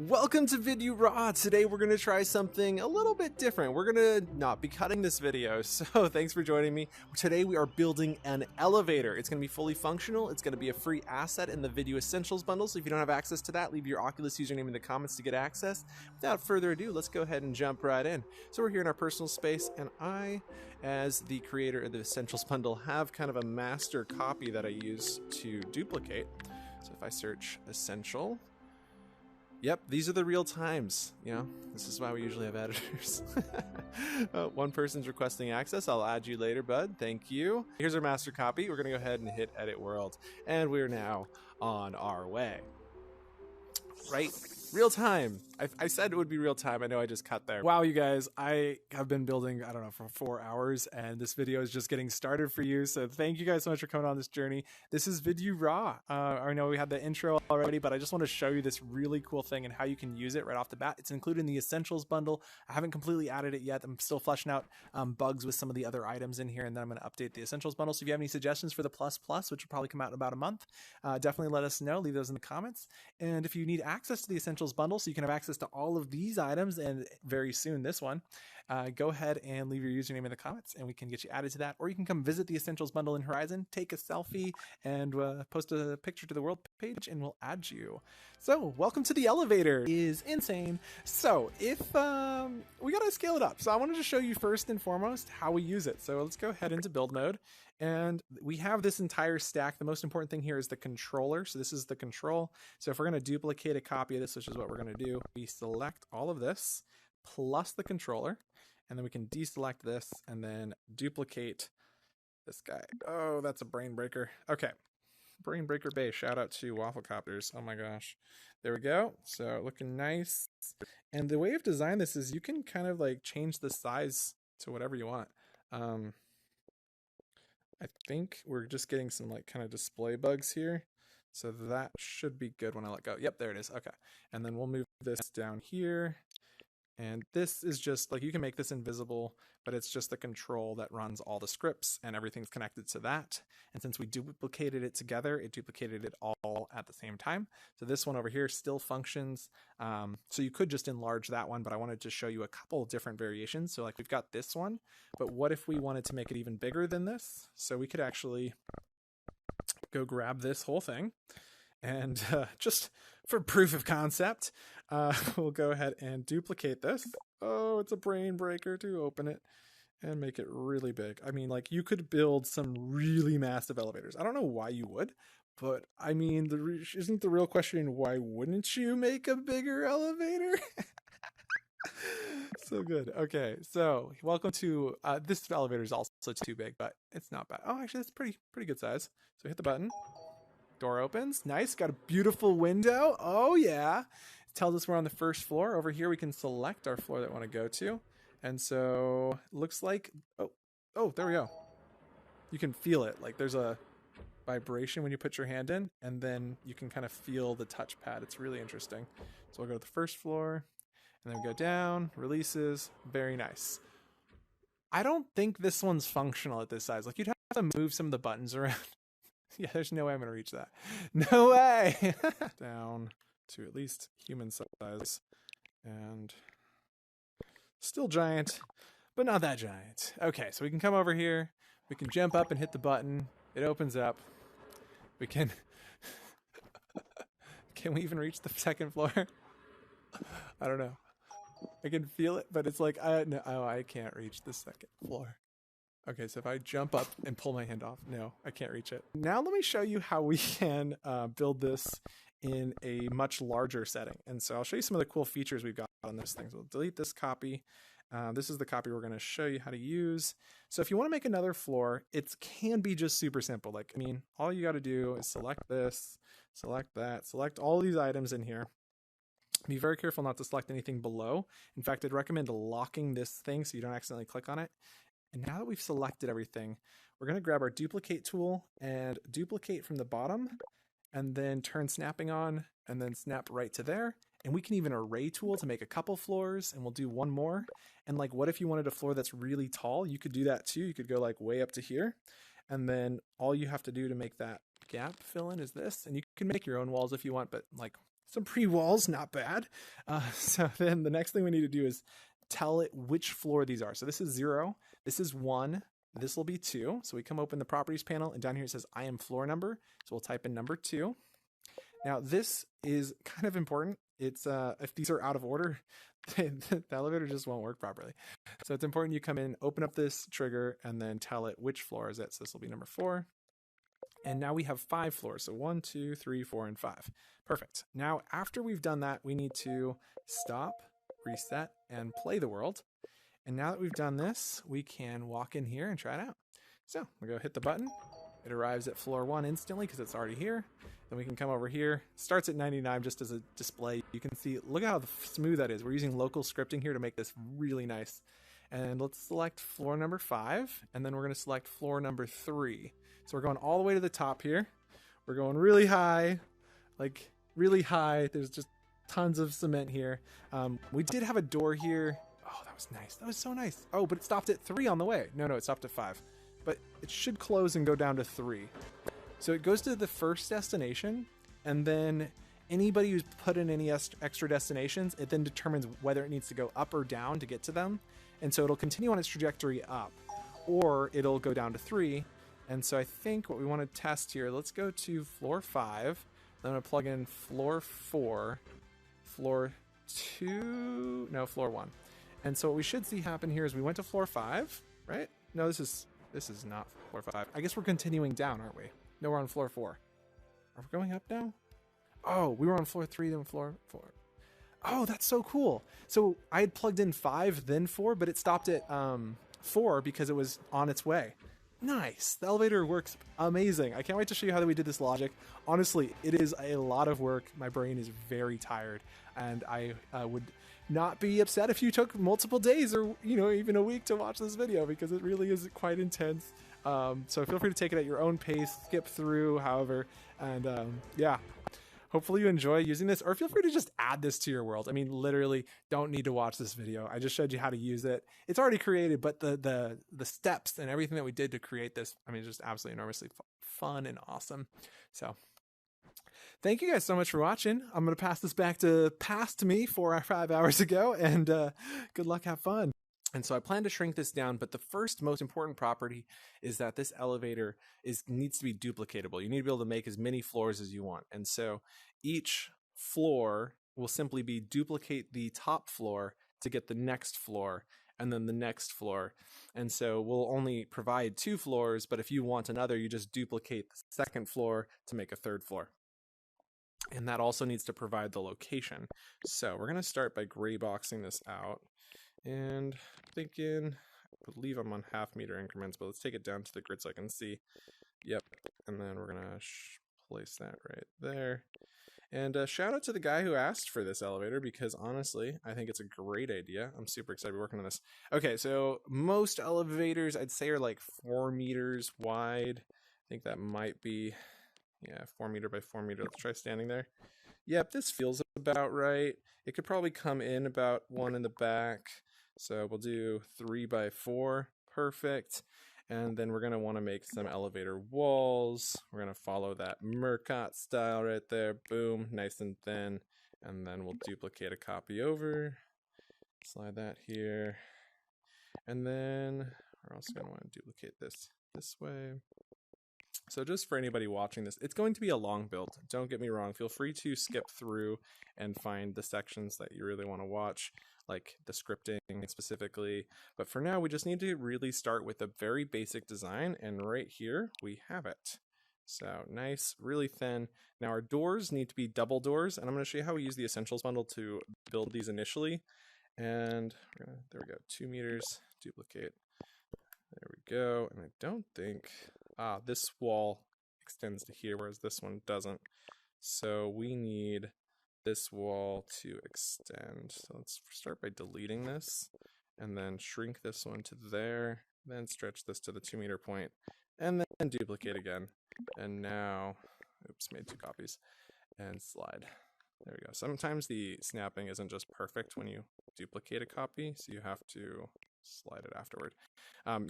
Welcome to Vidyuu Raw. Today we're going to try something a little bit different. We're going to not be cutting this video, so thanks for joining me. Today we are building an elevator. It's going to be fully functional. It's going to be a free asset in the Vidyuu Essentials bundle, so if you don't have access to that, leave your Oculus username in the comments to get access. Without further ado, let's go ahead and jump right in. So we're here in our personal space, and I, as the creator of the Essentials bundle, have kind of a master copy that I use to duplicate. So if I search Essential, yep, these are the real times. You know, this is why we usually have editors. One person's requesting access. I'll add you later, bud. Thank you. Here's our master copy. We're going to go ahead and hit Edit World. And we're now on our way. Right? Real time. I said it would be real time. I know I just cut there. Wow, you guys, I have been building, I don't know, for 4 hours, and this video is just getting started for you. So thank you guys so much for coming on this journey. This is Vidyuu Raw. I know we had the intro already, but I just want to show you this really cool thing and how you can use it right off the bat. It's included in the Essentials bundle. I haven't completely added it yet. I'm still fleshing out bugs with some of the other items in here, and then I'm going to update the Essentials bundle. So if you have any suggestions for the Plus Plus, which will probably come out in about a month, definitely let us know. Leave those in the comments. And if you need access to the Essentials bundle so you can have access to all of these items and very soon this one, go ahead and leave your username in the comments and we can get you added to that, or you can come visit the Essentials bundle in Horizon, take a selfie, and post a picture to the world page and we'll add you. So welcome to the elevator. It is insane. So if we gotta scale it up, so I wanted to show you first and foremost how we use it. So let's go ahead into build mode, and we have this entire stack. The most important thing here is the controller. So this is the control. So if we're going to duplicate a copy of this, which is what we're going to do, we select all of this plus the controller, and then we can deselect this and then duplicate this guy. Oh, that's a brain breaker. Okay. Brain breaker base. Shout out to Waffle Copters. Oh my gosh. There we go. So looking nice. And the way I've designed this is you can kind of like change the size to whatever you want. I think we're just getting some like kind of display bugs here. So that should be good when I let go. Yep, there it is. Okay. And then we'll move this down here. And this is just like, you can make this invisible, but it's just the control that runs all the scripts and everything's connected to that. And since we duplicated it together, it duplicated it all at the same time. So this one over here still functions. So you could just enlarge that one, but I wanted to show you a couple different variations. So like we've got this one, but what if we wanted to make it even bigger than this? So we could actually go grab this whole thing and just for proof of concept, we'll go ahead and duplicate this. Oh, it's a brain breaker to open it and make it really big. I mean, like you could build some really massive elevators. I don't know why you would, but I mean, isn't the real question, why wouldn't you make a bigger elevator? So good. Okay, so welcome to, this elevator is also too big, but it's not bad. Oh, actually, that's pretty good size. So hit the button. Door opens. Nice. Got a beautiful window. Oh, yeah. It tells us we're on the first floor. Over here, we can select our floor that we want to go to. And so it looks like, oh, there we go. You can feel it. Like there's a vibration when you put your hand in, and then you can kind of feel the touchpad. It's really interesting. So we'll go to the first floor, and then we go down, releases. Very nice. I don't think this one's functional at this size. Like you'd have to move some of the buttons around. Yeah, there's no way I'm going to reach that. No way! Down to at least human size. And still giant, but not that giant. Okay, so we can come over here. We can jump up and hit the button. It opens up. We can... Can we even reach the second floor? I don't know. I can feel it, but it's like, no, I can't reach the second floor. Okay, so if I jump up and pull my hand off, no, I can't reach it. Now let me show you how we can build this in a much larger setting. And so I'll show you some of the cool features we've got on this thing. So we'll delete this copy. This is the copy we're going to show you how to use. So if you want to make another floor, it can be just super simple. Like, I mean, all you got to do is select this, select that, select all these items in here. Be very careful not to select anything below. In fact, I'd recommend locking this thing so you don't accidentally click on it. And now that we've selected everything, we're going to grab our duplicate tool and duplicate from the bottom and then turn snapping on and then snap right to there. And we can even array tool to make a couple floors, and we'll do one more. And like, what if you wanted a floor that's really tall? You could do that too. You could go like way up to here. And then all you have to do to make that gap fill in is this. And you can make your own walls if you want, but like some pre-walls, not bad. So then the next thing we need to do is tell it which floor these are. So this is 0, this is 1, this will be 2. So we come open the properties panel, and down here it says I am floor number. So we'll type in number 2. Now this is kind of important. It's if these are out of order, the elevator just won't work properly. So it's important you come in, open up this trigger, and then tell it which floor is it. So this will be number 4. And now we have 5 floors. So 1, 2, 3, 4, and 5. Perfect. Now, after we've done that, we need to stop, reset, and play the world. And now that we've done this, we can walk in here and try it out. So we'll go hit the button. It arrives at floor 1 instantly because it's already here. Then we can come over here. Starts at 99 just as a display. You can see, look how smooth that is. We're using local scripting here to make this really nice. And let's select floor number 5. And then we're going to select floor number 3. So we're going all the way to the top here. We're going really high, like really high. There's just tons of cement here. We did have a door here. Oh, that was nice. That was so nice. Oh, but it stopped at 3 on the way. No, it stopped at 5. But it should close and go down to 3. So it goes to the first destination, and then anybody who's put in any extra destinations, it then determines whether it needs to go up or down to get to them. And so it'll continue on its trajectory up, or it'll go down to 3. And so I think what we want to test here, let's go to floor 5. Then I'm going to plug in floor 4, floor 2, no, floor 1. And so what we should see happen here is we went to floor 5, right? No, this is not floor 5. I guess we're continuing down, aren't we? No, we're on floor 4. Are we going up now? Oh, we were on floor 3, then floor 4. Oh, that's so cool. So I had plugged in 5, then 4, but it stopped at 4 because it was on its way. Nice. The elevator works amazing. I can't wait to show you how we did this logic. Honestly, it is a lot of work. My brain is very tired, and I would not be upset if you took multiple days or even a week to watch this video, because it really is quite intense. So feel free to take it at your own pace, skip through, however, and yeah. Hopefully you enjoy using this, or feel free to just add this to your world. I mean, literally don't need to watch this video. I just showed you how to use it. It's already created, but the steps and everything that we did to create this, I mean, just absolutely enormously fun and awesome. So thank you guys so much for watching. I'm going to pass this back to past me 4 or 5 hours ago, and good luck, have fun. And so I plan to shrink this down, but the first most important property is that this elevator needs to be duplicatable. You need to be able to make as many floors as you want. And so each floor will simply be duplicate the top floor to get the next floor, and then the next floor. And so we'll only provide 2 floors, but if you want another, you just duplicate the second floor to make a third floor. And that also needs to provide the location. So we're going to start by gray boxing this out. And thinking, I believe I'm on half meter increments, but let's take it down to the grid so I can see. Yep. And then we're going to place that right there. And shout out to the guy who asked for this elevator, because honestly, I think it's a great idea. I'm super excited to be working on this. Okay, so most elevators I'd say are like 4 meters wide. I think that might be, yeah, 4 meter by 4 meter. Let's try standing there. Yep, this feels about right. It could probably come in about 1 in the back. So we'll do 3 by 4. Perfect. And then we're going to want to make some elevator walls. We're going to follow that Mercat style right there. Boom, nice and thin. And then we'll duplicate a copy over. Slide that here. And then we're also going to want to duplicate this way. So just for anybody watching this, it's going to be a long build. Don't get me wrong. Feel free to skip through and find the sections that you really want to watch, like the scripting specifically. But for now, we just need to really start with a very basic design. And right here, we have it. So nice, really thin. Now our doors need to be double doors. And I'm going to show you how we use the Essentials bundle to build these initially. And there we go, 2 meters, duplicate. There we go. And I don't think... this wall extends to here, whereas this one doesn't. So we need this wall to extend. So let's start by deleting this, and then shrink this one to there, then stretch this to the 2 meter point, and then duplicate again. And now, oops, made 2 copies, and slide. There we go. Sometimes the snapping isn't just perfect when you duplicate a copy, so you have to slide it afterward.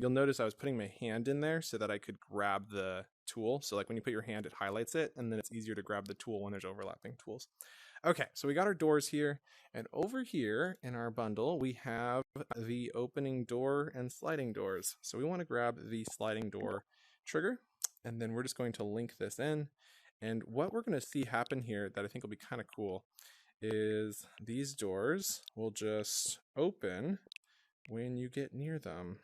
You'll notice I was putting my hand in there so that I could grab the tool. So like when you put your hand, it highlights it, and then it's easier to grab the tool when there's overlapping tools. Okay, so we got our doors here, and over here in our bundle, we have the opening door and sliding doors. So we want to grab the sliding door trigger, and then we're just going to link this in. And what we're going to see happen here that I think will be kind of cool is these doors will just open when you get near them.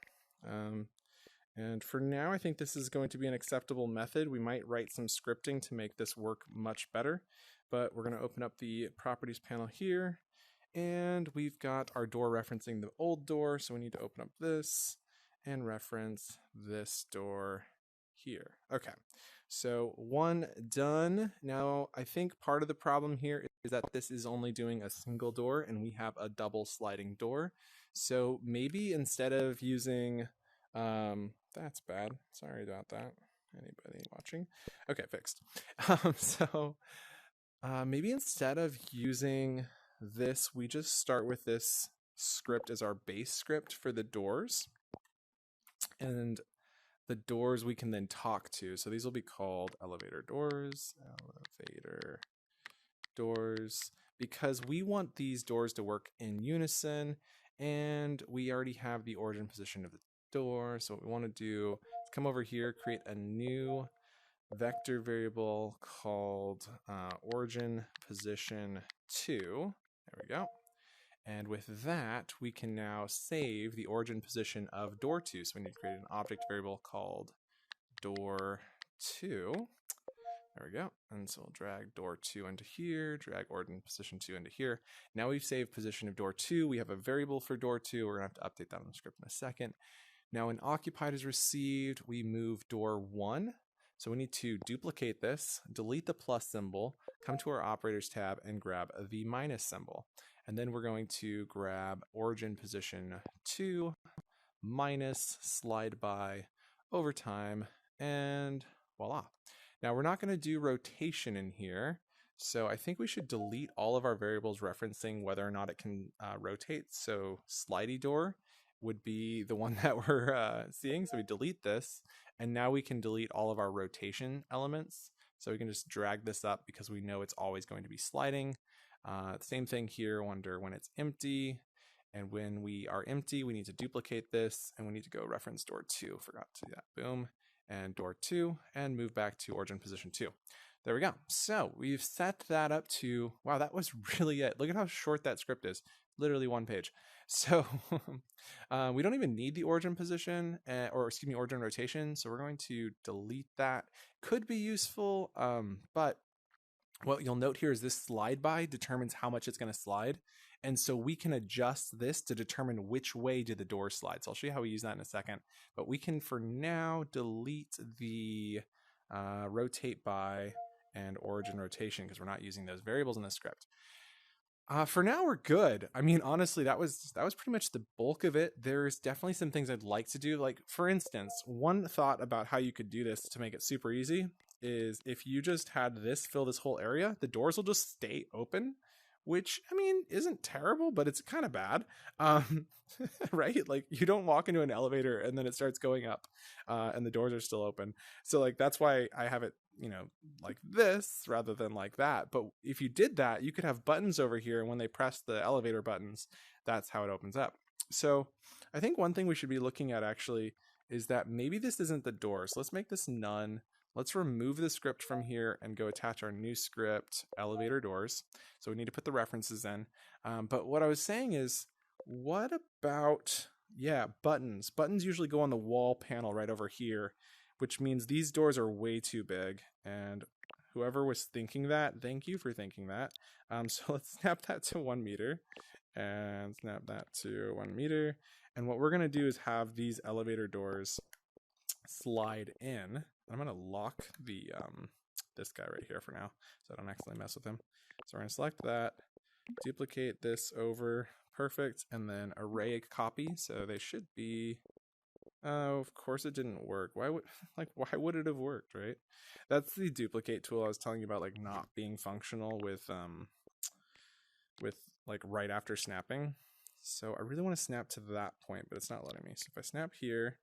And for now, I think this is going to be an acceptable method. We might write some scripting to make this work much better, but we're going to open up the properties panel here, and we've got our door referencing the old door, so we need to open up this and reference this door here. Okay, so one done. Now, I think part of the problem here is that this is only doing a single door, and we have a double sliding door. So maybe instead of using... that's bad. Sorry about that. Anybody watching? Okay, fixed. Maybe instead of using this, we just start with this script as our base script for the doors. And the doors we can then talk to. So these will be called elevator doors, because we want these doors to work in unison, and we already have the origin position of the door. So what we want to do is come over here, create a new vector variable called origin position 2. There we go. And with that, we can now save the origin position of door 2. So we need to create an object variable called door 2. There we go. And so we'll drag door 2 into here, drag origin position 2 into here. Now we've saved position of door 2. We have a variable for door 2. We're going to have to update that on the script in a second. Now when occupied is received, we move door 1. So we need to duplicate this, delete the plus symbol, come to our operators tab, and grab the minus symbol. And then we're going to grab origin position 2 minus slide by over time, and voila. Now we're not going to do rotation in here, so I think we should delete all of our variables referencing whether or not it can rotate. So slidey door would be the one that we're seeing. So we delete this, and now we can delete all of our rotation elements. So we can just drag this up because we know it's always going to be sliding. Same thing here under when it's empty. And when we are empty, we need to duplicate this, and we need to go reference door 2. Forgot to do that. Boom. And door 2, and move back to origin position 2. There we go. So we've set that up to, wow, that was really it. Look at how short that script is. Literally 1 page. So we don't even need the origin position, origin rotation. So we're going to delete that. Could be useful, but what you'll note here is this slide by determines how much it's going to slide. And so we can adjust this to determine which way do the doors slide. So I'll show you how we use that in a second. But we can, for now, delete the rotate by and origin rotation because we're not using those variables in the script. For now, we're good. I mean, honestly, that was pretty much the bulk of it. There's definitely some things I'd like to do. Like, for instance, one thought about how you could do this to make it super easy is if you just had this fill this whole area, the doors will just stay open, which, I mean, isn't terrible, but it's kind of bad, right? Like, you don't walk into an elevator and then it starts going up and the doors are still open. So, like, that's why I have it, you know, like this rather than like that. But if you did that, you could have buttons over here, and when they press the elevator buttons, that's how it opens up. So I think one thing we should be looking at actually is that maybe this isn't the door. So let's make this none. Let's remove the script from here and go attach our new script, elevator doors. So we need to put the references in. But what I was saying is, what about, buttons? Buttons usually go on the wall panel right over here, which means these doors are way too big. And whoever was thinking that, thank you for thinking that. So let's snap that to 1 meter and snap that to 1 meter. And what we're going to do is have these elevator doors slide in. I'm going to lock the this guy right here for now so I don't accidentally mess with him. So we're going to select that, duplicate this over, perfect, and then array copy. So they should be, oh, of course it didn't work. Why would it have worked, right? That's the duplicate tool I was telling you about, like not being functional with like right after snapping. So I really want to snap to that point, but it's not letting me. So if I snap here,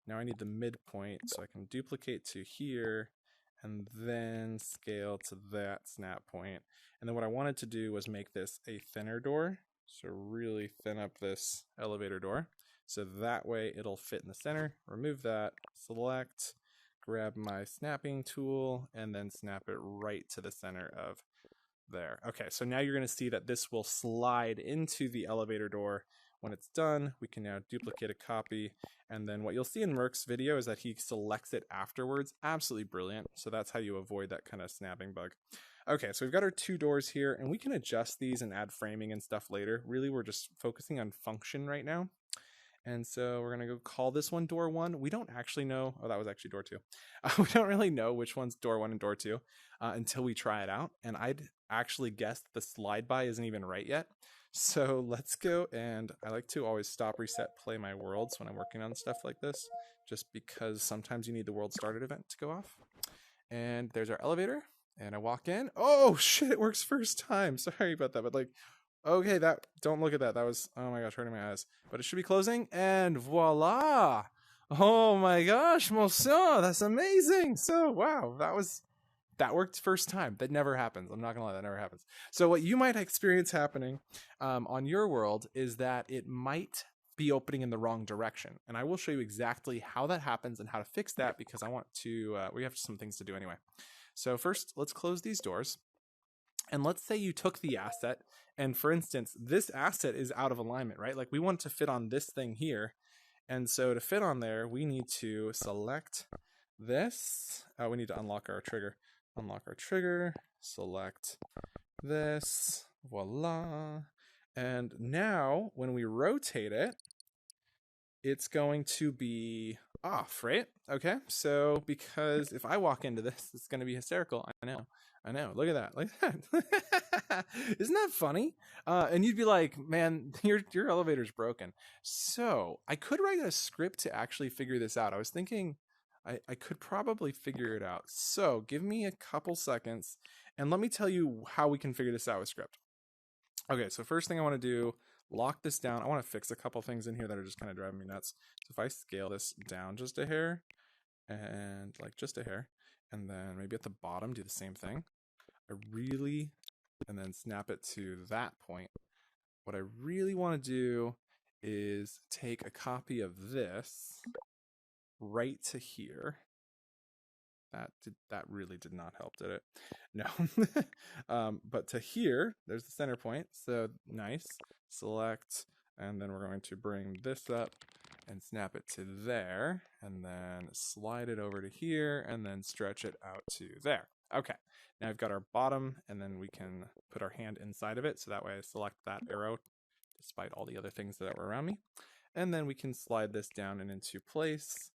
now I need the midpoint, so I can duplicate to here and then scale to that snap point. And then what I wanted to do was make this a thinner door. So really thin up this elevator door. So that way it'll fit in the center. Remove that, select, grab my snapping tool, and then snap it right to the center of there. Okay, so now you're going to see that this will slide into the elevator door. When it's done, we can now duplicate a copy, and then what you'll see in Merc's video is that he selects it afterwards. Absolutely brilliant. So that's how you avoid that kind of snapping bug. Okay, so we've got our two doors here, and we can adjust these and add framing and stuff later. Really, we're just focusing on function right now. And so we're going to go call this one door 1. We don't actually know. Oh, that was actually door 2. We don't really know which one's door 1 and door 2 until we try it out. And I'd actually guess the slide by isn't even right yet. So let's go, and I like to always stop, reset, play my worlds when I'm working on stuff like this, just because sometimes you need the world started event to go off. And there's our elevator, and I walk in. Oh shit, it works first time. Sorry about that, but like, okay, that, don't look at that. That was, oh my gosh, hurting my eyes. But it should be closing, and voila! Oh my gosh, monsieur, that's amazing. So, wow, that worked first time. That never happens. I'm not gonna lie, that never happens. So what you might experience happening on your world is that it might be opening in the wrong direction. And I will show you exactly how that happens and how to fix that, because I want to, we have some things to do anyway. So first, let's close these doors. And let's say you took the asset, and for instance, this asset is out of alignment, right? Like we want to fit on this thing here. And so to fit on there, we need to select this. We need to unlock our trigger. Unlock our trigger, select this, voila. And now when we rotate it, it's going to be off, right? Okay, so because if I walk into this, it's going to be hysterical. I know. Look at that. Like that. Isn't that funny? And you'd be like, man, your elevator's broken. So I could write a script to actually figure this out. I was thinking I could probably figure it out. So give me a couple seconds, and let me tell you how we can figure this out with script. Okay, so first thing I want to do, lock this down. I want to fix a couple things in here that are just kind of driving me nuts. So if I scale this down just a hair, and like just a hair, and then maybe at the bottom do the same thing. And then snap it to that point. What I really want to do is take a copy of this right to here. That really did not help, did it? No. But to here, there's the center point. So nice. Select, and then we're going to bring this up and snap it to there, and then slide it over to here, and then stretch it out to there. Okay, now I've got our bottom, and then we can put our hand inside of it, so that way I select that arrow, despite all the other things that were around me. And then we can slide this down and into place.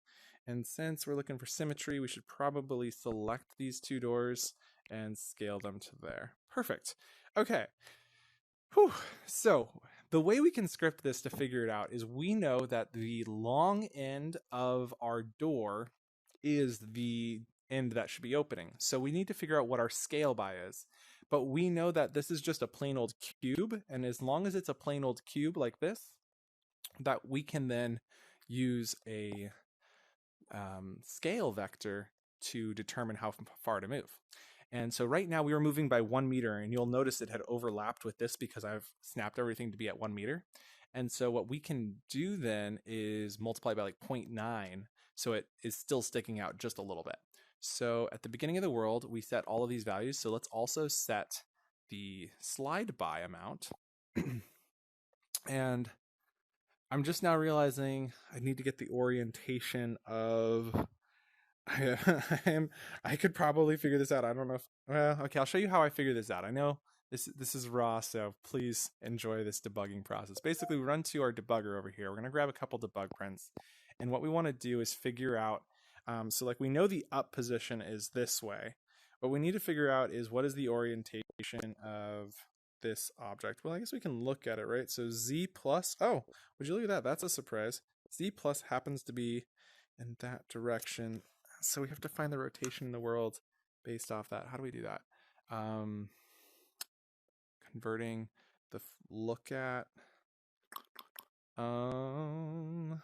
And since we're looking for symmetry, we should probably select these two doors and scale them to there. Perfect. Okay. Whew. So the way we can script this to figure it out is we know that the long end of our door is the end that should be opening. So we need to figure out what our scale by is. But we know that this is just a plain old cube. And as long as it's a plain old cube like this, that we can then use a scale vector to determine how far to move. And so right now we were moving by 1 meter, and you'll notice it had overlapped with this because I've snapped everything to be at 1 meter. And so what we can do then is multiply by like 0.9, so it is still sticking out just a little bit. So at the beginning of the world, we set all of these values. So let's also set the slide by amount. And I'm just now realizing I need to get the orientation of, I could probably figure this out. I don't know if, well, okay, I'll show you how I figure this out. I know this is raw, so please enjoy this debugging process. Basically, we run to our debugger over here. We're going to grab a couple debug prints. And what we want to do is figure out, so like we know the up position is this way. What we need to figure out is what is the orientation of this object. Well, I guess we can look at it, right? So z plus, oh, would you look at that? That's a surprise. Z plus happens to be in that direction. So we have to find the rotation in the world based off that. How do we do that? Converting the look at. So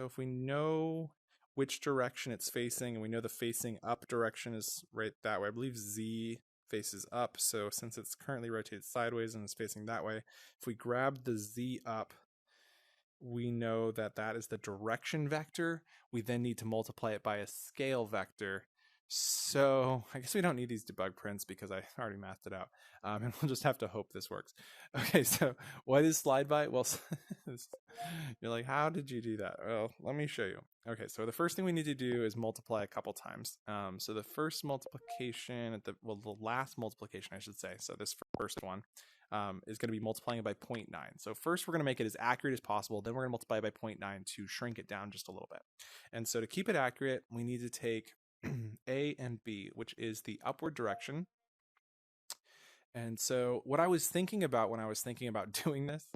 if we know which direction it's facing, and we know the facing up direction is right that way. I believe Z faces up, so since it's currently rotated sideways and is facing that way, if we grab the Z up, we know that that is the direction vector. We then need to multiply it by a scale vector. So I guess we don't need these debug prints because I already mathed it out. And we'll just have to hope this works. Okay, so what is slide by? Well, you're like, how did you do that? Well, let me show you. Okay, so the first thing we need to do is multiply a couple times. So the first multiplication, the last multiplication, I should say. So this first one is going to be multiplying it by 0.9. So first we're going to make it as accurate as possible. Then we're going to multiply by 0.9 to shrink it down just a little bit. And so to keep it accurate, we need to take A and B, which is the upward direction. And so what I was thinking about when I was thinking about doing this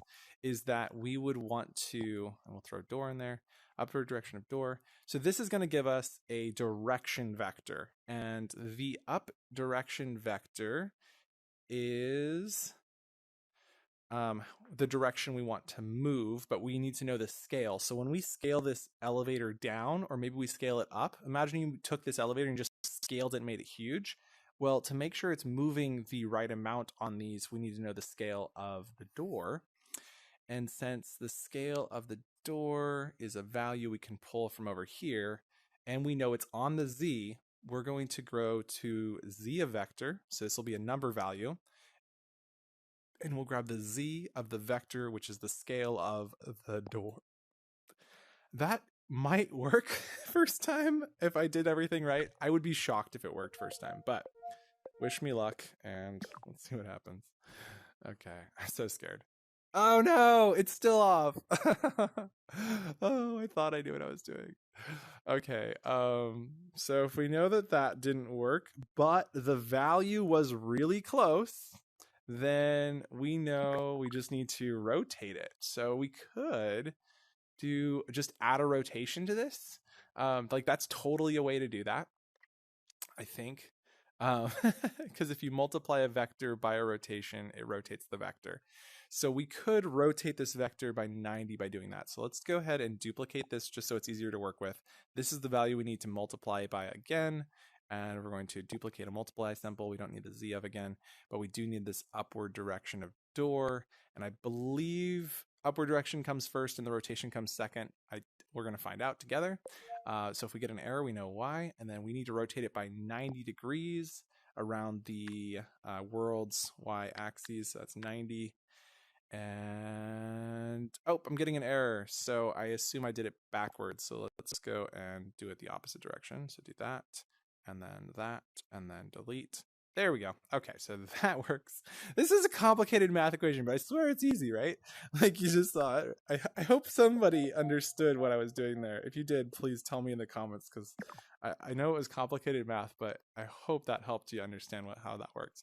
is that we would want to, and we'll throw door in there, upward direction of door. So this is going to give us a direction vector. And the up direction vector is the direction we want to move, but we need to know the scale. So when we scale this elevator down, or maybe we scale it up, imagine you took this elevator and just scaled it and made it huge. Well, to make sure it's moving the right amount on these, we need to know the scale of the door. And since the scale of the door is a value we can pull from over here, and we know it's on the Z, we're going to grow to Z a vector. So this will be a number value. And we'll grab the Z of the vector, which is the scale of the door. That might work first time if I did everything right. I would be shocked if it worked first time, but wish me luck and let's see what happens. Okay, I'm so scared. Oh no, it's still off. Oh, I thought I knew what I was doing. Okay, so if we know that that didn't work, but the value was really close, then we know we just need to rotate it. So we could do just add a rotation to this. Like that's totally a way to do that, I think. Because if you multiply a vector by a rotation, it rotates the vector. So we could rotate this vector by 90 by doing that. So let's go ahead and duplicate this just so it's easier to work with. This is the value we need to multiply by again. And we're going to duplicate a multiply symbol. We don't need the Z of again, but we do need this upward direction of door. And I believe upward direction comes first and the rotation comes second. We're going to find out together. So if we get an error, we know why. And then we need to rotate it by 90 degrees around the world's y-axis. So that's 90. And, oh, I'm getting an error. So I assume I did it backwards. So let's go and do it the opposite direction. So do that. And then delete. There we go. Okay, so that works. This is a complicated math equation, but I swear it's easy, right? Like you just saw it. I hope somebody understood what I was doing there. If you did, please tell me in the comments, because I know it was complicated math, but I hope that helped you understand how that works.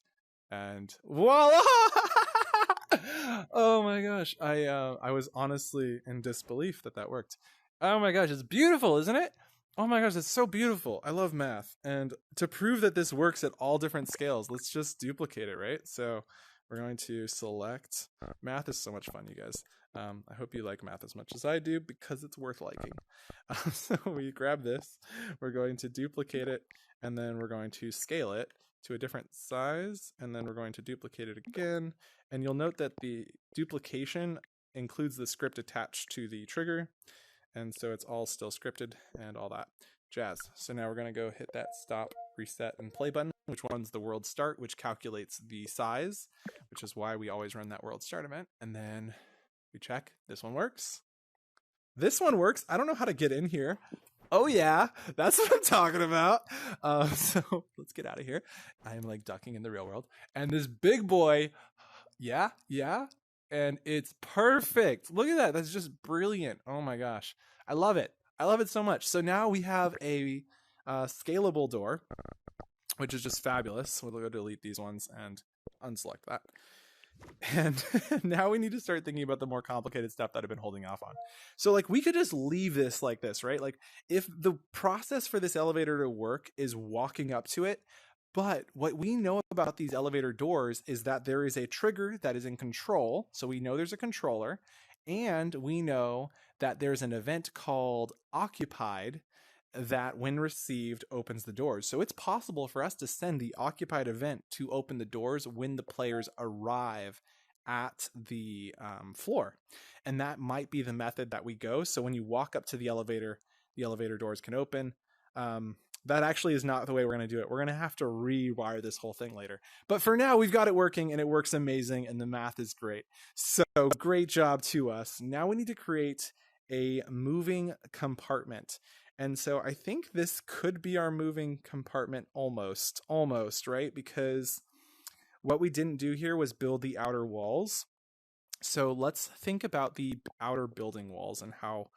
And voila! Oh my gosh, I was honestly in disbelief that worked. Oh my gosh, it's beautiful, isn't it? Oh my gosh, it's so beautiful. I love math. And to prove that this works at all different scales, let's just duplicate it, right? So we're going to select. Math is so much fun, you guys. I hope you like math as much as I do because it's worth liking. So we grab this, we're going to duplicate it, and then we're going to scale it to a different size, and then we're going to duplicate it again. And you'll note that the duplication includes the script attached to the trigger. And so it's all still scripted and all that jazz. So now we're going to go hit that stop, reset, and play button, which runs the world start, which calculates the size, which is why we always run that world start event. And then we check. This one works. This one works. I don't know how to get in here. Oh yeah, that's what I'm talking about. So let's get out of here. I am like ducking in the real world. And this big boy, yeah. And it's perfect. Look at that. That's just brilliant. Oh my gosh. I love it. I love it so much. So now we have a scalable door, which is just fabulous. We'll go delete these ones and unselect that. And now we need to start thinking about the more complicated stuff that I've been holding off on. So like we could just leave this like this, right? Like if the process for this elevator to work is walking up to it, but what we know about these elevator doors is that there is a trigger that is in control. So we know there's a controller, and we know that there's an event called occupied that when received opens the doors. So it's possible for us to send the occupied event to open the doors when the players arrive at the floor. And that might be the method that we go. So when you walk up to the elevator doors can open. That actually is not the way we're going to do it. We're going to have to rewire this whole thing later. But for now, we've got it working, and it works amazing, and the math is great. So great job to us. Now we need to create a moving compartment. And so I think this could be our moving compartment almost, right? Because what we didn't do here was build the outer walls. So let's think about the outer building walls and how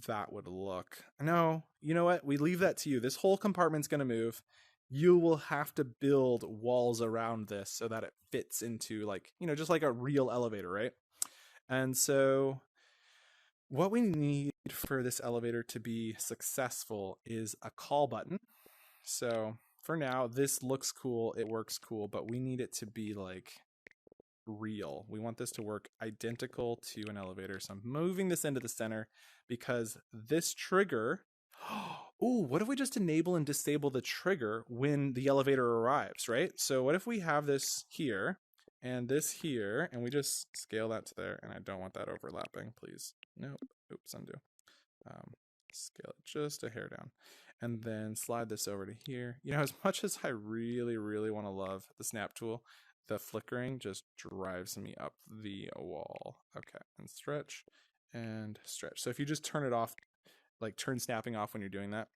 that would look. No, you know what? We leave that to you. This whole compartment's going to move. You will have to build walls around this so that it fits into, like, you know, just like a real elevator, right? And so what we need for this elevator to be successful is a call button. So for now, this looks cool. It works cool, but we need it to be like real. We want this to work identical to an elevator. So I'm moving this into the center because this trigger, ooh, what if we just enable and disable the trigger when the elevator arrives, right? So what if we have this here and this here, and we just scale that to there, and I don't want that overlapping, please. Nope, oops, undo. Scale it just a hair down, and then slide this over to here. You know, as much as I really, really want to love the snap tool, the flickering just drives me up the wall. Okay, and stretch and stretch. So if you just turn it off, like turn snapping off when you're doing that.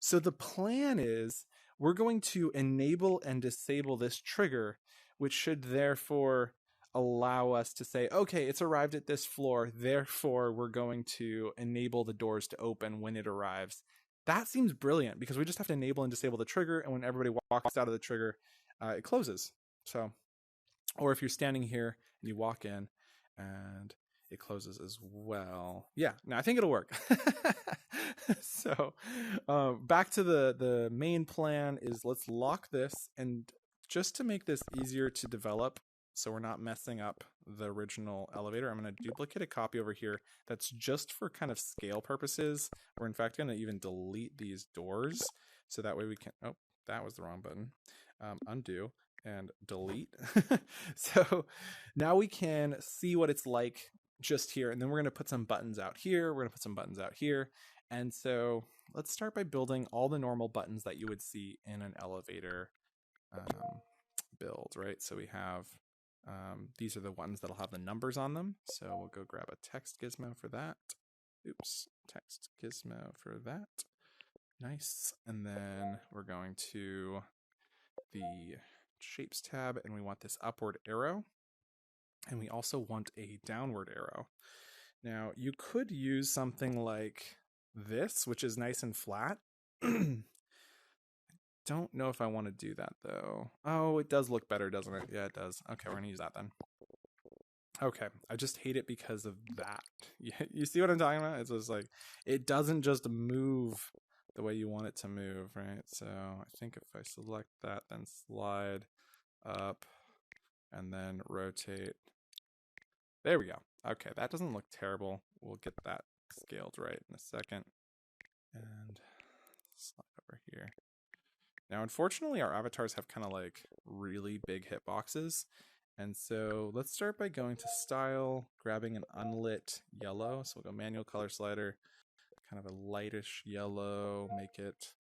So the plan is we're going to enable and disable this trigger, which should therefore allow us to say, okay, it's arrived at this floor, therefore we're going to enable the doors to open when it arrives. That seems brilliant because we just have to enable and disable the trigger, and when everybody walks out of the trigger, it closes. So, or if you're standing here and you walk in and it closes as well. Yeah, no, I think it'll work. So back to the main plan is let's lock this, and just to make this easier to develop, so we're not messing up the original elevator, I'm going to duplicate a copy over here that's just for kind of scale purposes. We're in fact going to even delete these doors so that way we can, oh, that was the wrong button. Undo and delete. So now we can see what it's like just here, and then we're going to put some buttons out here, we're going to put some buttons out here. And so let's start by building all the normal buttons that you would see in an elevator build, right? So we have these are the ones that'll have the numbers on them. So we'll go grab a text gizmo for that. Oops, text gizmo for that. Nice. And then we're going to the shapes tab, and we want this upward arrow. And we also want a downward arrow. Now you could use something like this, which is nice and flat. Don't know if I want to do that though. Oh, it does look better, doesn't it? Yeah, it does. Okay, we're gonna use that then. Okay, I just hate it because of that. You see what I'm talking about? It's just like, it doesn't just move the way you want it to move, right? So I think if I select that, then slide up and then rotate. There we go. Okay, that doesn't look terrible. We'll get that scaled right in a second. And slide over here. Now, unfortunately, our avatars have kind of like really big hitboxes. And so let's start by going to style, grabbing an unlit yellow. So we'll go manual color slider, kind of a lightish yellow, make it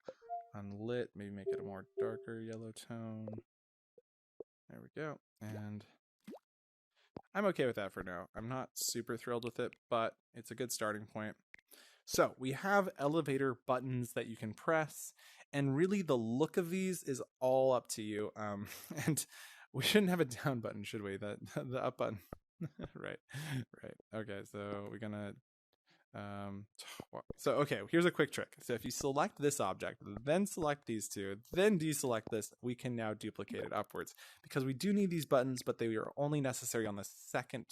unlit, maybe make it a more darker yellow tone. There we go. And I'm okay with that for now. I'm not super thrilled with it, but it's a good starting point. So we have elevator buttons that you can press, and really the look of these is all up to you. And we shouldn't have a down button, should we? The up button. Right. Okay, so we're gonna okay, here's a quick trick. So if you select this object, then select these two, then deselect this, we can now duplicate it upwards, because we do need these buttons, but they are only necessary on the second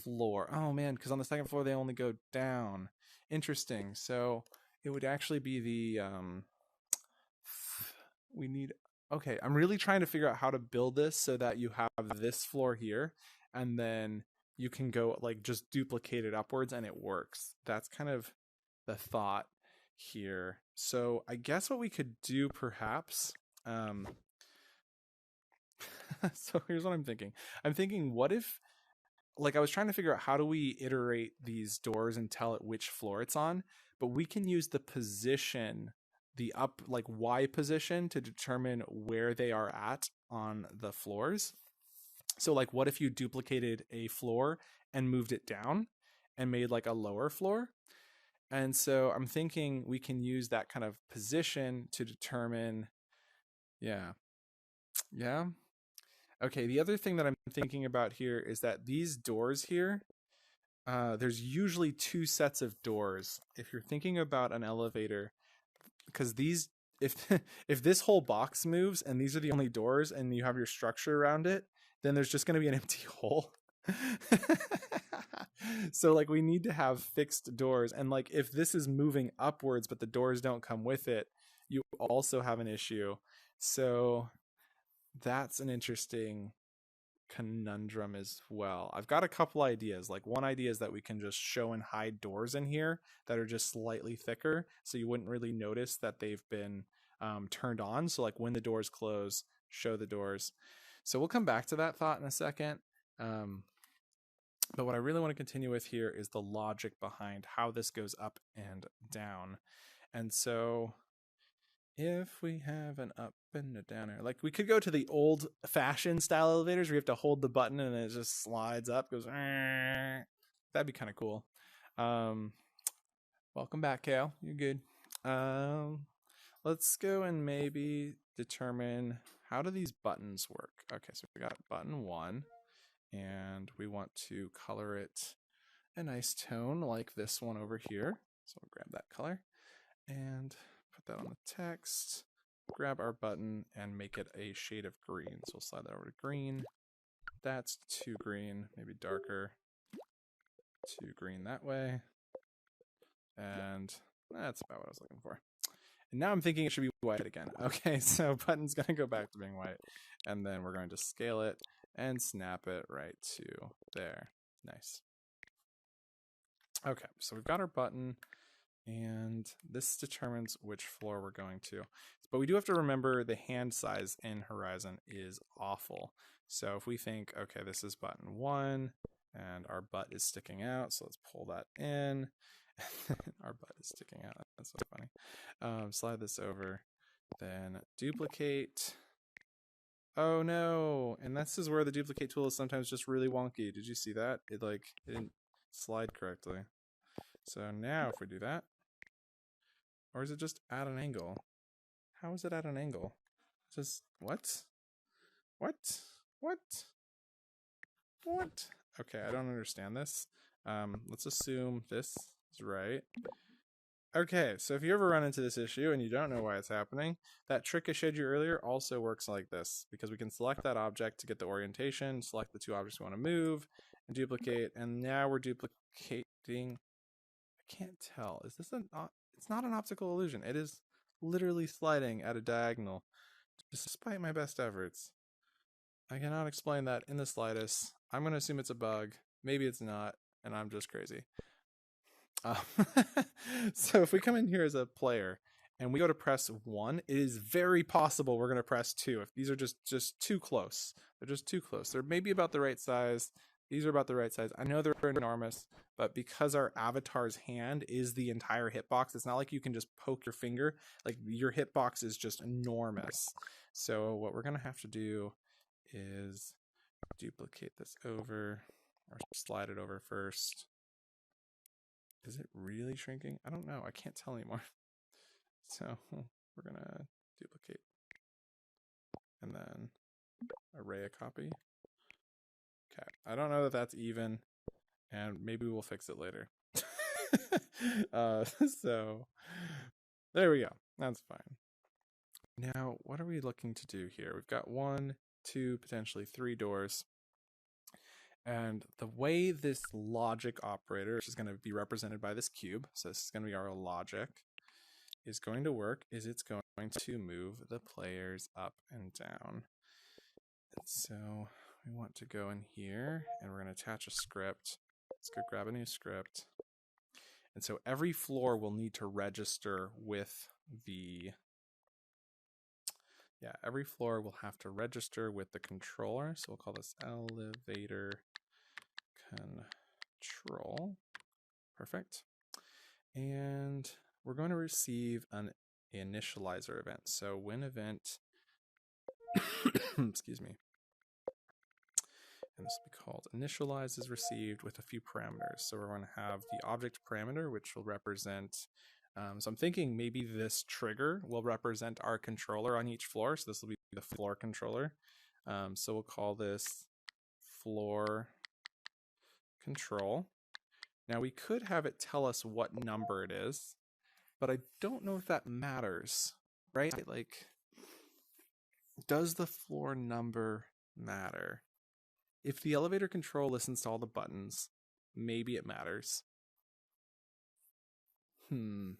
floor. Oh man, because on the second floor they only go down. Interesting. So it would actually be the we need, okay, I'm really trying to figure out how to build this so that you have this floor here, and then you can go like just duplicate it upwards and it works. That's kind of the thought here. So I guess what we could do perhaps, so here's what I'm thinking. I'm thinking, what if, like, I was trying to figure out how do we iterate these doors and tell it which floor it's on, but we can use the position, the up, like Y position, to determine where they are at on the floors. So like, what if you duplicated a floor and moved it down and made like a lower floor? And so I'm thinking we can use that kind of position to determine, yeah. Yeah. Okay, the other thing that I'm thinking about here is that these doors here, there's usually two sets of doors. If you're thinking about an elevator, because these, if if this whole box moves and these are the only doors and you have your structure around it, then there's just going to be an empty hole. So like, we need to have fixed doors, and like, if this is moving upwards but the doors don't come with it, you also have an issue. So that's an interesting conundrum as well. I've got a couple ideas. Like, one idea is that we can just show and hide doors in here that are just slightly thicker, so you wouldn't really notice that they've been turned on. So like, when the doors close, show the doors. So we'll come back to that thought in a second. But what I really want to continue with here is the logic behind how this goes up and down. And so if we have an up and a downer, like, we could go to the old fashioned style elevators where you have to hold the button and it just slides up, goes, that'd be kind of cool. Welcome back, Kale. You're good. Let's go and maybe determine, how do these buttons work? Okay, so we got button 1, and we want to color it a nice tone like this one over here. So we'll grab that color and put that on the text, grab our button and make it a shade of green. So we'll slide that over to green. That's too green, maybe darker. Too green that way. And that's about what I was looking for. And now I'm thinking it should be white again. Okay, so button's gonna go back to being white, and then we're going to scale it and snap it right to there. Nice. Okay, so we've got our button, and this determines which floor we're going to. But we do have to remember the hand size in Horizon is awful. So if we think, okay, this is button 1, and our butt is sticking out, so let's pull that in. Our butt is sticking out. That's so funny. Slide this over, then duplicate. Oh no! And this is where the duplicate tool is sometimes just really wonky. Did you see that? It didn't slide correctly. So now if we do that, or is it just at an angle? How is it at an angle? Just, what? What? What? What? Okay, I don't understand this. Let's assume this is right. Okay, so if you ever run into this issue and you don't know why it's happening, that trick I showed you earlier also works like this, because we can select that object to get the orientation, select the two objects we want to move, and duplicate, and now we're duplicating. I can't tell. Is this it's not an optical illusion. It is literally sliding at a diagonal, despite my best efforts. I cannot explain that in the slightest. I'm going to assume it's a bug. Maybe it's not, and I'm just crazy. So if we come in here as a player and we go to press 1, it is very possible we're going to press 2 if these are just too close. They're just too close. They're maybe about the right size. These are about the right size. I know they're enormous, but because our avatar's hand is the entire hitbox, it's not like you can just poke your finger. Like, your hitbox is just enormous. So what we're going to have to do is duplicate this over, or slide it over first. Is it really shrinking? I don't know. I can't tell anymore. So we're going to duplicate and then array a copy. Okay. I don't know that that's even, and maybe we'll fix it later. So there we go. That's fine. Now, what are we looking to do here? We've got 1, 2, potentially 3 doors. And the way this logic operator, which is going to be represented by this cube, so this is going to be our logic, is going to work is it's going to move the players up and down. And so we want to go in here, and we're going to attach a script. Let's go grab a new script. And so every floor will need to register with every floor will have to register with the controller. So we'll call this elevator control. Perfect. And we're going to receive an initializer event. So when event, excuse me, and this will be called initialize is received with a few parameters. So we're going to have the object parameter, which will represent, so I'm thinking maybe this trigger will represent our controller on each floor. So this will be the floor controller. So we'll call this floor control. Now we could have it tell us what number it is, but I don't know if that matters, right? Like, does the floor number matter? If the elevator control listens to all the buttons, maybe it matters. I'm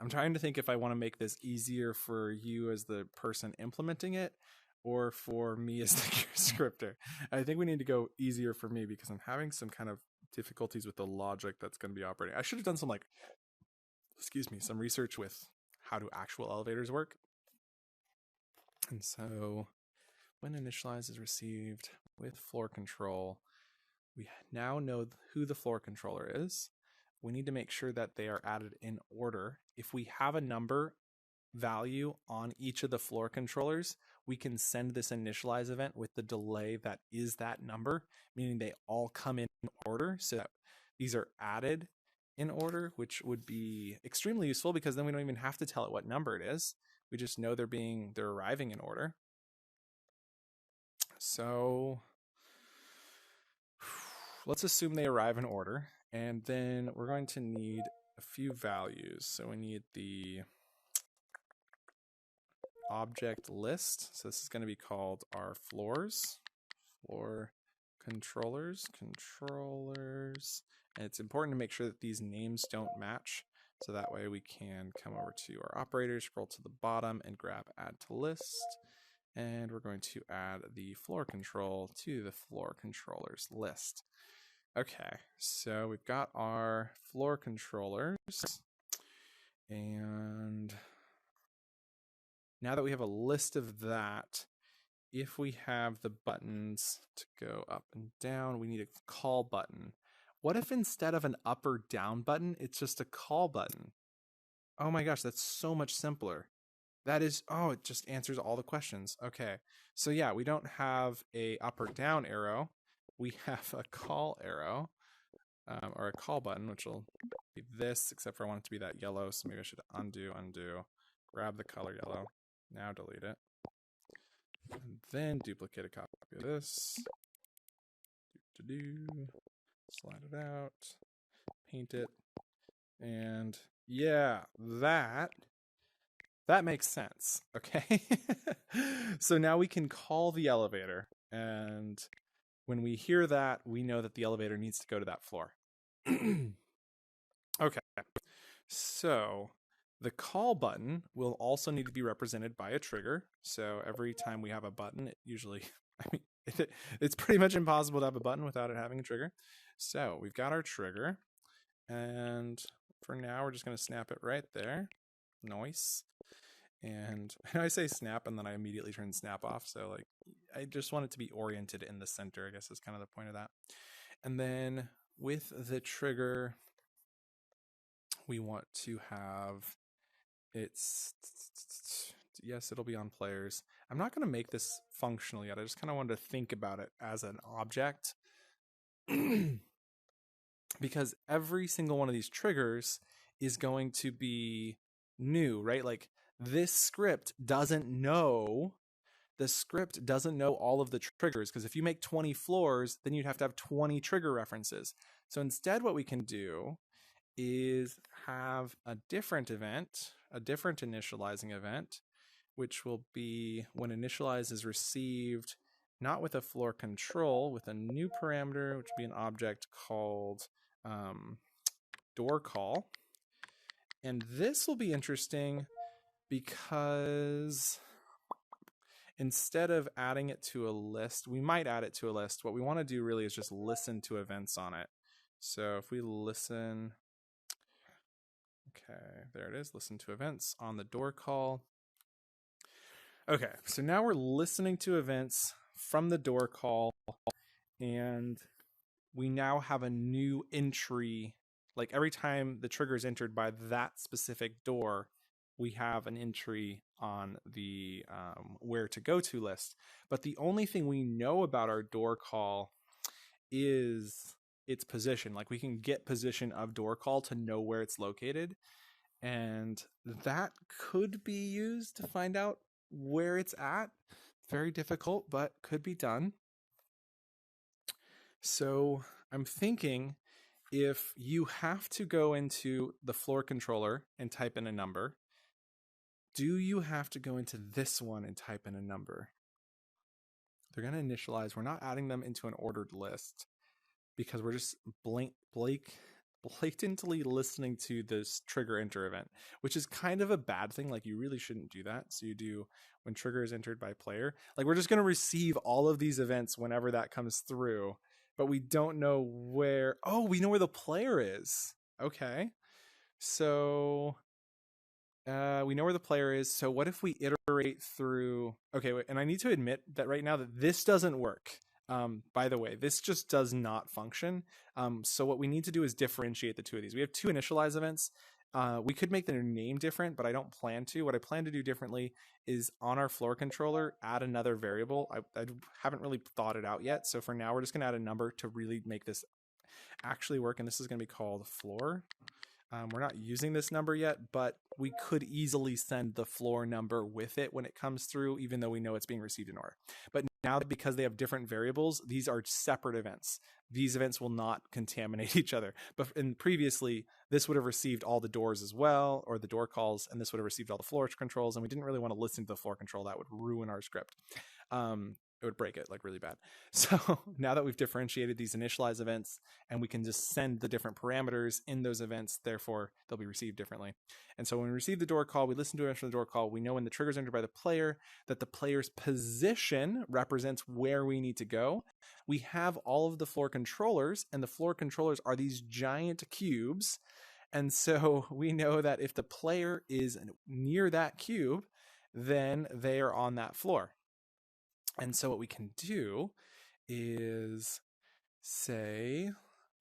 trying to think if I want to make this easier for you as the person implementing it or for me as the scripter. I think we need to go easier for me because I'm having some kind of difficulties with the logic that's going to be operating. I should have done some some research with how do actual elevators work. And so when initialize is received with floor control, we now know who the floor controller is. We need to make sure that they are added in order. If we have a number value on each of the floor controllers, we can send this initialize event with the delay that is that number, meaning they all come in order so that these are added in order, which would be extremely useful because then we don't even have to tell it what number it is. We just know they're arriving in order. So let's assume they arrive in order, and then we're going to need a few values. So we need the object list. So this is going to be called our floor controllers. And it's important to make sure that these names don't match. So that way we can come over to our operators, scroll to the bottom and grab add to list. And we're going to add the floor control to the floor controllers list. Okay, so we've got our floor controllers. And now that we have a list of that, if we have the buttons to go up and down, we need a call button. What if instead of an up or down button, it's just a call button? Oh my gosh, that's so much simpler. That is, it just answers all the questions. Okay, so yeah, we don't have a up or down arrow. We have a call arrow, or a call button, which will be this, except for I want it to be that yellow, so maybe I should undo, grab the color yellow, now delete it, and then duplicate a copy of this, slide it out, paint it, and yeah, that makes sense, okay? So now we can call the elevator, and when we hear that, we know that the elevator needs to go to that floor. Okay, so the call button will also need to be represented by a trigger. So every time we have a button, it usually, it's pretty much impossible to have a button without it having a trigger. So we've got our trigger, and for now, we're just going to snap it right there. Nice. And I say snap, and then I immediately turn snap off. So I just want it to be oriented in the center, I guess is kind of the point of that. And then with the trigger, we want to have yes, it'll be on players. I'm not going to make this functional yet. I just kind of wanted to think about it as an object because every single one of these triggers is going to be new, right? Like this script doesn't know all of the triggers, because if you make 20 floors, then you'd have to have 20 trigger references. So instead what we can do is have a different event, a different initializing event, which will be when initialize is received, not with a floor control, with a new parameter, which would be an object called door call. And this will be interesting because instead of adding it to a list, we might add it to a list. What we want to do really is just listen to events on it. So if we listen, okay, there it is. Listen to events on the door call. Okay, so now we're listening to events from the door call, and we now have a new entry. Like every time the trigger is entered by that specific door, we have an entry on the where to go to list. But the only thing we know about our door call is its position. Like we can get position of door call to know where it's located, and that could be used to find out where it's at. Very difficult, but could be done. So I'm thinking if you have to go into the floor controller and type in a number, do you have to go into this one and type in a number? They're going to initialize. We're not adding them into an ordered list because we're just blatantly listening to this trigger enter event, which is kind of a bad thing. Like you really shouldn't do that. So you do when trigger is entered by player. Like we're just going to receive all of these events whenever that comes through, but we don't know where. Oh, we know where the player is. Okay. So we know where the player is. So what if we iterate through? Okay, wait, and I need to admit that right now that this doesn't work. By the way, this just does not function. So what we need to do is differentiate the two of these. We have two initialize events. We could make their name different, but I don't plan to. What I plan to do differently is on our floor controller, add another variable. I haven't really thought it out yet. So for now, we're just going to add a number to really make this actually work. And this is going to be called floor. We're not using this number yet, but we could easily send the floor number with it when it comes through, even though we know it's being received in order. But now, because they have different variables, these are separate events. These events will not contaminate each other. But previously, this would have received all the doors as well, or the door calls, and this would have received all the floor controls, and we didn't really want to listen to the floor control. That would ruin our script. It would break it like really bad. So now that we've differentiated these initialize events and we can just send the different parameters in those events, therefore they'll be received differently. And so when we receive the door call, we listen to it from the door call. We know when the trigger is entered by the player that the player's position represents where we need to go. We have all of the floor controllers, and the floor controllers are these giant cubes. And so we know that if the player is near that cube, then they are on that floor. And so what we can do is say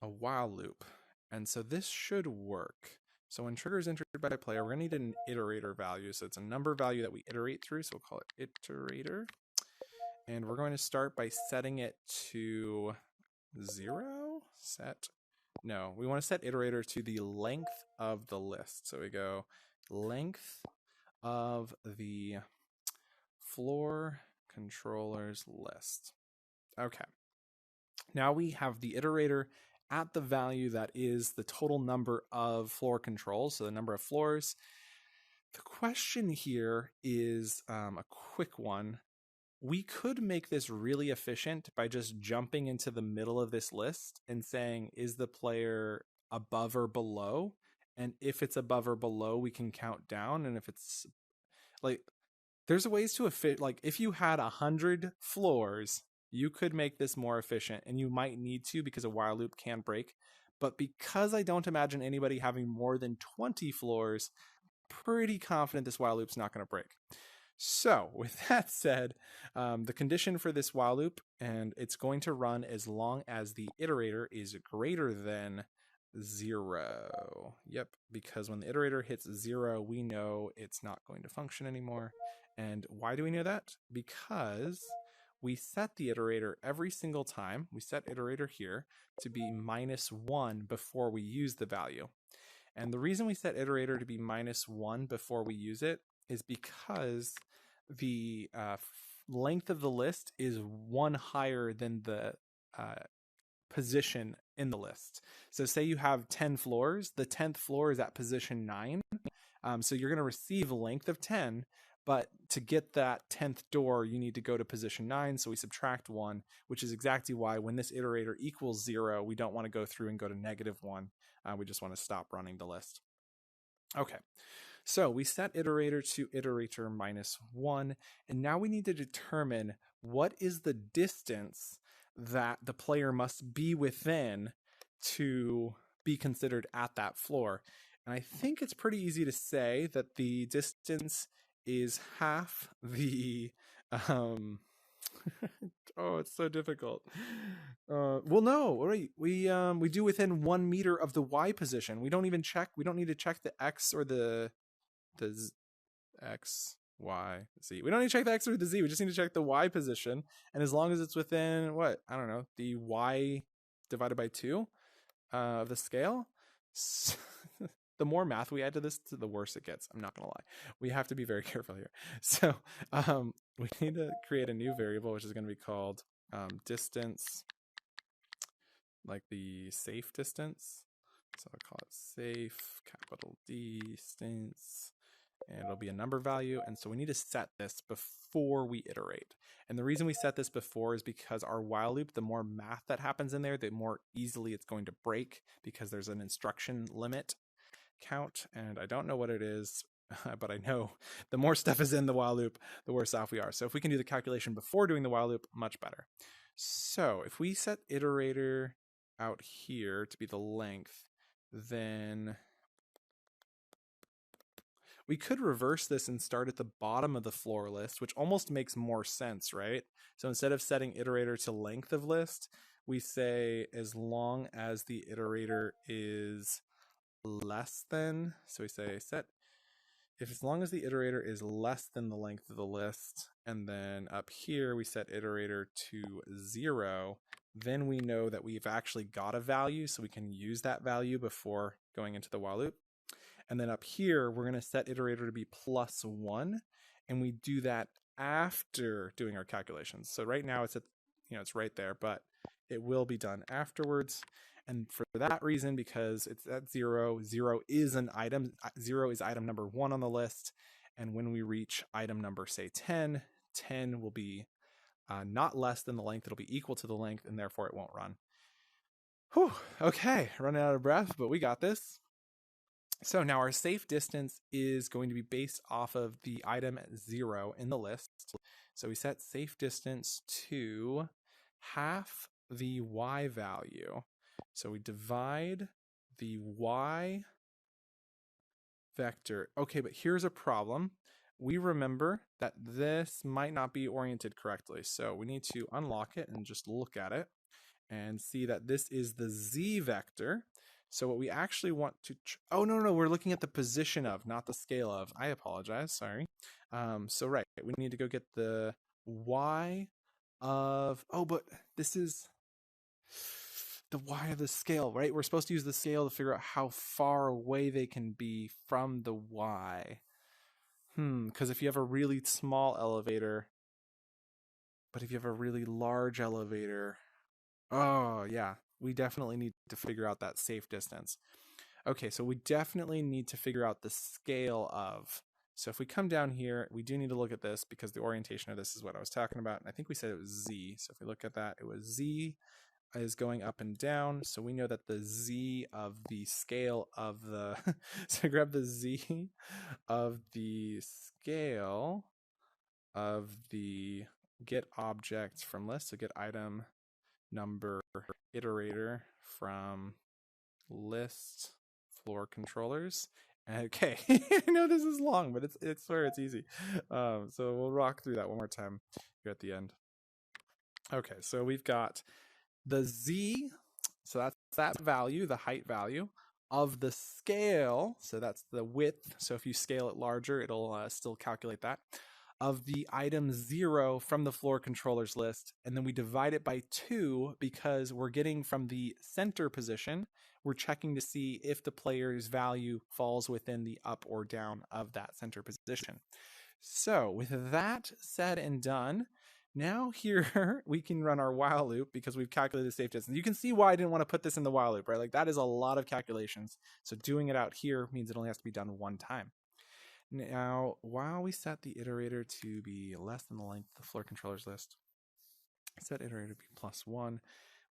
a while loop. And so this should work. So when trigger is entered by a player, we're going to need an iterator value. So it's a number value that we iterate through. So we'll call it iterator. And we're going to start by setting it to 0. No, we want to set iterator to the length of the list. So we go length of the floor controllers list. Okay. Now we have the iterator at the value that is the total number of floor controls, so the number of floors. The question here is a quick one. We could make this really efficient by just jumping into the middle of this list and saying, is the player above or below? And if it's above or below, we can count down. And if it's like, there's ways to like if you had 100 floors, you could make this more efficient, and you might need to because a while loop can break. But because I don't imagine anybody having more than 20 floors, pretty confident this while loop's not going to break. So with that said, the condition for this while loop, and it's going to run as long as the iterator is greater than 0. Yep, because when the iterator hits 0, we know it's not going to function anymore. And why do we know that? Because we set the iterator every single time. We set iterator here to be -1 before we use the value. And the reason we set iterator to be -1 before we use it is because the length of the list is 1 higher than the position in the list. So say you have 10 floors, the 10th floor is at position 9. So you're going to receive a length of 10, but to get that 10th door, you need to go to position 9. So we subtract 1, which is exactly why when this iterator equals 0, we don't want to go through and go to -1. We just want to stop running the list. Okay. So we set iterator to iterator -1, and now we need to determine what is the distance that the player must be within to be considered at that floor. And I think it's pretty easy to say that the distance is half the oh, it's so difficult. Well, no, wait. We do within 1 meter of the Y position. We don't even check. We don't need to check the X or the X, Y, Z. We don't need to check the X or the Z. We just need to check the Y position. And as long as it's within what? I don't know, the Y divided by 2 of the scale. The more math we add to this, the worse it gets. I'm not gonna lie. We have to be very careful here. So we need to create a new variable, which is going to be called distance, like the safe distance. So I'll call it safe, capital D, distance, and it'll be a number value. And so we need to set this before we iterate. And the reason we set this before is because our while loop, the more math that happens in there, the more easily it's going to break, because there's an instruction limit count, and I don't know what it is, but I know the more stuff is in the while loop, the worse off we are. So if we can do the calculation before doing the while loop, much better. So if we set iterator out here to be the length, then we could reverse this and start at the bottom of the floor list, which almost makes more sense, right? So instead of setting iterator to length of list, we say as long as the iterator is less than, so we say set if as long as the iterator is less than the length of the list, and then up here we set iterator to 0, then we know that we've actually got a value, so we can use that value before going into the while loop. And then up here we're going to set iterator to be +1, and we do that after doing our calculations. So right now it's at, it's right there, but it will be done afterwards. And for that reason, because it's at 0, 0 is an item, 0 is item number 1 on the list. And when we reach item number, say 10, 10 will be not less than the length, it'll be equal to the length, and therefore it won't run. Whew, okay, running out of breath, but we got this. So now our safe distance is going to be based off of the item 0 in the list. So we set safe distance to half the Y value. So we divide the Y vector. Okay, but here's a problem. We remember that this might not be oriented correctly. So we need to unlock it and just look at it and see that this is the Z vector. So what we actually want to, oh, no, we're looking at the position of, not the scale of. I apologize, sorry. So right, we need to go get the Y of, oh, but this is the Y of the scale, right? We're supposed to use the scale to figure out how far away they can be from the Y. Because if you have a really small elevator, but if you have a really large elevator, oh yeah, we definitely need to figure out that safe distance. Okay, so we definitely need to figure out the scale of. So if we come down here, we do need to look at this because the orientation of this is what I was talking about. And I think we said it was Z. So if we look at that, it was Z is going up and down. So we know that the Z of the scale of the, so grab the Z of the scale of the get object from list. So get item number iterator from list floor controllers. Okay, I know this is long, but it's where it's easy. So we'll rock through that one more time here at the end. Okay, so we've got the Z, so that's that value, the height value of the scale. So that's the width. So if you scale it larger, it'll still calculate that. Of the item 0 from the floor controllers list, and then we divide it by 2 because we're getting from the center position, we're checking to see if the player's value falls within the up or down of that center position. So with that said and done, now here we can run our while loop because we've calculated the safe distance. You can see why I didn't want to put this in the while loop, right? Like that is a lot of calculations. So doing it out here means it only has to be done one time. Now, while we set the iterator to be less than the length of the floor controllers list, set iterator to be +1,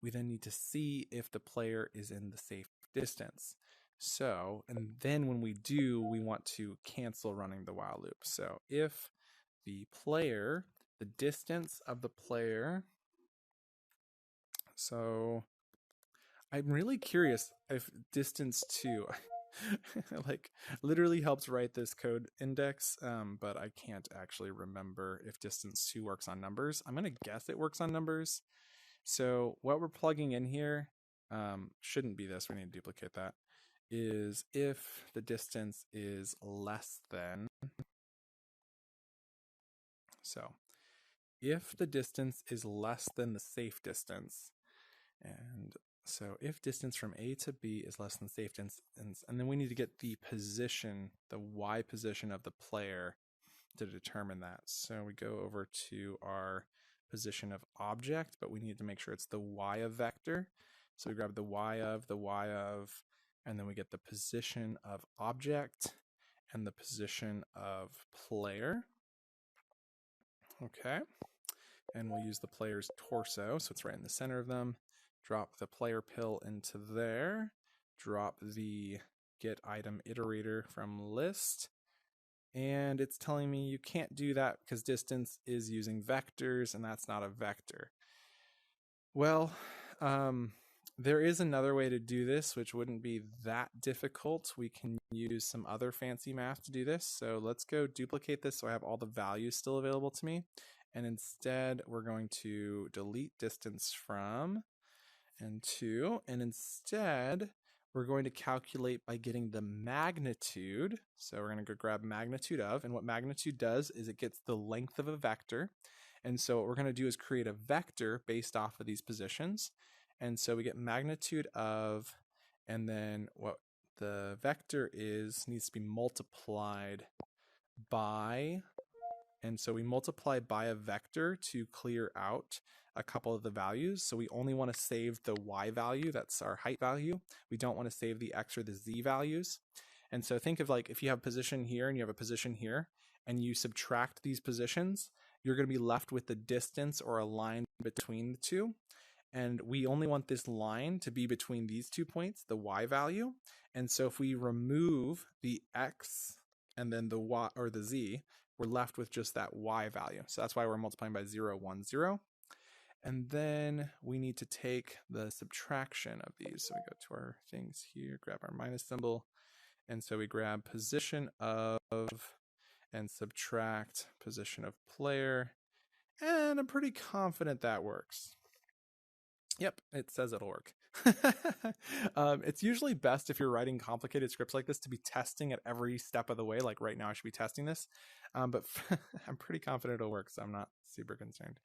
we then need to see if the player is in the safe distance. So, and then when we do, we want to cancel running the while loop. So if the player, the distance of the player, so I'm really curious if distance 2 like literally helps write this code index, but I can't actually remember if distance 2 works on numbers. I'm going to guess it works on numbers. So what we're plugging in here shouldn't be this. We need to duplicate that. Is if the distance is less than. So if the distance is less than the safe distance, and so if distance from A to B is less than safe distance, and then we need to get the position, the Y position of the player to determine that. So we go over to our position of object, but we need to make sure it's the Y of vector. So we grab the Y of, and then we get the position of object and the position of player. Okay. And we'll use the player's torso, so it's right in the center of them. Drop the player pill into there. Drop the get item iterator from list. And it's telling me you can't do that because distance is using vectors, and that's not a vector. Well, there is another way to do this, which wouldn't be that difficult. We can use some other fancy math to do this. So let's go duplicate this so I have all the values still available to me. And instead, we're going to delete distance from and to, and instead, we're going to calculate by getting the magnitude. So we're going to go grab magnitude of, and what magnitude does is it gets the length of a vector. And so what we're going to do is create a vector based off of these positions. And so we get magnitude of, and then what the vector is needs to be multiplied by. And so we multiply by a vector to clear out a couple of the values. So we only want to save the Y value, that's our height value. We don't want to save the X or the Z values. And so think of like if you have a position here and you have a position here, and you subtract these positions, you're going to be left with the distance or a line between the two. And we only want this line to be between these 2 points, the Y value. And so if we remove the X and then the Y or the Z, we're left with just that Y value. So that's why we're multiplying by 0, 1, 0. And then we need to take the subtraction of these. So we go to our things here, grab our minus symbol. And so we grab position of and subtract position of player. And I'm pretty confident that works. Yep, it says it'll work. It's usually best if you're writing complicated scripts like this to be testing at every step of the way. Like right now I should be testing this, but I'm pretty confident it'll work, so I'm not super concerned.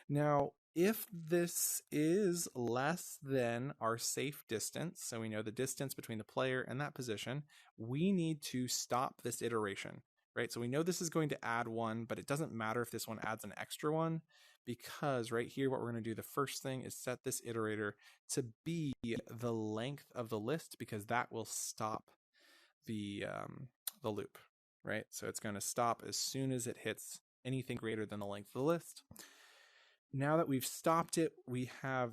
Now, if this is less than our safe distance, so we know the distance between the player and that position, we need to stop this iteration, right? So we know this is going to add 1, but it doesn't matter if this one adds an extra 1, because right here, what we're going to do, the first thing is set this iterator to be the length of the list, because that will stop the loop, right? So it's going to stop as soon as it hits anything greater than the length of the list. Now that we've stopped it, we have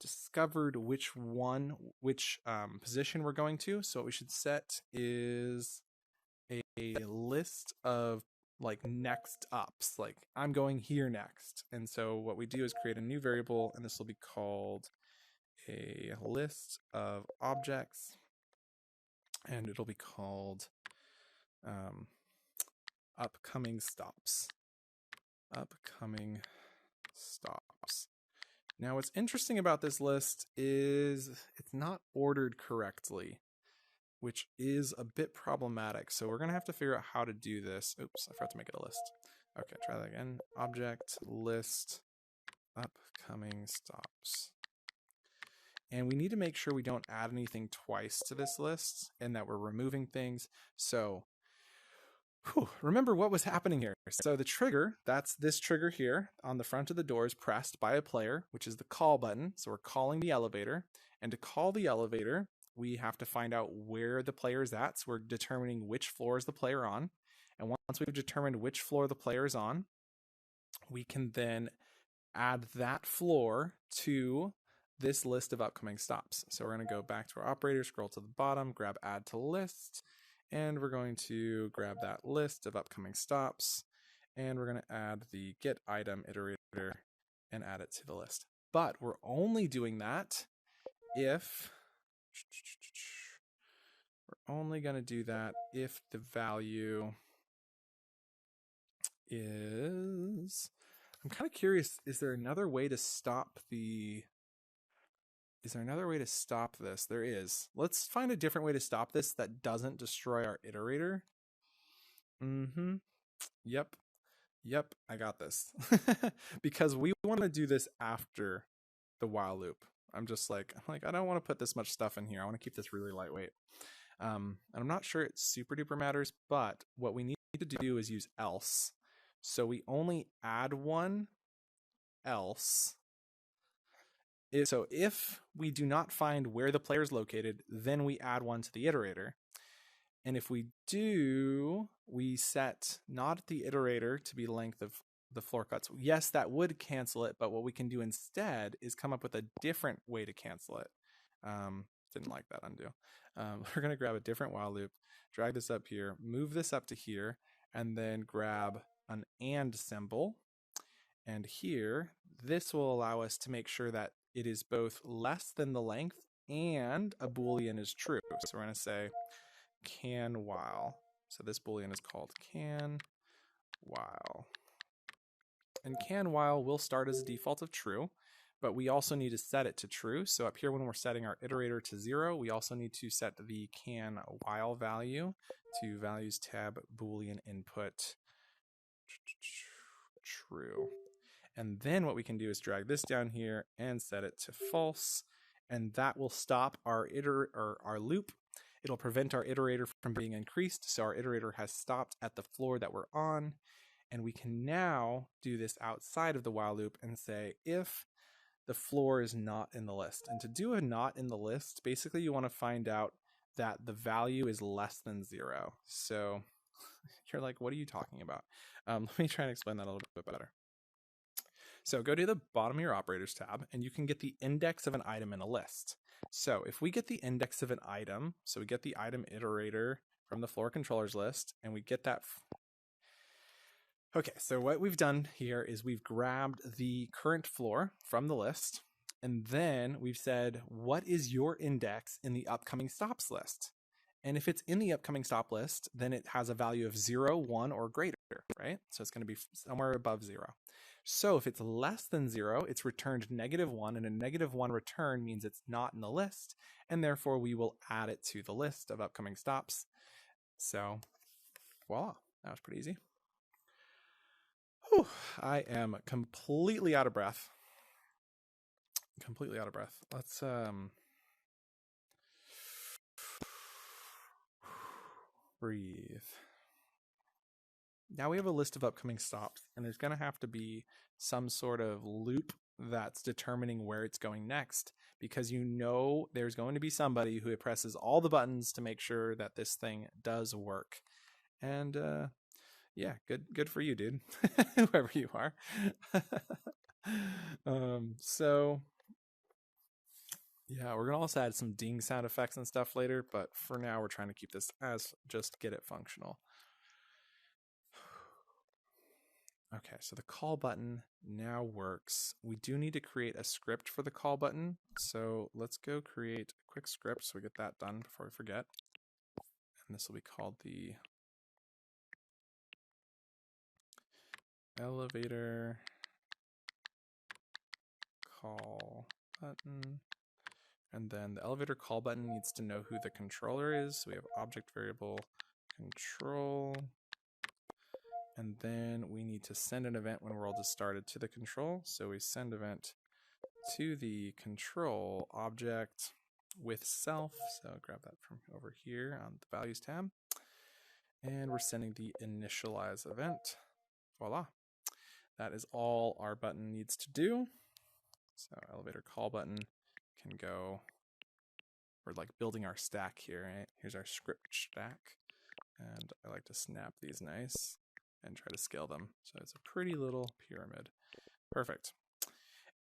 discovered which position we're going to. So what we should set is a list of like next ups, like I'm going here next. And so what we do is create a new variable, and this will be called a list of objects, and it'll be called upcoming stops. Upcoming stops. Now what's interesting about this list is it's not ordered correctly, which is a bit problematic. So we're going to have to figure out how to do this. Oops, I forgot to make it a list. Okay, try that again. Object, list, upcoming stops. And we need to make sure we don't add anything twice to this list and that we're removing things. So remember what was happening here. So the trigger, that's this trigger here on the front of the door, is pressed by a player, which is the call button. So we're calling the elevator. And to call the elevator, we have to find out where the player is at. So we're determining which floor is the player on. And once we've determined which floor the player is on, we can then add that floor to this list of upcoming stops. So we're going to go back to our operator, scroll to the bottom, grab add to list, and we're going to grab that list of upcoming stops, and we're going to add the get item iterator and add it to the list. But we're only doing that if we're only going to do that if the value is, I'm kind of curious, is there another way to stop the, is there another way to stop this? There is. Let's find a different way to stop this that doesn't destroy our iterator. Yep. Yep, I got this. Because we want to do this after the while loop. I'm like, I don't want to put this much stuff in here. I want to keep this really lightweight. And I'm not sure it super duper matters, but what we need to do is use else. So we only add one else. So if we do not find where the player is located, then we add one to the iterator. And if we do, we set not the iterator to be length of the floor cuts. Yes, that would cancel it, but what we can do instead is come up with a different way to cancel it. Didn't like that undo. We're going to grab a different while loop, drag this up here, move this up to here, and then grab an and symbol. And here, this will allow us to make sure that it is both less than the length and a Boolean is true. So we're going to say can while. So this Boolean is called can while. And can while will start as a default of true, but we also need to set it to true. So up here when we're setting our iterator to 0, we also need to set the can while value to values tab Boolean input true. And then what we can do is drag this down here and set it to false, and that will stop our loop. It'll prevent our iterator from being increased, so our iterator has stopped at the floor that we're on. And we can now do this outside of the while loop and say if the floor is not in the list. And to do a not in the list, basically you want to find out that the value is less than 0. So you're like, what are you talking about? Let me try and explain that a little bit better. So go to the bottom of your operators tab, and you can get the index of an item in a list. So if we get the index of an item, so we get the item iterator from the floor controllers list, and we get that. Okay, so what we've done here is we've grabbed the current floor from the list, and then we've said, what is your index in the upcoming stops list? And if it's in the upcoming stop list, then it has a value of 0, 1, or greater, right? So it's going to be somewhere above 0. So if it's less than 0, it's returned -1, and a -1 return means it's not in the list, and therefore we will add it to the list of upcoming stops. So voila, that was pretty easy. Whew, I am completely out of breath. Completely out of breath. Let's breathe. Now we have a list of upcoming stops, and there's going to have to be some sort of loop that's determining where it's going next, because you know there's going to be somebody who presses all the buttons to make sure that this thing does work. And yeah, good for you, dude. Whoever you are. So yeah, we're gonna also add some ding sound effects and stuff later, but for now we're trying to keep this as just get it functional. Okay, so the call button now works. We do need to create a script for the call button, so let's go create a quick script so we get that done before we forget. And this will be called the elevator call button. And then the elevator call button needs to know who the controller is. So we have object variable control. And then we need to send an event when world is started to the control. So we send event to the control object with self. So grab that from over here on the values tab. And we're sending the initialize event. Voila. That is all our button needs to do. So elevator call button can go, we're like building our stack here, right? Here's our script stack. And I like to snap these nice and try to scale them. So it's a pretty little pyramid. Perfect.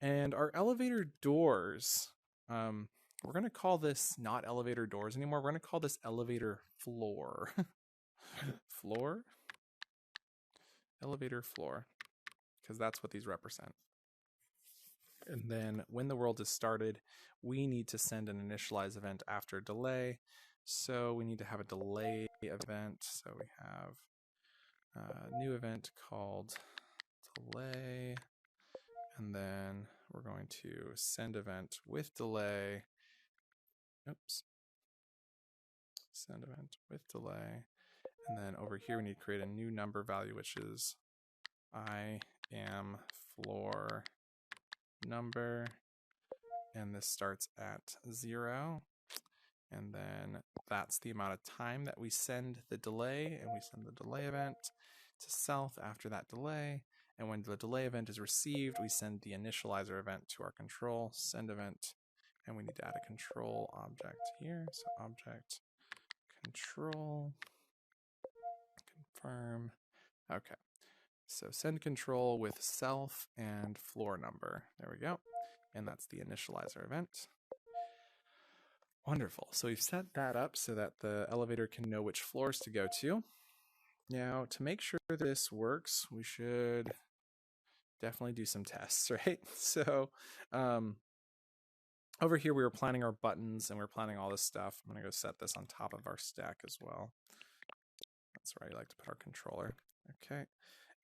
And our elevator doors, we're going to call this not elevator doors anymore. We're going to call this elevator floor. Floor? Elevator floor. Because that's what these represent. And then when the world is started, we need to send an initialize event after delay. So we need to have a delay event. So we have a new event called delay. And then we're going to send event with delay. Oops. Send event with delay. And then over here, we need to create a new number value, which is I am floor number. And this starts at 0. And then that's the amount of time that we send the delay, and we send the delay event to self after that delay. And when the delay event is received, we send the initializer event to our control, send event, and we need to add a control object here. So object control, confirm. Okay, so send control with self and floor number. There we go. And that's the initializer event. Wonderful. So we've set that up so that the elevator can know which floors to go to. Now, to make sure this works, we should definitely do some tests, right? So over here, we were planning our buttons and we're planning all this stuff. I'm going to go set this on top of our stack as well. That's where I like to put our controller. Okay.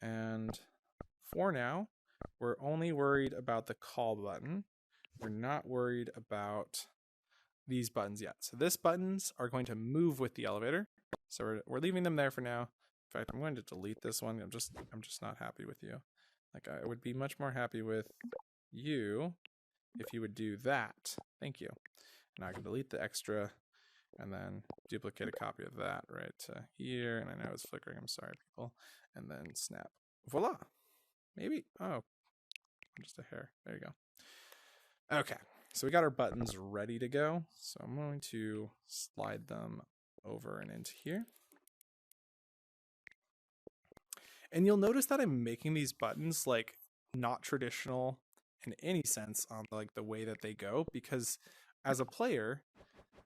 And for now, we're only worried about the call button. We're not worried about these buttons yet. So these buttons are going to move with the elevator. So we're leaving them there for now. In fact, I'm going to delete this one. I'm just not happy with you. Like, I would be much more happy with you if you would do that. Thank you. Now I can delete the extra and then duplicate a copy of that right to here. And I know it's flickering. I'm sorry, people. And then snap. Voila. Maybe. Oh, just a hair. There you go. Okay. So we got our buttons ready to go. So I'm going to slide them over and into here. And you'll notice that I'm making these buttons like not traditional in any sense on like the way that they go, because as a player,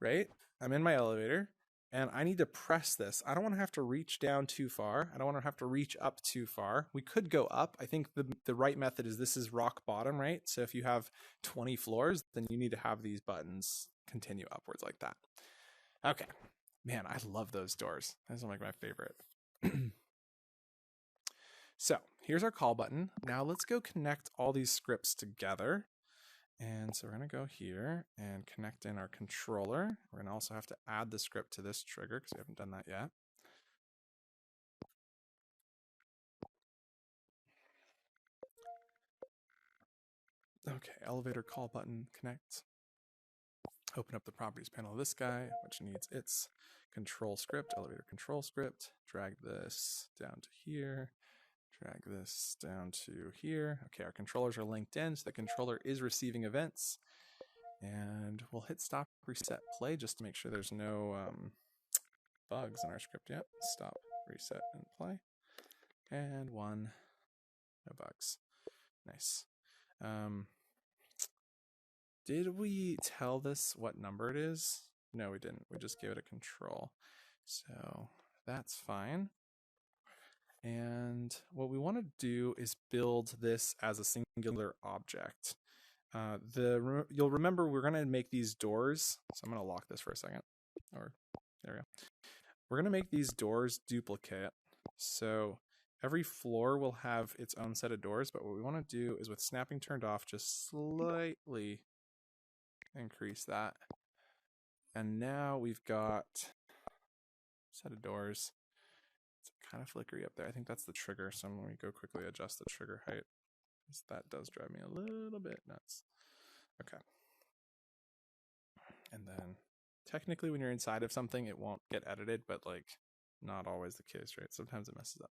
right, I'm in my elevator and I need to press this. I don't want to have to reach down too far. I don't want to have to reach up too far. We could go up. I think the right method is this is rock bottom, right? So if you have 20 floors, then you need to have these buttons continue upwards like that. Okay. Man, I love those doors. Those are like my favorite. So here's our call button. Now let's go connect all these scripts together. And so we're going to go here and connect in our controller. We're going to also have to add the script to this trigger because we haven't done that yet. Okay, elevator call button connect. Open up the properties panel of this guy, which needs its control script, elevator control script. Drag this down to here. Drag this down to here. Okay, our controllers are linked in, so the controller is receiving events. And we'll hit stop, reset, play just to make sure there's no bugs in our script yet. Stop, reset, and play. And 1, no bugs. Nice. Did we tell this what number it is? No, we didn't. We just gave it a control. So that's fine. And what we want to do is build this as a singular object. You'll remember we're going to make these doors. So I'm going to lock this for a second. Or there we go. We're going to make these doors duplicate. So every floor will have its own set of doors. But what we want to do is with snapping turned off, just slightly increase that. And now we've got a set of doors. It's kind of flickery up there. I think that's the trigger. So I'm going to go quickly adjust the trigger height, because that does drive me a little bit nuts. Okay. And then technically when you're inside of something, it won't get edited, but like not always the case, right? Sometimes it messes up.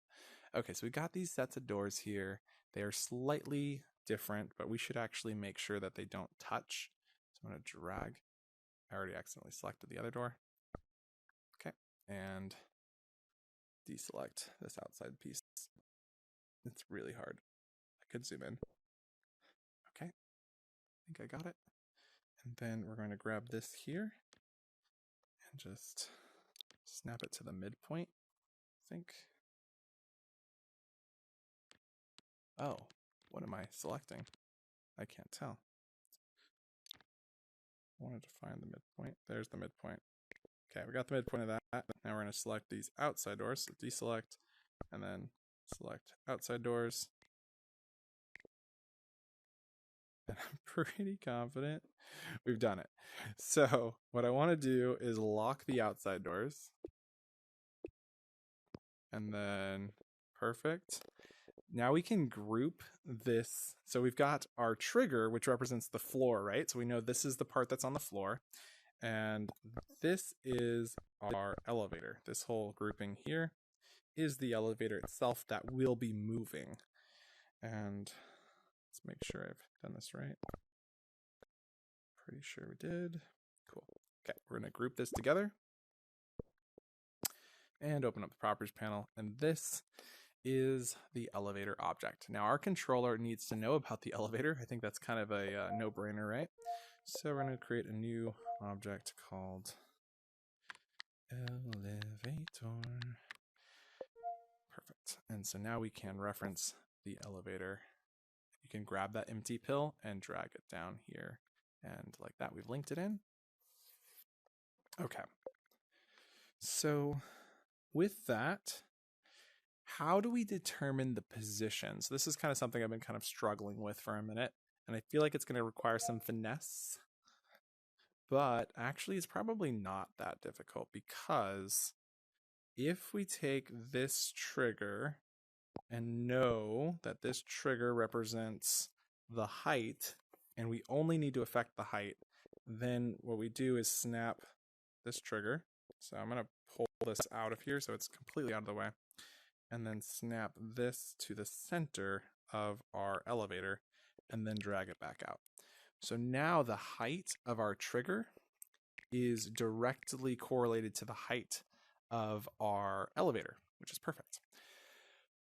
Okay, so we got these sets of doors here. They are slightly different, but we should actually make sure that they don't touch. So I'm going to drag. I already accidentally selected the other door. Okay, and deselect this outside piece. It's really hard. I could zoom in. Okay, I think I got it. And then we're going to grab this here and just snap it to the midpoint, I think. Oh, what am I selecting? I can't tell. I wanted to find the midpoint. There's the midpoint. Okay, we got the midpoint of that. Now we're going to select these outside doors. So deselect and then select outside doors. And I'm pretty confident we've done it. So what I want to do is lock the outside doors. And then perfect. Now we can group this. So we've got our trigger, which represents the floor, right? So we know this is the part that's on the floor. And this is our elevator. This whole grouping here is the elevator itself that will be moving. And let's make sure I've done this right. Pretty sure we did. Cool. Okay, we're going to group this together and open up the properties panel. And this is the elevator object. Now our controller needs to know about the elevator. I think that's kind of a no-brainer, right? So we're going to create a new object called elevator. Perfect. And so now we can reference the elevator. You can grab that empty pill and drag it down here. And like that, we've linked it in. Okay. So with that, how do we determine the position? So this is kind of something I've been kind of struggling with for a minute, and I feel like it's going to require some finesse. But actually, it's probably not that difficult, because if we take this trigger and know that this trigger represents the height, and we only need to affect the height, then what we do is snap this trigger. So I'm going to pull this out of here so it's completely out of the way, and then snap this to the center of our elevator and then drag it back out. So now the height of our trigger is directly correlated to the height of our elevator, which is perfect.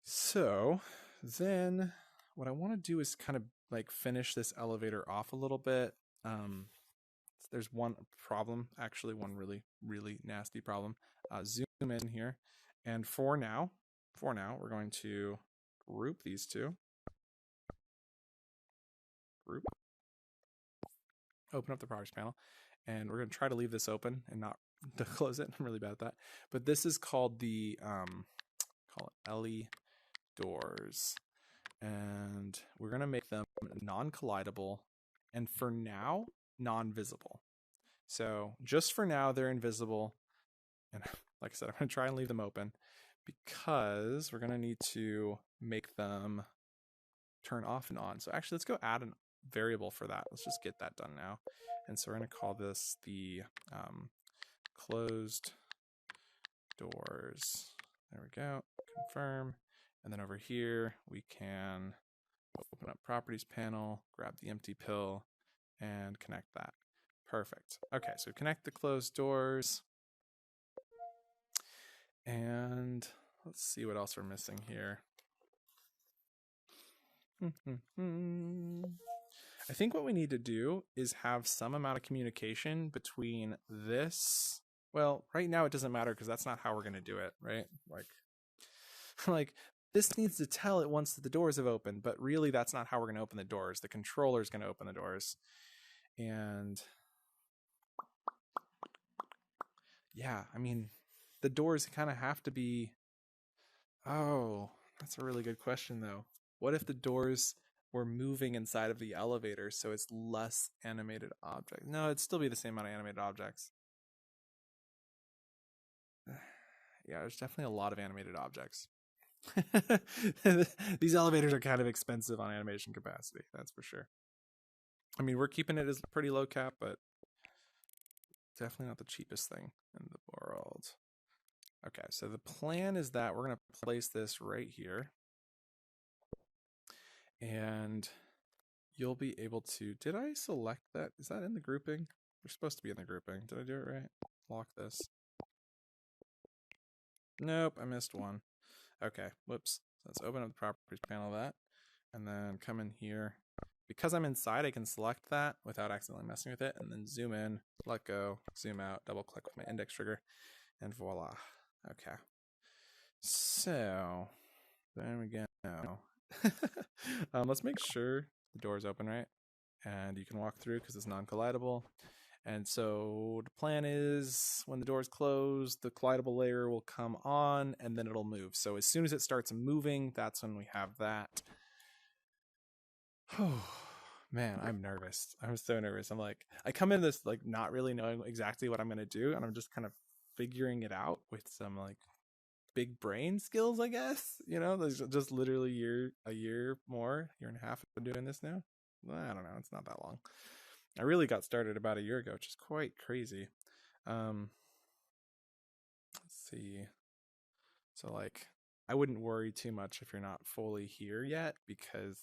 So then what I want to do is kind of like finish this elevator off a little bit. There's one problem, actually one really, really nasty problem. Zoom in here. And for now, we're going to group these two. Group. Open up the properties panel. And we're going to try to leave this open and not to close it. I'm really bad at that. But this is called the, call it LE doors. And we're going to make them non-collidable. And for now, non-visible. So just for now, they're invisible. And like I said, I'm going to try and leave them open because we're going to need to make them turn off and on. So actually, let's go add a variable for that. Let's just get that done now. And so we're going to call this the closed doors. There we go. Confirm. And then over here, we can open up properties panel, grab the empty pill, and connect that. Perfect. Okay, so connect the closed doors. And let's see what else we're missing here. I think what we need to do is have some amount of communication between this. Well, right now it doesn't matter because that's not how we're going to do it, right? Like this needs to tell it once the doors have opened, but really that's not how we're going to open the doors. The controller is going to open the doors. And yeah, I mean, the doors kind of have to be... Oh, that's a really good question, though. What if the doors were moving inside of the elevator, so it's less animated objects? No, it'd still be the same amount of animated objects. Yeah, there's definitely a lot of animated objects. These elevators are kind of expensive on animation capacity, that's for sure. I mean, we're keeping it as pretty low cap, but definitely not the cheapest thing in the world. Okay, so the plan is that we're going to place this right here. And you'll be able to... Did I select that? Is that in the grouping? We're supposed to be in the grouping. Did I do it right? Lock this. Nope, I missed one. Okay, whoops. Let's open up the properties panel of that. And then come in here. Because I'm inside, I can select that without accidentally messing with it. And then zoom in, let go, zoom out, double click with my index trigger. And voila. Okay. So, there we go. Let's make sure The door is open, right? And you can walk through because it's non-collidable. And so the plan is when the door is closed, the collidable layer will come on and then it'll move. So as soon as it starts moving, that's when we have that. Oh, man, I'm nervous. I'm so nervous. I'm like, I come in this like not really knowing exactly what I'm going to do. And I'm just kind of figuring it out with some like big brain skills, I guess. You know, there's just literally a year and a half I've been doing this now. Well, I don't know. It's not that long. I really got started about a year ago, which is quite crazy. Let's see. So like, I wouldn't worry too much if you're not fully here yet, because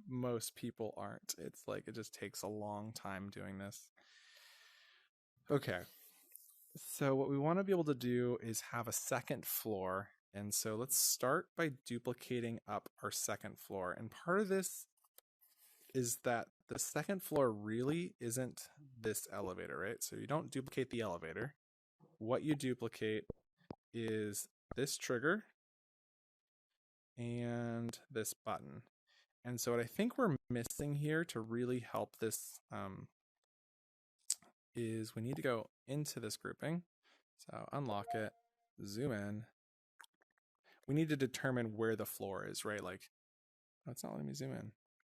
most people aren't. It's like, it just takes a long time doing this. Okay. So what we want to be able to do is have a second floor. And so let's start by duplicating up our second floor. And part of this is that the second floor really isn't this elevator, right? So you don't duplicate the elevator. What you duplicate is this trigger and this button. And so what I think we're missing here to really help this is we need to go into this grouping. So unlock it, zoom in. We need to determine where the floor is, right? Like, oh, it's not letting me zoom in.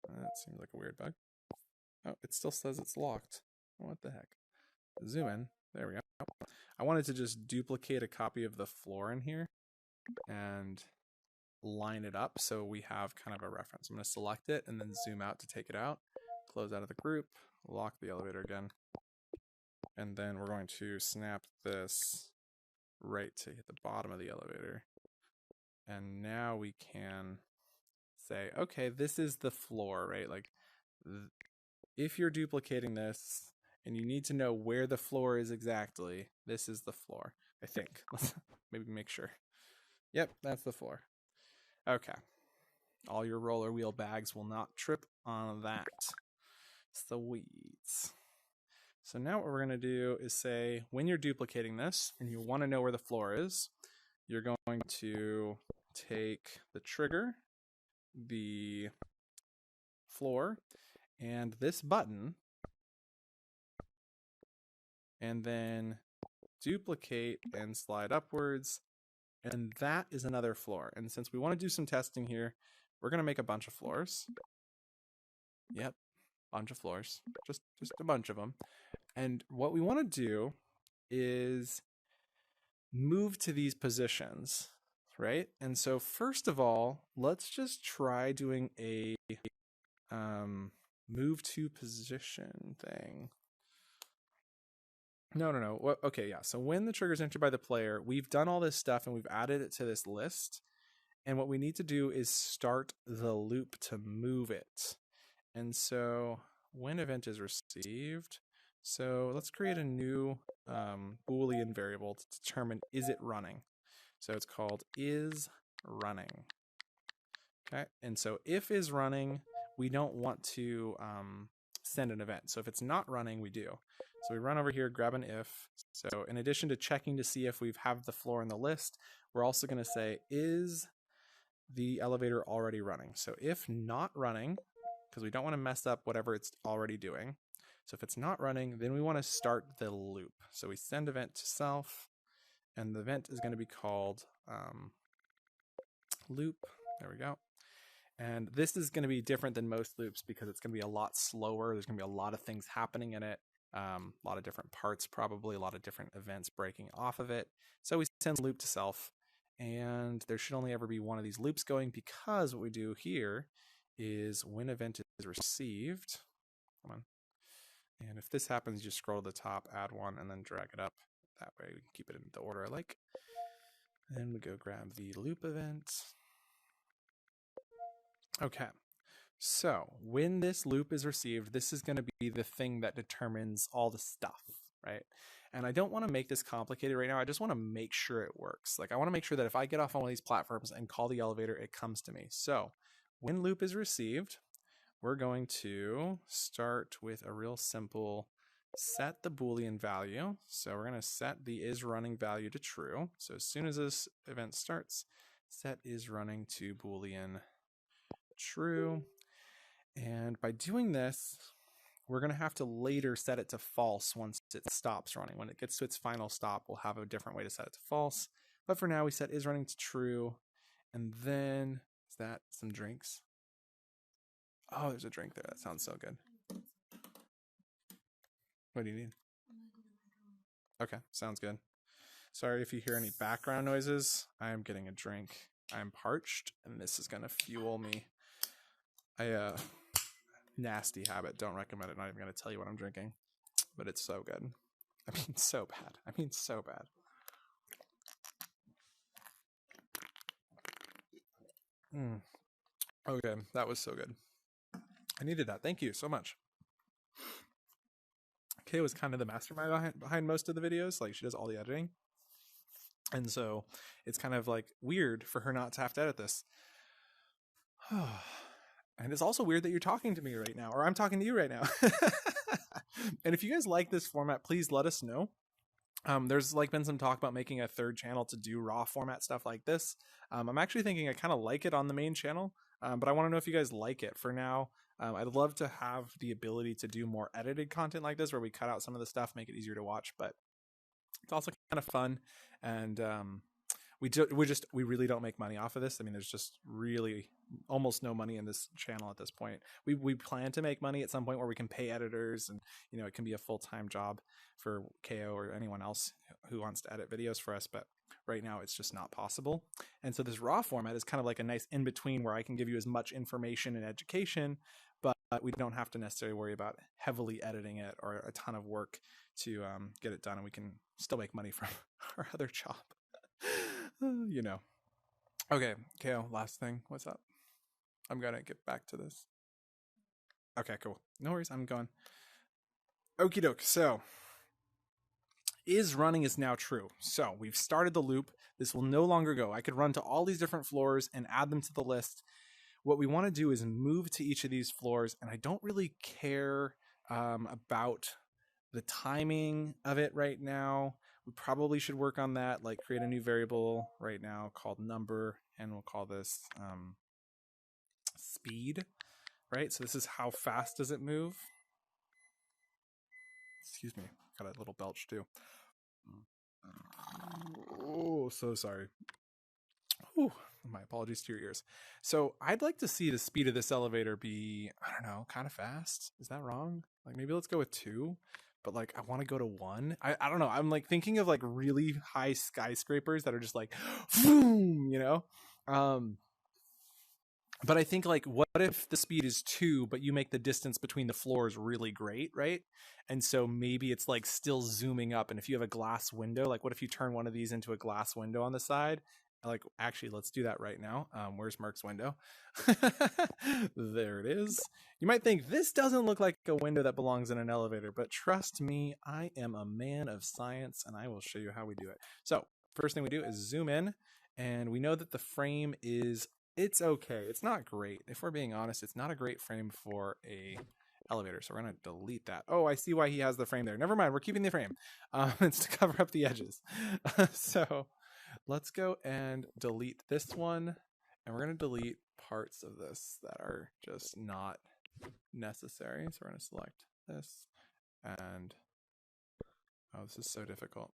That seems like a weird bug. Oh, it still says it's locked. What the heck? Zoom in. There we go. I wanted to just duplicate a copy of the floor in here and line it up so we have kind of a reference. I'm going to select it and then zoom out to take it out, close out of the group, lock the elevator again, and then we're going to snap this right to hit the bottom of the elevator. And now we can say, okay, this is the floor, right? Like, if you're duplicating this and you need to know where the floor is exactly, this is the floor, I think. Let's maybe make sure. Yep, that's the floor. Okay. All your roller wheel bags will not trip on that. Sweet. So now what we're going to do is say, when you're duplicating this and you want to know where the floor is, you're going to take the trigger, the floor, and this button, and then duplicate and slide upwards, and that is another floor. And since we want to do some testing here, we're going to make a bunch of floors. Yep, bunch of floors, just a bunch of them. And what we want to do is move to these positions, right? And so first of all, let's just try doing a move to position thing. No. Okay, yeah. So when the trigger is entered by the player, we've done all this stuff and we've added it to this list. And what we need to do is start the loop to move it. And so when event is received, so let's create a new Boolean variable to determine, is it running? So it's called is running. Okay, and so if is running, we don't want to send an event. So if it's not running, we do. So we run over here, grab an if. So in addition to checking to see if we have the floor in the list, we're also going to say, is the elevator already running? So if not running, because we don't want to mess up whatever it's already doing. So if it's not running, then we want to start the loop. So we send event to self, and the event is going to be called loop. There we go. And this is going to be different than most loops because it's going to be a lot slower. There's going to be a lot of things happening in it. A lot of different parts, probably a lot of different events breaking off of it. So we send loop to self, and there should only ever be one of these loops going, because what we do here is when event is received, come on, and if this happens, you just scroll to the top, add one, and then drag it up. That way we can keep it in the order I like. Then we go grab the loop event. Okay, so when this loop is received, this is going to be the thing that determines all the stuff, right? And I don't want to make this complicated right now. I just want to make sure it works. Like, I want to make sure that if I get off on one of these platforms and call the elevator, it comes to me. So when loop is received, we're going to start with a real simple set the Boolean value. So we're going to set the is running value to true. So as soon as this event starts, set is running to Boolean true. And by doing this, we're going to have to later set it to false once it stops running. When it gets to its final stop, we'll have a different way to set it to false. But for now, we set is running to true. And then, is that some drinks? Oh, there's a drink there. That sounds so good. What do you need? Okay, sounds good. Sorry if you hear any background noises. I am getting a drink. I'm parched, and this is going to fuel me. Nasty habit. Don't recommend it. Not even going to tell you what I'm drinking. But it's so good. I mean, so bad. I mean, so bad. Okay, that was so good. I needed that. Thank you so much. Kay was kind of the mastermind behind most of the videos. Like, she does all the editing. And so it's kind of like weird for her not to have to edit this. And it's also weird that you're talking to me right now, or I'm talking to you right now. And if you guys like this format, please let us know. There's like been some talk about making a third channel to do raw format stuff like this. I'm actually thinking I kind of like it on the main channel, but I want to know if you guys like it. For now, I'd love to have the ability to do more edited content like this, where we cut out some of the stuff, make it easier to watch, but it's also kind of fun. And we really don't make money off of this. I mean, there's just really almost no money in this channel at this point. We plan to make money at some point where we can pay editors, and you know, it can be a full-time job for KO or anyone else who wants to edit videos for us, but right now it's just not possible. And so this raw format is kind of like a nice in-between where I can give you as much information and education, but we don't have to necessarily worry about heavily editing it or a ton of work to get it done, and we can still make money from our other job. You know. Okay, KO, last thing. What's up? I'm gonna get back to this. Okay, cool. No worries, I'm going. Okie doke. So, is running is now true. So, we've started the loop. This will no longer go. I could run to all these different floors and add them to the list. What we want to do is move to each of these floors, and I don't really care about the timing of it right now. We probably should work on that, like create a new variable right now called number, and we'll call this speed, right? So this is how fast does it move. Excuse me, got a little belch too. Oh, so sorry. Whew. My apologies to your ears. So I'd like to see the speed of this elevator be, I don't know, kind of fast. Is that wrong? Like maybe let's go with 2. But like I want to go to 1. I don't know. I'm like thinking of like really high skyscrapers that are just like, boom, you know? But I think like, what if the speed is 2, but you make the distance between the floors really great, right? And so maybe it's like still zooming up. And if you have a glass window, like what if you turn one of these into a glass window on the side? Like, actually, let's do that right now. Where's Mark's window? There it is. You might think this doesn't look like a window that belongs in an elevator, but trust me, I am a man of science, and I will show you how we do it. So first thing we do is zoom in, and we know that the frame is, it's okay. It's not great. If we're being honest, it's not a great frame for a elevator, so we're going to delete that. Oh, I see why he has the frame there. Never mind, we're keeping the frame. It's to cover up the edges. So let's go and delete this one, and we're going to delete parts of this that are just not necessary. So we're going to select this, and oh, this is so difficult.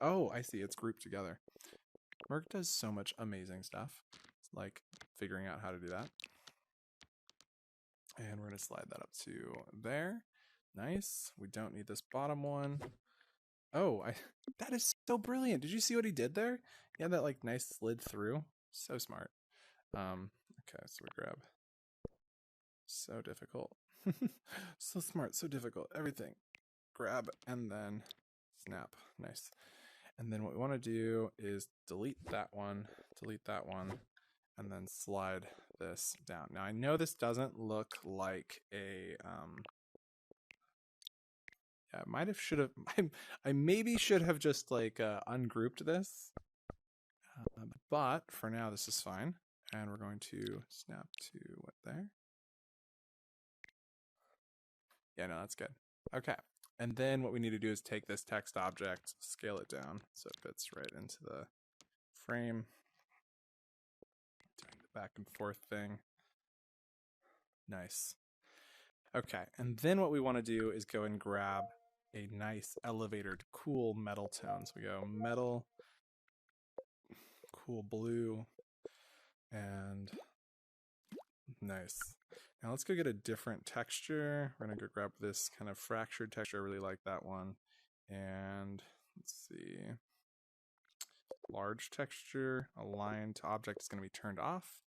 Oh, I see, it's grouped together. Merc does so much amazing stuff. It's like figuring out how to do that. And we're going to slide that up to there. Nice. We don't need this bottom one. Oh, that is so brilliant. Did you see what he did there? He had that like nice slid through. So smart. Okay, so we grab. So difficult. So smart, so difficult. Everything. Grab and then snap. Nice. And then what we want to do is delete that one, and then slide this down. Now I know this doesn't look like a I maybe should have just like ungrouped this, but for now this is fine, and we're going to snap to what there. Yeah, no, that's good. Okay, and then what we need to do is take this text object, scale it down so it fits right into the frame. Doing the back and forth thing. Nice. Okay, and then what we want to do is go and grab a nice elevator to cool metal tone. So we go metal, cool blue, and nice. Now let's go get a different texture. We're gonna go grab this kind of fractured texture. I really like that one. And let's see. Large texture, align to object is gonna be turned off.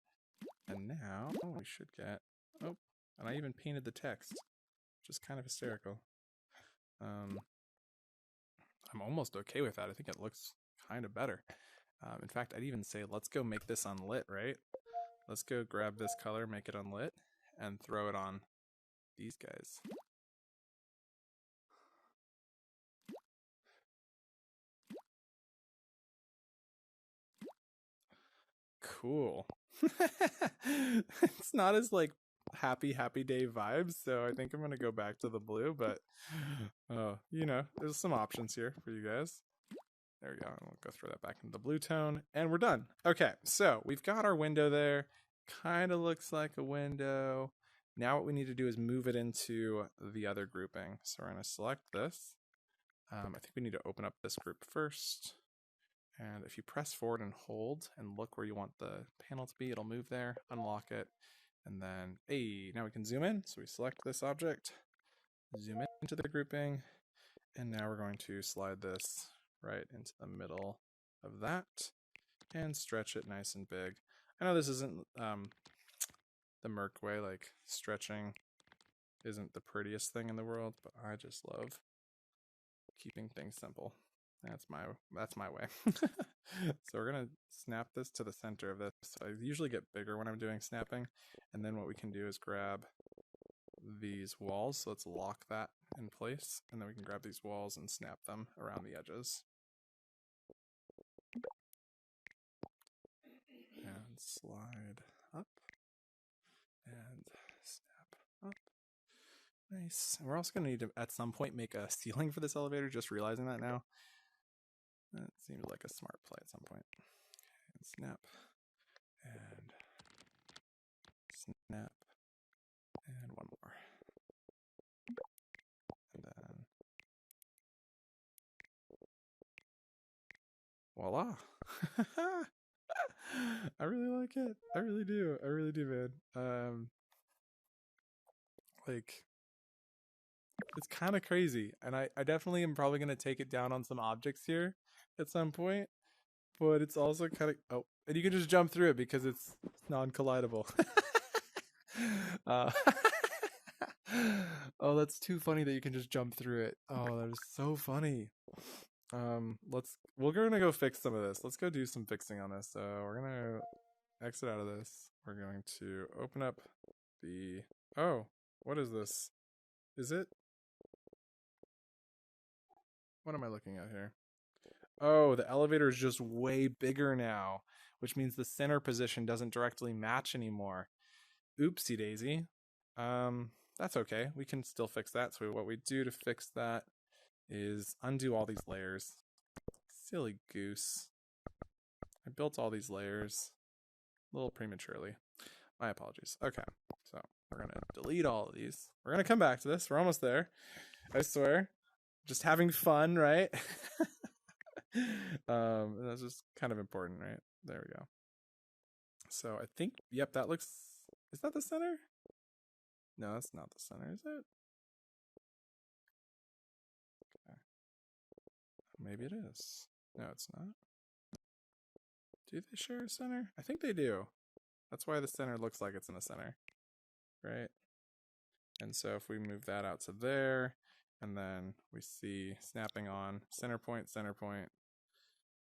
And now we should get, oh, and I even painted the text, which is kind of hysterical. I'm almost okay with that. I think it looks kind of better. In fact, I'd even say let's go make this unlit, right? Let's go grab this color, make it unlit, and throw it on these guys. Cool. It's not as like happy day vibes, so I think I'm gonna go back to the blue, but you know, there's some options here for you guys. There we go. And we'll go throw that back into the blue tone, and we're done. Okay, so we've got our window there. Kind of looks like a window. Now what we need to do is move it into the other grouping. So we're going to select this. I think we need to open up this group first. And if you press forward and hold and look where you want the panel to be, it'll move there, unlock it. And then, hey, now we can zoom in. So we select this object, zoom into the grouping, and now we're going to slide this right into the middle of that and stretch it nice and big. I know this isn't the Merc way, like stretching isn't the prettiest thing in the world, but I just love keeping things simple. That's my way. So we're gonna snap this to the center of this. I usually get bigger when I'm doing snapping, and then what we can do is grab these walls. So let's lock that in place, and then we can grab these walls and snap them around the edges. And slide up and snap up. Nice. And we're also going to need to, at some point, make a ceiling for this elevator, just realizing that now. That seems like a smart play at some point. And snap. And snap. And one more. And then voila. I really like it. I really do. I really do, man. Like, it's kind of crazy. And I definitely am probably going to take it down on some objects here at some point. But it's also kind of, oh, and you can just jump through it because it's non-collidable. Oh, that's too funny that you can just jump through it. Oh, that is so funny. We're gonna go fix some of this. Let's go do some fixing on this. So we're gonna exit out of this. We're going to open up the, oh, what is this? Is it? What am I looking at here? Oh, the elevator is just way bigger now, which means the center position doesn't directly match anymore. Oopsie daisy. That's okay. We can still fix that. So what we do to fix that is undo all these layers. Silly goose. I built all these layers a little prematurely. My apologies. Okay, so we're going to delete all of these. We're going to come back to this. We're almost there. I swear. Just having fun, right? That's just kind of important, right? There we go. So I think, yep, that looks, is that the center? No, that's not the center, is it? Okay. Maybe it is. No, it's not. Do they share a center? I think they do. That's why the center looks like it's in the center, right? And so if we move that out to there, and then we see snapping on center point.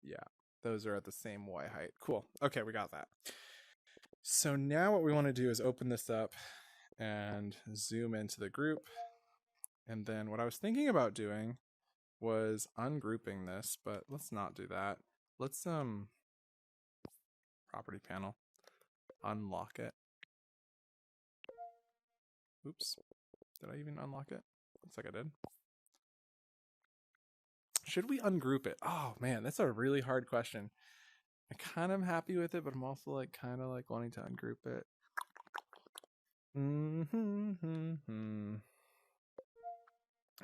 Yeah, those are at the same Y height. Cool. Okay, we got that. So now what we want to do is open this up and zoom into the group. And then what I was thinking about doing was ungrouping this, but let's not do that. Let's property panel, unlock it. Oops, did I even unlock it? Looks like I did. Should we ungroup it? Oh man, that's a really hard question. I kind of am happy with it, but I'm also like kind of like wanting to ungroup it. I'm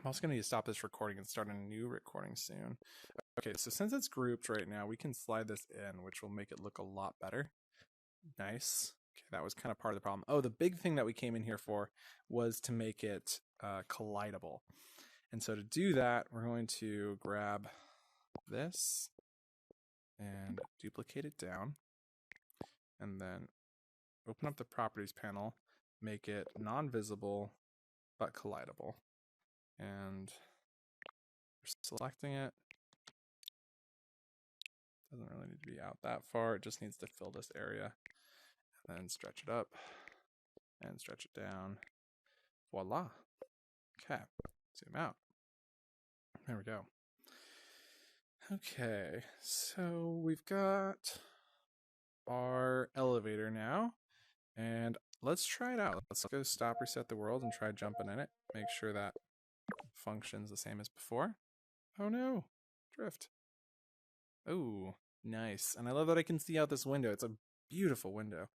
also going to need to stop this recording and start a new recording soon. Okay, so since it's grouped right now, we can slide this in, which will make it look a lot better. Nice. Okay, that was kind of part of the problem. Oh, the big thing that we came in here for was to make it collidable. And so to do that, we're going to grab this and duplicate it down. And then open up the properties panel, make it non-visible but collidable. And we're selecting it. Doesn't really need to be out that far. It just needs to fill this area. And then stretch it up and stretch it down. Voila. Okay, zoom out. There we go. Okay, so we've got our elevator now. And let's try it out. Let's go stop, reset the world, and try jumping in it. Make sure that functions the same as before. Oh no, drift. Oh, nice. And I love that I can see out this window. It's a beautiful window.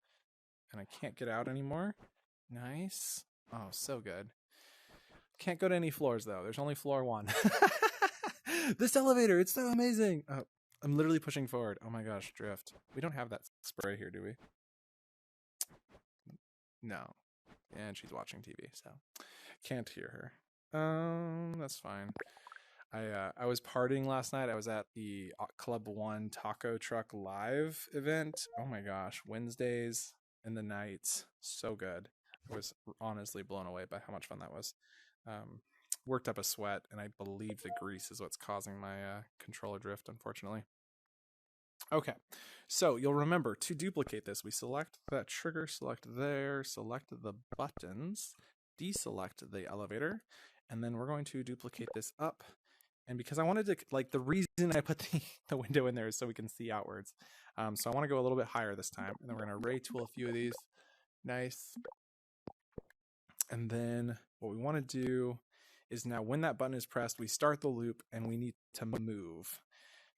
And I can't get out anymore. Nice. Oh, so good. Can't go to any floors though. There's only floor 1. This elevator, it's so amazing. Oh, I'm literally pushing forward. Oh my gosh, drift. We don't have that spray here, do we? No. And she's watching TV, so can't hear her. That's fine. I was partying last night. I was at the Club 1 Taco Truck Live event. Oh my gosh, Wednesdays in the night, so good. I was honestly blown away by how much fun that was. Worked up a sweat, and I believe the grease is what's causing my controller drift, unfortunately. Okay, so you'll remember to duplicate this, we select that trigger, select there, select the buttons, deselect the elevator, and then we're going to duplicate this up. And because I wanted to, like, the reason I put the window in there is so we can see outwards. So I want to go a little bit higher this time. And then we're going to ray tool a few of these. Nice. And then what we want to do is now when that button is pressed, we start the loop and we need to move.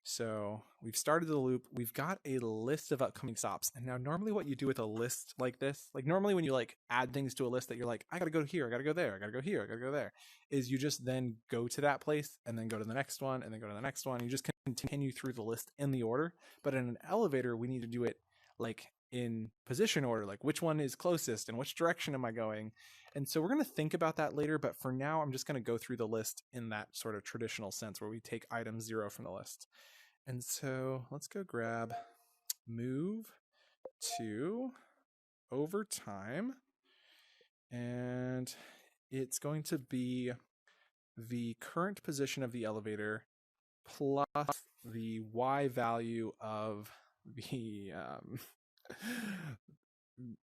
So we've started the loop. We've got a list of upcoming stops. And now normally what you do with a list like this, like normally when you like add things to a list that you're like, I got to go here, I got to go there, I got to go here, I got to go there, is you just then go to that place and then go to the next one and then go to the next one. You just continue through the list in the order. But in an elevator, we need to do it like in position order, like which one is closest and which direction am I going? And so we're going to think about that later. But for now, I'm just going to go through the list in that sort of traditional sense where we take item 0 from the list. And so let's go grab move to over time. And it's going to be the current position of the elevator plus the Y value of the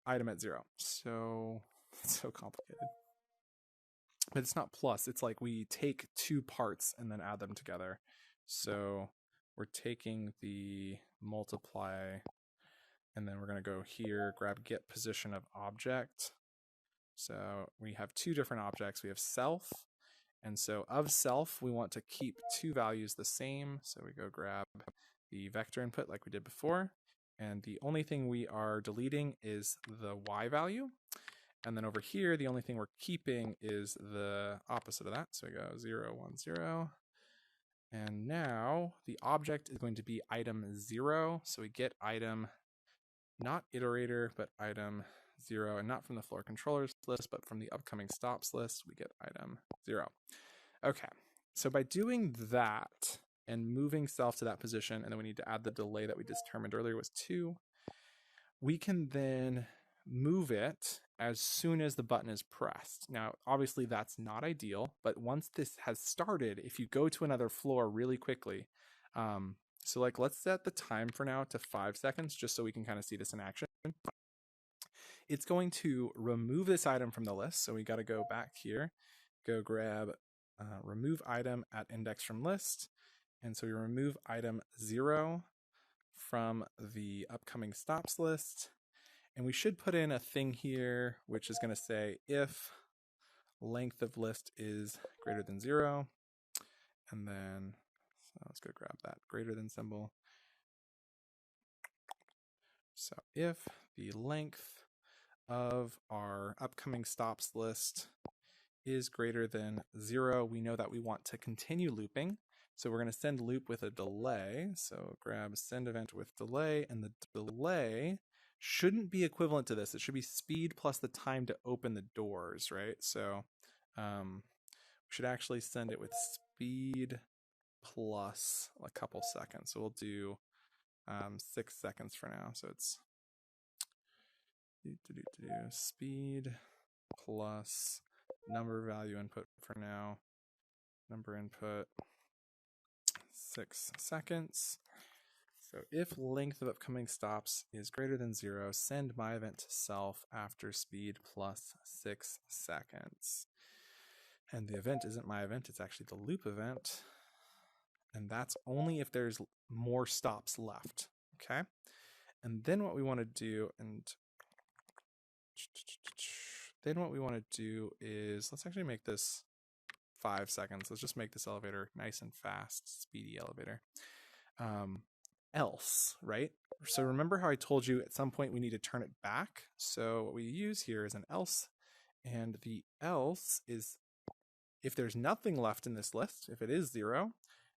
item at 0. So it's so complicated. But it's not plus. It's like we take 2 parts and then add them together. So we're taking the multiply, and then we're going to go here, grab get position of object. So we have 2 different objects. We have self, and so of self, we want to keep 2 values the same. So we go grab the vector input like we did before, and the only thing we are deleting is the Y value. And then over here, the only thing we're keeping is the opposite of that. So we go 0, 1, 0. And now the object is going to be item 0. So we get item, not iterator, but item 0, and not from the floor controllers list, but from the upcoming stops list, we get item 0. Okay, so by doing that and moving self to that position, and then we need to add the delay that we determined earlier was 2, we can then move it as soon as the button is pressed. Now, obviously that's not ideal, but once this has started, if you go to another floor really quickly, so like let's set the time for now to 5 seconds, just so we can kind of see this in action. It's going to remove this item from the list. So we got to go back here, go grab remove item at index from list. And so we remove item 0 from the upcoming stops list. And we should put in a thing here, which is going to say if length of list is greater than 0. And then, so let's go grab that greater than symbol. So if the length of our upcoming stops list is greater than 0, we know that we want to continue looping. So we're going to send loop with a delay. So grab send event with delay, and the delay shouldn't be equivalent to this. It should be speed plus the time to open the doors, right? So we should actually send it with speed plus a couple seconds. So we'll do 6 seconds for now. So it's speed plus number value input for now. Number input 6 seconds. So if length of upcoming stops is greater than 0, send my event to self after speed plus 6 seconds. And the event isn't my event, it's actually the loop event. And that's only if there's more stops left, okay? And then what we want to do, is, let's actually make this 5 seconds. Let's just make this elevator nice and fast, speedy elevator. Else, right? So remember how I told you at some point we need to turn it back? So what we use here is an else, and the else is if there's nothing left in this list, if it is 0,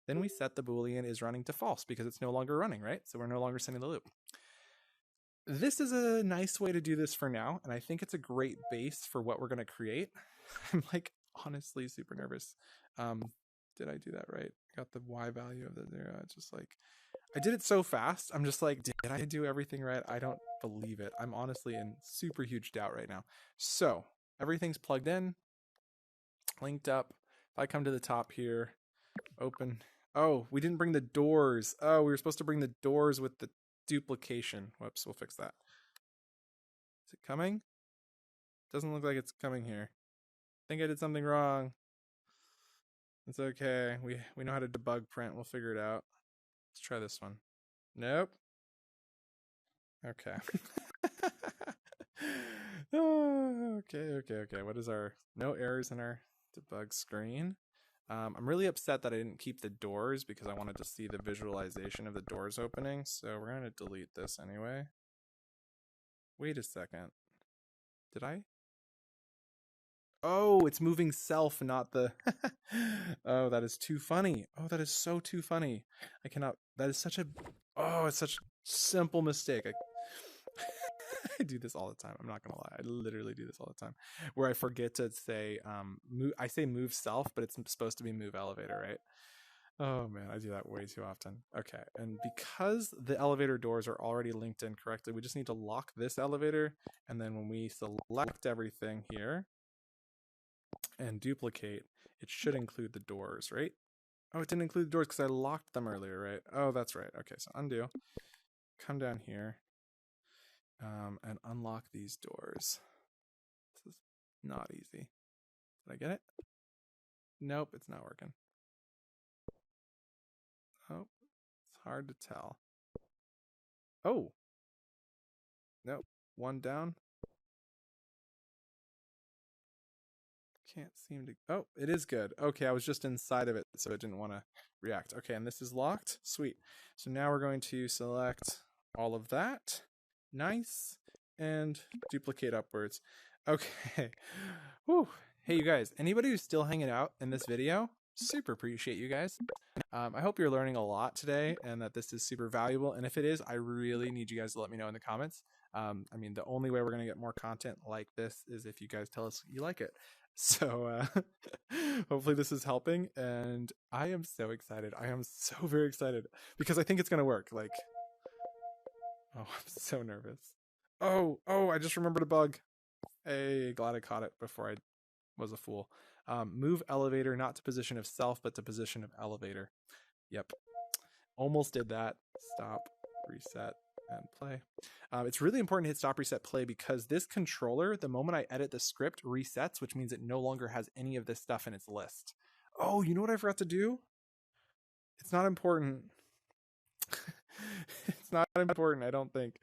then we set the Boolean is running to false because it's no longer running, right? So we're no longer sending the loop. This is a nice way to do this for now, and I think it's a great base for what we're going to create. I'm like honestly super nervous. Did I do that right? I got the y value of the 0. It's just like, I did it so fast. I'm just like, did I do everything right? I don't believe it. I'm honestly in super huge doubt right now. So everything's plugged in, linked up. If I come to the top here, open. Oh, we didn't bring the doors. Oh, we were supposed to bring the doors with the duplication. Whoops, we'll fix that. Is it coming? Doesn't look like it's coming here. I think I did something wrong. It's okay. We know how to debug print. We'll figure it out. Let's try this one. Nope. Okay. Okay. What is our, no errors in our debug screen? I'm really upset that I didn't keep the doors because I wanted to see the visualization of the doors opening. So we're going to delete this anyway. Wait a second. Did I? Oh, it's moving self, not the... Oh, that is too funny. Oh, that is so too funny. I cannot... That is such a... Oh, it's such a simple mistake. I do this all the time. I'm not gonna lie. I literally do this all the time. Where I forget to say... I say move self, but it's supposed to be move elevator, right? Oh man, I do that way too often. Okay, and because the elevator doors are already linked in correctly, we just need to lock this elevator, and then when we select everything here, and duplicate, it should include the doors, right? Oh, it didn't include the doors because I locked them earlier, right? Oh, that's right. Okay, so undo. Come down here and unlock these doors. This is not easy. Did I get it? Nope, it's not working. Oh, it's hard to tell. Oh. Nope, one down. Can't seem to... Oh, it is good. Okay, I was just inside of it, so it didn't want to react. Okay, and this is locked. Sweet. So now we're going to select all of that. Nice. And duplicate upwards. Okay. Whew. Hey, you guys. Anybody who's still hanging out in this video, super appreciate you guys. I hope you're learning a lot today and that this is super valuable. And if it is, I really need you guys to let me know in the comments. I mean, the only way we're going to get more content like this is if you guys tell us you like it. So hopefully this is helping, and I am so excited. I am so very excited because I think it's gonna work. Like, oh, I'm so nervous. Oh, I just remembered a bug. Hey, glad I caught it before I was a fool. Move elevator not to position of self, but to position of elevator. Yep, almost did that. Stop, reset, and play. It's really important to hit stop, reset, play because this controller, the moment I edit the script, resets, which means it no longer has any of this stuff in its list. Oh, you know what I forgot to do? It's not important. It's not important, I don't think.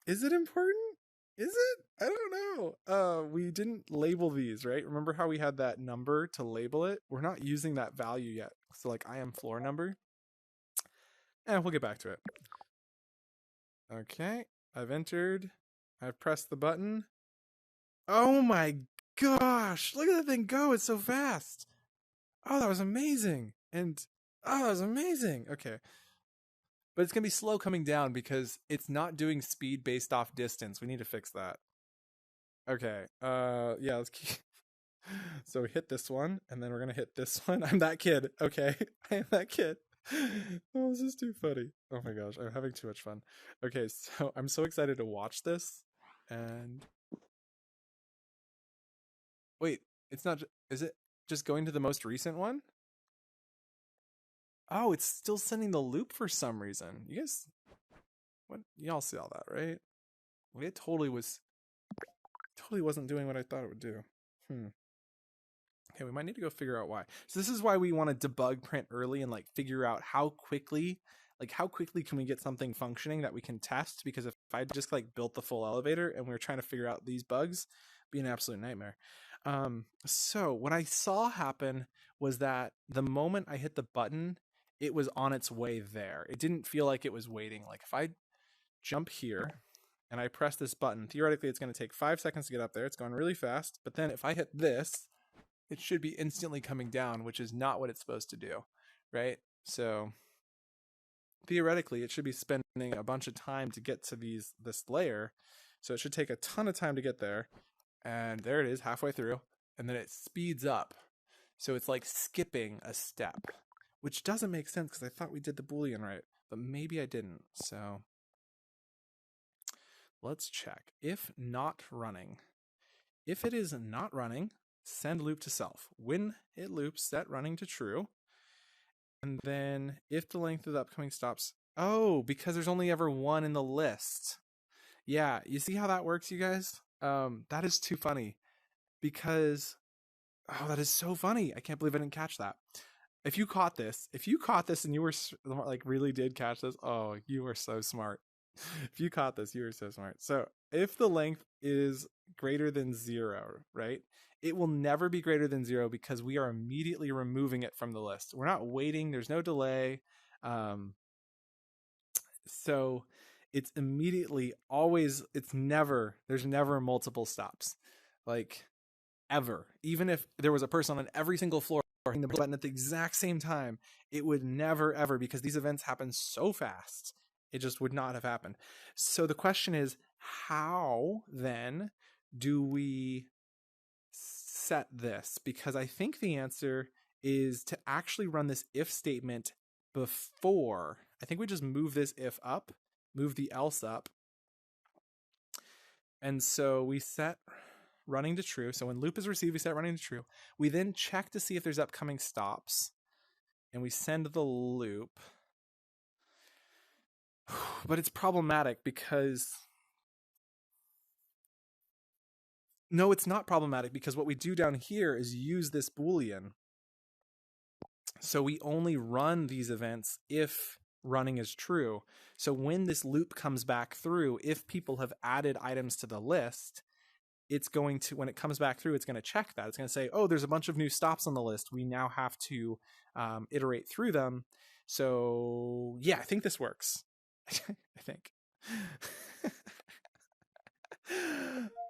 Is it important? Is it? I don't know. We didn't label these, right? Remember how we had that number to label it? We're not using that value yet. So like I am floor number. And we'll get back to it. Okay, I've entered I've pressed the button. Oh my gosh! Look at that thing go! It's so fast! Oh, that was amazing! And, oh, that was amazing! Okay. But it's going to be slow coming down because it's not doing speed based off distance. We need to fix that. Okay. Yeah, let's keep... So we hit this one, and then we're going to hit this one. I'm that kid. Okay. I am that kid. Oh, this is too funny. Oh my gosh, I'm having too much fun. Okay, so I'm so excited to watch this. And wait, it's not, is it just going to the most recent one? Oh, it's still sending the loop for some reason. You guys, what? Y'all see all that, right? Well, it totally wasn't doing what I thought it would do. Okay, we might need to go figure out why. So this is why we want to debug print early and like figure out how quickly can we get something functioning that we can test? Because if I just like built the full elevator and we were trying to figure out these bugs, it'd be an absolute nightmare. So what I saw happen was that the moment I hit the button, it was on its way there. It didn't feel like it was waiting. Like if I jump here and I press this button, theoretically it's going to take 5 seconds to get up there. It's going really fast. But then if I hit this, it should be instantly coming down, which is not what it's supposed to do, right? So theoretically, it should be spending a bunch of time to get to this layer. So it should take a ton of time to get there. And there it is, halfway through. And then it speeds up. So it's like skipping a step, which doesn't make sense because I thought we did the Boolean right, but maybe I didn't. So let's check. If not running. If it is not running, send loop to self. When it loops, set running to true. And then if the length of the upcoming stops, oh, because there's only ever one in the list. Yeah, you see how that works, you guys? That is too funny because, oh, that is so funny. I can't believe I didn't catch that. If you caught this and you were like really did catch this, oh, you were so smart. If you caught this, you were so smart. So if the length is greater than 0, right? It will never be greater than 0 because we are immediately removing it from the list. We're not waiting. There's no delay. So it's immediately always, there's never multiple stops. Like ever. Even if there was a person on every single floor hitting the button at the exact same time, it would never ever, because these events happen so fast, it just would not have happened. So the question is, how then do we set this? Because I think the answer is to actually run this if statement before. I think we just move this if up, move the else up. And so we set running to true. So when loop is received, we set running to true. We then check to see if there's upcoming stops, and we send the loop. But it's problematic because... No, it's not problematic because what we do down here is use this Boolean. So we only run these events if running is true. So when this loop comes back through, if people have added items to the list, it's going to, when it comes back through, it's going to check that. It's going to say, oh, there's a bunch of new stops on the list. We now have to iterate through them. So yeah, I think this works. I think.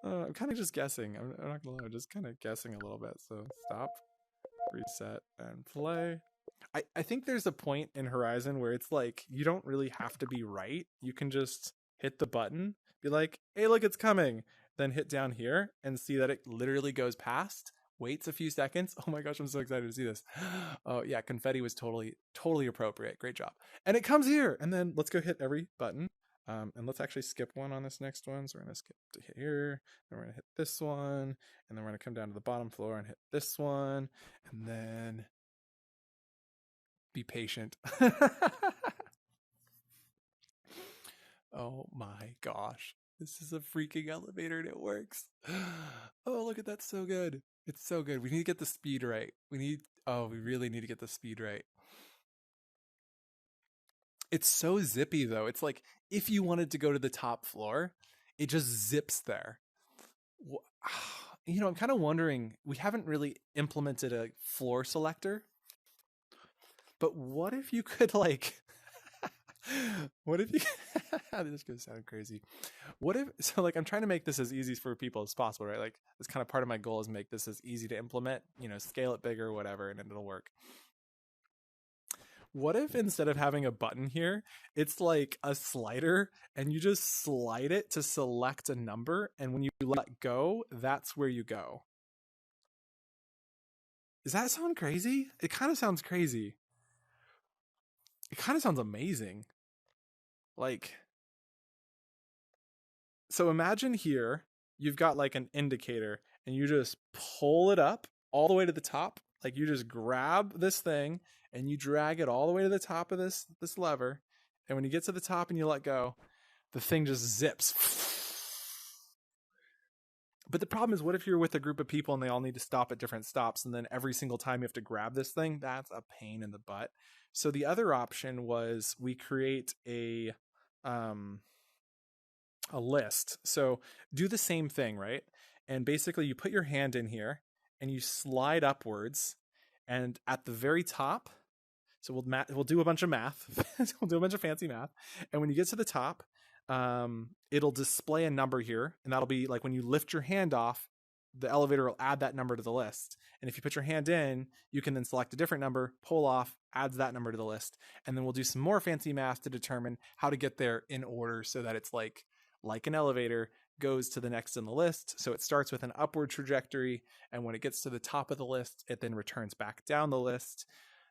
I'm kind of just guessing. I'm not gonna lie, I'm just kind of guessing a little bit. So stop, reset, and play. I think there's a point in Horizon where it's like you don't really have to be right. You can just hit the button, be like, hey, look, it's coming. Then hit down here and see that it literally goes past, waits a few seconds. Oh my gosh, I'm so excited to see this. Oh yeah, confetti was totally appropriate. Great job. And it comes here. And then let's go hit every button. And let's actually skip one on this next one. So we're going to skip to here, then we're going to hit this one, and then we're going to come down to the bottom floor and hit this one, and then be patient. Oh my gosh. This is a freaking elevator and it works. Oh, look at that. So good. It's so good. We need to get the speed right. We really need to get the speed right. It's so zippy though. It's like if you wanted to go to the top floor, it just zips there. You know, I'm kind of wondering, we haven't really implemented a floor selector, but what if you could like, What if you this is gonna sound crazy. What if so like I'm trying to make this as easy for people as possible, right? Like it's kind of part of my goal is make this as easy to implement, you know, scale it bigger, whatever, and it'll work. What if instead of having a button here, it's like a slider and you just slide it to select a number, and when you let go, that's where you go. Does that sound crazy? It kind of sounds crazy. It kind of sounds amazing. Like, so imagine here, you've got like an indicator and you just pull it up all the way to the top. Like you just grab this thing and you drag it all the way to the top of this lever. And when you get to the top and you let go, the thing just zips. But the problem is, what if you're with a group of people and they all need to stop at different stops, and then every single time you have to grab this thing? That's a pain in the butt. So the other option was we create a list. So do the same thing, right? And basically you put your hand in here and you slide upwards, and at the very top, so we'll do a bunch of math. We'll do a bunch of fancy math. And when you get to the top, it'll display a number here, and that'll be like when you lift your hand off, the elevator will add that number to the list. And if you put your hand in, you can then select a different number, pull off, adds that number to the list. And then we'll do some more fancy math to determine how to get there in order so that it's like an elevator goes to the next in the list. So it starts with an upward trajectory, and when it gets to the top of the list, it then returns back down the list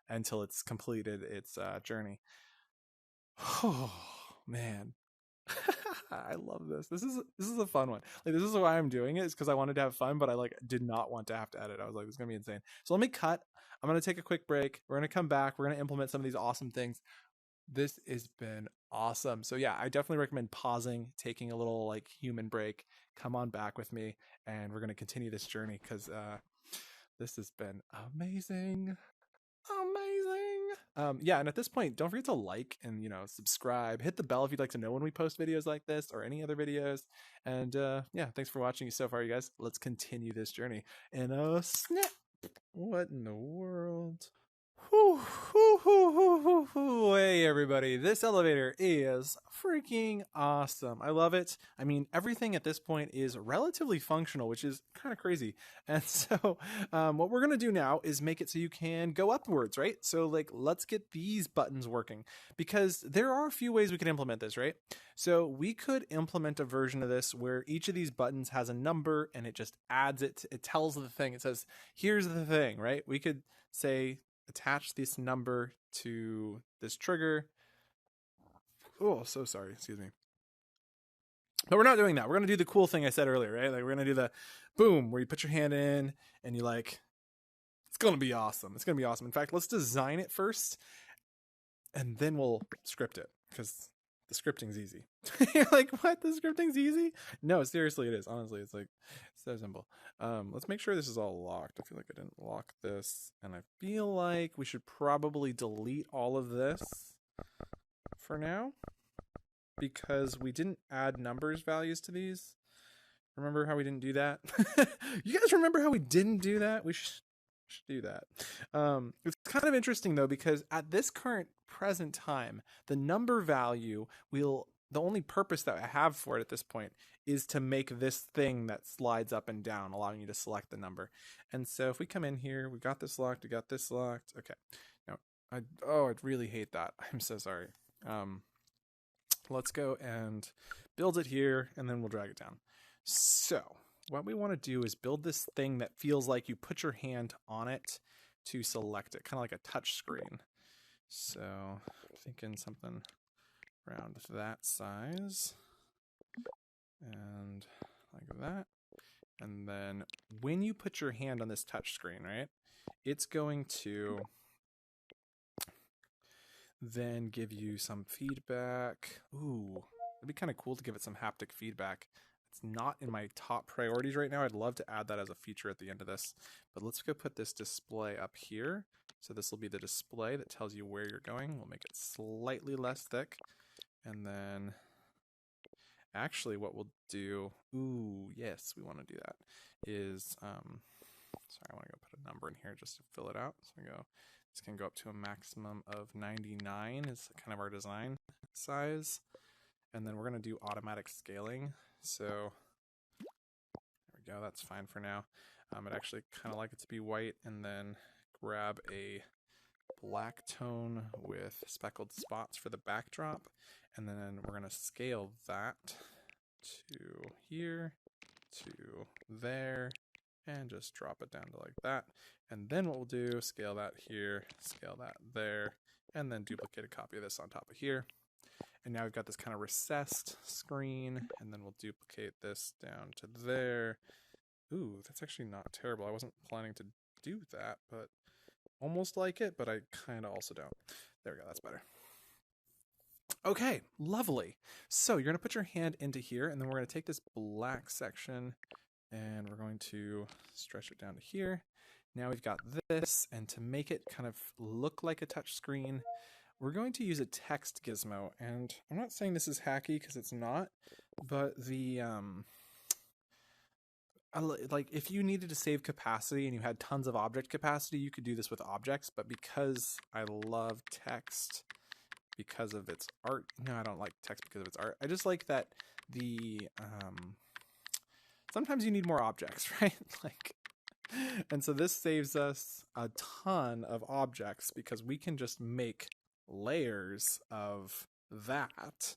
until it's completed its journey. Oh man. I love this. This is a fun one. Like, this is why I'm doing it, is because I wanted to have fun, but I like did not want to have to edit. I was like, this is gonna be insane. So let me cut. I'm gonna take a quick break. We're gonna come back. We're gonna implement some of these awesome things. This has been awesome. So yeah, I definitely recommend pausing, taking a little like human break. Come on back with me, and we're gonna continue this journey because this has been amazing. Yeah, and at this point, don't forget to like and, you know, subscribe. Hit the bell if you'd like to know when we post videos like this or any other videos. And yeah, thanks for watching so far, you guys. Let's continue this journey in a snap. What in the world? Hey everybody, this elevator is freaking awesome. I love it. I mean, everything at this point is relatively functional, which is kind of crazy. And so what we're going to do now is make it so you can go upwards, right? So like, let's get these buttons working, because there are a few ways we could implement this, right? So we could implement a version of this where each of these buttons has a number and it just adds it. It tells the thing, it says, here's the thing, right? We could say, attach this number to this trigger. Oh, so sorry. Excuse me. But we're not doing that. We're going to do the cool thing I said earlier, right? Like we're going to do the boom, where you put your hand in and you like, it's going to be awesome. It's going to be awesome. In fact, let's design it first and then we'll script it, because the scripting's easy. You're like, what? The scripting's easy? No, seriously, it is. Honestly, it's like so simple. Let's make sure this is all locked. I feel like I didn't lock this, and I feel like we should probably delete all of this for now, because we didn't add numbers values to these. Remember how we didn't do that? You guys remember how we didn't do that? We should do that. It's kind of interesting though, because at this current present time, the number value the only purpose that I have for it at this point is to make this thing that slides up and down, allowing you to select the number. And so if we come in here, we got this locked, we got this locked. Okay. Now, I'd really hate that. I'm so sorry. Let's go and build it here, and then we'll drag it down. So what we want to do is build this thing that feels like you put your hand on it to select it, kind of like a touch screen. So I'm thinking something around that size and like that. And then when you put your hand on this touch screen, right, it's going to then give you some feedback. Ooh, it'd be kind of cool to give it some haptic feedback. It's not in my top priorities right now. I'd love to add that as a feature at the end of this, but let's go put this display up here. So this will be the display that tells you where you're going. We'll make it slightly less thick. And then actually what we'll do, ooh, yes, we want to do that, is, sorry, I want to go put a number in here just to fill it out. So we go This can go up to a maximum of 99 is kind of our design size. And then we're going to do automatic scaling. So there we go, that's fine for now. I'd actually kind of like it to be white, and then grab a black tone with speckled spots for the backdrop. And then we're going to scale that to here, to there, and just drop it down to like that. And then what we'll do, scale that here, scale that there, and then duplicate a copy of this on top of here. And now we've got this kind of recessed screen, and then we'll duplicate this down to there. Ooh, that's actually not terrible. I wasn't planning to do that, but almost like it, but I kind of also don't. There we go, that's better. Okay, lovely. So you're going to put your hand into here, and then we're going to take this black section, and we're going to stretch it down to here. Now we've got this, and to make it kind of look like a touch screen, we're going to use a text gizmo. And I'm not saying this is hacky because it's not, but the like if you needed to save capacity and you had tons of object capacity, you could do this with objects. But because I love text because of its art, no, I don't like text because of its art. I just like that the sometimes you need more objects, right? Like, and so this saves us a ton of objects because we can just make layers of that,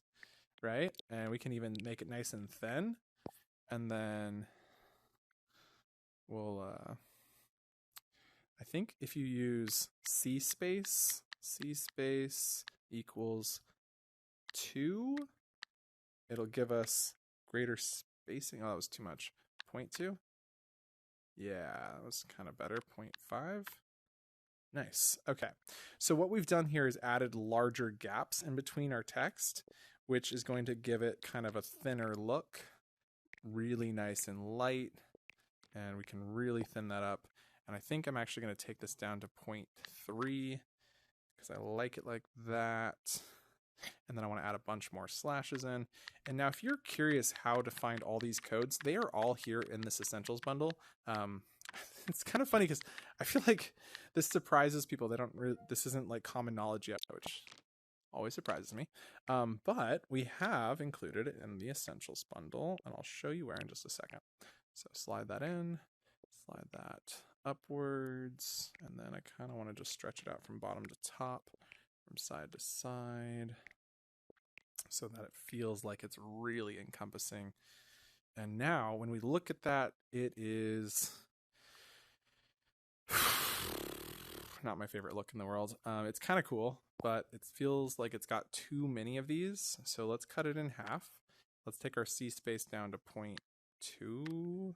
right? And we can even make it nice and thin, and then we'll I think if you use C space equals 2, it'll give us greater spacing. Oh, that was too much. 0.2. Yeah, that was kind of better. 0.5. Nice. Okay. So what we've done here is added larger gaps in between our text, which is going to give it kind of a thinner look. Really nice and light. And we can really thin that up. And I think I'm actually going to take this down to 0.3 because I like it like that. And then I want to add a bunch more slashes in. And now if you're curious how to find all these codes, they are all here in this Essentials bundle. It's kind of funny because I feel like this surprises people. They don't really, this isn't like common knowledge yet, which always surprises me. But we have included it in the Essentials bundle, and I'll show you where in just a second. So slide that in, slide that upwards, and then I kind of want to just stretch it out from bottom to top, from side to side, so that it feels like it's really encompassing. And now when we look at that, it is not my favorite look in the world. It's kind of cool, but it feels like it's got too many of these. So let's cut it in half. Let's take our C space down to 0.2.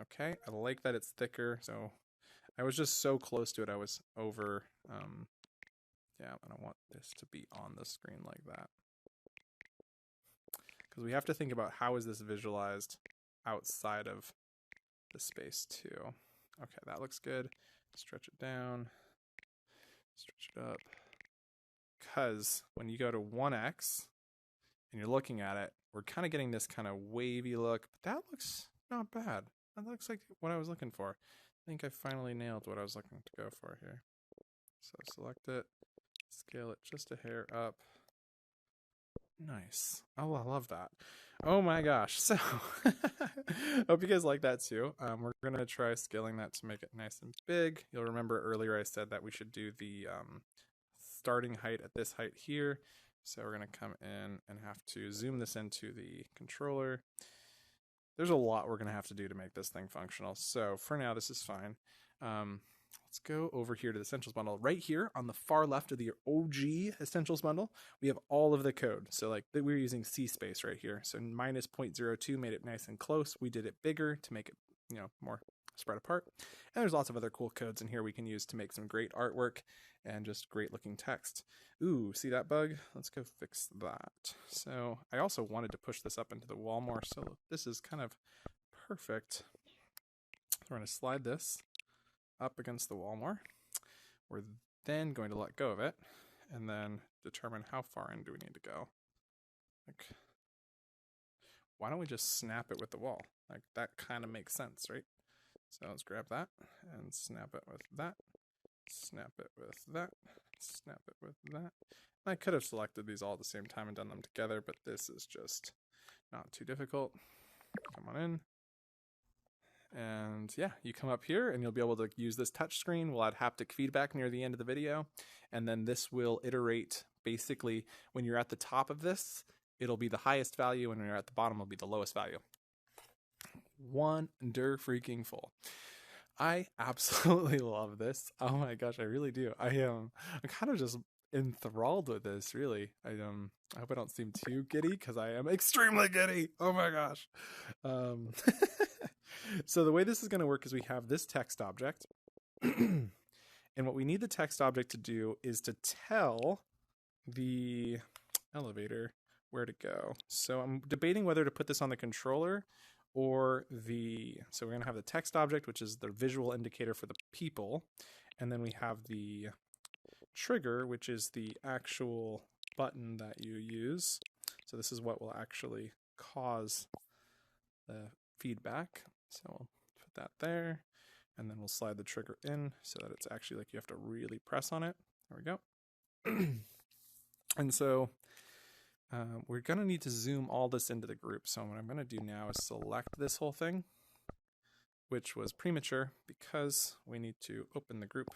Okay, I like that it's thicker. So I was just so close to it. I was over, yeah, and I want this to be on the screen like that. Because we have to think about how is this visualized outside of the space too. Okay, that looks good. Stretch it down, stretch it up. Because when you go to 1x and you're looking at it, we're kind of getting this kind of wavy look, but that looks not bad. That looks like what I was looking for. I think I finally nailed what I was looking to go for here. So select it, scale it just a hair up. Nice. Oh, I love that. Oh my gosh. So, hope you guys like that too. We're going to try scaling that to make it nice and big. You'll remember earlier I said that we should do the starting height at this height here. So we're going to come in and have to zoom this into the controller. There's a lot we're going to have to do to make this thing functional. So for now, this is fine. Let's go over here to the Essentials bundle. Right here on the far left of the OG Essentials bundle, we have all of the code. So like we're using C space right here. So minus 0.02 made it nice and close. We did it bigger to make it, you know, more spread apart. And there's lots of other cool codes in here we can use to make some great artwork and just great looking text. Ooh, see that bug? Let's go fix that. So I also wanted to push this up into the wall more. So this is kind of perfect. We're going to slide this up against the wall more. We're then going to let go of it and then determine how far in do we need to go. Like, why don't we just snap it with the wall? Like that kind of makes sense, right? So let's grab that and snap it with that. snap it with that, snap it with that. I could have selected these all at the same time and done them together, but this is just not too difficult. Come on in. And yeah, you come up here and you'll be able to use this touch screen. We'll add haptic feedback near the end of the video. And then this will iterate basically when you're at the top of this, it'll be the highest value, and when you're at the bottom, it'll be the lowest value. Wonder freaking full. I absolutely love this. Oh my gosh, I really do. I'm kind of just enthralled with this, really. I hope I don't seem too giddy, because I am extremely giddy. Oh my gosh. So the way this is going to work is we have this text object. And what we need the text object to do is to tell the elevator where to go. So I'm debating whether to put this on the controller or so we're going to have the text object, which is the visual indicator for the people. And then we have the trigger, which is the actual button that you use. So this is what will actually cause the feedback. So we'll put that there, and then we'll slide the trigger in so that it's actually like you have to really press on it. There we go. And so we're going to need to zoom all this into the group. So what I'm going to do now is select this whole thing, which was premature because we need to open the group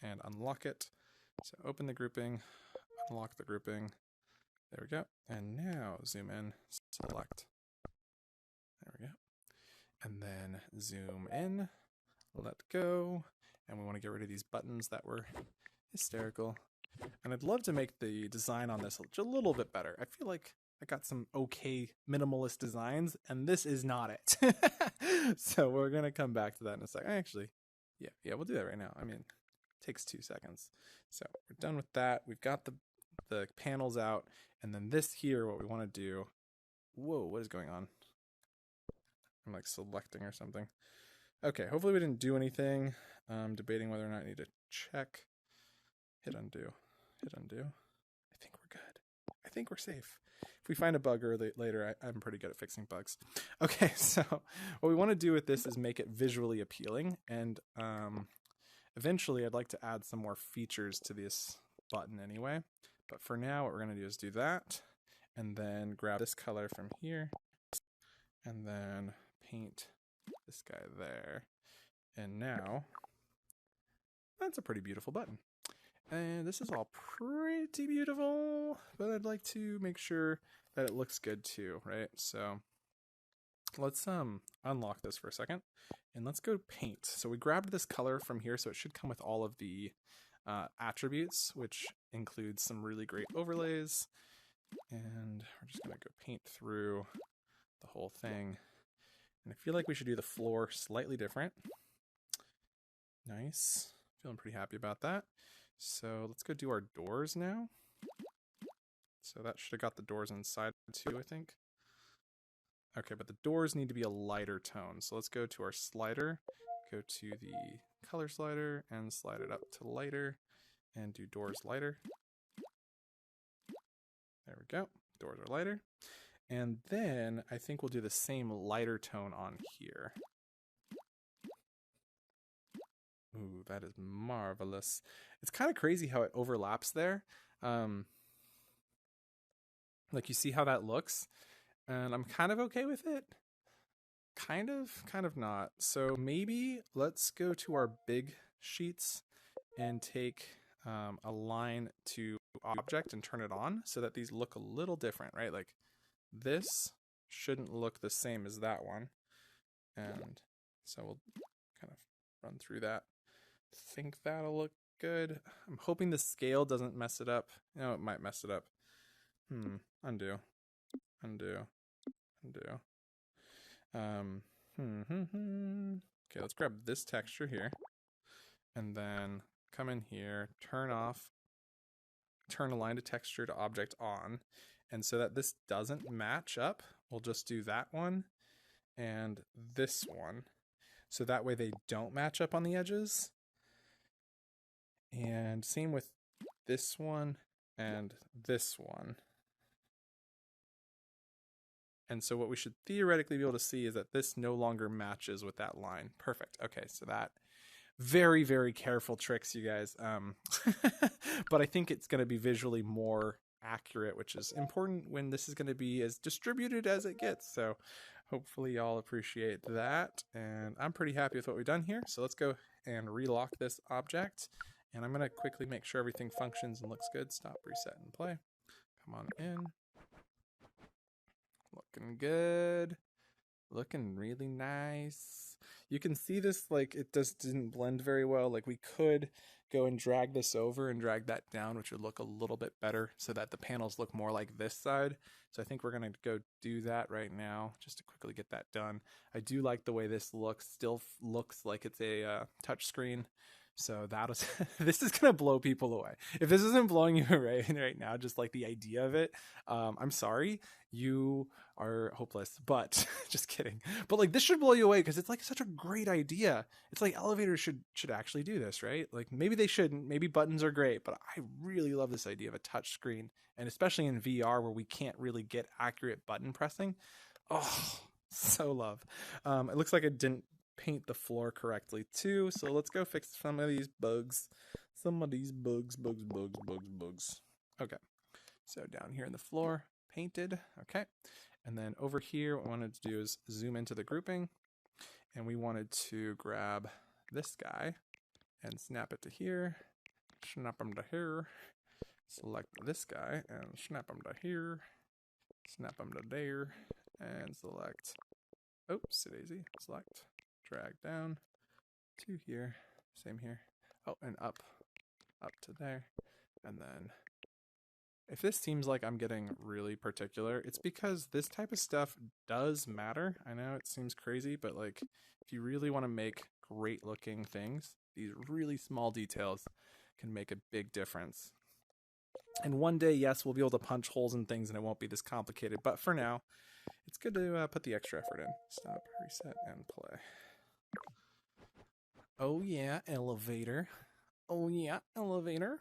and unlock it. So open the grouping, unlock the grouping. There we go. And now zoom in, select. There we go. And then zoom in, let go. And we want to get rid of these buttons that were hysterical. And I'd love to make the design on this a little bit better. I feel like I got some okay minimalist designs, and this is not it. So we're going to come back to that in a second. Actually, yeah, we'll do that right now. I mean, it takes 2 seconds. So we're done with that. We've got the panels out, and then this here, what we want to do. Whoa, what is going on? I'm like selecting or something. Okay, hopefully we didn't do anything. I'm debating whether or not I need to check. Hit undo. Hit undo. I think we're good. I think we're safe. If we find a bug later, I'm pretty good at fixing bugs. Okay, so what we want to do with this is make it visually appealing, and eventually I'd like to add some more features to this button anyway. But for now, what we're going to do is do that, and then grab this color from here, and then paint this guy there. And now, that's a pretty beautiful button. And this is all pretty beautiful, but I'd like to make sure that it looks good too, right? So let's unlock this for a second, and let's go paint. So we grabbed this color from here, so it should come with all of the attributes, which includes some really great overlays. And we're just gonna go paint through the whole thing. And I feel like we should do the floor slightly different. Nice, feeling pretty happy about that. So let's go do our doors now. So that should have got the doors inside too, I think. Okay, but the doors need to be a lighter tone. So let's go to our slider, go to the color slider and slide it up to lighter and do doors lighter. There we go, doors are lighter. And then I think we'll do the same lighter tone on here. Ooh, that is marvelous. It's kind of crazy how it overlaps there. Like you see how that looks, and I'm kind of okay with it. Kind of not. So maybe let's go to our big sheets and take a line to object and turn it on so that these look a little different, right? Like this shouldn't look the same as that one. And so we'll kind of run through that. Think that'll look good. I'm hoping the scale doesn't mess it up. No, it might mess it up. Undo. Undo. Undo. Okay, let's grab this texture here. And then come in here, turn align to texture to object on. And so that this doesn't match up, we'll just do that one and this one. So that way they don't match up on the edges. And same with this one and this one. And so what we should theoretically be able to see is that this no longer matches with that line. Perfect. Okay, so that Very, very careful tricks, you guys. But I think it's going to be visually more accurate, which is important when this is going to be as distributed as it gets. So hopefully y'all appreciate that. And I'm pretty happy with what we've done here. So let's go and relock this object. And I'm going to quickly make sure everything functions and looks good. Stop, reset, and play. Come on in. Looking good. Looking really nice. You can see this, like, it just didn't blend very well. Like, we could go and drag this over and drag that down, which would look a little bit better so that the panels look more like this side. So I think we're going to go do that right now just to quickly get that done. I do like the way this looks. Still looks like it's a touch screen. So that is, this is going to blow people away. If this isn't blowing you away right now, just like the idea of it, I'm sorry, you are hopeless, but just kidding. But like, this should blow you away because it's like such a great idea. It's like elevators should actually do this, right? Like, maybe they shouldn't, maybe buttons are great, but I really love this idea of a touch screen, and especially in VR where we can't really get accurate button pressing. Oh, so love. It looks like it didn't paint the floor correctly too, so let's go fix some of these bugs. Bugs. Okay, so down here in the floor, painted. Okay, and then over here, what we wanted to do is zoom into the grouping, and we wanted to grab this guy and snap it to here, snap him to here, select this guy and snap him to here, snap him to there, and select, oops, daisy, select, drag down to here, same here, oh, and up to there. And then if this seems like I'm getting really particular, it's because this type of stuff does matter. I know it seems crazy, but like, if you really want to make great looking things, these really small details can make a big difference. And one day, yes, we'll be able to punch holes in things and it won't be this complicated, but for now, it's good to put the extra effort in. Stop, reset, and play. Oh yeah, elevator. Oh yeah, elevator.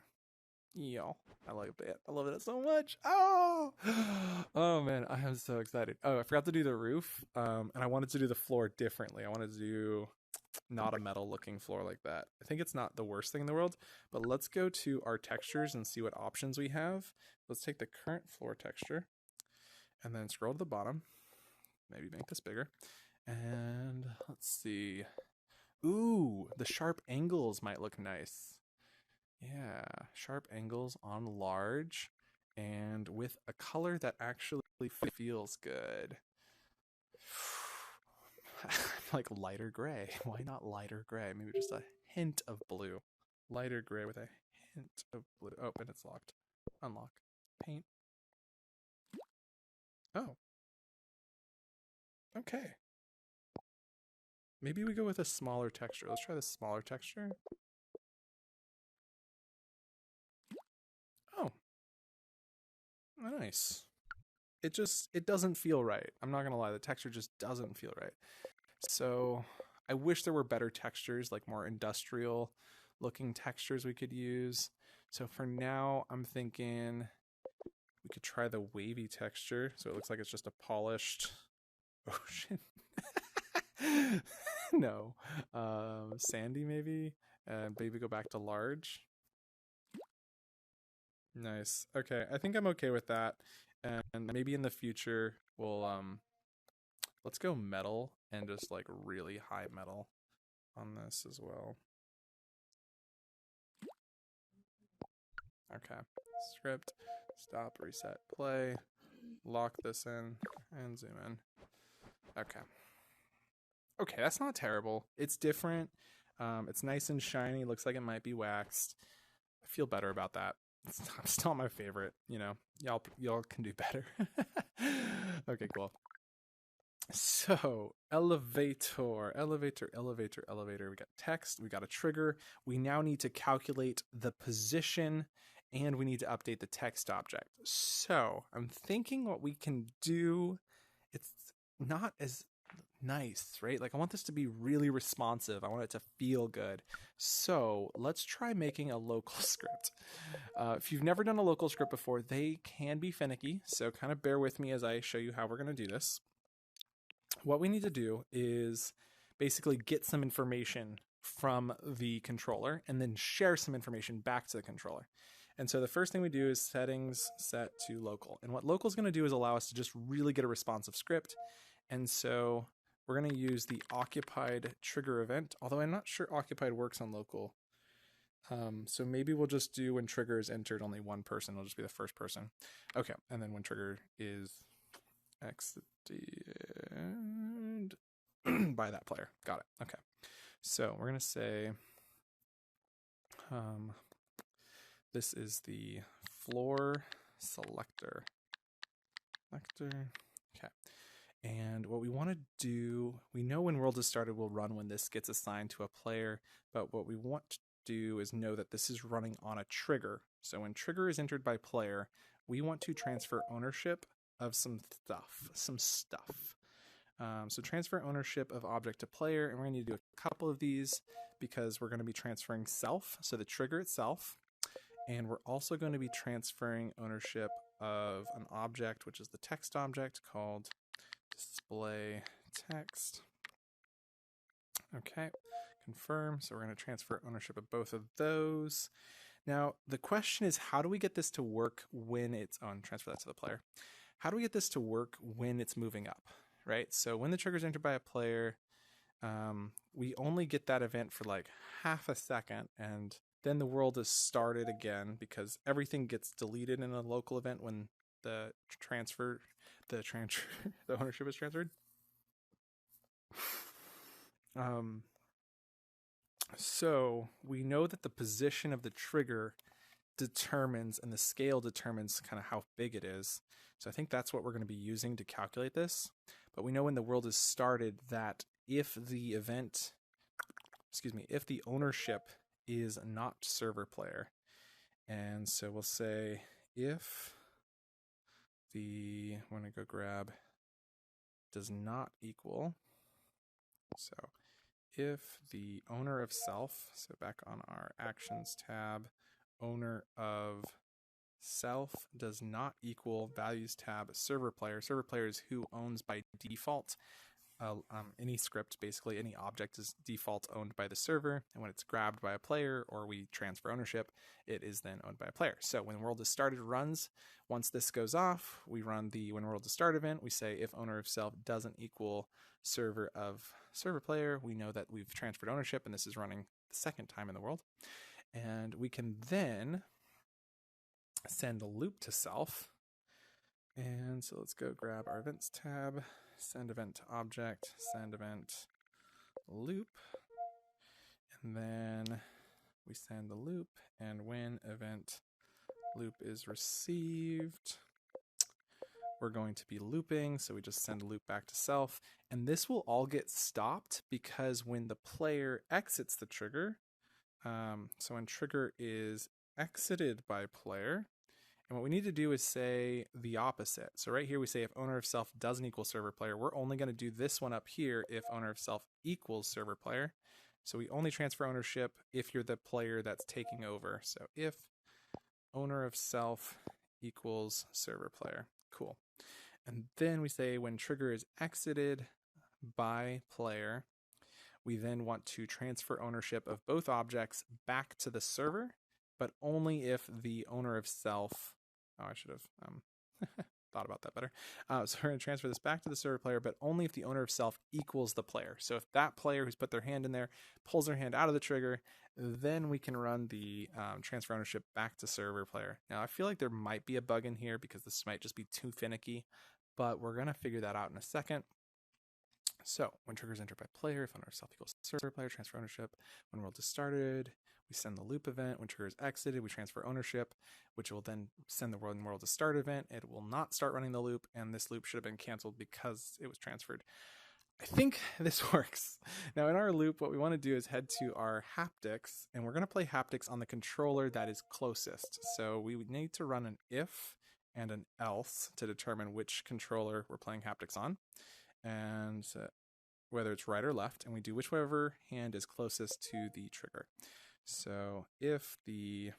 Yo, I love it. I love it so much. Oh, oh man, I am so excited. Oh, I forgot to do the roof. And I wanted to do the floor differently. I wanted to do not a metal looking floor like that. I think it's not the worst thing in the world, but let's go to our textures and see what options we have. Let's take the current floor texture and then scroll to the bottom. Maybe make this bigger. And let's see. Ooh, the sharp angles might look nice. Yeah, sharp angles on large and with a color that actually feels good. Like lighter gray. Why not lighter gray? Maybe just a hint of blue. Lighter gray with a hint of blue. Oh, and it's locked. Unlock. Paint. Oh. Okay. Maybe we go with a smaller texture. Let's try the smaller texture. Oh. Nice. It doesn't feel right. I'm not gonna lie, the texture just doesn't feel right. So I wish there were better textures, like more industrial looking textures we could use. So for now, I'm thinking we could try the wavy texture. So it looks like it's just a polished ocean. No. Sandy maybe, and maybe go back to large. Nice. Okay, I think I'm okay with that. And maybe in the future we'll let's go metal and just like really high metal on this as well. Okay. Script, stop, reset, play, lock this in, and zoom in. Okay. Okay, that's not terrible. It's different. It's nice and shiny. Looks like it might be waxed. I feel better about that. It's still not my favorite, you know. Y'all can do better. Okay, cool. So, elevator. We got text, we got a trigger. We now need to calculate the position and we need to update the text object. So, I'm thinking what we can do, it's not as nice, right? Like I want this to be really responsive. I want it to feel good. So let's try making a local script. If you've never done a local script before, they can be finicky. So kind of bear with me as I show you how we're going to do this. What we need to do is basically get some information from the controller and then share some information back to the controller. And so the first thing we do is settings set to local. And what local is going to do is allow us to just really get a responsive script. And so we're going to use the occupied trigger event, although I'm not sure occupied works on local. So maybe we'll just do when trigger is entered, only one person. It'll just be the first person. Okay, and then when trigger is exited by that player. Got it. Okay. So we're going to say this is the floor selector. Okay. And what we want to do, we know when world is started will run when this gets assigned to a player, but what we want to do is know that this is running on a trigger. So when trigger is entered by player, we want to transfer ownership of some stuff. So transfer ownership of object to player, and we're going to need to do a couple of these because we're going to be transferring self, so the trigger itself, and we're also going to be transferring ownership of an object, which is the text object called display text. Okay, confirm. So we're going to transfer ownership of both of those. Now, the question is, how do we get this to work when it's on? Transfer that to the player. How do we get this to work when it's moving up, right? So when the trigger is entered by a player, we only get that event for like half a second, and then the world is started again because everything gets deleted in a local event when the ownership is transferred. So we know that the position of the trigger determines, and the scale determines kind of how big it is. So I think that's what we're going to be using to calculate this. But we know when the world is started that if the ownership is not server player, and so we'll say if the, I'm going to go grab, does not equal, so if the owner of self, so back on our actions tab, owner of self does not equal values tab server player. Server player is who owns by default. Any script, basically any object is default owned by the server, and when it's grabbed by a player or we transfer ownership, it is then owned by a player. So when world is started runs, once this goes off, we run the when world is start event. We say if owner of self doesn't equal server of server player, we know that we've transferred ownership and this is running the second time in the world. And we can then send a loop to self. And so let's go grab our events tab, send event to object, send event loop, and then we send the loop, and when event loop is received, we're going to be looping, so we just send a loop back to self, and this will all get stopped because when the player exits the trigger, so when trigger is exited by player, and what we need to do is say the opposite. So right here we say if owner of self doesn't equal server player. We're only going to do this one up here if owner of self equals server player. So we only transfer ownership if you're the player that's taking over. So if owner of self equals server player. Cool. And then we say when trigger is exited by player, we then want to transfer ownership of both objects back to the server, but only if the owner of self, I should have thought about that better. So we're going to transfer this back to the server player, but only if the owner of self equals the player. So if that player who's put their hand in there pulls their hand out of the trigger, then we can run the transfer ownership back to server player. Now I feel like there might be a bug in here because this might just be too finicky, but we're going to figure that out in a second. So when trigger is entered by player, if owner of self equals server player, transfer ownership. When world is started, we send the loop event. When trigger is exited, we transfer ownership, which will then send the world is start event. It will not start running the loop, and this loop should have been canceled because it was transferred. I think this works. Now in our loop, what we want to do is head to our haptics, and we're going to play haptics on the controller that is closest. So we would need to run an if and an else to determine which controller we're playing haptics on, and whether it's right or left, and we do whichever hand is closest to the trigger. So if the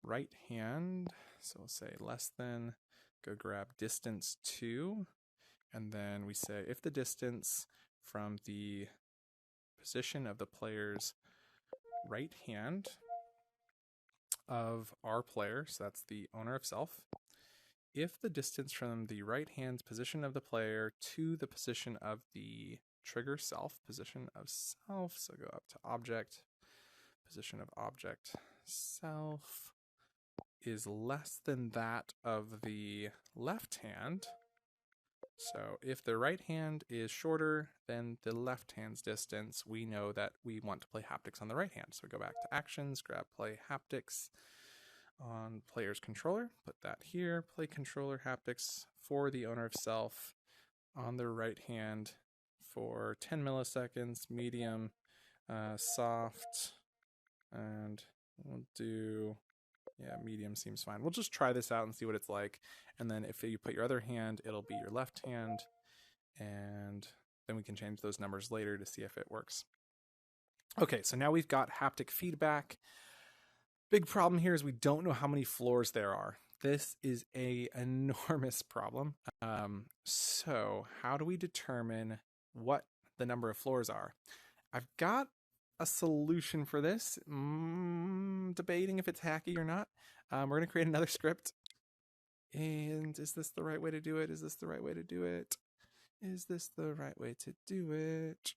right hand, so we'll say less than, go grab distance 2, and then we say if the distance from the position of the player's right hand of our player, so that's the owner of self, if the distance from the right hand position of the player to the position of the trigger self, position of self, so go up to object, position of object self, is less than that of the left hand. So if the right hand is shorter than the left hand's distance, we know that we want to play haptics on the right hand. So we go back to actions, grab play haptics on player's controller, put that here, play controller haptics for the owner of self on the right hand for 10 milliseconds, medium, soft, and we'll do, yeah, medium seems fine. We'll just try this out and see what it's like. And then if you put your other hand, it'll be your left hand. And then we can change those numbers later to see if it works. Okay, so now we've got haptic feedback. Big problem here is we don't know how many floors there are. This is an enormous problem. So how do we determine what the number of floors are? I've got a solution for this. Debating if it's hacky or not. We're going to create another script. And is this the right way to do it? Is this the right way to do it? Is this the right way to do it?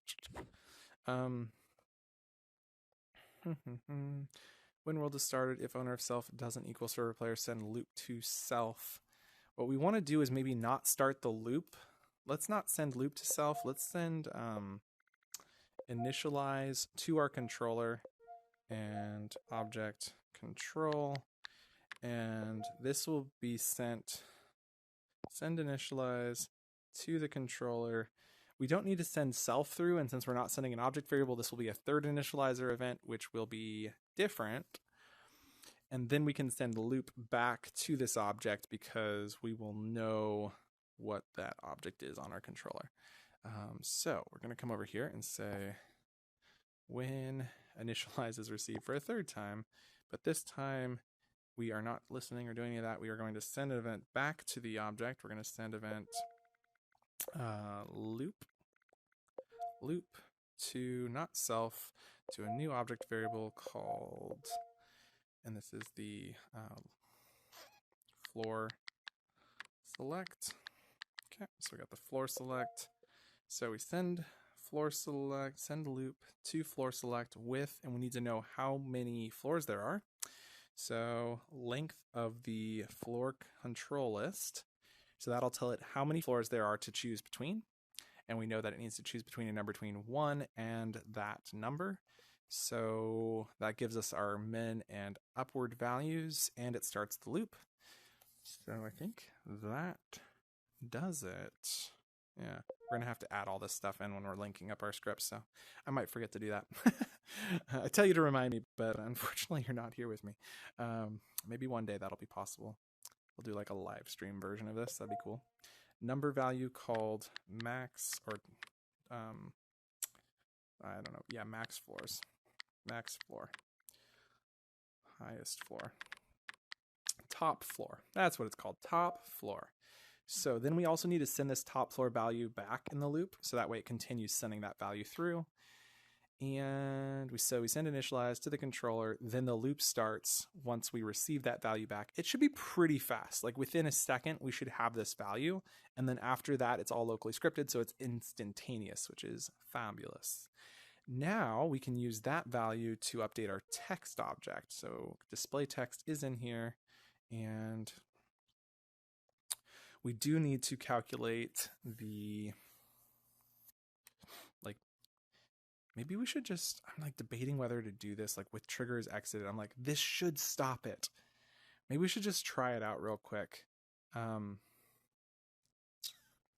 When world is started, if owner of self doesn't equal server player, send loop to self. What we want to do is maybe not start the loop. Let's not send loop to self. Let's send initialize to our controller and object control. And this will be send initialize to the controller. We don't need to send self through, and since we're not sending an object variable, this will be a third initializer event, which will be different. And then we can send loop back to this object because we will know what that object is on our controller. So we're going to come over here and say when initialize is received for a third time, but this time we are not listening or doing any of that. We are going to send an event back to the object. We're going to send event loop to not self to a new object variable called, and this is the floor select. Okay, so we got the floor select. So we send floor select, send loop to floor select with, and we need to know how many floors there are. So length of the floor control list. So that'll tell it how many floors there are to choose between. And we know that it needs to choose between a number between 1 and that number. So that gives us our min and upward values, and it starts the loop. So I think that does it. Yeah, we're going to have to add all this stuff in when we're linking up our scripts, so I might forget to do that. I tell you to remind me, but unfortunately you're not here with me. Maybe one day that'll be possible. We'll do like a live stream version of this. That'd be cool. Number value called max, or I don't know. Yeah, max floors. Max floor. Highest floor. Top floor. That's what it's called. Top floor. So then we also need to send this top floor value back in the loop, so that way it continues sending that value through. And we send initialize to the controller, then the loop starts once we receive that value back. It should be pretty fast, like within a second we should have this value, and then after that it's all locally scripted, so it's instantaneous, which is fabulous. Now we can use that value to update our text object. So display text is in here, and we do need to calculate the, like, maybe we should just, I'm like debating whether to do this, like with triggers exited. I'm like, this should stop it. Maybe we should just try it out real quick.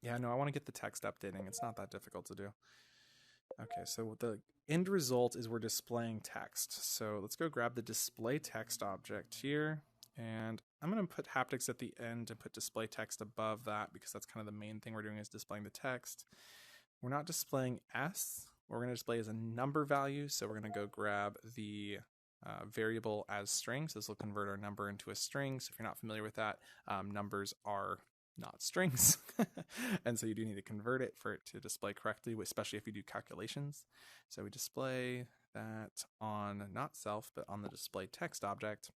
Yeah, no, I want to get the text updating. It's not that difficult to do. Okay, so the end result is we're displaying text. So let's go grab the display text object here. And I'm going to put haptics at the end and put display text above that because that's kind of the main thing we're doing is displaying the text. We're not displaying S. What we're going to display is a number value. So we're going to go grab the variable as string. So this will convert our number into a string. So if you're not familiar with that, numbers are not strings. And so you do need to convert it for it to display correctly, especially if you do calculations. So we display that on not self, but on the display text object.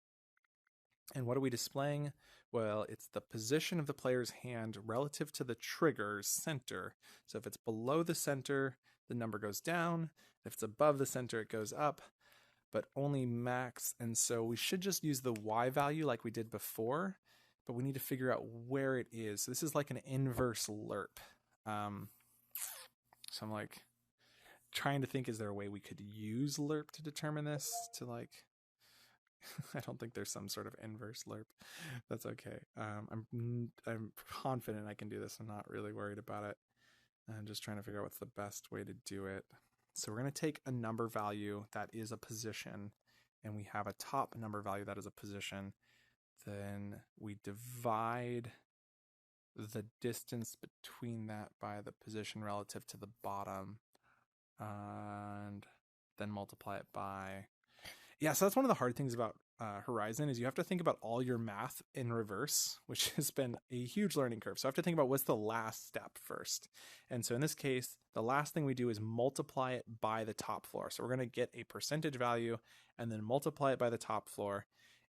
And what are we displaying? Well, it's the position of the player's hand relative to the trigger's center. So if it's below the center, the number goes down. If it's above the center, it goes up, but only max. And so we should just use the Y value like we did before, but we need to figure out where it is. So this is like an inverse lerp. So I'm like trying to think, is there a way we could use lerp to determine this to like, I don't think there's some sort of inverse lerp. That's okay. I'm confident I can do this. I'm not really worried about it. I'm just trying to figure out what's the best way to do it. So we're going to take a number value that is a position, and we have a top number value that is a position. Then we divide the distance between that by the position relative to the bottom, and then multiply it by... Yeah, so that's one of the hard things about Horizon is you have to think about all your math in reverse, which has been a huge learning curve. So I have to think about what's the last step first. And so in this case, the last thing we do is multiply it by the top floor. So we're going to get a percentage value and then multiply it by the top floor.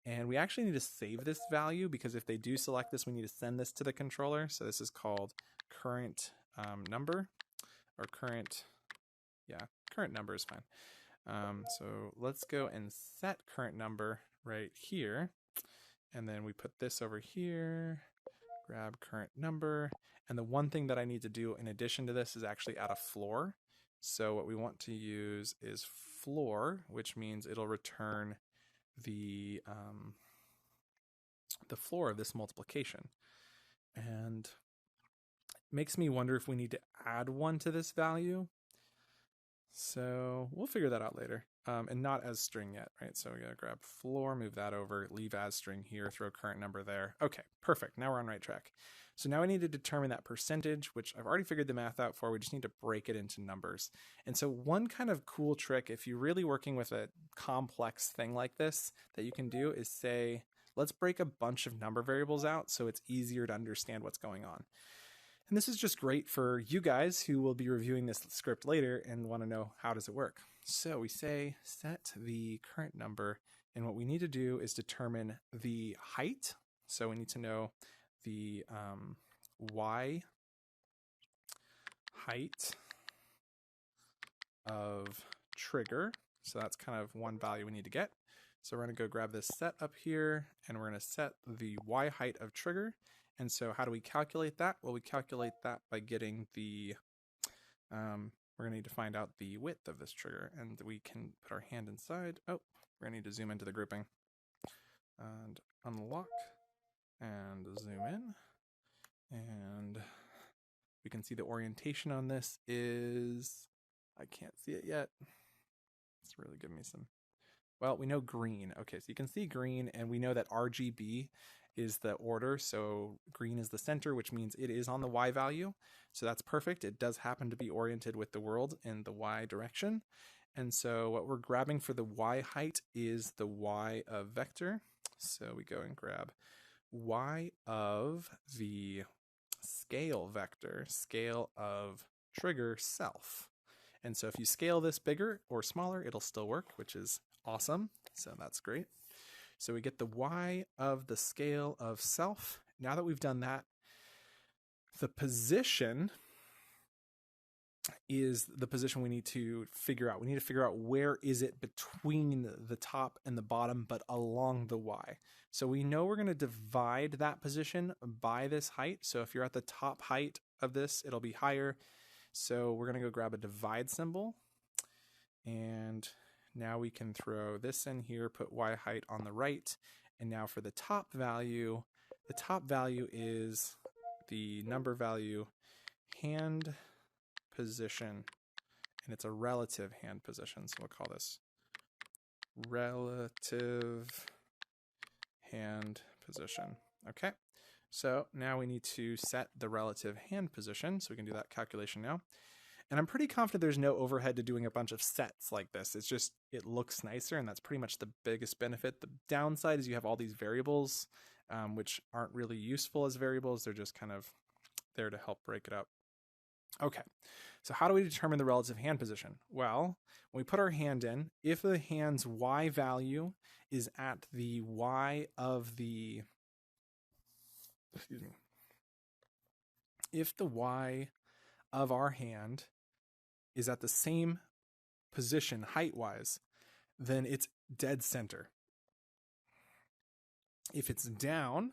And we actually need to save this value because if they do select this, we need to send this to the controller. So this is called current number, or current number is fine. So let's go and set current number right here. And then we put this over here, grab current number. And the one thing that I need to do in addition to this is actually add a floor. So what we want to use is floor, which means it'll return the floor of this multiplication. And makes me wonder if we need to add one to this value. So we'll figure that out later, and not as string yet, right? So we gotta grab floor, move that over, leave as string here, throw current number there. Okay, perfect. Now we're on right track. So now I need to determine that percentage, which I've already figured the math out for. We just need to break it into numbers. And so one kind of cool trick, if you're really working with a complex thing like this, that you can do is say, let's break a bunch of number variables out so it's easier to understand what's going on. And this is just great for you guys who will be reviewing this script later and want to know how does it work. So we say set the current number, and what we need to do is determine the height. So we need to know the Y height of trigger. So that's kind of one value we need to get. So we're going to go grab this set up here, and we're going to set the Y height of trigger. And so how do we calculate that? Well, we calculate that by getting the, we're going to need to find out the width of this trigger, and we can put our hand inside. Oh, we're going to need to zoom into the grouping and unlock and zoom in. And we can see the orientation on this is, I can't see it yet. It's really giving me some, well, we know green. Okay, so you can see green, and we know that RGB is the order. So green is the center, which means it is on the Y value. So that's perfect. It does happen to be oriented with the world in the Y direction. And so what we're grabbing for the Y height is the Y of vector. So we go and grab Y of the scale vector, scale of trigger self. And so if you scale this bigger or smaller, it'll still work, which is awesome. So that's great. So we get the Y of the scale of self. Now that we've done that, the position is the position we need to figure out. We need to figure out where is it between the top and the bottom, but along the Y. So we know we're going to divide that position by this height. So if you're at the top height of this, it'll be higher. So we're going to go grab a divide symbol, and now we can throw this in here, put Y height on the right. And now for the top value is the number value hand position, and it's a relative hand position. So we'll call this relative hand position. Okay. So now we need to set the relative hand position. So we can do that calculation now. And I'm pretty confident there's no overhead to doing a bunch of sets like this. It's just, it looks nicer, and that's pretty much the biggest benefit. The downside is you have all these variables, which aren't really useful as variables. They're just kind of there to help break it up. Okay, so how do we determine the relative hand position? Well, when we put our hand in, if the hand's Y value is at the Y of the, excuse me, if the Y of our hand is at the same position height-wise, then it's dead center. If it's down,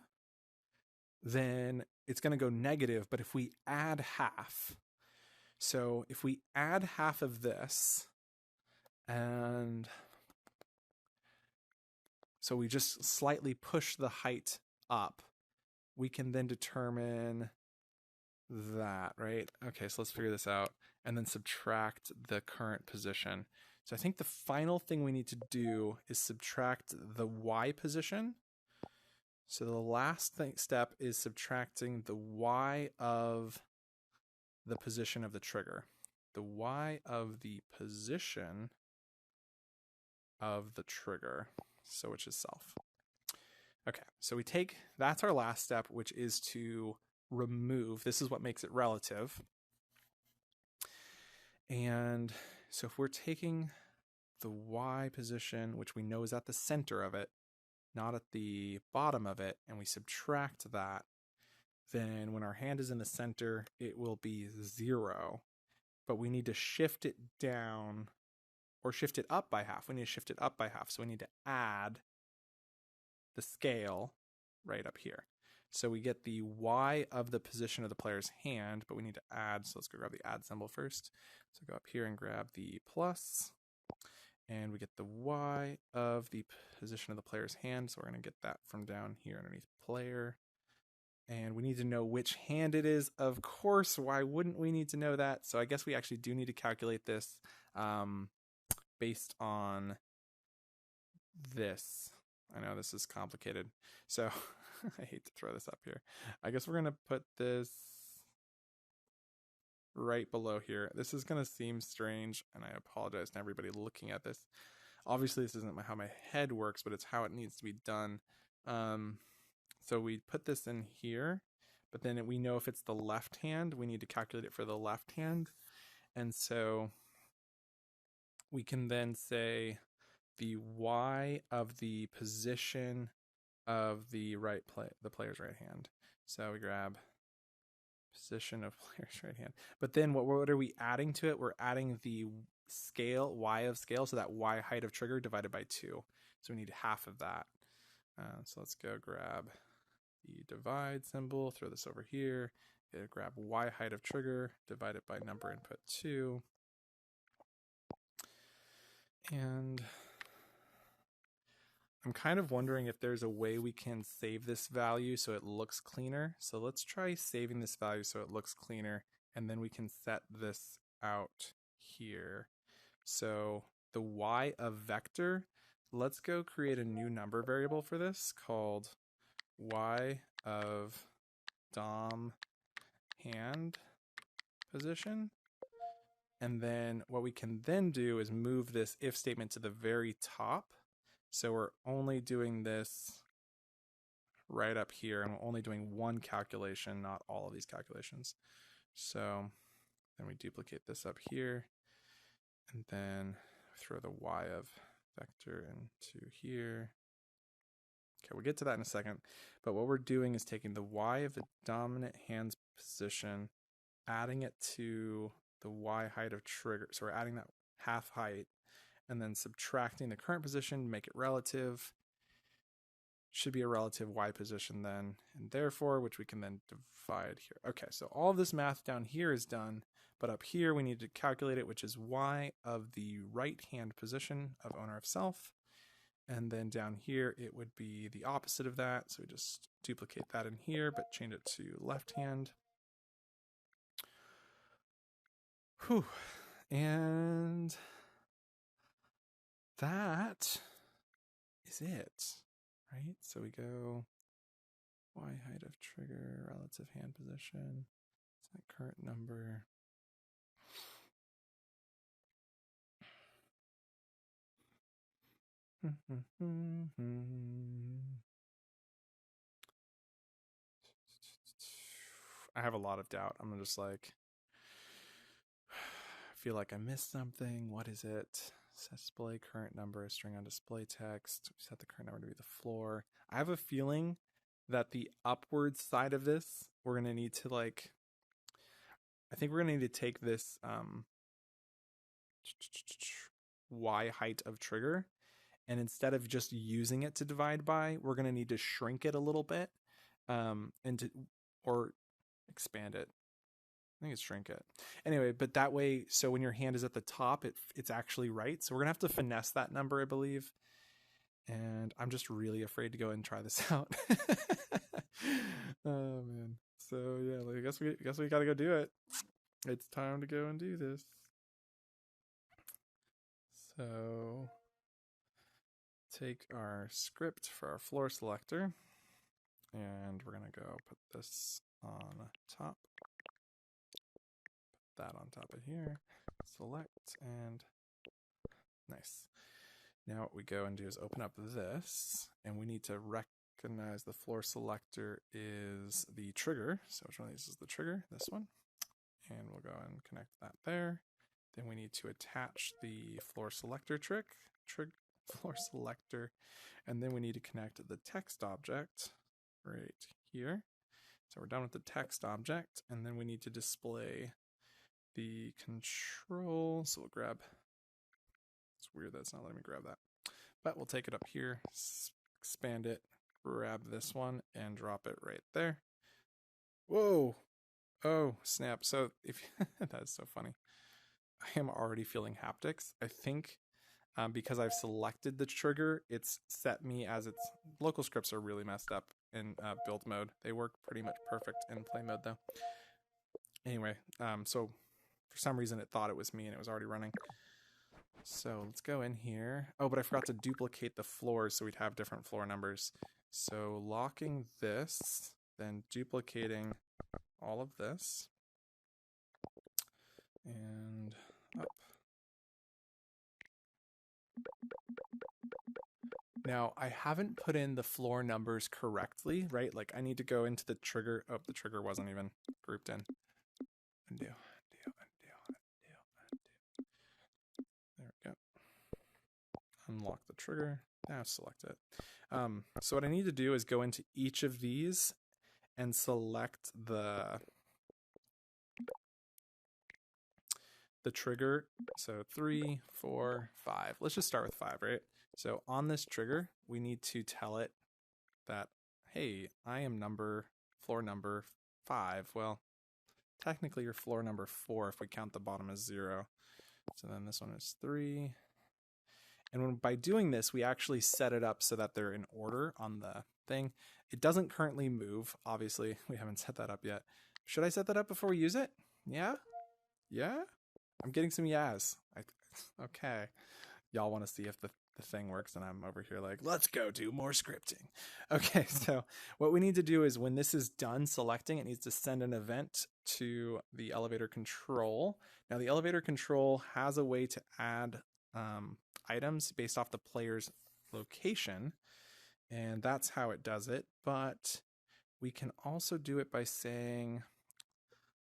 then it's going to go negative, but if we add half, so if we add half of this, and so we just slightly push the height up, we can then determine that, right? Okay, so let's figure this out and then subtract the current position. So I think the final thing we need to do is subtract the Y position. So the last step is subtracting the Y of the position of the trigger. The Y of the position of the trigger, so which is self. Okay, so we take, that's our last step, which is to remove, this is what makes it relative. And so if we're taking the Y position, which we know is at the center of it, not at the bottom of it, and we subtract that, then when our hand is in the center, it will be 0. But we need to shift it down, or shift it up by half. We need to shift it up by half. So we need to add the scale right up here. So we get the Y of the position of the player's hand, but we need to add, so let's go grab the add symbol first. So go up here and grab the plus, and we get the Y of the position of the player's hand. So we're going to get that from down here underneath player. And we need to know which hand it is. Of course, why wouldn't we need to know that? So I guess we actually do need to calculate this based on this. I know this is complicated. So I hate to throw this up here. I guess we're going to put this right below here. This is going to seem strange, and I apologize to everybody looking at this. Obviously, this isn't how my head works, but it's how it needs to be done. So we put this in here, but then we know if it's the left hand, we need to calculate it for the left hand. And so we can then say the Y of the position of the the player's right hand. So we grab position of player's right hand. But then what are we adding to it? We're adding the scale, Y of scale, so that Y height of trigger divided by 2. So we need half of that. So let's go grab the divide symbol, throw this over here, grab Y height of trigger, divide it by number input 2. And I'm kind of wondering if there's a way we can save this value so it looks cleaner. So let's try saving this value so it looks cleaner, and then we can set this out here. So the Y of vector, let's go create a new number variable for this called Y of Dom hand position. And then what we can then do is move this if statement to the very top. So we're only doing this right up here, and we're only doing one calculation, not all of these calculations. So then we duplicate this up here, and then throw the Y of vector into here. Okay, we'll get to that in a second. But what we're doing is taking the Y of the dominant hand's position, adding it to the Y height of trigger. So we're adding that half height, and then subtracting the current position to make it relative. Should be a relative Y position then, and therefore, which we can then divide here. Okay, so all of this math down here is done, but up here we need to calculate it, which is Y of the right hand position of owner of self. And then down here, it would be the opposite of that. So we just duplicate that in here, but change it to left hand. Whew. And that is it, right? So we go Y height of trigger, relative hand position, set current number. I have a lot of doubt. I'm just like, I feel like I missed something. What is it? Set display current number, string on display text. Set the current number to be the floor. I have a feeling that the upward side of this, we're going to need to like, I think we're going to need to take this Y height of trigger, and instead of just using it to divide by, we're going to need to shrink it a little bit or expand it. I think it's shrink it. Anyway, but that way, so when your hand is at the top, it's actually right. So we're going to have to finesse that number, I believe. And I'm just really afraid to go and try this out. Oh, man. So, yeah, I guess we got to go do it. It's time to go and do this. So, take our script for our floor selector. And we're going to go put this on top. That on top of here, select, and nice. Now what we go and do is open up this, and we need to recognize the floor selector is the trigger. So which one of these is the trigger? This one. And we'll go and connect that there. Then we need to attach the floor selector floor selector, and then we need to connect the text object right here. So we're done with the text object, and then we need to display the control. So we'll grab, it's weird that it's not letting me grab that, but we'll take it up here, expand it, grab this one, and drop it right there. Whoa. Oh, snap. So if that's so funny. I am already feeling haptics. I think because I've selected the trigger, it's set me as its local scripts are really messed up in build mode. They work pretty much perfect in play mode though. Anyway, so for some reason it thought it was me and it was already running. So let's go in here. Oh, but I forgot to duplicate the floors so we'd have different floor numbers. So locking this, then duplicating all of this, and up. Now, I haven't put in the floor numbers correctly, right? Like I need to go into the trigger. Oh, the trigger wasn't even grouped in. Undo. There we go. Unlock the trigger. Now select it. So what I need to do is go into each of these and select the trigger. So 3, 4, 5. Let's just start with 5, right? So on this trigger, we need to tell it that, hey, I am floor number 5. Well, technically you're floor number 4 if we count the bottom as 0. So then this one is 3. And by doing this, we actually set it up so that they're in order on the thing. It doesn't currently move. Obviously, we haven't set that up yet. Should I set that up before we use it? Yeah? Yeah? I'm getting some yes. Okay. Y'all want to see if the thing works, and I'm over here like, let's go do more scripting. Okay, so what we need to do is when this is done selecting, it needs to send an event to the elevator control. Now, the elevator control has a way to add items based off the player's location, and that's how it does it. But we can also do it by saying,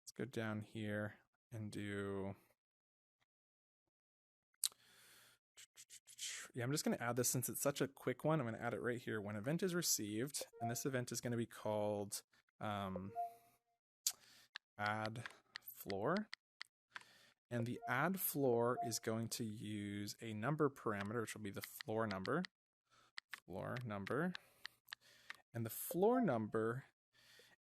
let's go down here and do, yeah, I'm just going to add this since it's such a quick one. I'm going to add it right here. When event is received, and this event is going to be called add floor. And the add floor is going to use a number parameter, which will be the floor number. And the floor number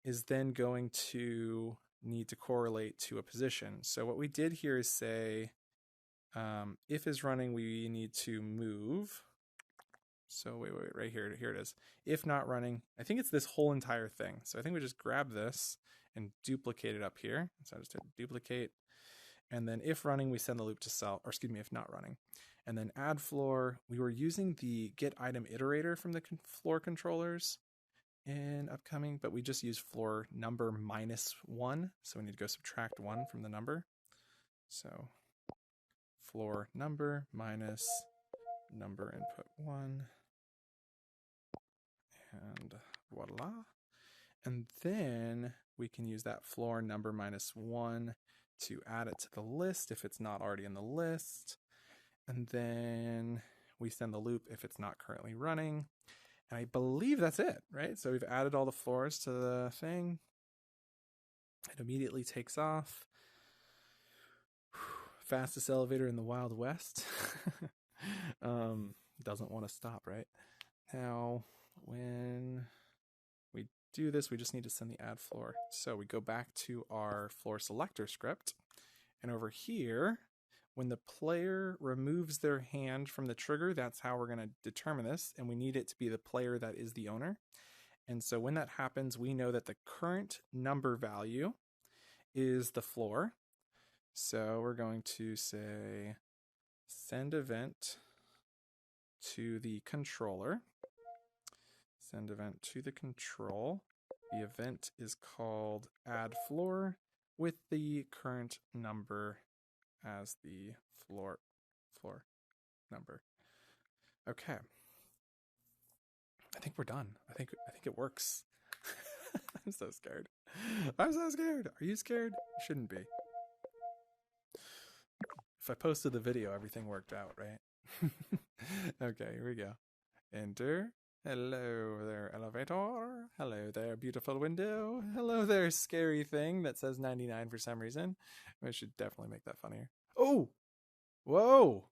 is then going to need to correlate to a position. So what we did here is say, if is running, we need to move. So wait, right here it is. If not running, I think it's this whole entire thing. So I think we just grab this and duplicate it up here. So I just hit duplicate. And then if running, we send the loop to self, or excuse me, if not running. And then add floor, we were using the get item iterator from the floor controllers in upcoming, but we just use floor number -1. So we need to go subtract 1 from the number. So floor number minus number input 1. And voila. And then we can use that floor number -1 to add it to the list if it's not already in the list. And then we send the loop if it's not currently running. And I believe that's it, right? So we've added all the floors to the thing. It immediately takes off. Fastest elevator in the Wild West. Doesn't want to stop, right? Now, when we do this, we just need to send the add floor. So we go back to our floor selector script. And over here, when the player removes their hand from the trigger, that's how we're going to determine this. And we need it to be the player that is the owner. And so when that happens, we know that the current number value is the floor. So we're going to say send event to the controller. Send event to the control. The event is called add floor with the current number as the floor number. Okay. I think we're done. I think it works. I'm so scared. I'm so scared. Are you scared? You shouldn't be. If I posted the video, everything worked out, right? Okay, here we go. Enter. Hello there, elevator. Hello there, beautiful window. Hello there, scary thing that says 99 for some reason. I should definitely make that funnier. Oh! Whoa!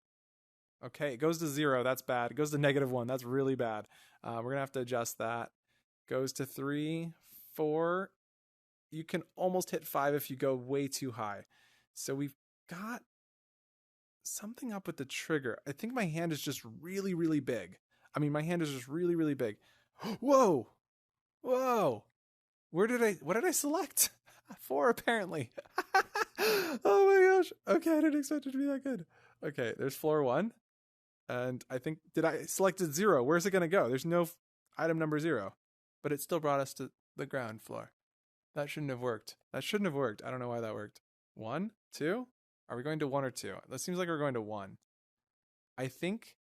Okay, it goes to 0. That's bad. It goes to -1. That's really bad. We're going to have to adjust that. Goes to 3, 4. You can almost hit 5 if you go way too high. So we've got something up with the trigger. I think my hand is just really, really big. I mean, my hand is just really, really big. Whoa! Whoa! What did I select? 4, apparently. Oh my gosh. Okay, I didn't expect it to be that good. Okay, there's floor 1. And I think, did I selected 0? Where's it going to go? There's no item number 0. But it still brought us to the ground floor. That shouldn't have worked. That shouldn't have worked. I don't know why that worked. 1, 2? Are we going to 1 or 2? That seems like we're going to 1. I think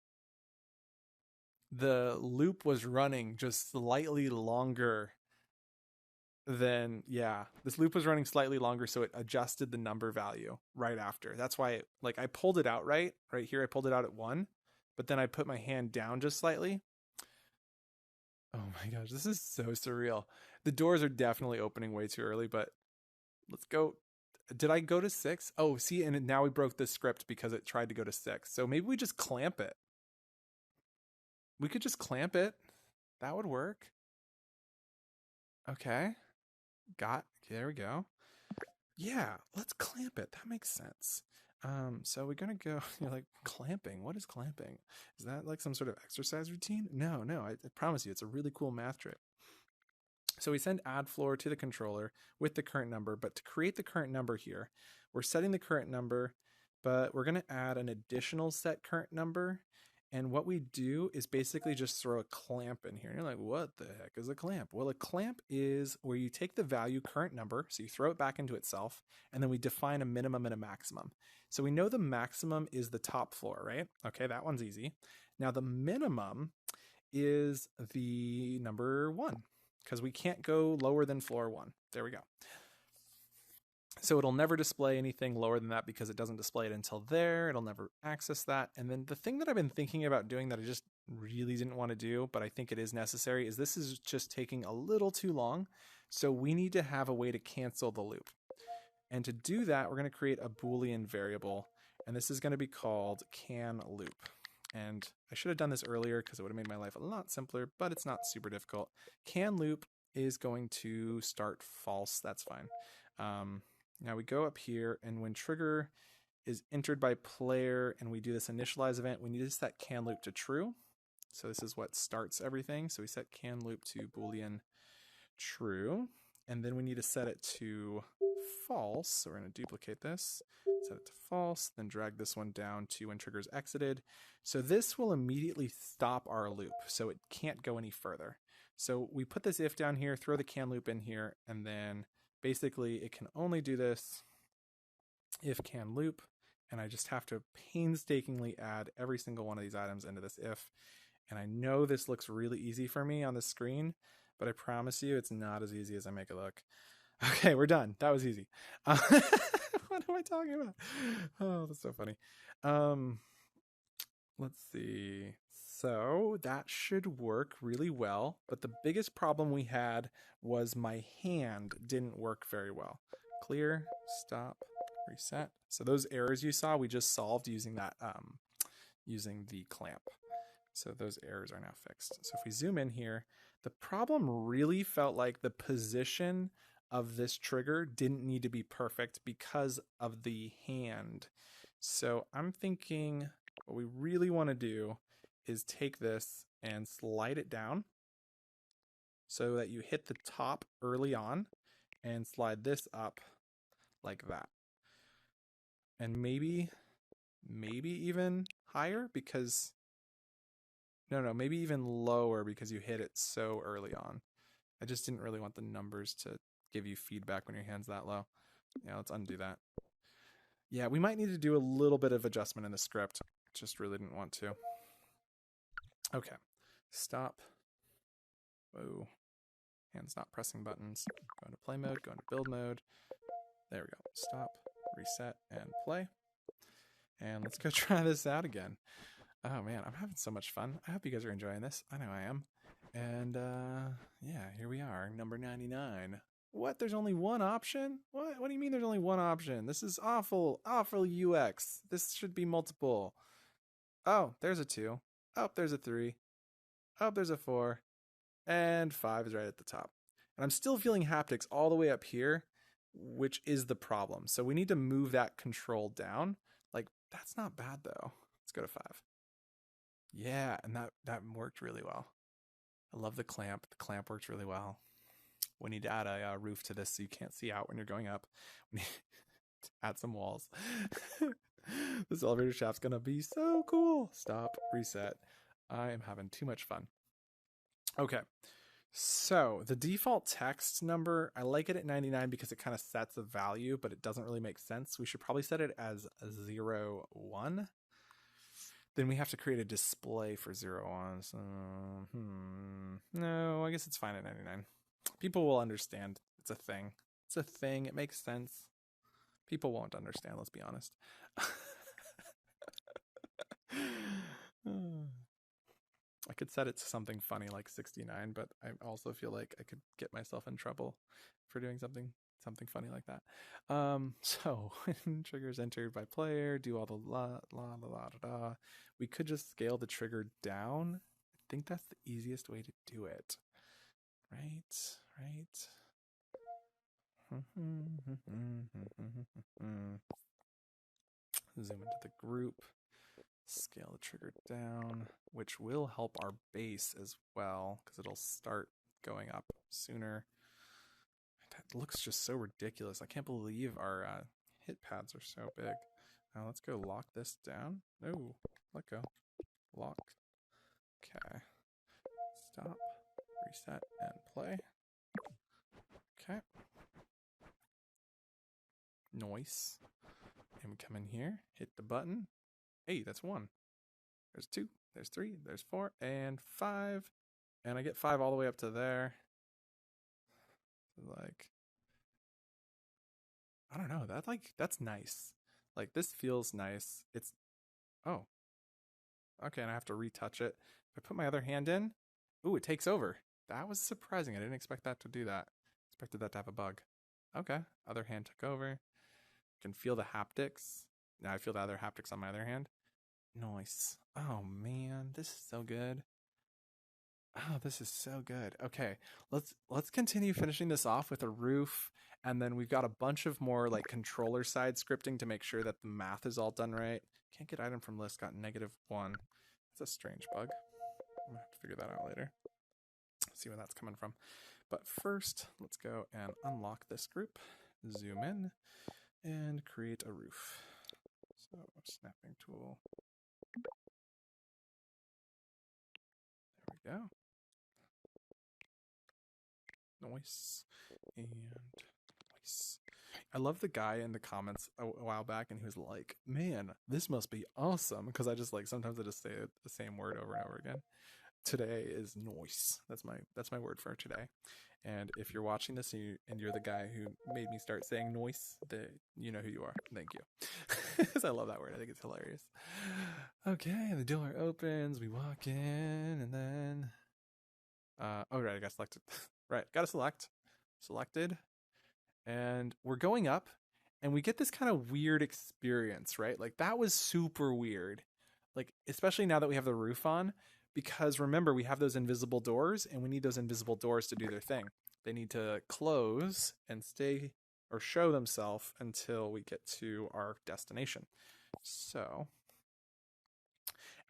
the loop was running just slightly longer than, yeah, this loop was running slightly longer, so it adjusted the number value right after. That's why, like, I pulled it out right here. I pulled it out at 1, but then I put my hand down just slightly. Oh my gosh, this is so surreal. The doors are definitely opening way too early, but let's go. Did I go to 6? Oh, see, and now we broke the script because it tried to go to 6. So maybe we just clamp it. We could just clamp it. That would work. Okay. There we go. Yeah, let's clamp it. That makes sense. So we're gonna go, you're like, clamping? What is clamping? Is that like some sort of exercise routine? No, I promise you, it's a really cool math trick. So we send add floor to the controller with the current number, but to create the current number here, we're setting the current number, but we're gonna add an additional set current number. And what we do is basically just throw a clamp in here. And you're like, what the heck is a clamp? Well, a clamp is where you take the value current number, so you throw it back into itself, and then we define a minimum and a maximum. So we know the maximum is the top floor, right? Okay, that one's easy. Now the minimum is the number 1, because we can't go lower than floor 1. There we go. So it'll never display anything lower than that because it doesn't display it until there. It'll never access that. And then the thing that I've been thinking about doing that I just really didn't want to do, but I think it is necessary, is this is just taking a little too long. So we need to have a way to cancel the loop. And to do that, we're going to create a Boolean variable. And this is going to be called can loop. And I should have done this earlier because it would have made my life a lot simpler, but it's not super difficult. Can loop is going to start false. That's fine. Now we go up here, and when trigger is entered by player and we do this initialize event, we need to set can loop to true. So this is what starts everything. So we set can loop to Boolean true, and then we need to set it to false. So we're going to duplicate this, set it to false, then drag this one down to when trigger's exited. So this will immediately stop our loop, so it can't go any further. So we put this if down here, throw the can loop in here, and then basically it can only do this if can loop, and I just have to painstakingly add every single one of these items into this if. And I know this looks really easy for me on the screen, but I promise you it's not as easy as I make it look. Okay, we're done. That was easy. What am I talking about? Oh, that's so funny. Let's see. So that should work really well, but the biggest problem we had was my hand didn't work very well. Clear, stop, reset. So those errors you saw, we just solved using that, using the clamp. So those errors are now fixed. So if we zoom in here, the problem really felt like the position of this trigger didn't need to be perfect because of the hand. So I'm thinking what we really want to do is take this and slide it down so that you hit the top early on and slide this up like that. And maybe even higher because maybe even lower because you hit it so early on. I just didn't really want the numbers to give you feedback when your hand's that low. Yeah, let's undo that. Yeah, we might need to do a little bit of adjustment in the script. Just really didn't want to. Okay, stop. Whoa, hand's not pressing buttons. Go into play mode, go into build mode. There we go. Stop, reset, and play. And let's go try this out again. Oh man, I'm having so much fun. I hope you guys are enjoying this. I know I am. And yeah, here we are, number 99. What? There's only one option? What do you mean there's only one option? This is awful UX. This should be multiple. Oh, there's a 2. Oh, there's a 3. Oh, there's a 4. And 5 is right at the top. And I'm still feeling haptics all the way up here, which is the problem. So we need to move that control down. Like, that's not bad though. Let's go to 5. Yeah, and that worked really well. I love the clamp. The clamp works really well. We need to add a roof to this so you can't see out when you're going up. We need to add some walls. This elevator shaft's gonna be so cool. Stop, reset. I am having too much fun. Okay, so the default text number, I like it at 99 because it kind of sets a value, but it doesn't really make sense. We should probably set it as 0, 1. Then we have to create a display for 0, 1. So, no, I guess it's fine at 99. People will understand. It's a thing. It's a thing. It makes sense. People won't understand, let's be honest. I could set it to something funny like 69, but I also feel like I could get myself in trouble for doing something funny like that. So when triggers entered by player, do all the la. We could just scale the trigger down. I think that's the easiest way to do it. Right. Zoom into the group, scale the trigger down, which will help our base as well because it'll start going up sooner. That looks just so ridiculous. I can't believe our hit pads are so big. Now let's go lock this down. No, let go. Lock. Okay. Stop, reset, and play. Okay. Noise. And we come in here, hit the button. Hey, that's 1. There's 2, there's 3, there's 4, and 5. And I get 5 all the way up to there. Like, I don't know, that's nice. Like, this feels nice. It's, oh. Okay, and I have to retouch it. If I put my other hand in, ooh, it takes over. That was surprising. I didn't expect that to do that. Expected that to have a bug. Okay, other hand took over. Can feel the haptics. Now I feel the other haptics on my other hand. Nice. Oh man, this is so good. Oh, this is so good. Okay, let's continue finishing this off with a roof, and then we've got a bunch of more like controller side scripting to make sure that the math is all done right. Can't get item from list, got -1. That's a strange bug. I'm gonna have to figure that out later. See where that's coming from. But first, let's go and unlock this group, zoom in, and create a roof. So, snapping tool. There we go. Noise and noise. I love the guy in the comments a while back, and he was like, "Man, this must be awesome." Because I just like sometimes I just say the same word over and over again. Today is noise. That's my word for today. And if you're watching this and you're the guy who made me start saying noise, you know who you are. Thank you, because I love that word. I think it's hilarious. Okay, the door opens. We walk in, and then oh right, I got selected. Right, got to selected. And we're going up and we get this kind of weird experience, right? Like that was super weird. Like especially now that we have the roof on, because remember we have those invisible doors and we need those invisible doors to do their thing. They need to close and stay or show themselves until we get to our destination. So,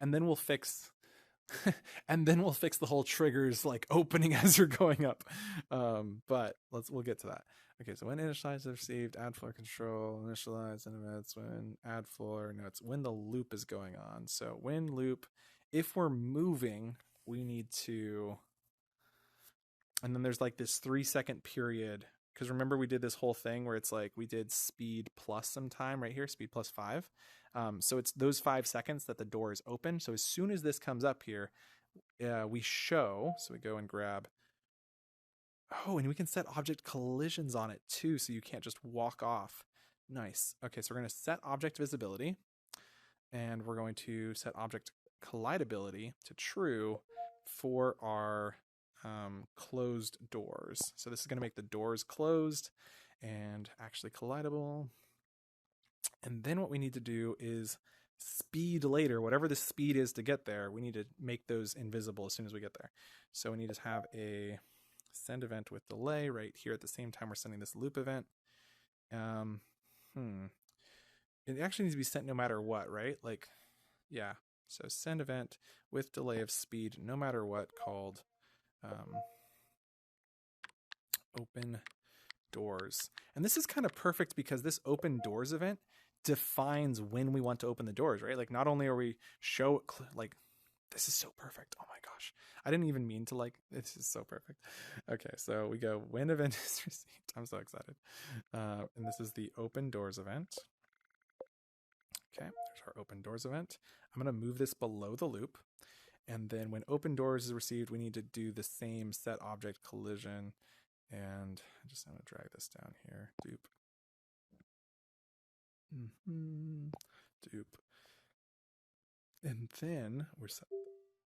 and then we'll fix and then we'll fix the whole triggers like opening as you're going up. But we'll get to that. Okay, so when initialize is received, add floor control, initialize and events when add floor. No, it's when the loop is going on. So when loop, if we're moving, we need to, and then there's like this 3-second period. Because remember we did this whole thing where it's like we did speed plus some time right here, speed plus 5. So it's those 5 seconds that the door is open. So as soon as this comes up here, we show, so we go and grab, oh, and we can set object collisions on it too, so you can't just walk off. Nice. Okay, so we're going to set object visibility, and we're going to set object collidability to true for our closed doors. So this is going to make the doors closed and actually collidable. And then what we need to do is speed later, whatever the speed is to get there, we need to make those invisible as soon as we get there. So we need to have a send event with delay right here at the same time we're sending this loop event. It actually needs to be sent no matter what, right? Like, yeah. So send event with delay of speed no matter what, called open doors. And this is kind of perfect because this open doors event defines when we want to open the doors, right? Like not only are we like, this is so perfect. Oh my gosh. I didn't even mean to like, this is so perfect. Okay. So we go when event is received. I'm so excited. And this is the open doors event. Okay. There's our open doors event. I'm going to move this below the loop. And then when open doors is received, we need to do the same set object collision. And I'm going to drag this down here. Dupe. And then we're set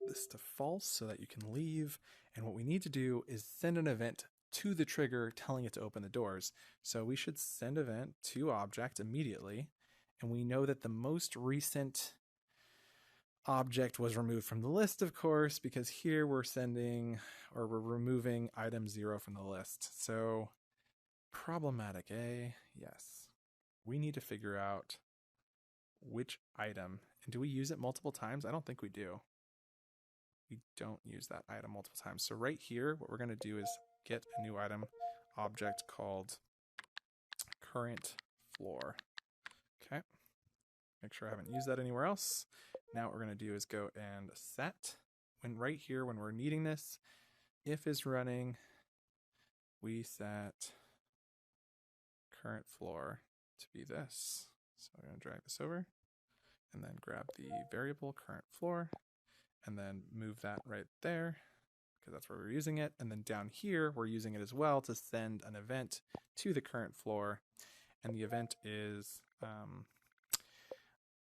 this to false so that you can leave. And what we need to do is send an event to the trigger telling it to open the doors. So we should send event to object immediately. And we know that the most recent object was removed from the list, of course, because here we're removing item 0 from the list. So problematic, eh? Yes. We need to figure out which item. And do we use it multiple times? I don't think we do. We don't use that item multiple times. So right here, what we're going to do is get a new item object called current floor. Okay. Make sure I haven't used that anywhere else. Now what we're going to do is go and set. Right here, when we're needing this, if is running, we set current floor to be this. So I'm going to drag this over and then grab the variable current floor and then move that right there because that's where we're using it. And then down here, we're using it as well to send an event to the current floor. And the event is,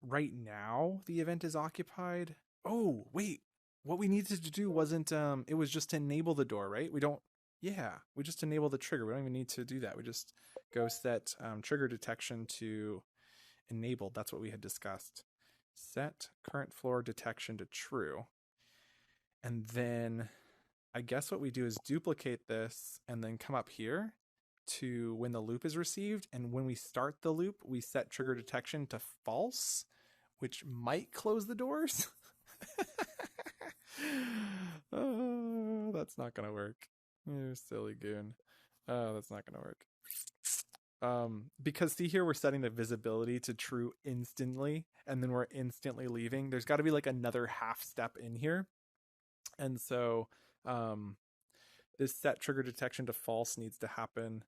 right now, the event is occupied. Oh, wait, what we needed to do wasn't, it was just to enable the door, right? We just enable the trigger. We don't even need to do that. We just go set trigger detection to enabled. That's what we had discussed. Set current floor detection to true. And then I guess what we do is duplicate this and then come up here to when the loop is received. And when we start the loop, we set trigger detection to false, which might close the doors. Oh, that's not going to work. You silly goon. Oh, that's not going to work. Because see here, we're setting the visibility to true instantly, and then we're instantly leaving. There's got to be like another half step in here. And so, this set trigger detection to false needs to happen.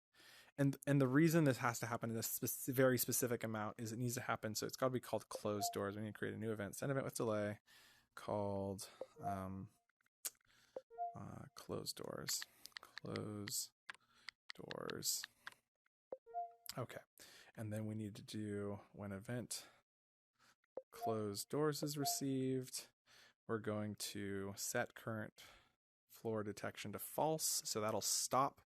And the reason this has to happen in a very specific amount is it needs to happen. So it's got to be called closed doors. We need to create a new event, send event with delay, called closed doors. Close doors. Okay, and then we need to do when event closed doors is received, we're going to set current floor detection to false, so that'll stop,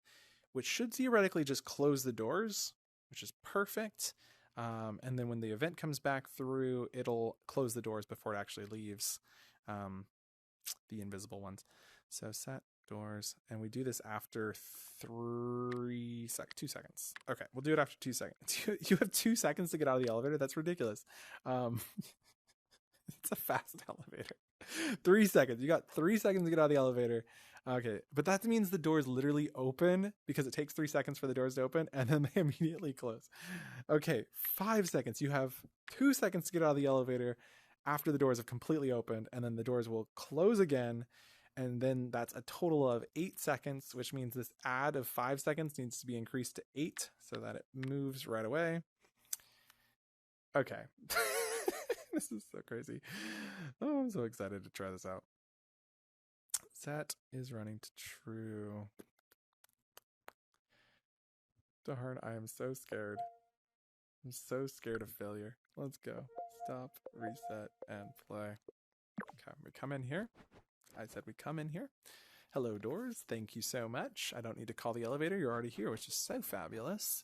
which should theoretically just close the doors, which is perfect. And then when the event comes back through, it'll close the doors before it actually leaves, the invisible ones. So set doors, and we do this after 2 seconds. Okay, we'll do it after 2 seconds. You have 2 seconds to get out of the elevator? That's ridiculous. It's a fast elevator. 3 seconds. You got 3 seconds to get out of the elevator. Okay, but that means the doors literally open because it takes 3 seconds for the doors to open, and then they immediately close. Okay, 5 seconds. You have 2 seconds to get out of the elevator after the doors have completely opened, and then the doors will close again, and then that's a total of 8 seconds, which means this add of 5 seconds needs to be increased to 8 so that it moves right away. Okay. This is so crazy. Oh, I'm so excited to try this out. Set is running to true. Darn, I am so scared. I'm so scared of failure. Let's go. Stop, reset, and play. Okay, we come in here. I said we come in here. Hello, doors. Thank you so much. I don't need to call the elevator. You're already here, which is so fabulous.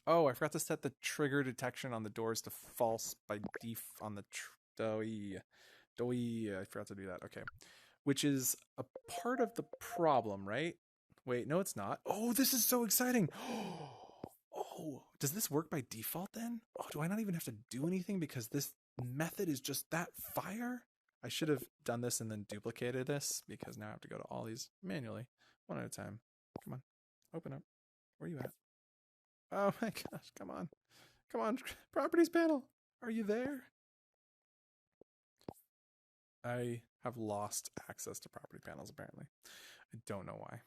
Oh, I forgot to set the trigger detection on the doors to false by default on the I forgot to do that. Okay. Which is a part of the problem, right? Wait, no, it's not. Oh, this is so exciting. Oh, does this work by default then? Oh, do I not even have to do anything because this method is just that fire? I should have done this and then duplicated this because now I have to go to all these manually, one at a time. Come on, open up. Where are you at? Oh my gosh, come on. Come on, properties panel. Are you there? I have lost access to property panels apparently. I don't know why.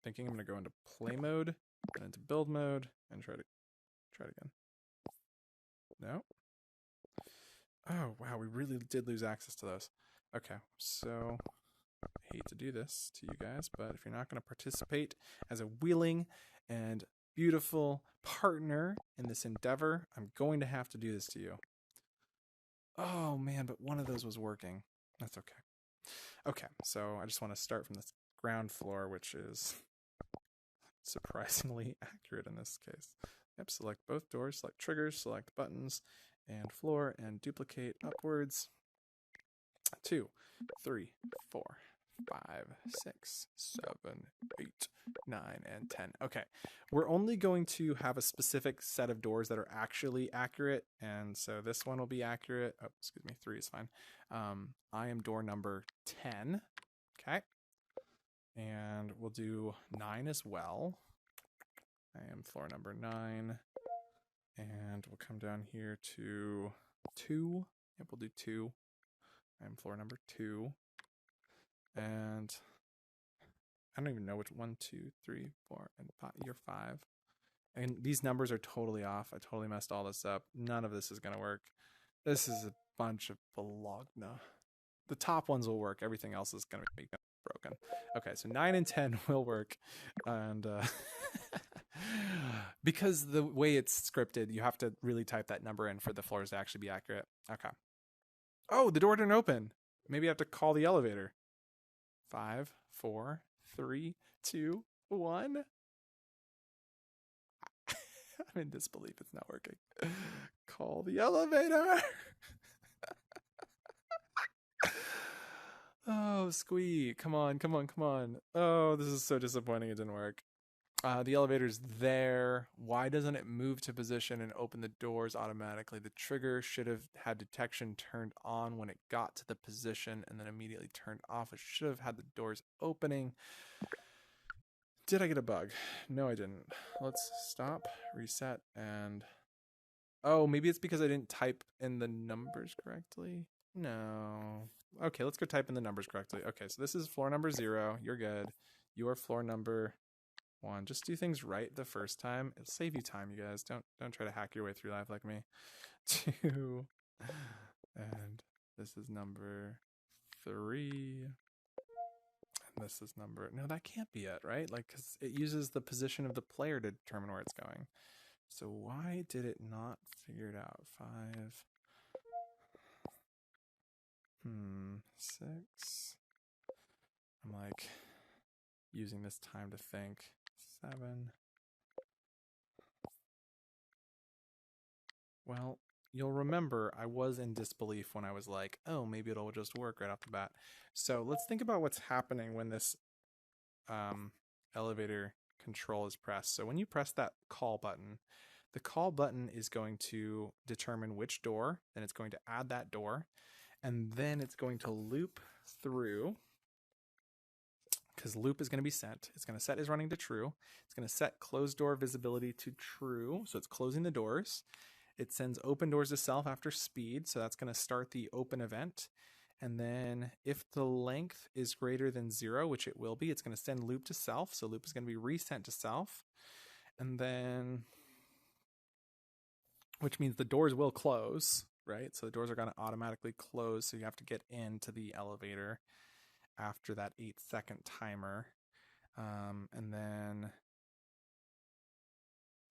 Thinking I'm going to go into play mode and into build mode and try it again. No? Oh, wow, we really did lose access to those. Okay, so I hate to do this to you guys, but if you're not going to participate as a willing and beautiful partner in this endeavor, I'm going to have to do this to you. Oh, man, but one of those was working. That's okay. Okay, so I just want to start from this ground floor, which is surprisingly accurate in this case. Yep, select both doors, select triggers, select buttons, and floor, and duplicate upwards. 2, 3, 4, 5, 6, 7, 8, 9, and 10. Okay, we're only going to have a specific set of doors that are actually accurate, and so this one will be accurate. Oh, excuse me, 3 is fine. I am door number 10. Okay, and we'll do 9 as well. I am floor number 9, and we'll come down here to 2. Yep, we'll do 2. I am floor number 2, and I don't even know which 1, 2, 3, 4, and 5. You're 5, and these numbers are totally off. I totally messed all this up. None of this is gonna work. This is a bunch of bologna. The top ones will work. Everything else is gonna be broken. Okay, so 9 and 10 will work, and because the way it's scripted, you have to really type that number in for the floors to actually be accurate. Okay. Oh, the door didn't open. Maybe I have to call the elevator. 5, 4, 3, 2, 1. I'm in disbelief. It's not working. Call the elevator. Oh, squeak. Come on, come on, come on. Oh, this is so disappointing. It didn't work. The elevator's there. Why doesn't it move to position and open the doors automatically? The trigger should have had detection turned on when it got to the position and then immediately turned off. It should have had the doors opening. Did I get a bug? No, I didn't. Let's stop, reset, and... Oh, maybe it's because I didn't type in the numbers correctly? No. Okay, let's go type in the numbers correctly. Okay, so this is floor number 0. You're good. You are floor number 1. Just do things right the first time. It'll save you time, you guys. Don't try to hack your way through life like me. 2. And this is number 3. And this is number... No, that can't be it, right? Like, because it uses the position of the player to determine where it's going. So why did it not figure it out? 5. 6. I'm like using this time to think. 7. Well, you'll remember I was in disbelief when I was like, oh, maybe it'll just work right off the bat. So let's think about what's happening when this elevator control is pressed. So when you press that call button, the call button is going to determine which door, then it's going to add that door, and then it's going to loop through, because loop is going to be sent. It's going to set is running to true. It's going to set closed door visibility to true, so it's closing the doors. It sends open doors to self after speed, so that's going to start the open event. And then if the length is greater than 0, which it will be, it's going to send loop to self, so loop is going to be resent to self. And then, which means the doors will close, right? So the doors are going to automatically close, so you have to get into the elevator after that 8-second timer. And then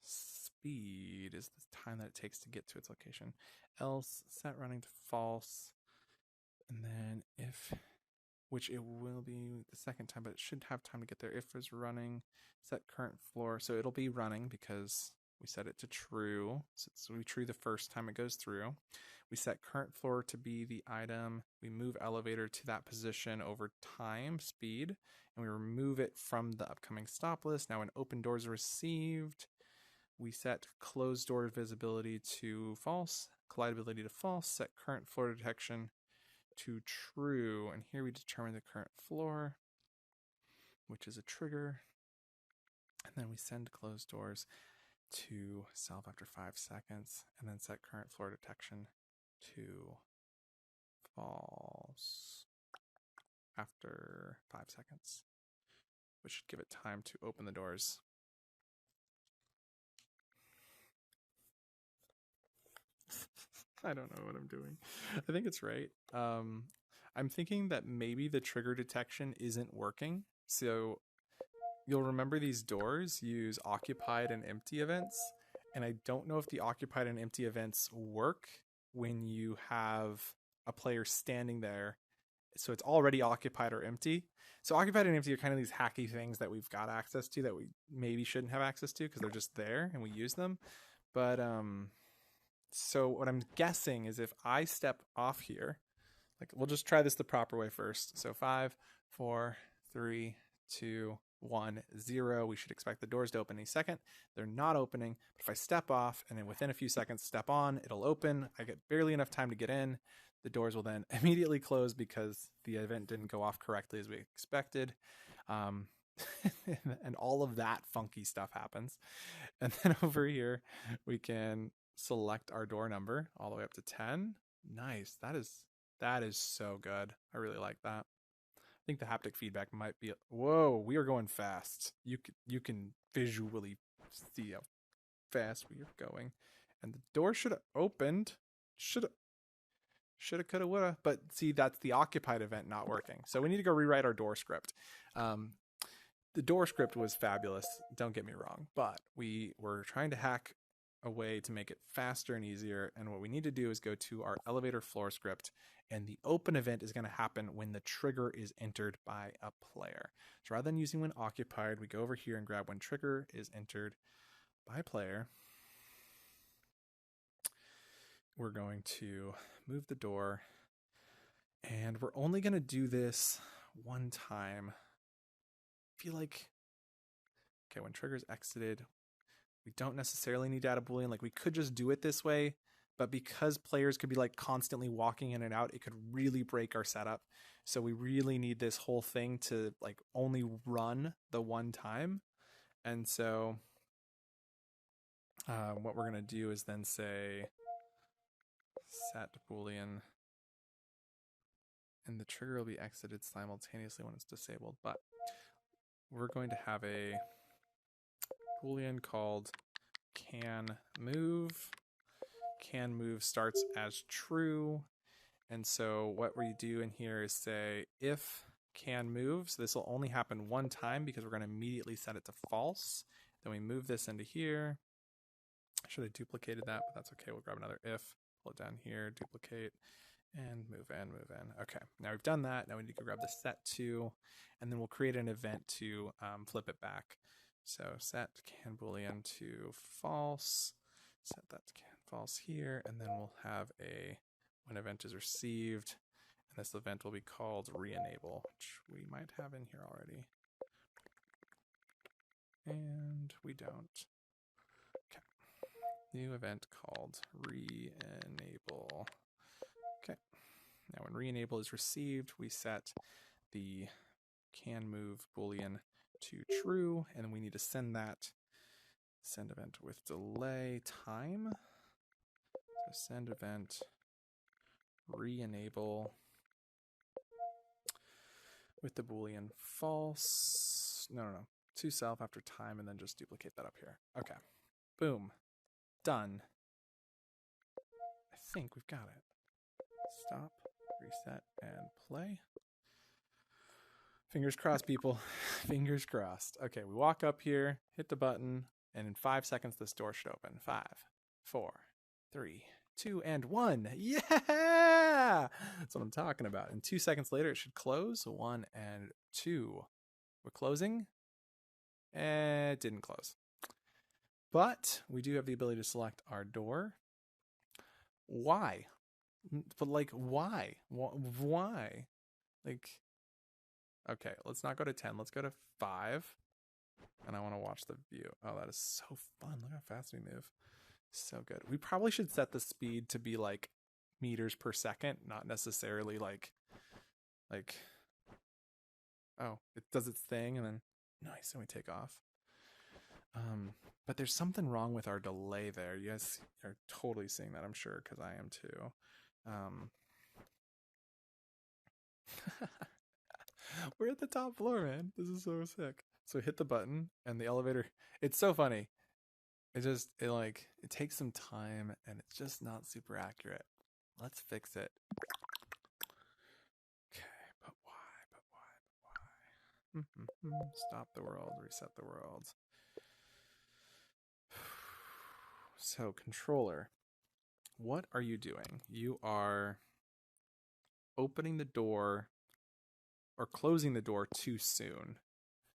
speed is the time that it takes to get to its location. Else, set running to false. And then if, which it will be the second time, but it should have time to get there. If is running, set current floor. So it'll be running because we set it to true. So we true the first time it goes through. We set current floor to be the item. We move elevator to that position over time, speed, and we remove it from the upcoming stop list. Now when open doors are received, we set closed door visibility to false, collidability to false, set current floor detection to true, and here we determine the current floor, which is a trigger, and then we send closed doors to self after 5 seconds, and then set current floor detection to false after 5 seconds, which should give it time to open the doors. I don't know what I'm doing. I think it's right. I'm thinking that maybe the trigger detection isn't working. So you'll remember these doors use occupied and empty events. And I don't know if the occupied and empty events work when you have a player standing there. So it's already occupied or empty. So occupied and empty are kind of these hacky things that we've got access to that we maybe shouldn't have access to because they're just there and we use them. But so what I'm guessing is if I step off here, like we'll just try this the proper way first. So 5, 4, 3, 2, 1, 0. We should expect the doors to open any second. They're not opening. But if I step off and then within a few seconds step on, it'll open. I get barely enough time to get in. The doors will then immediately close because the event didn't go off correctly as we expected. And all of that funky stuff happens. And then over here, we can select our door number all the way up to 10. Nice. That is so good. I really like that. I think the haptic feedback might be, whoa, we are going fast. You can visually see how fast we are going. And the door should have opened. Shoulda, coulda, woulda. But see, that's the occupied event not working. So we need to go rewrite our door script. The door script was fabulous, don't get me wrong, but we were trying to hack a way to make it faster and easier. And what we need to do is go to our elevator floor script, and the open event is going to happen when the trigger is entered by a player. So rather than using when occupied, we go over here and grab when trigger is entered by player. We're going to move the door, and we're only going to do this one time. I feel like, okay, when trigger is exited, we don't necessarily need to add a Boolean. Like we could just do it this way, but because players could be like constantly walking in and out, it could really break our setup. So we really need this whole thing to like only run the one time. And so what we're going to do is then say set Boolean, and the trigger will be exited simultaneously when it's disabled. But we're going to have a Boolean called can move. Can move starts as true. And so what we do in here is say if can move, so this will only happen one time because we're going to immediately set it to false. Then we move this into here. I should have duplicated that, but that's okay. We'll grab another if, pull it down here, duplicate, and move in, move in. Okay, now we've done that. Now we need to grab the set to, and then we'll create an event to flip it back. So set can boolean to false, set that to can false here, and then we'll have a when event is received, and this event will be called re-enable, which we might have in here already. And we don't. Okay. New event called re-enable. Okay. Now when re-enable is received, we set the can move boolean to true, and we need to send that send event with delay time. So send event re-enable with the boolean false. No, to self after time, and then just duplicate that up here. Okay. Boom. Done. I think we've got it. Stop, reset, and play. Fingers crossed, people. Fingers crossed. Okay, we walk up here, hit the button, and in 5 seconds this door should open. 5, 4, 3, 2, and 1. Yeah! That's what I'm talking about. And 2 seconds later it should close. 1 and 2. We're closing. It didn't close. But we do have the ability to select our door. Why? But like, why? Why? Like, okay, let's not go to 10. Let's go to 5. And I want to watch the view. Oh, that is so fun. Look how fast we move. So good. We probably should set the speed to be like meters per second, not necessarily like, oh, it does its thing and then nice, and we take off. But there's something wrong with our delay there. You guys are totally seeing that, I'm sure, because I am too. We're at the top floor, man. This is so sick. So hit the button and the elevator. It's so funny. It takes some time and it's just not super accurate. Let's fix it. Okay, but why? Stop the world, reset the world. So controller, what are you doing? You are opening the door or closing the door too soon.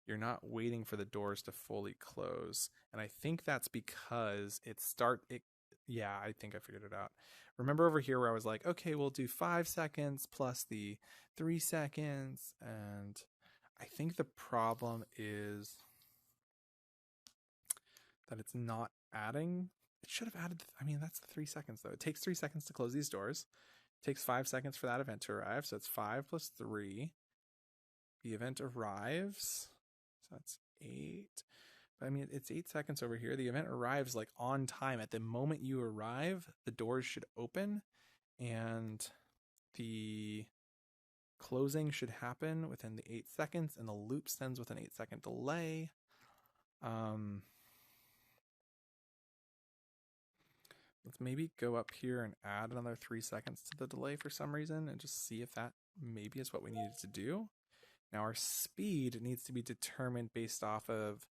You're not waiting for the doors to fully close. And I think that's because yeah, I think I figured it out. Remember over here where I was like, okay, we'll do 5 seconds plus the 3 seconds. And I think the problem is that it's not adding. It should have added, that's the 3 seconds though. It takes 3 seconds to close these doors. It takes 5 seconds for that event to arrive. So it's 5 plus 3. The event arrives. So that's 8. But it's 8 seconds over here. The event arrives like on time. At the moment you arrive, the doors should open and the closing should happen within the 8 seconds and the loop sends with an 8-second delay. Let's maybe go up here and add another 3 seconds to the delay for some reason and just see if that maybe is what we needed to do. Now our speed needs to be determined based off of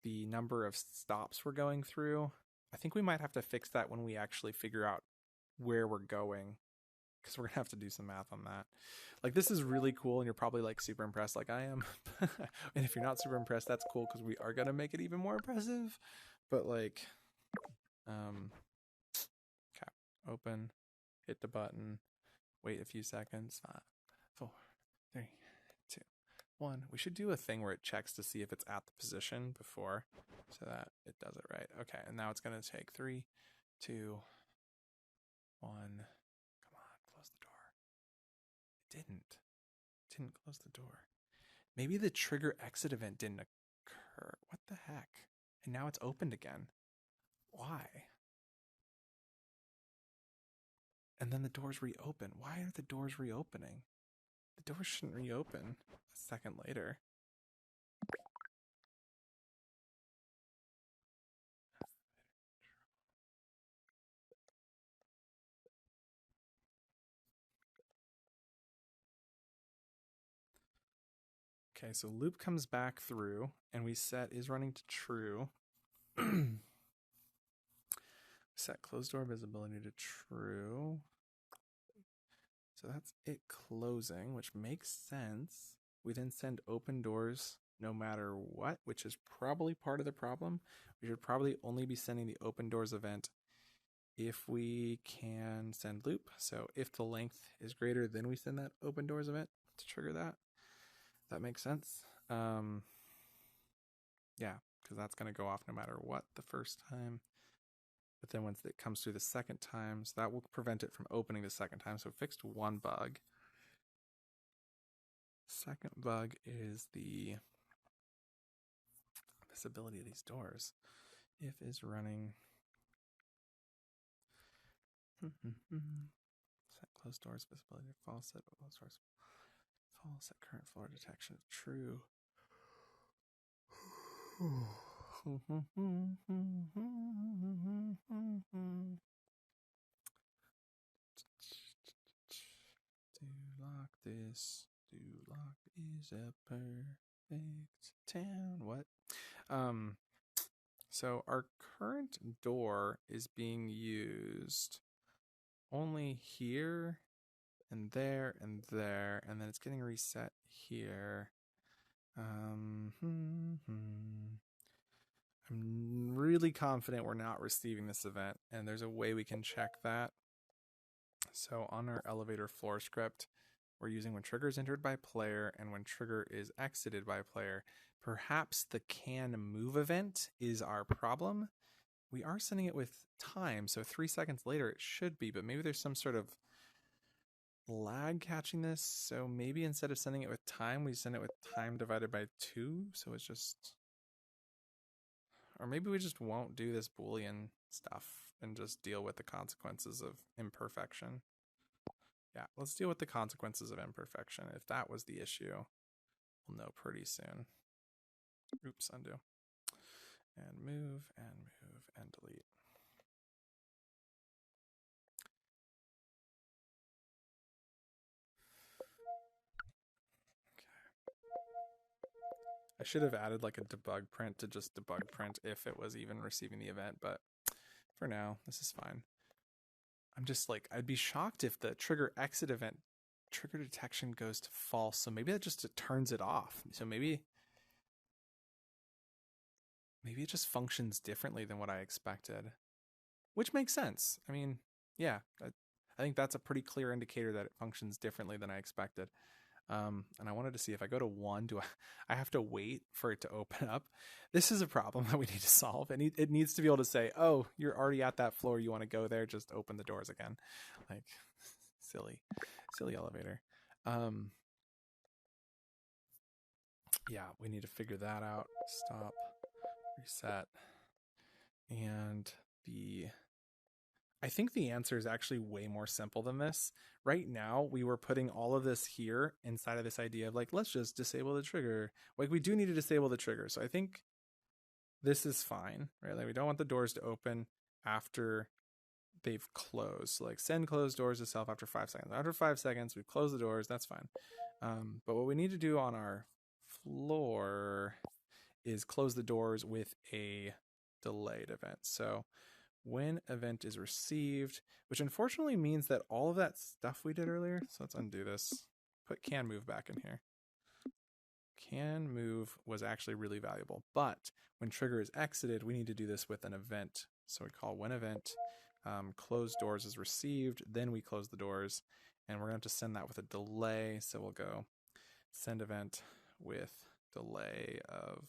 the number of stops we're going through. I think we might have to fix that when we actually figure out where we're going, because we're gonna have to do some math on that. Like, this is really cool and you're probably like super impressed like I am. And if you're not super impressed, that's cool because we are gonna make it even more impressive. But like, okay, open, hit the button, wait a few seconds. 5, 4, 3, 2, 1. We should do a thing where it checks to see if it's at the position before so that it does it right. Okay, and now it's going to take 3, 2, 1. Come on, close the door. It didn't close the door. Maybe the trigger exit event didn't occur. What the heck? And now it's opened again. Why? And then the doors reopen. Why are the doors reopening? The doors shouldn't reopen a second later. Okay, so loop comes back through and we set is running to true. Set closed door visibility to true. So that's it closing, which makes sense. We then send open doors no matter what, which is probably part of the problem. We should probably only be sending the open doors event if we can send loop. So if the length is greater, then we send that open doors event to trigger that. That makes sense. Yeah, because that's going to go off no matter what the first time. But then once it comes through the second time, so that will prevent it from opening the second time. So it fixed one bug. Second bug is the visibility of these doors. If is running. Set closed doors visibility false, set closed doors false, set current floor detection true. Do lock this. Do lock is a perfect town. What? So our current door is being used only here and there, and then it's getting reset here. I'm really confident we're not receiving this event, and there's a way we can check that. So on our elevator floor script, we're using when trigger is entered by player and when trigger is exited by player. Perhaps the can move event is our problem. We are sending it with time, so 3 seconds later it should be, but maybe there's some sort of lag catching this. So maybe instead of sending it with time, we send it with time divided by 2. So it's just, or maybe we just won't do this Boolean stuff and just deal with the consequences of imperfection. Yeah, let's deal with the consequences of imperfection. If that was the issue, we'll know pretty soon. Oops, undo. And move and delete. I should have added like a debug print to just debug print if it was even receiving the event, but for now, this is fine. I'm just like, I'd be shocked if the trigger exit event trigger detection goes to false. So maybe that just turns it off. So maybe it just functions differently than what I expected, which makes sense. I mean, yeah, I think that's a pretty clear indicator that it functions differently than I expected. And I wanted to see if I go to 1, do I have to wait for it to open up? This is a problem that we need to solve. And it needs to be able to say, oh, you're already at that floor. You want to go there? Just open the doors again. Like silly elevator. Yeah, we need to figure that out. Stop, reset. And I think the answer is actually way more simple than this. Right now, we were putting all of this here inside of this idea of like, let's just disable the trigger. Like we do need to disable the trigger. So I think this is fine, right? Like we don't want the doors to open after they've closed. So like send closed doors to self after 5 seconds. After 5 seconds, we've closed the doors. That's fine. But what we need to do on our floor is close the doors with a delayed event. So when event is received, which unfortunately means that all of that stuff we did earlier, so let's undo this, put can move back in here. Can move was actually really valuable, but when trigger is exited, we need to do this with an event. So we call when event, close doors is received, then we close the doors, and we're going to have to send that with a delay. So we'll go send event with delay of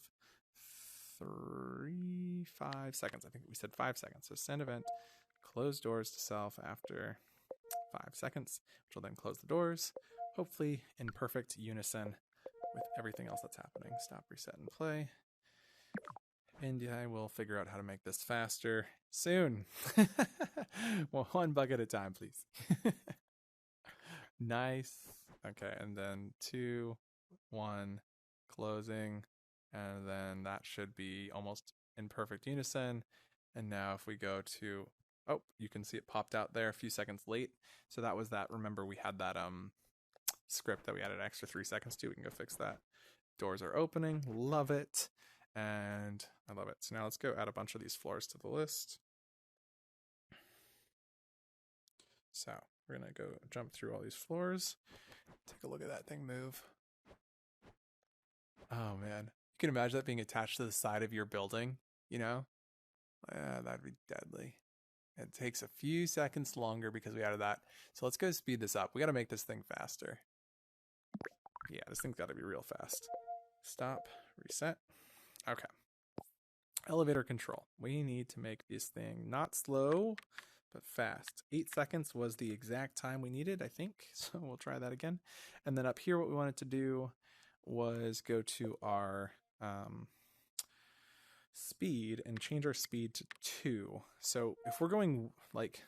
5 seconds. I think we said 5 seconds. So send event, close doors to self after 5 seconds, which will then close the doors, hopefully in perfect unison with everything else that's happening. Stop, reset, and play. And I will figure out how to make this faster soon. Well, 1 bug at a time, please. Nice. Okay, and then 2, 1, closing. And then that should be almost in perfect unison. And now if we go to, oh, you can see it popped out there a few seconds late. So that was that. Remember, we had that script that we added an extra 3 seconds to. We can go fix that. Doors are opening. Love it. And I love it. So now let's go add a bunch of these floors to the list. So we're going to go jump through all these floors. Take a look at that thing move. Oh, man. You can imagine that being attached to the side of your building, you know? Yeah, that'd be deadly. It takes a few seconds longer because we added that. So let's go speed this up. We got to make this thing faster. Yeah, this thing's got to be real fast. Stop, reset. Okay. Elevator control. We need to make this thing not slow, but fast. 8 seconds was the exact time we needed, I think. So we'll try that again. And then up here, what we wanted to do was go to our speed and change our speed to 2. So if we're going like,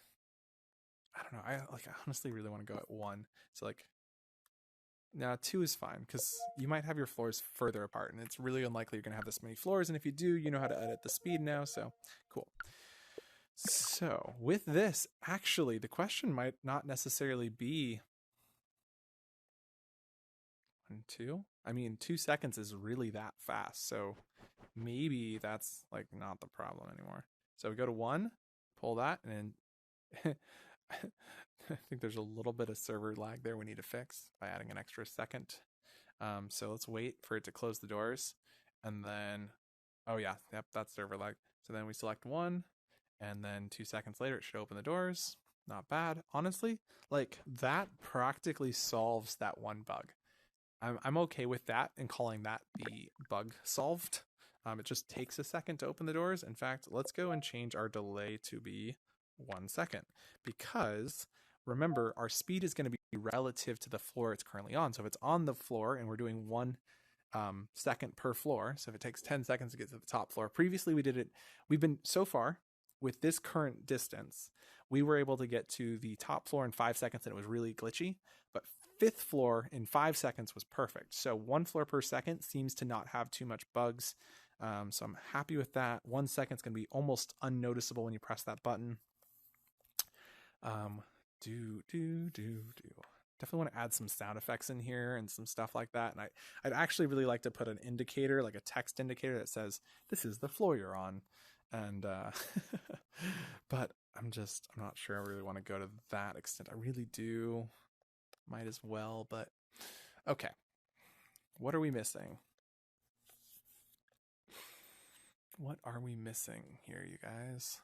I don't know, I honestly really want to go at 1. So like, now 2 is fine because you might have your floors further apart and it's really unlikely you're going to have this many floors. And if you do, you know how to edit the speed now. So cool. So with this, actually, the question might not necessarily be 1, 2. I mean, 2 seconds is really that fast. So maybe that's like not the problem anymore. So we go to 1, pull that, and then I think there's a little bit of server lag there we need to fix by adding an extra second. So let's wait for it to close the doors. And then, oh yeah, yep, that's server lag. So then we select 1, and then 2 seconds later, it should open the doors. Not bad. Honestly, like that practically solves that one bug. I'm okay with that and calling that the bug solved. It just takes a second to open the doors. In fact, let's go and change our delay to be 1 second because remember, our speed is going to be relative to the floor it's currently on. So if it's on the floor and we're doing 1 second per floor, so if it takes 10 seconds to get to the top floor, previously we've been so far with this current distance, we were able to get to the top floor in 5 seconds and it was really glitchy, but 5th floor in 5 seconds was perfect. So 1 floor per second seems to not have too much bugs. So I'm happy with that. 1 second is going to be almost unnoticeable when you press that button. Definitely want to add some sound effects in here and some stuff like that. And I'd actually really like to put an indicator, like a text indicator that says, this is the floor you're on. And, but I'm not sure I really want to go to that extent. I really do. Might as well, but okay. What are we missing? What are we missing here, you guys?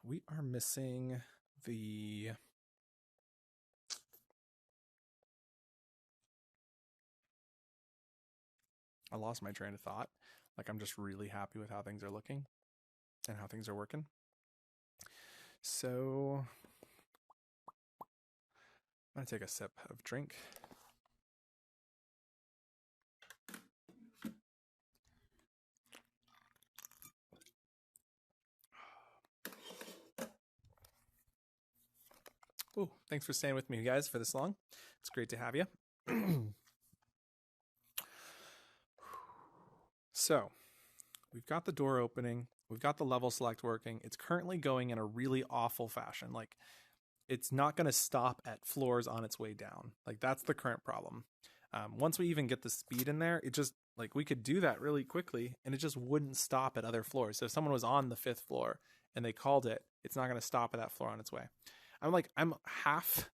We are missing the I lost my train of thought. Like I'm just really happy with how things are looking and how things are working. So I'm gonna take a sip of drink. Oh, thanks for staying with me, guys, for this long. It's great to have you. So we've got the door opening. We've got the level select working. It's currently going in a really awful fashion. Like it's not going to stop at floors on its way down. Like that's the current problem. Once we even get the speed in there, it just like we could do that really quickly and it just wouldn't stop at other floors. So if someone was on the 5th floor and they called it, it's not going to stop at that floor on its way. I'm half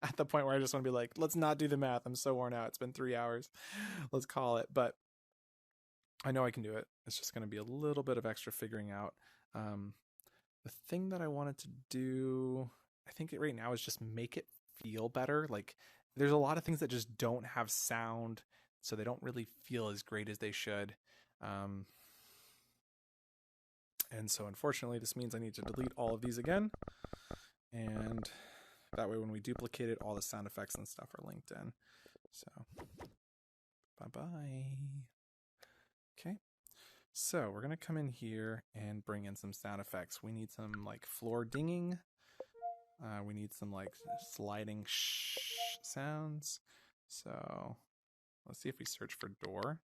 at the point where I just want to be like, let's not do the math. I'm so worn out. It's been 3 hours. Let's call it. But I know I can do it. It's just going to be a little bit of extra figuring out. The thing that I wanted to do, I think right now is just make it feel better. Like there's a lot of things that just don't have sound, so they don't really feel as great as they should. And so unfortunately, this means I need to delete all of these again. And that way when we duplicate it, all the sound effects and stuff are linked in. So, bye-bye. Okay. So we're going to come in here and bring in some sound effects. We need some like floor dinging. We need some like sliding shh sounds. So let's see if we search for door.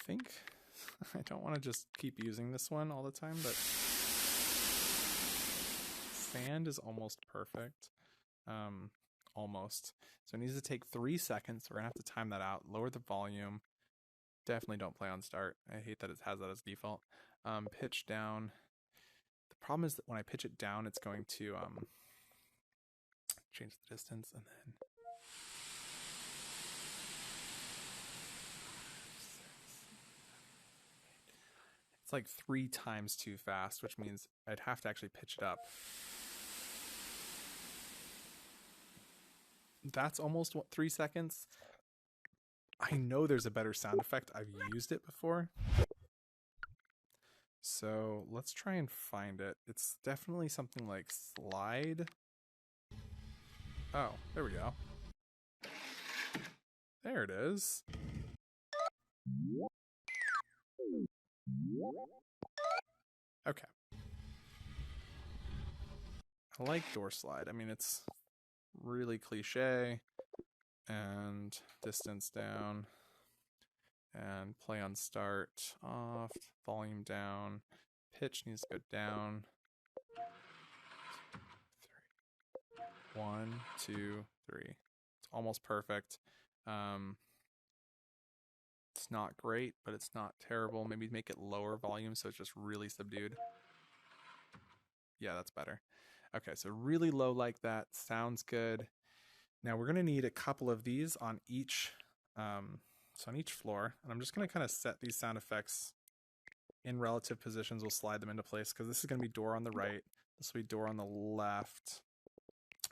think I don't want to just keep using this one all the time, but sand is almost perfect. Almost. So it needs to take 3 seconds. We're gonna have to time that out. Lower the volume. Definitely don't play on start. I hate that it has that as default. Pitch down. The problem is that when I pitch it down, it's going to change the distance, and then it's like 3 times too fast, which means I'd have to actually pitch it up. That's almost 3 seconds. I know there's a better sound effect. I've used it before. So let's try and find it. It's definitely something like slide. Oh, there we go. There it is. Okay. I like door slide. I mean, it's really cliche. And distance down. And play on start, off, volume down. Pitch needs to go down. 3. 1, 2, 3. It's almost perfect. It's not great, but it's not terrible. Maybe make it lower volume so it's just really subdued. Yeah, that's better. Okay, so really low like that. Sounds good. Now we're going to need a couple of these on each on each floor. And I'm just going to kind of set these sound effects in relative positions. We'll slide them into place because this is going to be door on the right. This will be door on the left.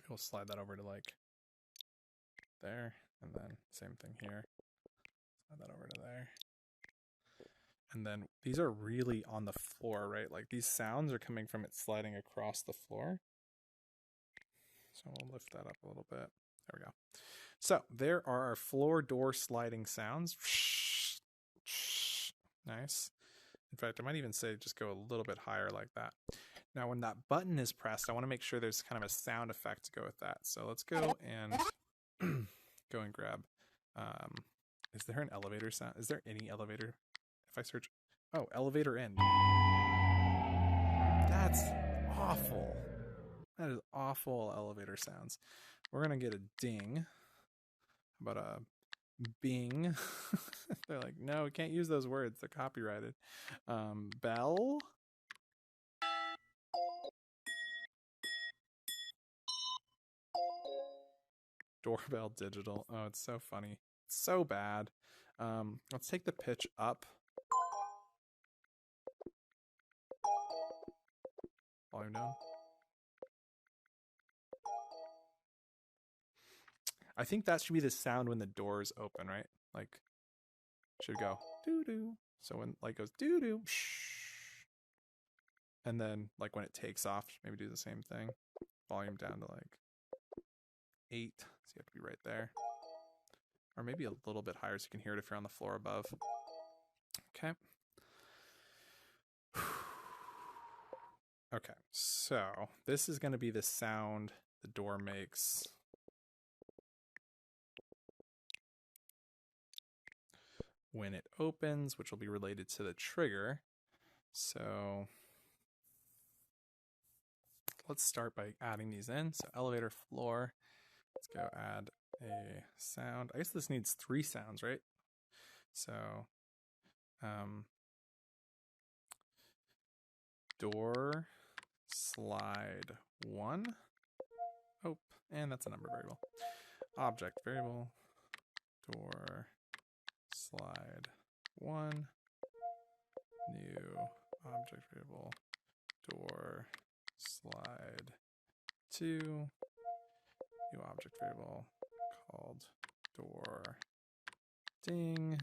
We'll slide that over to like there, and then same thing here. Slide that over to there. And then these are really on the floor, right? Like these sounds are coming from it sliding across the floor. So we'll lift that up a little bit. There we go. So there are our floor door sliding sounds. Nice. In fact, I might even say just go a little bit higher like that. Now, when that button is pressed, I want to make sure there's kind of a sound effect to go with that. So let's go and go and grab. Is there an elevator sound? Is there any elevator? If I search, oh, elevator in. That's awful. That is awful elevator sounds. We're going to get a ding. How about a bing? They're like, no, we can't use those words. They're copyrighted. Bell. Doorbell digital. Oh, it's so funny. It's so bad. Let's take the pitch up. Volume down. I think that should be the sound when the doors open, right? Like, should go doo-doo. So when light goes doo-doo, and then like when it takes off, maybe do the same thing. Volume down to like 8. So you have to be right there. Or maybe a little bit higher so you can hear it if you're on the floor above. Okay. Okay, so this is going to be the sound the door makes when it opens, which will be related to the trigger. So let's start by adding these in. So elevator floor, let's go add a sound. I guess this needs 3 sounds, right? So door slide 1. Oh, and that's a number variable. Object variable, door slide 1, new object variable, door slide 2, new object variable called door ding.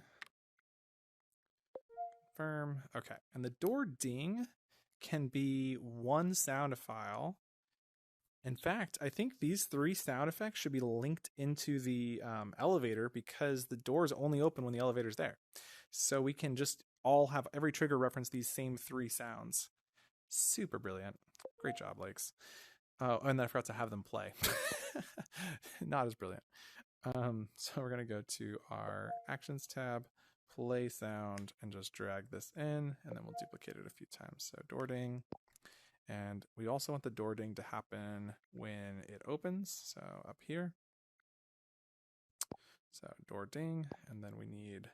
Confirm. Okay, and the door ding can be one sound file. In fact, I think these 3 sound effects should be linked into the elevator because the doors only open when the elevator's there. So we can just all have every trigger reference these same 3 sounds. Super brilliant. Great job, Lakes. Oh, and I forgot to have them play. Not as brilliant. So we're going to go to our Actions tab. play sound and just drag this in, and then we'll duplicate it a few times. So door ding. And we also want the door ding to happen when it opens. So up here. So door ding, and then we need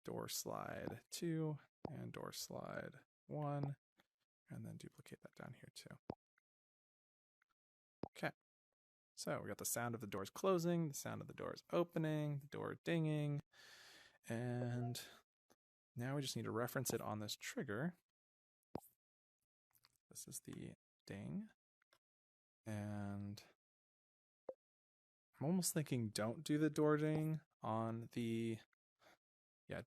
door slide 2 and door slide 1, and then duplicate that down here too. Okay. So we got the sound of the doors closing, the sound of the doors opening, the door dinging, and now we just need to reference it on this trigger. This is the ding. And I'm almost thinking don't do the door ding on the,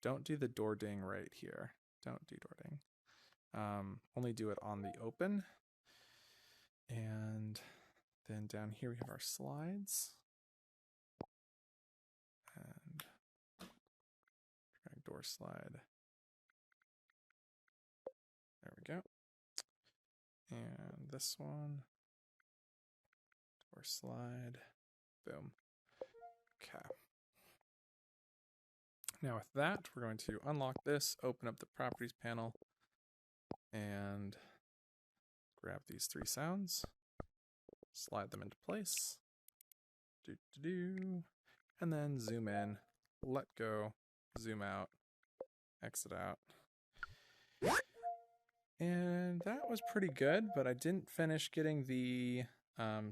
don't do the door ding right here. Don't do door ding. Only do it on the open. And then down here we have our slides. And drag door slide. There we go. And this one. Door slide. Boom. Okay. Now with that, we're going to unlock this, open up the properties panel, and grab these 3 sounds, slide them into place, and then zoom in, let go, zoom out, exit out. And that was pretty good, but I didn't finish getting the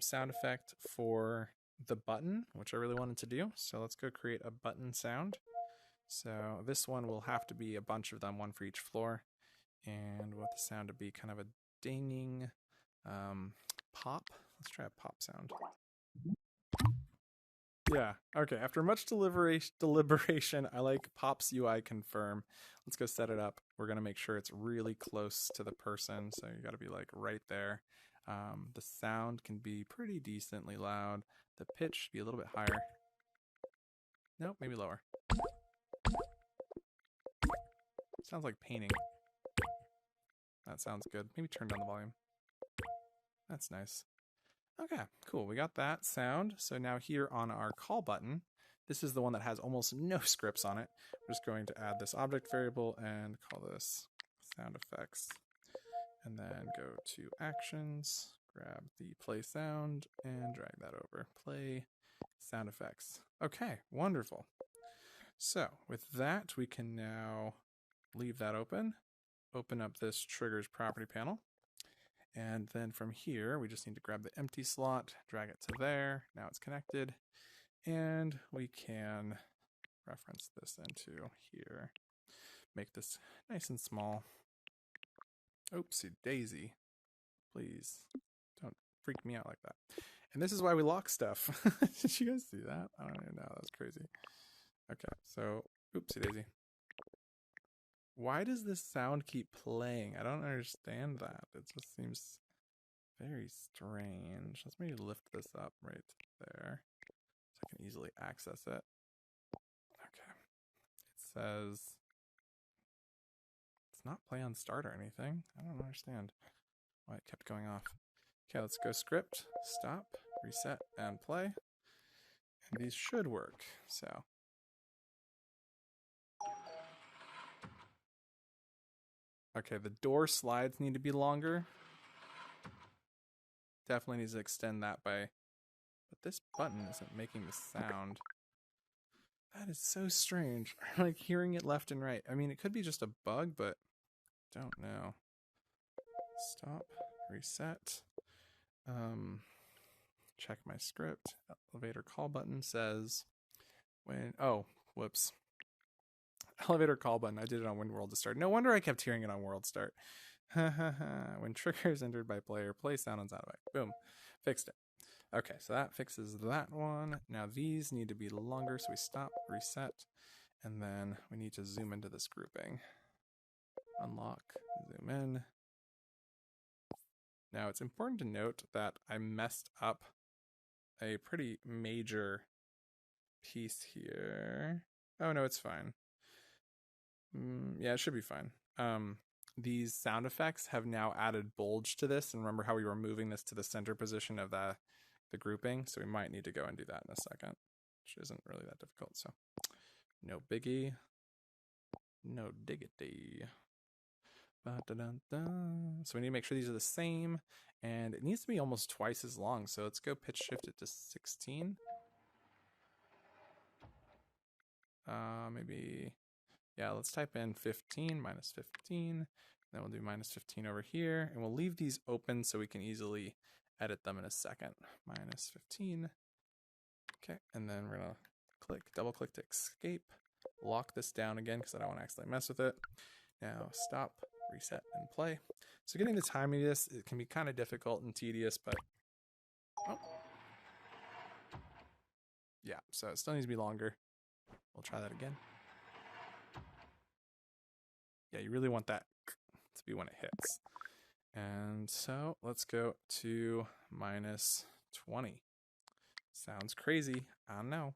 sound effect for the button, which I really wanted to do. So let's go create a button sound. So this one will have to be a bunch of them, one for each floor. And we want the sound to be kind of a dinging pop. Let's try a pop sound. Yeah, okay. After much deliberation, I like Pop's UI confirm. Let's go set it up. We're going to make sure it's really close to the person. So you got to be like right there. The sound can be pretty decently loud. The pitch should be a little bit higher. Nope, maybe lower. Sounds like painting. That sounds good. Maybe turn down the volume. That's nice. Okay, cool. We got that sound. So now here on our call button, this is the one that has almost no scripts on it. We're just going to add this object variable and call this sound effects. And then go to actions, grab the play sound, and drag that over. Play sound effects. Okay, wonderful. So with that, we can now leave that open up this triggers property panel. And then from here, we just need to grab the empty slot, drag it to there. Now it's connected. And we can reference this into here. Make this nice and small. Oopsie daisy. Please don't freak me out like that. And this is why we lock stuff. Did you guys see that? I don't even know. That's crazy. Okay, so oopsie daisy. Why does this sound keep playing? I don't understand that. It just seems very strange. Let's maybe lift this up right there so I can easily access it. Okay. It says it's not play on start or anything. I don't understand why it kept going off. Okay, let's go script, stop, reset, and play. And these should work. So okay, the door slides need to be longer. Definitely needs to extend that by, but this button isn't making the sound. That is so strange. Like hearing it left and right. I mean, it could be just a bug, but don't know. Stop, reset. Check my script. Elevator call button says when, oh, whoops. Elevator call button. I did it on WinWorld to start. No wonder I kept hearing it on World Start. When trigger is entered by player, play sound on sound effect. Boom. Fixed it. Okay, so that fixes that one. Now these need to be longer, so we stop, reset, and then we need to zoom into this grouping. Unlock, zoom in. Now it's important to note that I messed up a pretty major piece here. Oh no, it's fine. Yeah, it should be fine. These sound effects have now added bulge to this, and remember how we were moving this to the center position of the grouping, so we might need to go and do that in a second, which isn't really that difficult, so no biggie. No diggity. So we need to make sure these are the same, and it needs to be almost twice as long. So let's go pitch shift it to 16. Maybe, yeah, let's type in 15 minus 15. Then we'll do minus 15 over here, and we'll leave these open so we can easily edit them in a second. Minus 15. Okay, and then we're gonna double click to escape. Lock this down again because I don't want to accidentally mess with it. Now stop, reset, and play. So getting the timing of this, it can be kind of difficult and tedious, but yeah, so it still needs to be longer. We'll try that again. Yeah, you really want that to be when it hits. And so let's go to minus 20. Sounds crazy. I know.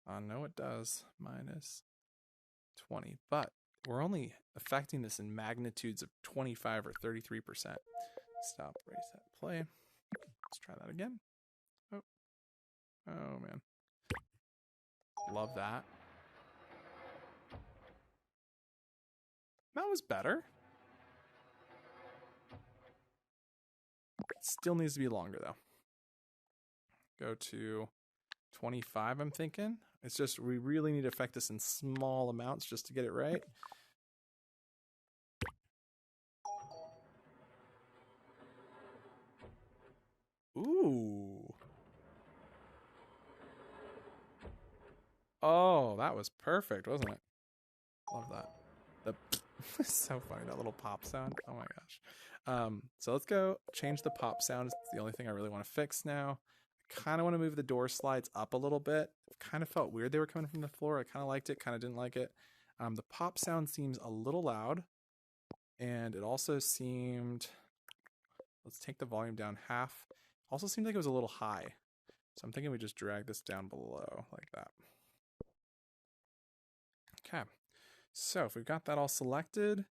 I know it does. Minus 20. But we're only affecting this in magnitudes of 25 or 33%. Stop, reset, play. Let's try that again. Oh. Oh, man. Love that. That was better. Still needs to be longer, though. Go to 25, I'm thinking. It's just we really need to affect this in small amounts just to get it right. Ooh. Oh, that was perfect, wasn't it? Love that. So funny, that little pop sound. Oh my gosh. So let's go change the pop sound. It's the only thing I really want to fix now. I kind of want to move the door slides up a little bit. It kind of felt weird they were coming from the floor. I kind of liked it, kind of didn't like it. The pop sound seems a little loud. And it also seemed, let's take the volume down half. Also seemed like it was a little high. So I'm thinking we just drag this down below like that. Okay. So if we've got that all selected,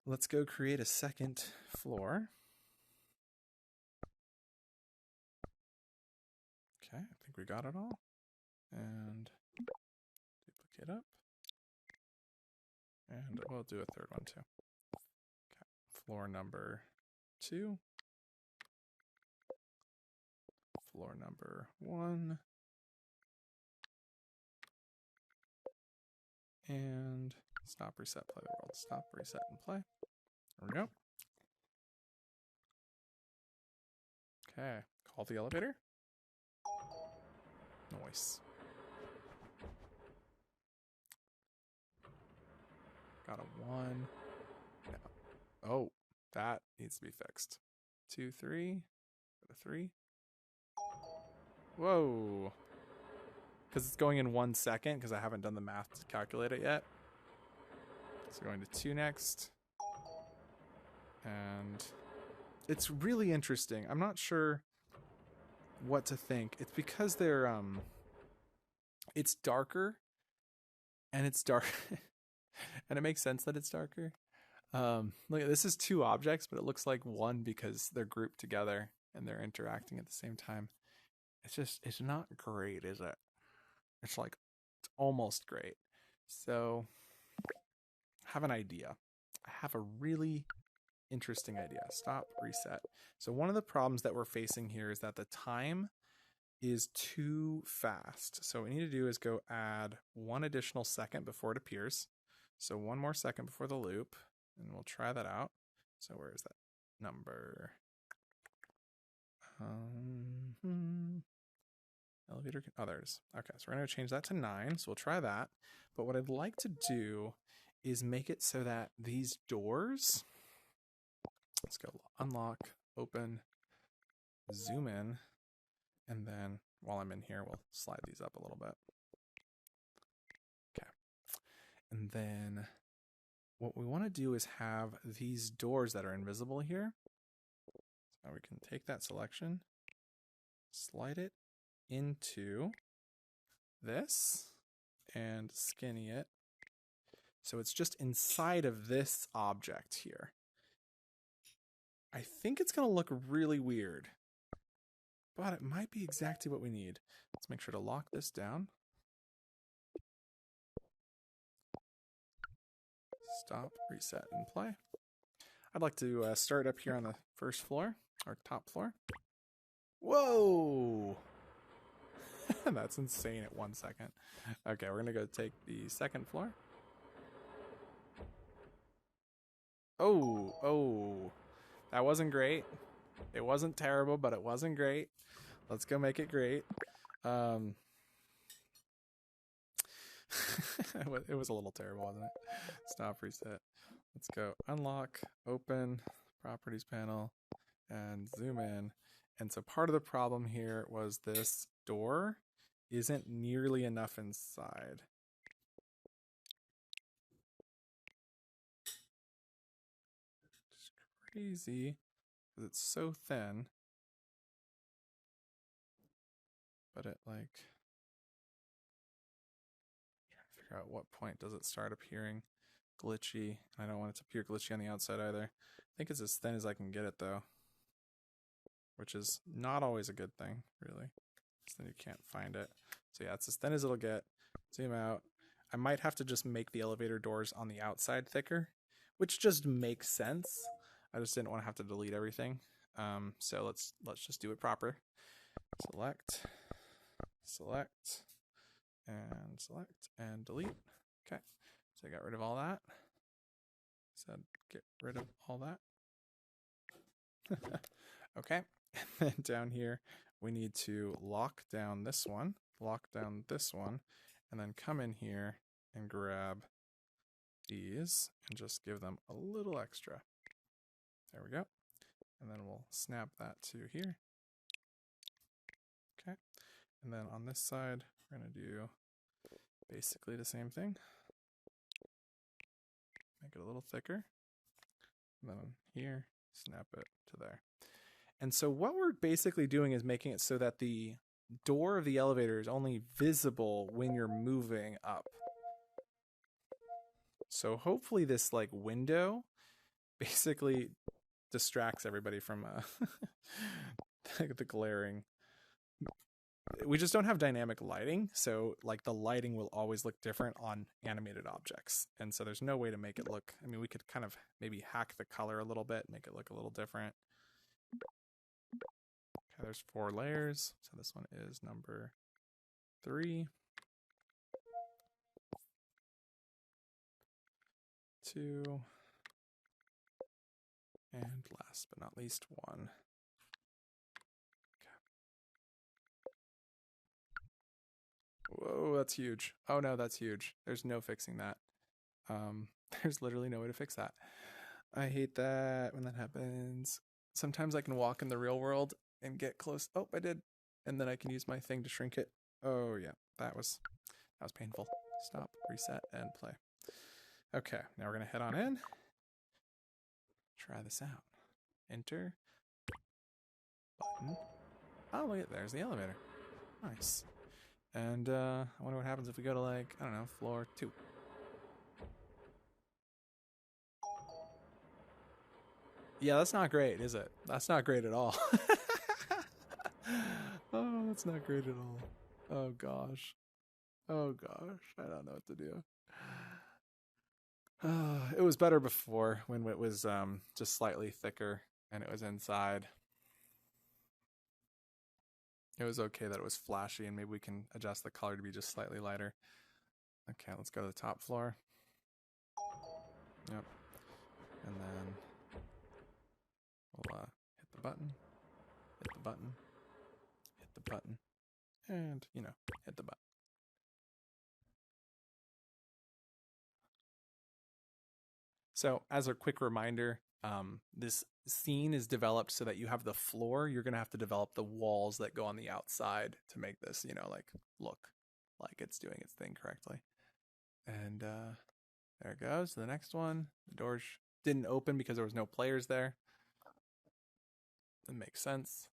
let's go create a second floor. Okay, I think we got it all. And duplicate up. And we'll do a third one too. Okay, floor number 2. Floor number 1. And stop, reset, play the world. Stop, reset, and play. There we go. Okay, call the elevator. Nice. Got a 1. No. Oh, that needs to be fixed. 2, 3. Got a 3. Whoa. Because it's going in 1 second because I haven't done the math to calculate it yet. So going to 2 next. And it's really interesting. I'm not sure what to think. It's because they're it's darker, and it's dark and it makes sense that it's darker. Look, this is 2 objects, but it looks like 1 because they're grouped together and they're interacting at the same time. It's not great, is it? It's almost great. So I have an idea. I have a really interesting idea. Stop, reset. So one of the problems that we're facing here is that the time is too fast. So what we need to do is go add 1 additional second before it appears. So 1 more second before the loop, and we'll try that out. So where is that number? Elevator, oh, there it is. Okay, so we're going to change that to 9, so we'll try that. But what I'd like to do is make it so that these doors, let's go unlock, open, zoom in, and then while I'm in here, we'll slide these up a little bit. Okay. And then what we want to do is have these doors that are invisible here. So we can take that selection, slide it into this, and skinny it. So it's just inside of this object here. I think it's going to look really weird, but it might be exactly what we need. Let's make sure to lock this down. stop, reset, and play. I'd like to start up here on the first floor, or top floor. Whoa! That's insane at 1 second. Okay, we're gonna go take the second floor. Oh, that wasn't great. It wasn't terrible, but it wasn't great. Let's go make it great. It was a little terrible, wasn't it? Stop, reset. Let's go unlock, open, properties panel, and zoom in. And so part of the problem here was this door isn't nearly enough inside. It's crazy because it's so thin. But it like, trying to figure out what point does it start appearing glitchy. I don't want it to appear glitchy on the outside either. I think it's as thin as I can get it though, which is not always a good thing, really, because then you can't find it. So yeah, it's as thin as it'll get. Zoom out. I might have to just make the elevator doors on the outside thicker, which just makes sense. I just didn't want to have to delete everything. So let's just do it proper. Select, and delete. Okay, so I got rid of all that. Said get rid of all that. Okay, and then down here we need to lock down this one, and then come in here and grab these and just give them a little extra. There we go. And then we'll snap that to here. Okay, and then on this side we're going to do basically the same thing. Make it a little thicker. And then here, snap it to there. And so what we're basically doing is making it so that the door of the elevator is only visible when you're moving up. So hopefully this like window basically distracts everybody from the glaring. We just don't have dynamic lighting, so like the lighting will always look different on animated objects. And so there's no way to make it look, I mean, we could kind of maybe hack the color a little bit, make it look a little different. Okay, there's 4 layers. So this one is number 3. 2. And last but not least 1. Whoa, that's huge. Oh no, that's huge. There's no fixing that. There's literally no way to fix that. I hate that when that happens. Sometimes I can walk in the real world and get close. Oh, I did. And then I can use my thing to shrink it. Oh yeah, that was painful. Stop, reset, and play. Okay, now we're gonna head on in. Try this out. Enter. Button. Oh, look, there's the elevator. Nice. And I wonder what happens if we go to like, I don't know, floor 2. Yeah, that's not great, is it? That's not great at all. Oh, that's not great at all. Oh gosh. Oh gosh. I don't know what to do. It was better before when it was just slightly thicker and it was inside. It was okay that it was flashy, and maybe we can adjust the color to be just slightly lighter. Okay, let's go to the top floor. Yep. And then we'll hit the button, and, you know, hit the button. So as a quick reminder, this scene is developed so that you have the floor. You're going to have to develop the walls that go on the outside to make this, you know, like look like it's doing its thing correctly. And there it goes. The next one, the doors didn't open because there was no players there. That makes sense.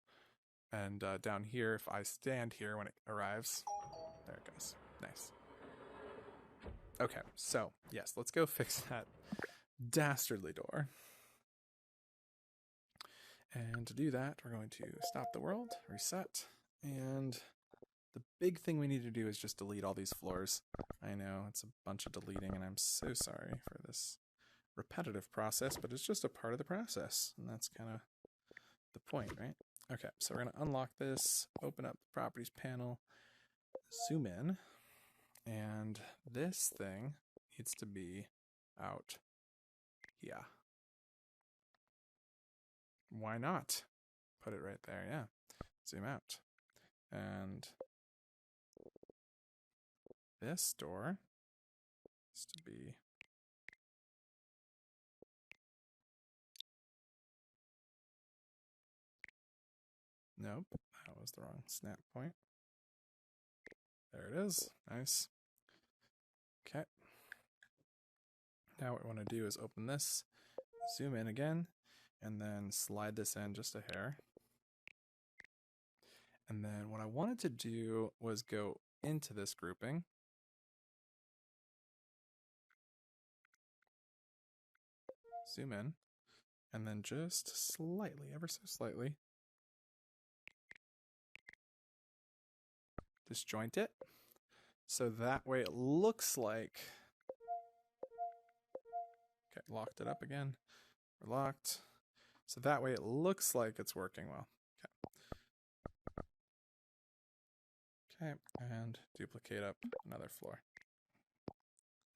And down here, if I stand here when it arrives, there it goes. Nice. Okay, so yes, let's go fix that dastardly door. And to do that, we're going to stop the world, reset, and the big thing we need to do is just delete all these floors. I know, it's a bunch of deleting, and I'm so sorry for this repetitive process, but it's just a part of the process. And that's kind of the point, right? Okay, so we're going to unlock this, open up the properties panel, zoom in, and this thing needs to be out here. Why not? Put it right there, yeah. Zoom out. And this door needs to be nope, that was the wrong snap point. There it is. Nice. Okay. Now what we want to do is open this, zoom in again, and then slide this in just a hair. And then what I wanted to do was go into this grouping. Zoom in, and then just slightly, ever so slightly, disjoint it. So that way it looks like, okay, locked it up again. We're locked. So that way it looks like it's working well. Okay, and duplicate up another floor.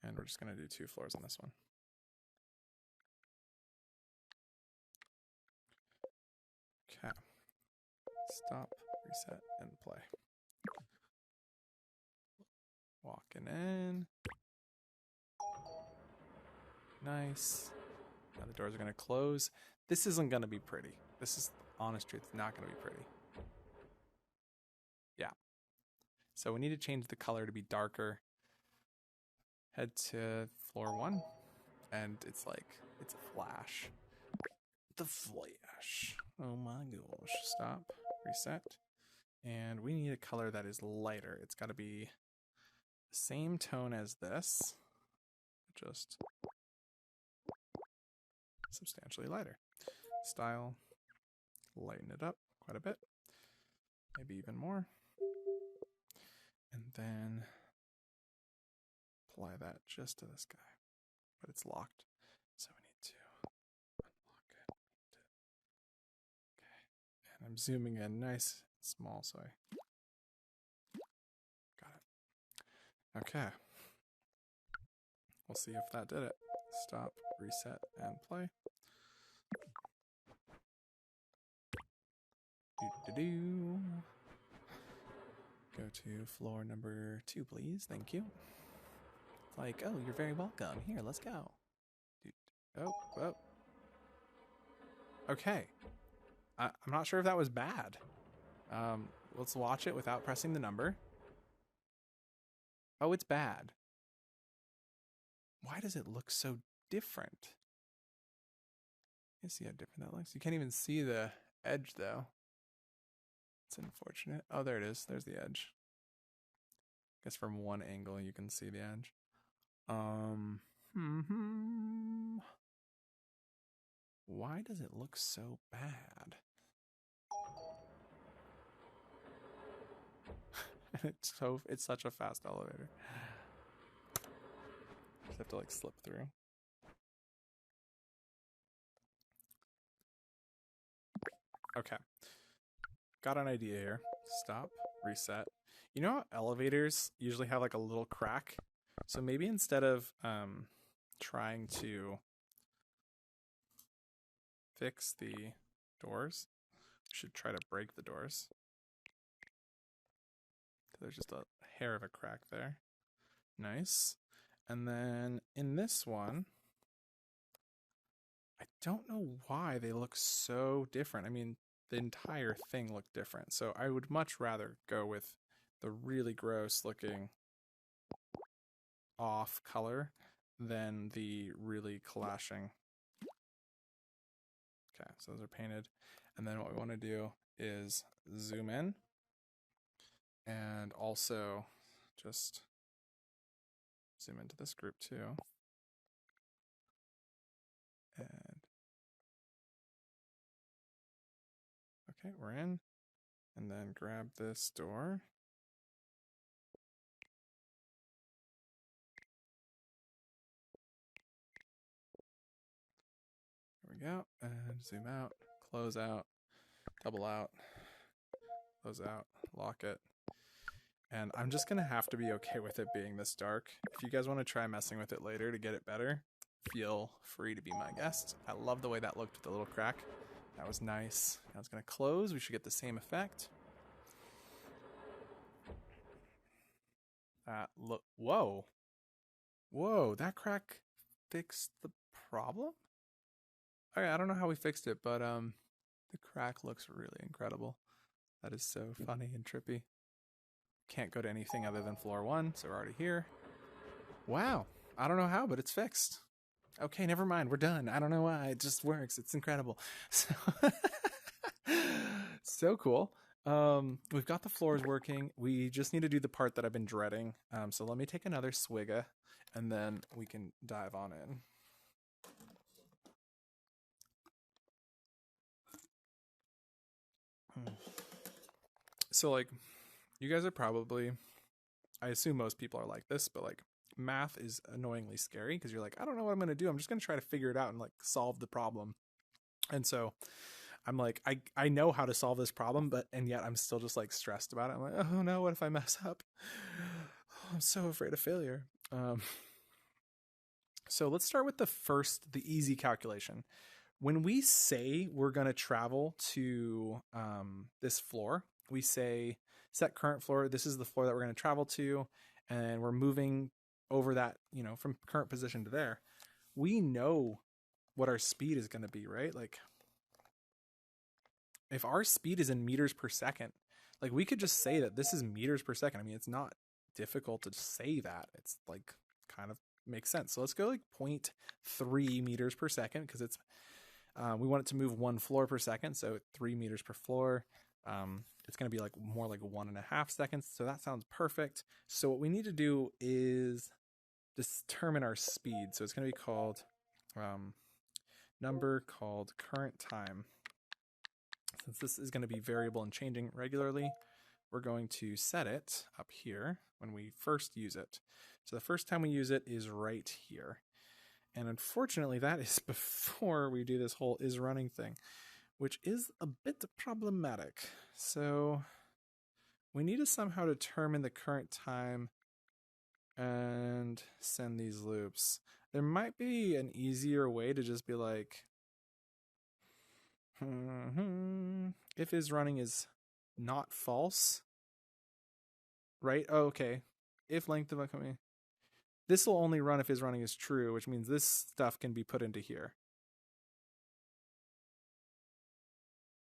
And we're just going to do 2 floors on this one. Okay. Stop, reset, and play. Walking in. Nice. Now the doors are going to close. This isn't going to be pretty. This is the honest truth. It's not going to be pretty. Yeah. So we need to change the color to be darker. Head to floor 1. And it's like, it's a flash. The flash. Oh my gosh. Stop. Reset. And we need a color that is lighter. It's got to be the same tone as this. Just substantially lighter. Style. Lighten it up quite a bit. Maybe even more. And then apply that just to this guy. But it's locked. So we need to unlock it. Okay. And I'm zooming in nice and small so I got it. Okay. We'll see if that did it. Stop, reset, and play. Do-do-do. Go to floor number 2, please. Thank you. It's like, oh, you're very welcome. Here, let's go. Oh, oh. Okay. I'm not sure if that was bad. Let's watch it without pressing the number. Oh, it's bad. Why does it look so different? You see how different that looks? You can't even see the edge, though. It's unfortunate. Oh, there it is. There's the edge. I guess from one angle you can see the edge. Why does it look so bad? It's such a fast elevator. Just have to like slip through. Okay. Got an idea here. Stop, reset. You know how elevators usually have like a little crack? So maybe instead of trying to fix the doors, we should try to break the doors. There's just a hair of a crack there. Nice. And then in this one, I don't know why they look so different. I mean, the entire thing looked different. So I would much rather go with the really gross looking off color than the really clashing. Okay, so those are painted. And then what we want to do is zoom in and also just zoom into this group too. And okay, we're in. And then grab this door. go. And zoom out, close out, double out, close out, lock it. And I'm just going to have to be okay with it being this dark. If you guys want to try messing with it later to get it better, feel free to be my guest. I love the way that looked with the little crack. That was nice. Now it's going to close. We should get the same effect. Whoa. Whoa, that crack fixed the problem? Okay, I don't know how we fixed it, but the crack looks really incredible. That is so funny and trippy. Can't go to anything other than floor 1, so we're already here. Wow, I don't know how, but it's fixed. Okay, never mind, we're done. I don't know why, it just works. It's incredible. So cool. We've got the floors working. We just need to do the part that I've been dreading. So let me take another swigga, and then we can dive on in. So like, you guys are probably, I assume most people are like this, but like math is annoyingly scary because you're like, I don't know what I'm going to do. I'm just going to try to figure it out and like solve the problem. And so I'm like, I know how to solve this problem, and yet I'm still just like stressed about it. I'm like, oh no, what if I mess up? Oh, I'm so afraid of failure. So let's start with the easy calculation. When we say we're going to travel to this floor, we say set current floor. This is the floor that we're going to travel to, and we're moving over that, from current position to there. We know what our speed is going to be, right? Like if our speed is in meters per second, like we could just say that this is meters per second. I mean, it's not difficult to say that. It's like kind of makes sense. So let's go like 0.3 meters per second because it's we want it to move 1 floor per second, so 3 meters per floor. It's going to be like more like 1.5 seconds, so that sounds perfect. So what we need to do is determine our speed. So it's going to be called number called current time. Since this is going to be variable and changing regularly, we're going to set it up here when we first use it. So the first time we use it is right here. And unfortunately, that is before we do this whole is running thing, which is a bit problematic. So we need to somehow determine the current time and send these loops. There might be an easier way to just be like, if is running is not false, right? Oh, okay. If length of incoming, this will only run if is running is true, which means this stuff can be put into here.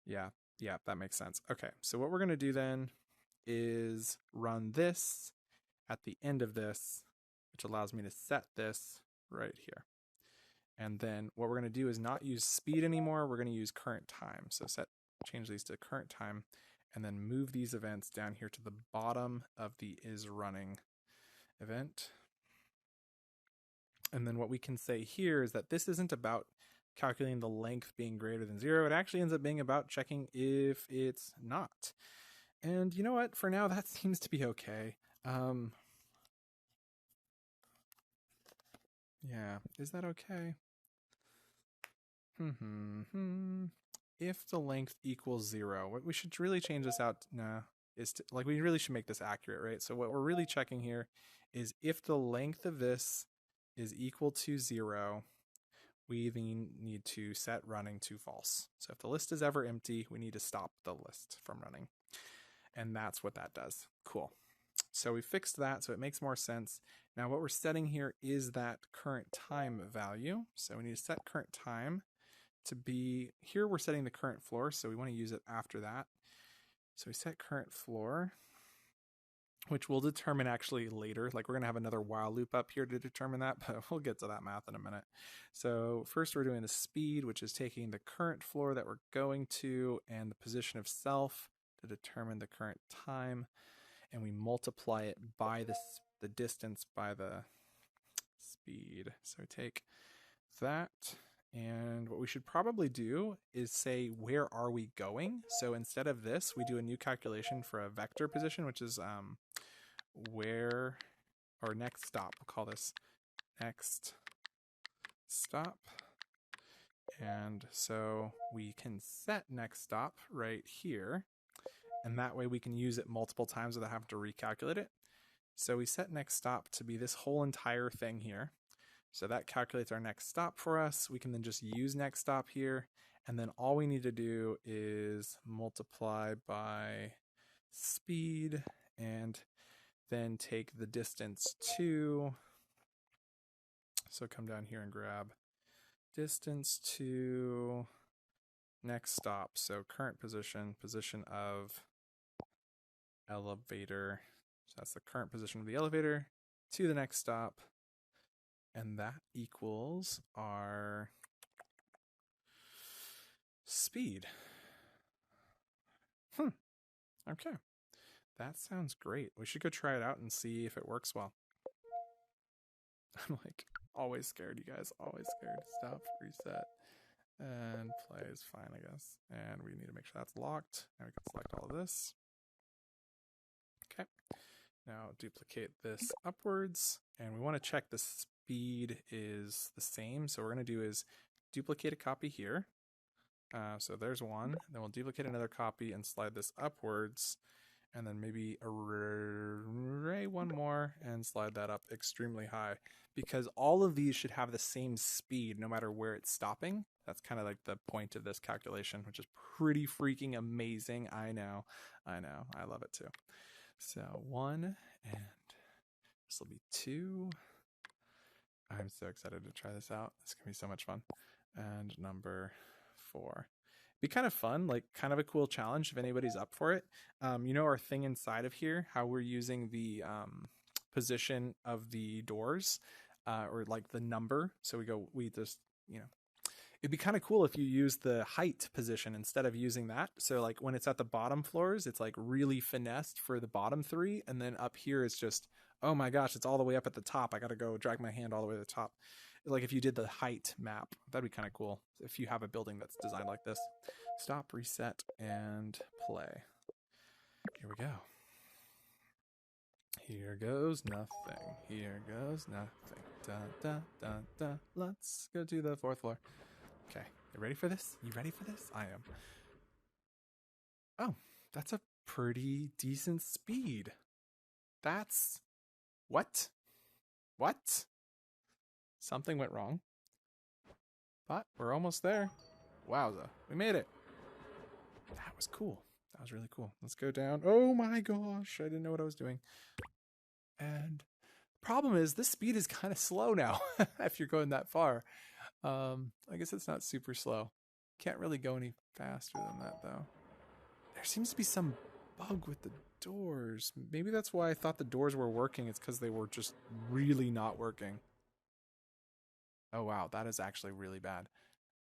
Yeah, that makes sense. Okay, so what we're going to do then is run this at the end of this, which allows me to set this right here. And then what we're going to do is not use speed anymore. We're going to use current time. So change these to current time, and then move these events down here to the bottom of the is running event. And then what we can say here is that this isn't about calculating the length being greater than 0. It actually ends up being about checking if it's not. And you know what? For now, that seems to be okay. Yeah, is that okay? If the length equals 0, what we should really change this out like we really should make this accurate, right? So what we're really checking here is if the length of this is equal to 0, we then need to set running to false. So if the list is ever empty, we need to stop the list from running. And that's what that does. Cool. So we fixed that, so it makes more sense. Now what we're setting here is that current time value. So we need to set current time to be, here we're setting the current floor, so we want to use it after that. So we set current floor, which we'll determine actually later. Like we're going to have another while loop up here to determine that, but we'll get to that math in a minute. So first we're doing the speed, which is taking the current floor that we're going to and the position of self to determine the current time. And we multiply it by the distance by the speed. So we take that, and what we should probably do is say, where are we going? So instead of this, we do a new calculation for a vector position, which is where, or next stop. We'll call this next stop. And so we can set next stop right here. And that way we can use it multiple times without having to recalculate it. So we set next stop to be this whole entire thing here. So that calculates our next stop for us. We can then just use next stop here. And then all we need to do is multiply by speed and then take the distance to. So come down here and grab distance to next stop. So current position, position of elevator. So that's the current position of the elevator to the next stop. And that equals our speed. Okay. That sounds great. We should go try it out and see if it works well. I'm like always scared, you guys. Always scared. Stop, reset, and play is fine, I guess. And we need to make sure that's locked. And we can select all of this. Okay. Now duplicate this upwards. And we want to check the speed is the same. So what we're going to do is duplicate a copy here. So there's one. Then we'll duplicate another copy and slide this upwards. And then maybe array one more and slide that up extremely high, because all of these should have the same speed no matter where it's stopping. That's kind of like the point of this calculation, which is pretty freaking amazing. I know. I love it too. So 1, and this will be 2. I'm so excited to try this out. It's going to be so much fun. And number 4. Be kind of fun, like kind of a cool challenge if anybody's up for it. You know, our thing inside of here, how we're using the position of the doors, or like the number. So we just, you know, it'd be kind of cool if you use the height position instead of using that. So like when it's at the bottom floors, it's like really finessed for the bottom 3. And then up here, it's just, oh my gosh, it's all the way up at the top. I got to go drag my hand all the way to the top. Like if you did the height map, that'd be kind of cool if you have a building that's designed like this. Stop, reset, and play. Here we go. Here goes nothing. Here goes nothing. Da, da, da, da. Let's go to the 4th floor. Okay, you ready for this? You ready for this? I am. Oh, that's a pretty decent speed. That's... What? What? Something went wrong. But we're almost there. Wowza. We made it. That was cool. That was really cool. Let's go down. Oh my gosh. I didn't know what I was doing. And problem is this speed is kind of slow now if you're going that far. I guess it's not super slow. Can't really go any faster than that though. There seems to be some bug with the doors. Maybe that's why I thought the doors were working. It's because they were just really not working. Oh wow, that is actually really bad.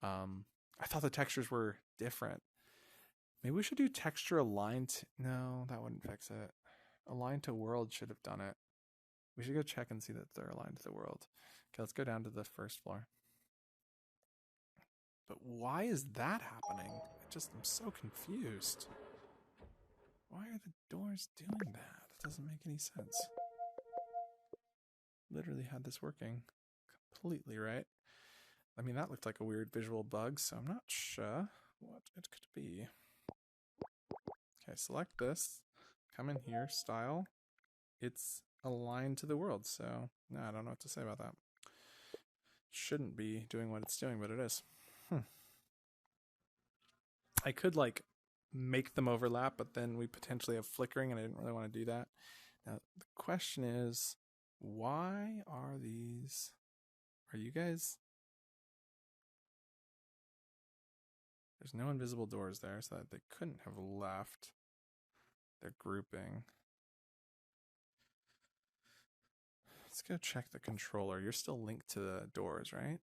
I thought the textures were different. Maybe we should do texture aligned. No, that wouldn't fix it. Aligned to world should have done it. We should go check and see that they're aligned to the world. Okay, let's go down to the 1st floor. But why is that happening? I'm so confused. Why are the doors doing that? It doesn't make any sense. Literally had this working completely right. I mean, that looked like a weird visual bug, so I'm not sure what it could be. Okay, select this. Come in here, style. It's aligned to the world, so no, I don't know what to say about that. Shouldn't be doing what it's doing, but it is. I could like make them overlap, but then we potentially have flickering, and I didn't really want to do that. Now, the question is, why are these... Are you guys... There's no invisible doors there, so that they couldn't have left. They're grouping. Let's go check the controller. You're still linked to the doors, right?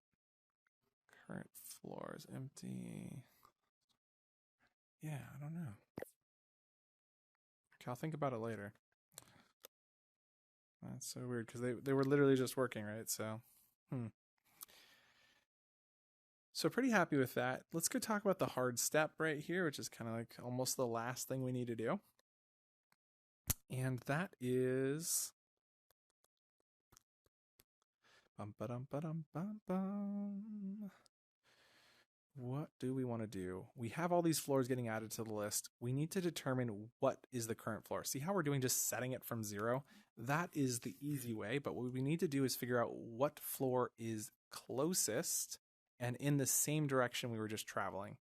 Current floor is empty. Yeah, I don't know. Okay, I'll think about it later. That's so weird, because they were literally just working, right? So, So pretty happy with that. Let's go talk about the hard step right here, which is kind of like almost the last thing we need to do. And that is... what do we want to do? We have all these floors getting added to the list. We need to determine what is the current floor. See how we're doing just setting it from 0? That is the easy way, but what we need to do is figure out what floor is closest and in the same direction we were just traveling.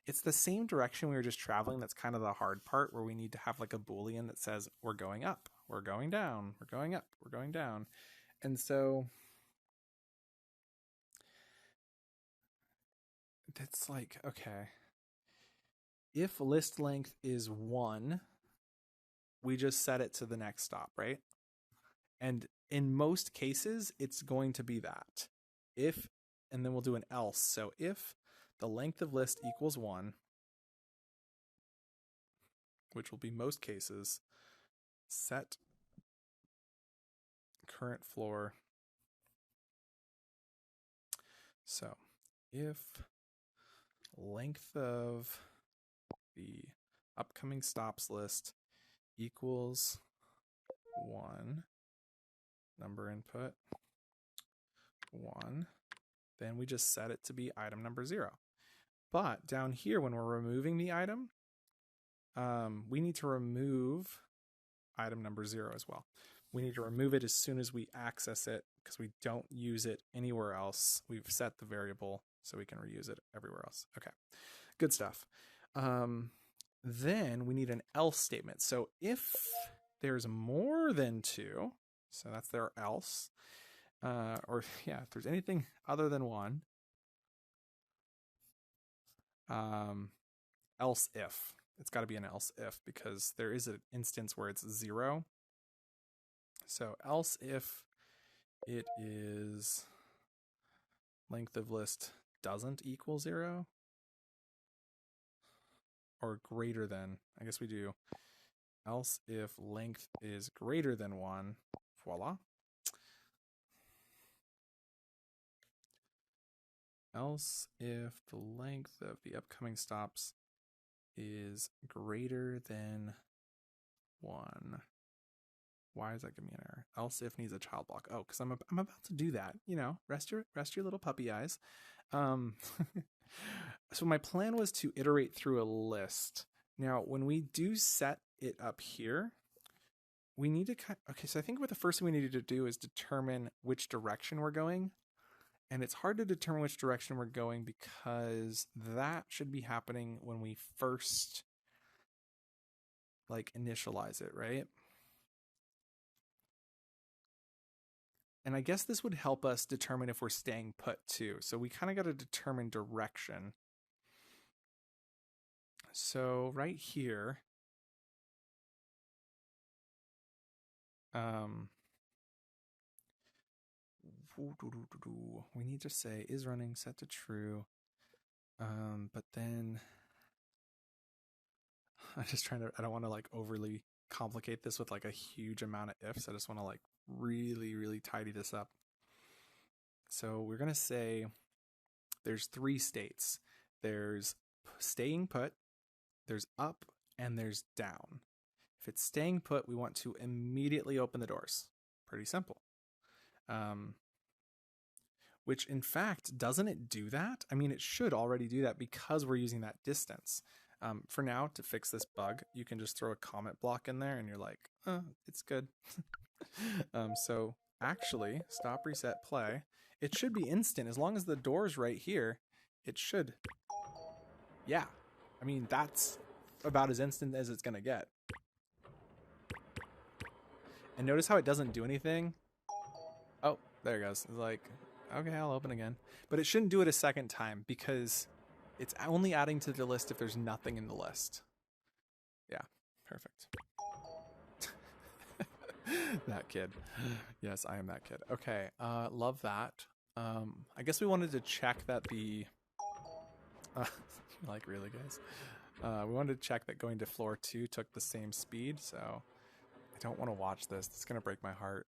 It's the same direction we were just traveling that's kind of the hard part, where we need to have like a Boolean that says we're going up, we're going down, we're going up, we're going down. And so it's like, okay, if list length is 1, we just set it to the next stop, right? And in most cases, it's going to be that. If, and then we'll do an else. So if the length of list equals 1, which will be most cases, set current floor. So if length of the upcoming stops list equals 1, number input 1, then we just set it to be item number 0. But down here, when we're removing the item, we need to remove item number 0 as well. We need to remove it as soon as we access it, because we don't use it anywhere else. We've set the variable so we can reuse it everywhere else. Okay, good stuff. Then we need an else statement. So if there's more than 2, so that's their else, or yeah, if there's anything other than 1, else if. It's got to be an else if, because there is an instance where it's 0. So else if it is length of list doesn't equal 0, or greater than, I guess we do else if length is greater than 1, voila. Else if the length of the upcoming stops is greater than 1. Why does that give me an error? Else if needs a child block. Oh, because I'm about to do that. You know, rest your little puppy eyes. So my plan was to iterate through a list. Now, when we do set it up here, we need to okay, so I think what the first thing we needed to do is determine which direction we're going. And it's hard to determine which direction we're going because that should be happening when we first like initialize it, right? And I guess this would help us determine if we're staying put too. So we kind of got to determine direction. So right here, we need to say is running set to true. But then I'm just trying to, I don't want to like overly complicate this with like a huge amount of ifs. I just want to like really, really tidy this up. So we're going to say there's 3 states. There's staying put, there's up, and there's down. If it's staying put, we want to immediately open the doors. Pretty simple. Which in fact, doesn't it do that? I mean, it should already do that because we're using that distance. For now, to fix this bug, you can just throw a comment block in there and you're like, it's good. So actually, stop, reset, play. It should be instant. As long as the door's right here, it should. Yeah. I mean, that's about as instant as it's going to get. And notice how it doesn't do anything. Oh, there it goes. It's like, okay, I'll open again. But it shouldn't do it a second time because it's only adding to the list if there's nothing in the list. Yeah, perfect. That kid. Yes, I am that kid. Okay, love that. I guess we wanted to check that the... like, really, guys? We wanted to check that going to floor 2 took the same speed, so I don't want to watch this. It's going to break my heart.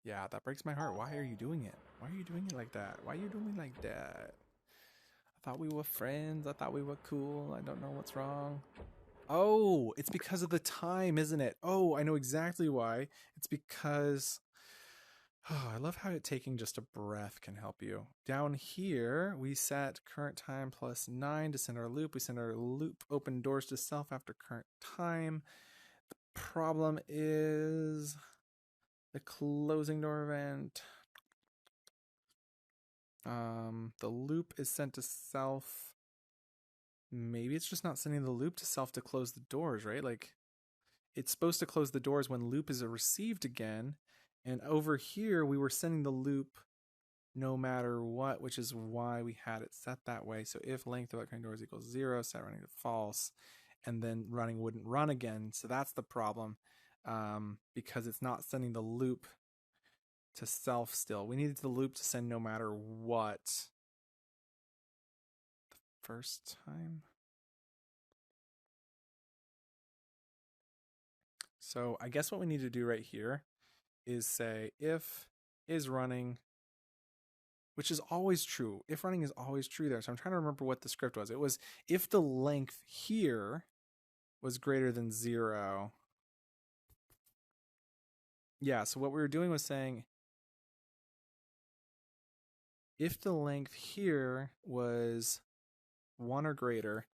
Yeah, that breaks my heart. Why are you doing it? Why are you doing it like that? Why are you doing me like that? I thought we were friends. I thought we were cool. I don't know what's wrong. Oh, it's because of the time, isn't it? Oh, I know exactly why. It's because Oh, I love how taking just a breath can help you. Down here, we set current time plus 9 to send our loop. We send our loop open doors to self after current time. The problem is the closing door event. The loop is sent to self. Maybe it's just not sending the loop to self to close the doors, right? Like, it's supposed to close the doors when loop is received again. And over here, we were sending the loop no matter what, which is why we had it set that way. So if length of outgoing doors equals 0, set running to false, and then running wouldn't run again. So that's the problem, because it's not sending the loop to self still. We needed the loop to send no matter what. The first time. So I guess what we need to do right here is say if is running, which is always true. If running is always true there. So I'm trying to remember what the script was. It was if the length here was greater than 0. Yeah, so what we were doing was saying if the length here was 1 or greater,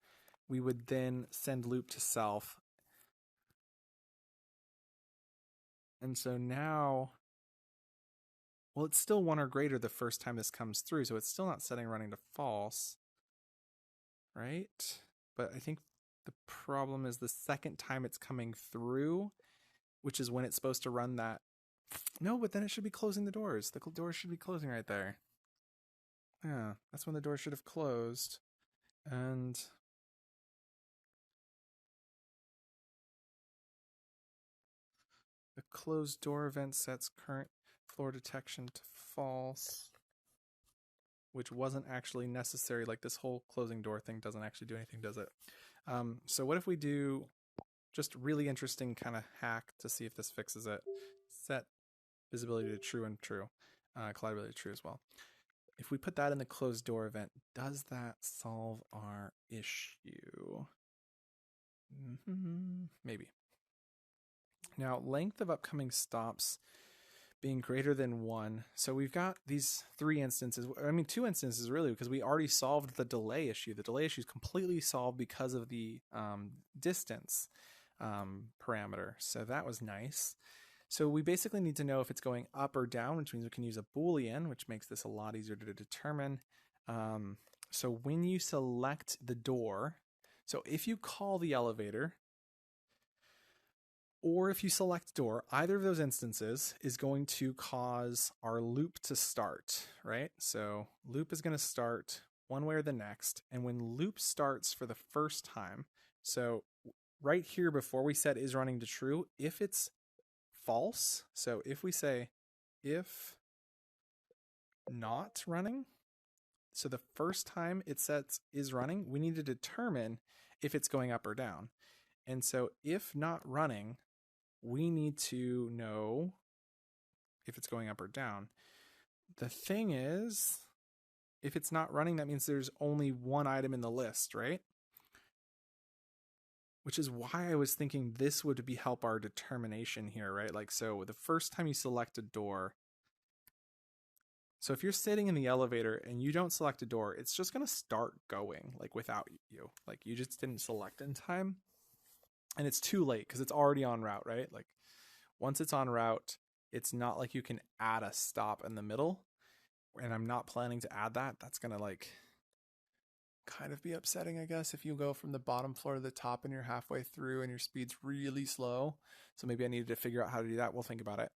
we would then send loop to self. And so now, well, it's still 1 or greater the first time this comes through, so it's still not setting running to false, right? But I think the problem is the second time it's coming through, which is when it's supposed to run that. No, but then it should be closing the doors. The doors should be closing right there. Yeah, that's when the door should have closed. And the closed door event sets current floor detection to false, which wasn't actually necessary. Like this whole closing door thing doesn't actually do anything, does it? So what if we do just really interesting kind of hack to see if this fixes it? Set visibility to true and true, collidability to true as well. If we put that in the closed door event, does that solve our issue? Maybe. Now, length of upcoming stops being greater than 1. So we've got these 3 instances. I mean, 2 instances really, because we already solved the delay issue. The delay issue is completely solved because of the distance parameter. So that was nice. So we basically need to know if it's going up or down, which means we can use a Boolean, which makes this a lot easier to determine. So when you select the door, so if you call the elevator, or if you select door, either of those instances is going to cause our loop to start, right? So loop is going to start one way or the next. And when loop starts for the first time, so right here before we set is running to true, if it's false, so if we say if not running, so the first time it sets is running, we need to determine if it's going up or down. And so if not running, we need to know if it's going up or down. The thing is, if it's not running, that means there's only one item in the list, right? Which is why I was thinking this would be help our determination here, right? Like, so the first time you select a door, so if you're sitting in the elevator and you don't select a door, it's just going to start going like without you. Like you just didn't select in time. And it's too late because it's already en route, right? Like once it's en route, it's not like you can add a stop in the middle. And I'm not planning to add that. That's going to like kind of be upsetting, I guess, if you go from the bottom floor to the top and you're halfway through and your speed's really slow. So maybe I needed to figure out how to do that. We'll think about it.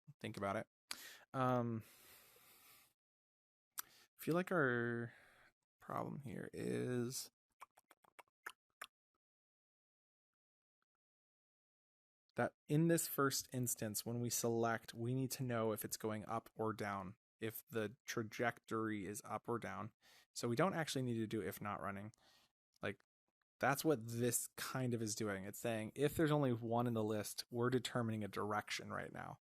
I feel like our problem here is that in this first instance, when we select, we need to know if it's going up or down, if the trajectory is up or down. So we don't actually need to do if not running. Like that's what this kind of is doing. It's saying if there's only one in the list, we're determining a direction right now.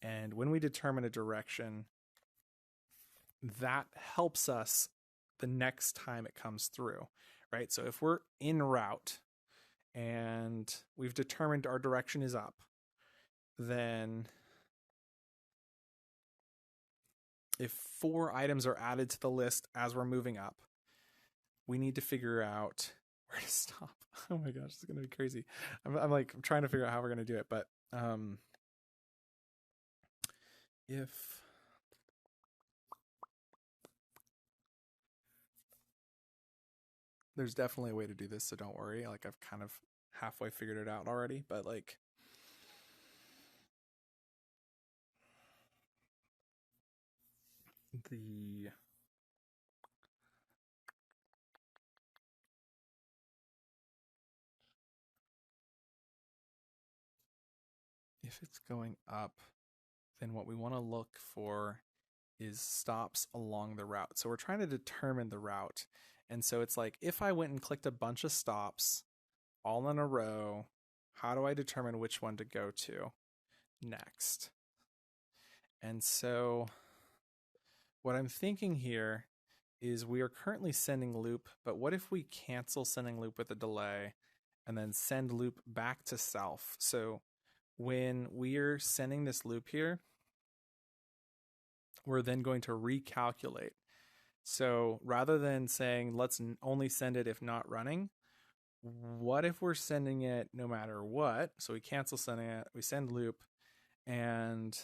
And when we determine a direction, that helps us the next time it comes through, right? So if we're en route and we've determined our direction is up, then if 4 items are added to the list as we're moving up, we need to figure out where to stop. Oh my gosh, it's gonna be crazy. I'm like trying to figure out how we're gonna do it, but if there's definitely a way to do this, so don't worry. Like I've kind of halfway figured it out already, but like if it's going up, then what we want to look for is stops along the route. So we're trying to determine the route. And so it's like, if I went and clicked a bunch of stops all in a row, how do I determine which one to go to next? And so what I'm thinking here is we are currently sending loop, but what if we cancel sending loop with a delay and then send loop back to self? So when we're sending this loop here, we're then going to recalculate. So rather than saying, let's only send it if not running, what if we're sending it no matter what? So we cancel sending it, we send loop, and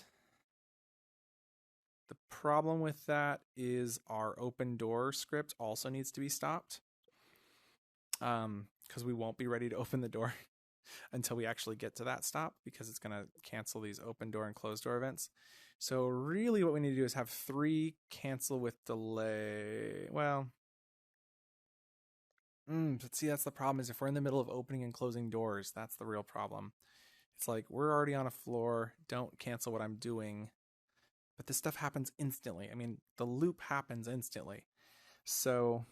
the problem with that is our open door script also needs to be stopped, because we won't be ready to open the door until we actually get to that stop, because it's going to cancel these open door and closed door events. So really what we need to do is have 3 cancel with delay. Well, but see, that's the problem, is if we're in the middle of opening and closing doors, that's the real problem. It's like, we're already on a floor, don't cancel what I'm doing. But this stuff happens instantly. I mean, the loop happens instantly. So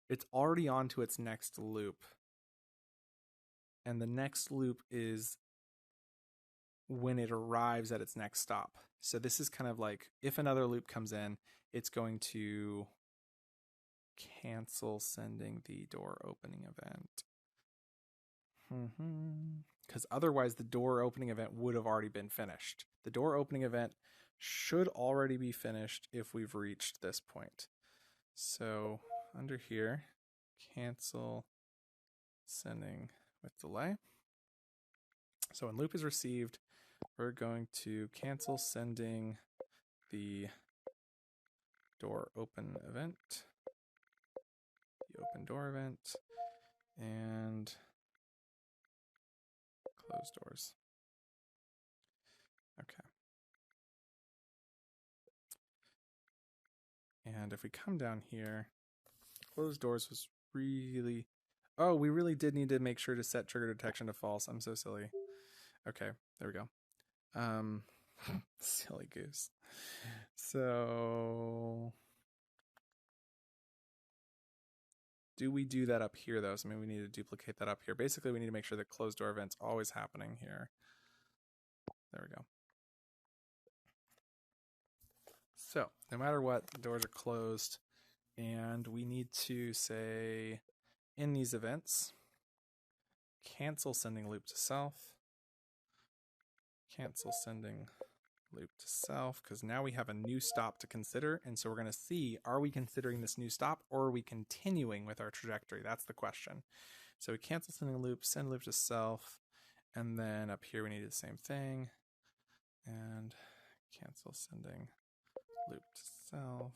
it's already on to its next loop. And the next loop is when it arrives at its next stop. So this is kind of like, if another loop comes in, it's going to cancel sending the door opening event. Because otherwise the door opening event would have already been finished. The door opening event should already be finished if we've reached this point. So under here, cancel sending with delay. So when loop is received, we're going to cancel sending the door open event, the open door event, and close doors. Okay. And if we come down here, closed doors was really... Oh, we really did need to make sure to set trigger detection to false. I'm so silly. Okay, there we go. Silly goose. So do we do that up here though? So maybe we need to duplicate that up here. Basically, we need to make sure that closed door event's always happening here. There we go. So no matter what, the doors are closed, and we need to say in these events, cancel sending loop to self, cancel sending loop to self, because now we have a new stop to consider. And so we're going to see, are we considering this new stop, or are we continuing with our trajectory? That's the question. So we cancel sending loop, send loop to self, and then up here we need the same thing, and cancel sending loop to self.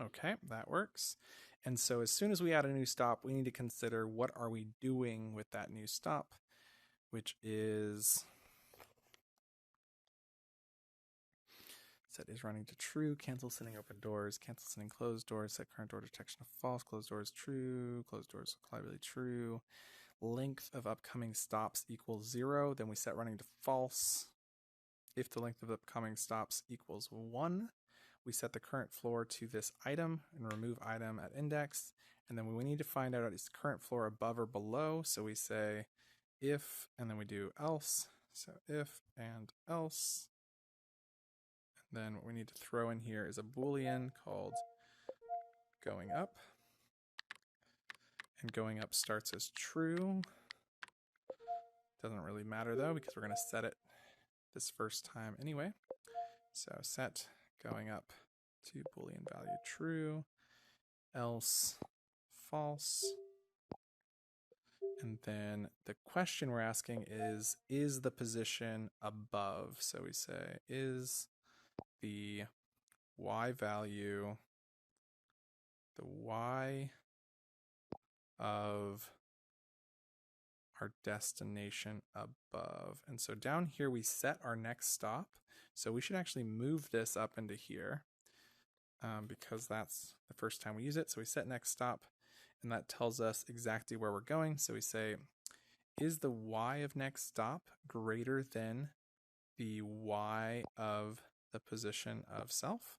Okay, that works. And so as soon as we add a new stop, we need to consider, what are we doing with that new stop, which is set is running to true, cancel sending open doors, cancel sending closed doors, set current door detection to false, closed doors true, closed doors reliably true. Length of upcoming stops equals 0, then we set running to false. If the length of upcoming stops equals 1, we set the current floor to this item and remove item at index. And then we need to find out is current floor above or below. So we say if, and then we do else. So if and else. And then what we need to throw in here is a Boolean called going up. And going up starts as true. Doesn't really matter though, because we're going to set it this first time anyway. So set going up to Boolean value true, else false. And then the question we're asking is the position above? So we say, is the y value the y of our destination above? And so down here we set our next stop. So we should actually move this up into here because that's the first time we use it. So we set next stop, and that tells us exactly where we're going. So we say, is the y of next stop greater than the y of the position of self?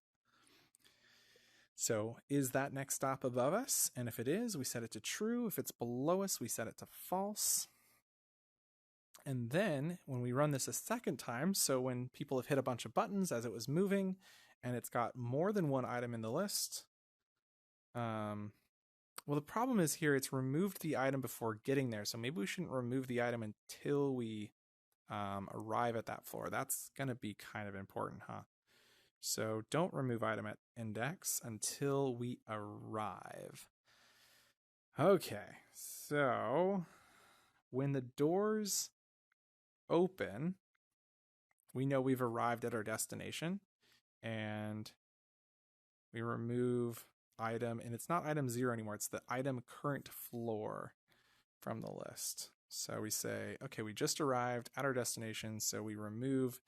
So is that next stop above us? And if it is, we set it to true. If it's below us, we set it to false. And then when we run this a second time, so when people have hit a bunch of buttons as it was moving, and it's got more than one item in the list, well, the problem is here it's removed the item before getting there. So maybe we shouldn't remove the item until we arrive at that floor. That's going to be kind of important, huh? So don't remove item at index until we arrive. Okay, so when the doors open, we know we've arrived at our destination, and we remove item, and it's not item 0 anymore, it's the item current floor from the list. So we say, okay, we just arrived at our destination, so we remove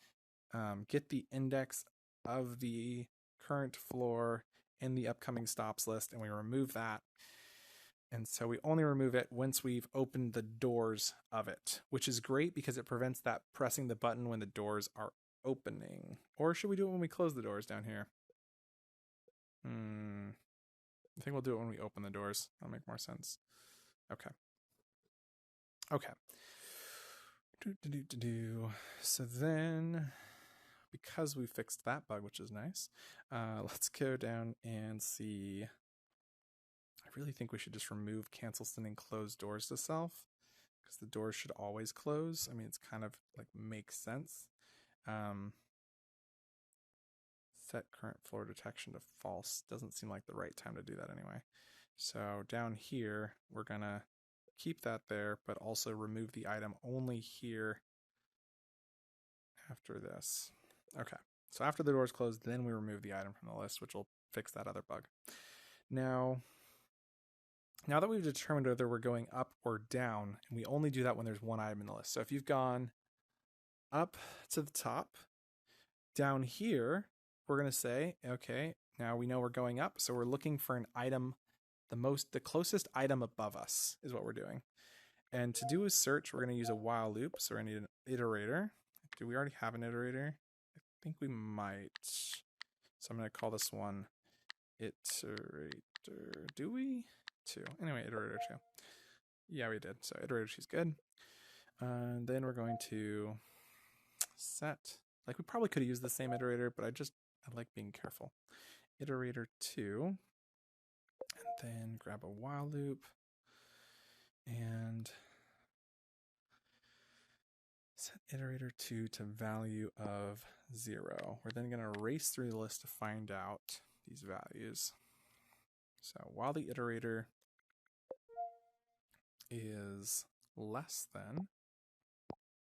get the index of the current floor in the upcoming stops list, and we remove that. And so we only remove it once we've opened the doors of it, which is great because it prevents that pressing the button when the doors are opening. Or should we do it when we close the doors down here? I think we'll do it when we open the doors. That'll make more sense. Okay. So then, because we fixed that bug, which is nice, let's go down and see. I really think we should just remove cancel sending closed doors to self, because the doors should always close. I mean, it's kind of like makes sense. Set current floor detection to false. Doesn't seem like the right time to do that anyway. So down here, we're gonna keep that there, but also remove the item only here after this. Okay, so after the door's closed, then we remove the item from the list, which will fix that other bug. Now that we've determined whether we're going up or down, and we only do that when there's one item in the list. So if you've gone up to the top, down here, we're going to say, okay, now we know we're going up, so we're looking for an item, the closest item above us is what we're doing. And to do a search, we're going to use a while loop, so we're going to need an iterator. Do we already have an iterator? I think we might. So I'm going to call this one iterator. Do we? 2. Anyway, iterator 2. Yeah, we did. So iterator 2 is good. And then we're going to set, like we probably could have used the same iterator, but I like being careful. Iterator 2, and then grab a while loop and set iterator 2 to value of 0. We're then going to race through the list to find out these values. So while the iterator is less than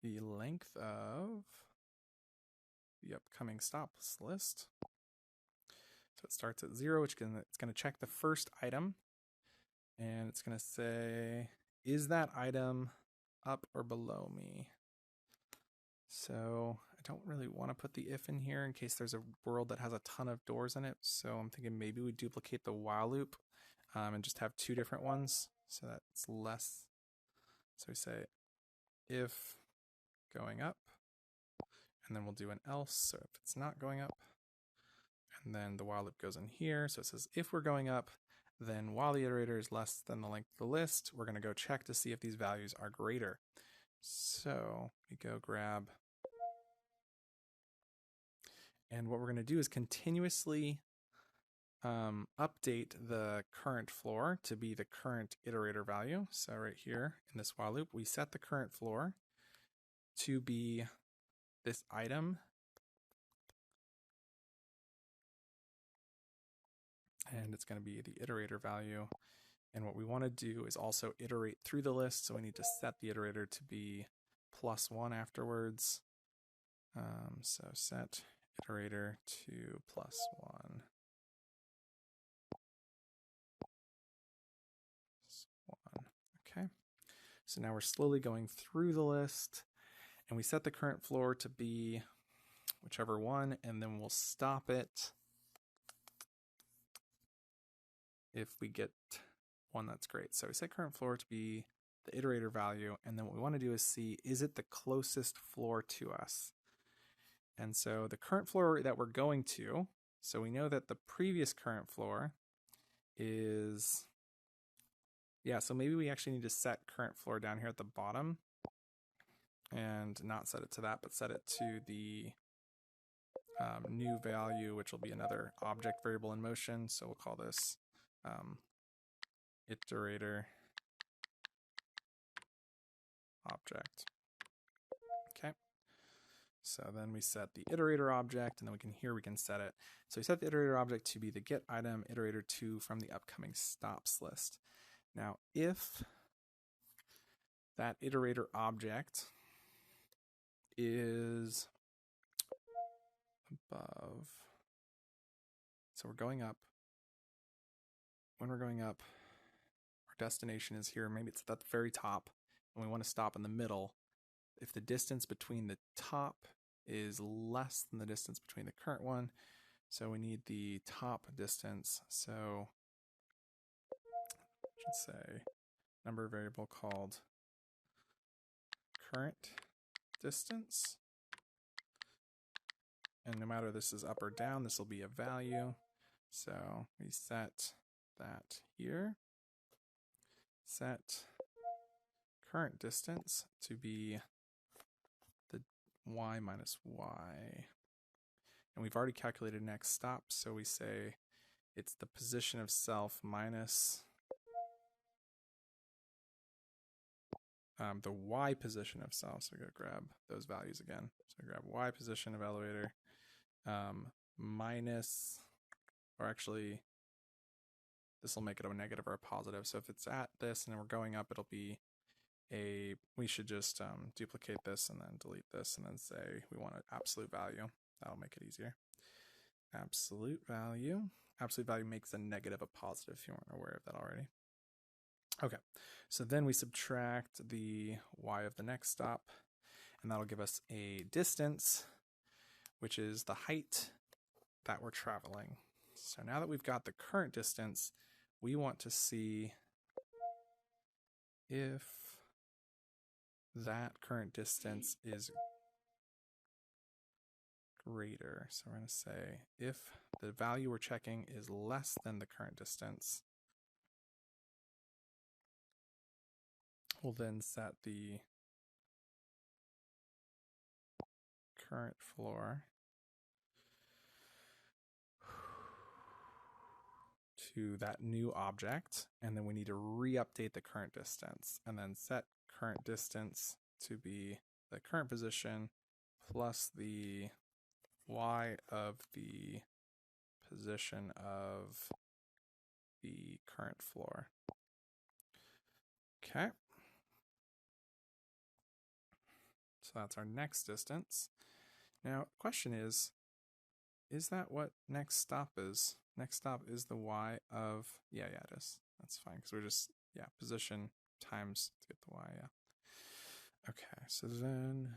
the length of the upcoming stops list. So it starts at 0, which it's going to check the first item, and it's going to say, is that item up or below me? So I don't really want to put the if in here in case there's a world that has a ton of doors in it. So I'm thinking maybe we duplicate the while loop and just have 2 different ones so that it's less. So we say if going up, and then we'll do an else. So if it's not going up, and then the while loop goes in here. So it says if we're going up, then while the iterator is less than the length of the list, we're going to go check to see if these values are greater. So we go grab, and what we're going to do is continuously update the current floor to be the current iterator value. So right here in this while loop, we set the current floor to be this item and it's going to be the iterator value. And what we want to do is also iterate through the list, so we need to set the iterator to be +1 afterwards. So set iterator to +1. Okay, so now we're slowly going through the list, and we set the current floor to be whichever one, and then we'll stop it if we get one that's great. So we set current floor to be the iterator value, and then what we want to do is see, is it the closest floor to us? And so the current floor that we're going to, so we know that the previous current floor is, yeah, so maybe we actually need to set current floor down here at the bottom and not set it to that, but set it to the new value, which will be another object variable in motion. So we'll call this iterator object. Okay. So then we set the iterator object, and then we can set it. So we set the iterator object to be the get item iterator 2 from the upcoming stops list. Now, if that iterator object is above, so we're going up. When we're going up, our destination is here. Maybe it's at the very top, and we want to stop in the middle. If the distance between the top is less than the distance between the current one, so we need the top distance. So I should say number variable called current distance. And no matter this is up or down, this will be a value. So we set that here. Set current distance to be the y minus y. And we've already calculated next stop, so we say it's the position of self minus the y position of self. So we're going to grab those values again. So grab y position of elevator minus, or actually this will make it a negative or a positive. So if it's at this and then we're going up, it'll be we should just duplicate this and then delete this and then say we want an absolute value. That'll make it easier. Absolute value. Absolute value makes a negative a positive, if you weren't aware of that already. Okay, so then we subtract the y of the next stop, and that'll give us a distance, which is the height that we're traveling. So now that we've got the current distance, we want to see if that current distance is greater. So we're going to say if the value we're checking is less than the current distance, we'll then set the current floor to that new object, and then we need to re-update the current distance, and then set current distance to be the current position plus the y of the position of the current floor. Okay. So that's our next distance. Now, the question is that what next stop is? Next stop is the y of, yeah, it is. That's fine, because we're just, position times to get the y, Okay, so then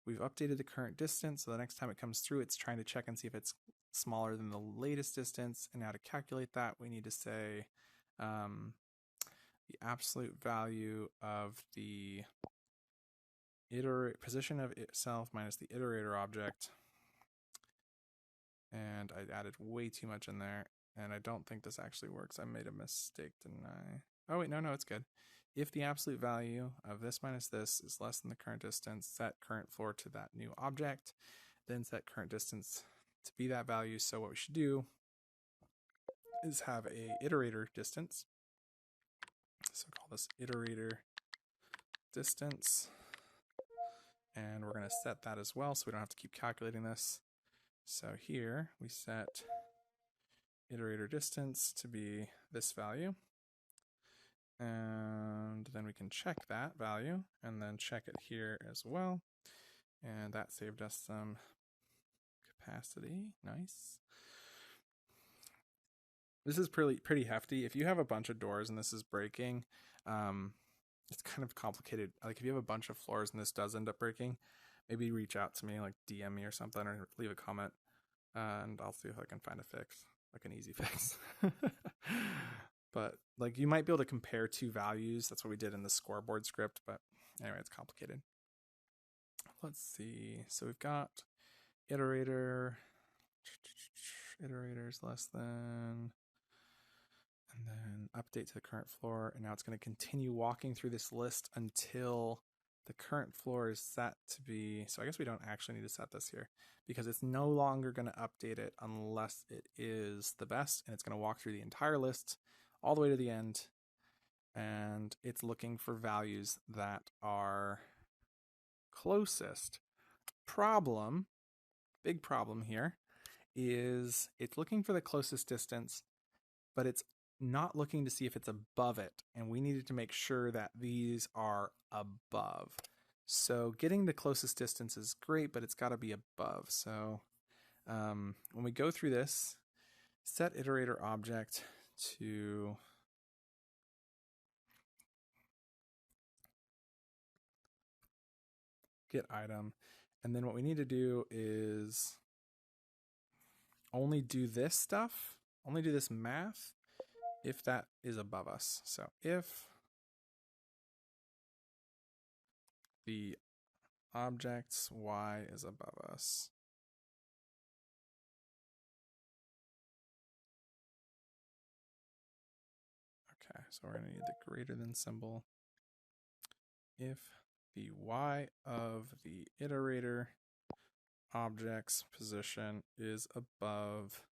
we've updated the current distance, so the next time it comes through, it's trying to check and see if it's smaller than the latest distance, and now to calculate that, we need to say the absolute value of the position of itself minus the iterator object. And I added way too much in there, and I don't think this actually works. I made a mistake, didn't I? Oh wait, no, it's good. If the absolute value of this minus this is less than the current distance, set current floor to that new object, then set current distance to be that value. So what we should do is have a iterator distance. So call this iterator distance, and we're going to set that as well, so we don't have to keep calculating this. So here we set iterator distance to be this value. And then we can check that value and then check it here as well. And that saved us some capacity. Nice. This is pretty hefty. If you have a bunch of doors and this is breaking, it's kind of complicated. Like if you have a bunch of floors and this does end up breaking, maybe reach out to me, like DM me or something, or leave a comment, and I'll see if I can find a fix, like an easy fix. But like you might be able to compare two values. That's what we did in the scoreboard script, but anyway, it's complicated. Let's see. So we've got iterator, iterators less than, and then update to the current floor. And now it's going to continue walking through this list until the current floor is set to be, so I guess we don't actually need to set this here because it's no longer going to update it unless it is the best, and it's going to walk through the entire list all the way to the end, and it's looking for values that are closest. Big problem here is it's looking for the closest distance, but it's not looking to see if it's above it, and we needed to make sure that these are above. So getting the closest distance is great, but it's got to be above. So when we go through this, set iterator object to get item, and then what we need to do is only do this stuff, only do this math if that is above us. So if the object's y is above us, okay, so we're going to need the greater than symbol. If the y of the iterator object's position is above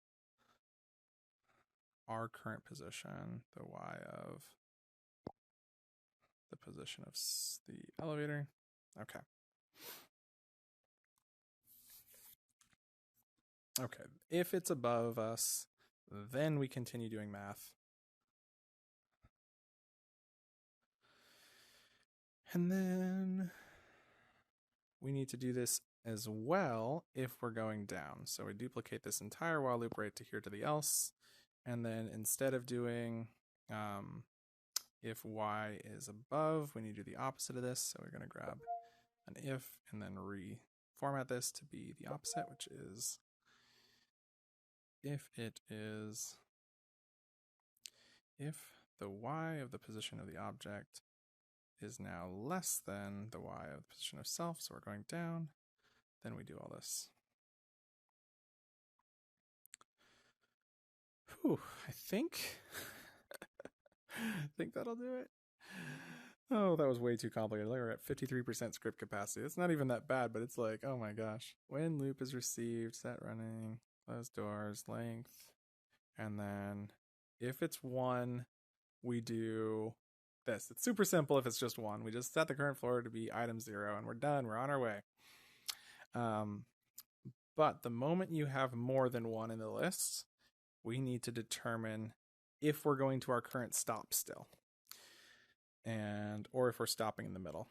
our current position, the y of the position of the elevator. Okay. Okay, if it's above us, then we continue doing math. And then we need to do this as well if we're going down. So we duplicate this entire while loop right to here to the else. And then instead of doing if y is above, we need to do the opposite of this. So we're going to grab an if and then reformat this to be the opposite, which is if the y of the position of the object is now less than the y of the position of self, so we're going down, then we do all this. Whew, I think that'll do it. Oh, that was way too complicated. Like we're at 53% script capacity. It's not even that bad, but it's like, oh my gosh. When loop is received, set running, close doors, length, and then if it's 1, we do this. It's super simple if it's just 1. We just set the current floor to be item 0, and we're done. We're on our way. But the moment you have more than 1 in the list, we need to determine if we're going to our current stop still, or if we're stopping in the middle.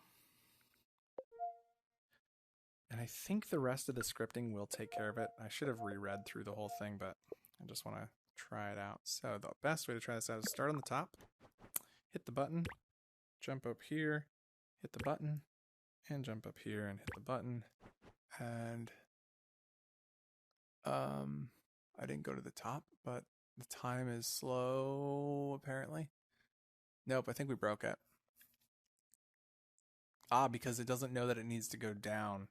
And I think the rest of the scripting will take care of it. I should have reread through the whole thing, but I just want to try it out. So the best way to try this out is start on the top, hit the button, jump up here, hit the button, and jump up here and hit the button. And I didn't go to the top, but the time is slow, apparently. Nope, I think we broke it. Because it doesn't know that it needs to go down.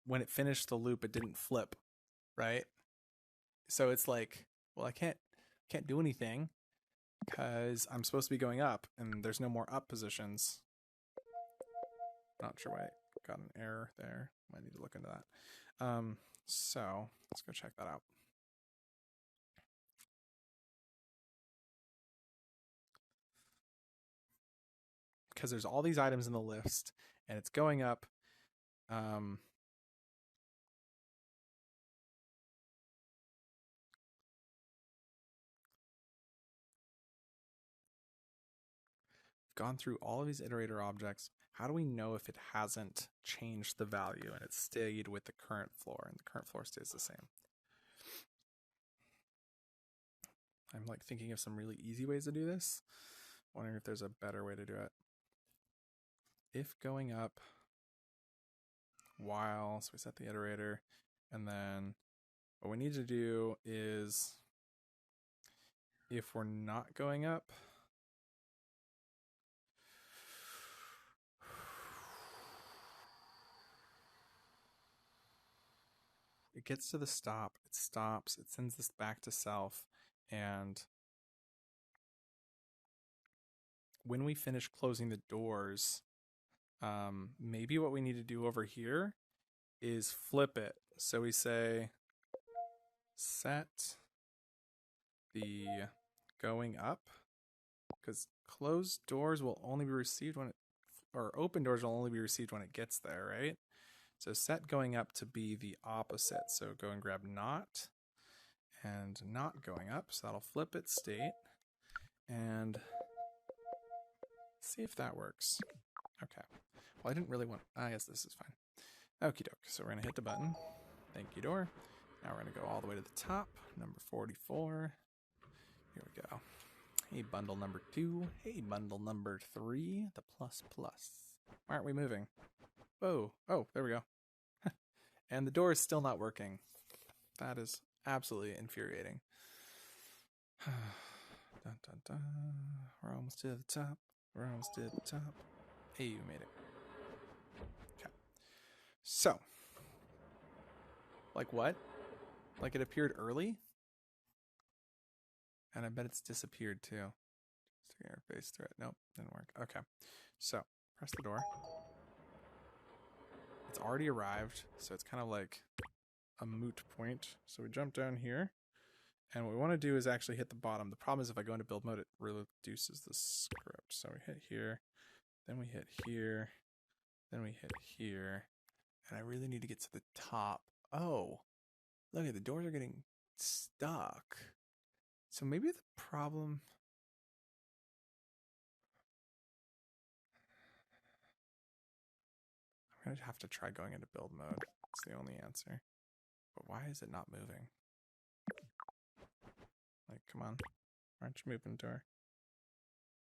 When it finished the loop, it didn't flip, right? So it's like, well, I can't do anything because I'm supposed to be going up, and there's no more up positions. Not sure why I got an error there. Might need to look into that. So let's go check that out. Because there's all these items in the list, and it's going up. gone through all of these iterator objects. How do we know if it hasn't changed the value and it stayed with the current floor and the current floor stays the same? I'm like thinking of some really easy ways to do this. Wondering if there's a better way to do it. If going up while, so we set the iterator, and then what we need to do is, if we're not going up, it gets to the stop, it stops, it sends this back to self, and when we finish closing the doors, maybe what we need to do over here is flip it. So we say set the going up, because closed doors will only be received when it, or open doors will only be received when it gets there, right? So set going up to be the opposite. So go and grab not and not going up. So that'll flip its state and see if that works. Okay. Well, I didn't really want, I guess this is fine. Okie doke. So we're going to hit the button. Thank you, door. Now we're going to go all the way to the top. Number 44. Here we go. Hey, bundle number 2. Hey, bundle number 3. The plus plus. Why aren't we moving? Whoa. Oh, there we go. And the door is still not working. That is absolutely infuriating. Dun, dun, dun. We're almost to the top. We're almost to the top. Hey, you made it. Okay. So. Like what? Like it appeared early? And I bet it's disappeared too. Sticking our face through it. Nope, didn't work. Okay. So, press the door. It's already arrived, so it's kind of like a moot point. So we jump down here, and what we want to do is actually hit the bottom. The problem is if I go into build mode, it reduces the script. So we hit here, then we hit here, then we hit here, and I really need to get to the top. Oh, look at the doors are getting stuck. So maybe the problem... I'm going to have to try going into build mode. It's the only answer. But why is it not moving? Like, come on. Why aren't you moving, door?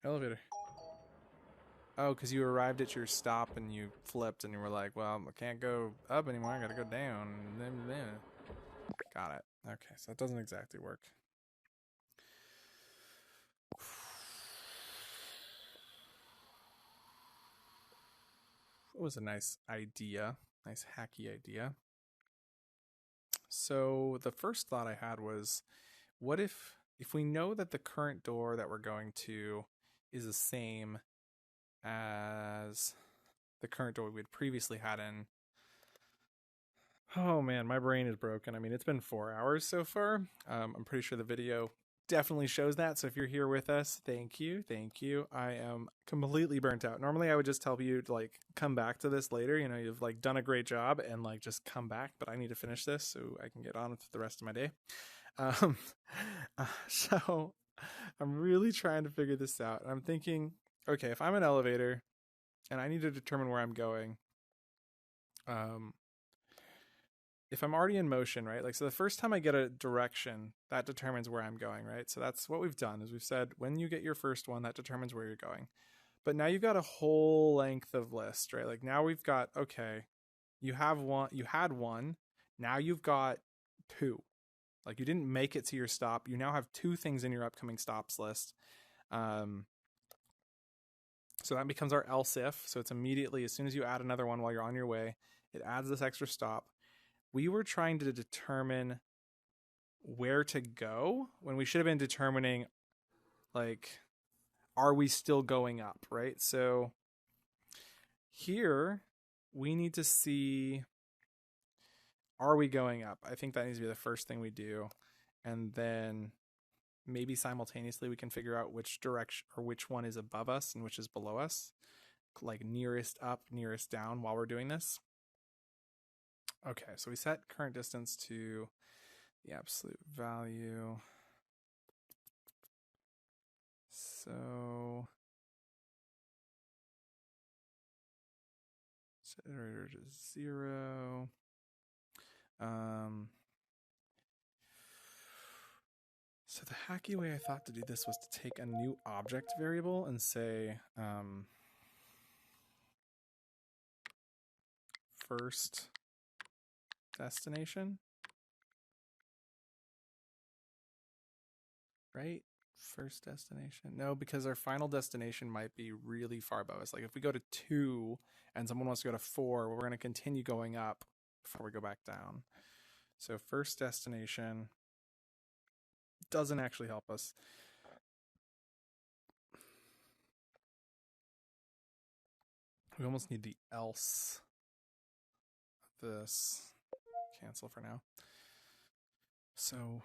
Elevator. Oh, because you arrived at your stop and you flipped and you were like, well, I can't go up anymore. I got to go down. Got it. Okay, so that doesn't exactly work. It was a nice idea. Nice hacky idea. So the first thought I had was, what if we know that the current door that we're going to is the same as the current door we'd previously had in... Oh man, my brain is broken. I mean, it's been 4 hours so far. I'm pretty sure the video definitely shows that. So if you're here with us, thank you. Thank you. I am completely burnt out. Normally I would just tell you to like come back to this later. You know, you've like done a great job and like just come back, but I need to finish this so I can get on with the rest of my day. So I'm really trying to figure this out. I'm thinking, okay, if I'm an elevator and I need to determine where I'm going, if I'm already in motion, right? Like, so the first time I get a direction, that determines where I'm going, right? So that's what we've done is we've said, when you get your first one, that determines where you're going. But now you've got a whole length of list, right? Like now we've got, okay, you have one, you had one, now you've got 2. Like you didn't make it to your stop. You now have 2 things in your upcoming stops list. So that becomes our else if. So it's immediately, as soon as you add another one while you're on your way, it adds this extra stop. We were trying to determine where to go when we should have been determining, like, are we still going up, right? So here we need to see, are we going up? I think that needs to be the first thing we do. And then maybe simultaneously we can figure out which direction or which one is above us and which is below us, like nearest up, nearest down while we're doing this. Okay, so we set current distance to the absolute value. So Set iterator to 0. So the hacky way I thought to do this was to take a new object variable and say first destination, right? First destination. No, because our final destination might be really far above us. Like if we go to 2 and someone wants to go to 4, we're going to continue going up before we go back down. So first destination doesn't actually help us. We almost need the else of this. Cancel for now. So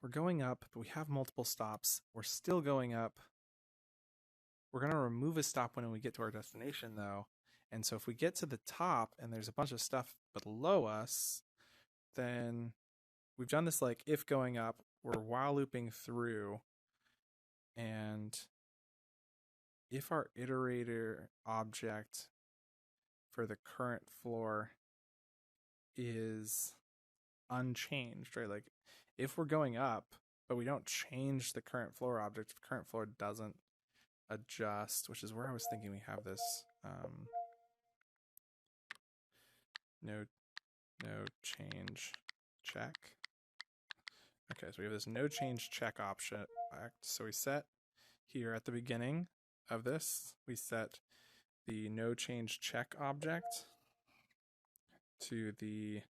we're going up, but we have multiple stops. We're still going up. We're going to remove a stop when we get to our destination, though. And so if we get to the top and there's a bunch of stuff below us, then we've done this like if going up, we're while looping through. And if our iterator object for the current floor is unchanged, right? Like if we're going up, but we don't change the current floor object, if the current floor doesn't adjust, which is where I was thinking we have this no change check. Okay, so we have this no change check option. So we set here at the beginning of this, we set the no change check object to the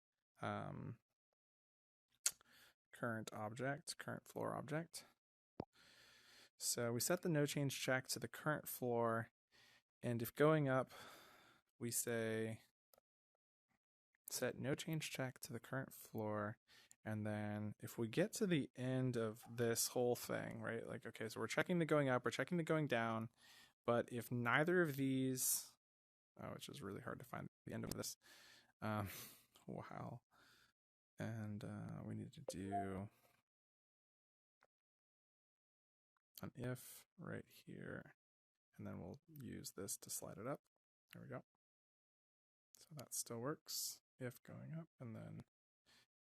current floor object. So we set the no change check to the current floor, and if going up, we say set no change check to the current floor, and then if we get to the end of this whole thing, right, like, okay, so we're checking the going up, we're checking the going down, but if neither of these, which is really hard to find the end of this, wow, and we need to do an if right here, and then we'll use this to slide it up. There we go. So that still works. If going up, and then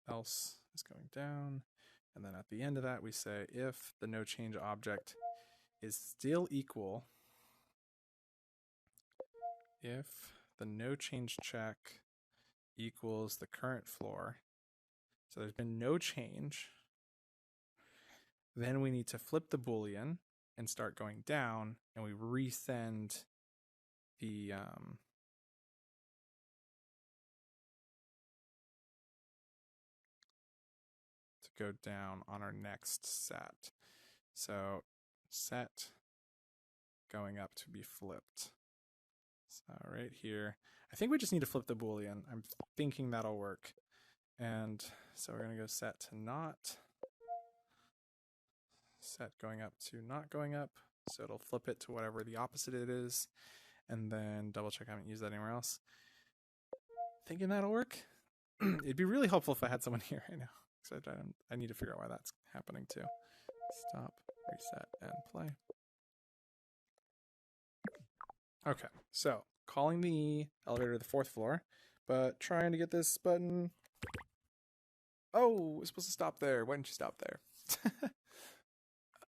else is going down. And then at the end of that, we say if the no change object is still equal, if the no change check equals the current floor, so there's been no change, then we need to flip the Boolean and start going down, and we resend the to go down on our next set. So set going up to be flipped. So right here, I think we just need to flip the Boolean. I'm thinking that'll work. And so we're going to go set to not, set going up to not going up. So it'll flip it to whatever the opposite it is. And then double check I haven't used that anywhere else. Thinking that'll work. It'd be really helpful if I had someone here right now. So I need to figure out why that's happening too. Stop, reset, and play. Okay, so calling the elevator to the 4th floor, but trying to get this button. Oh, it's supposed to stop there. Why didn't you stop there?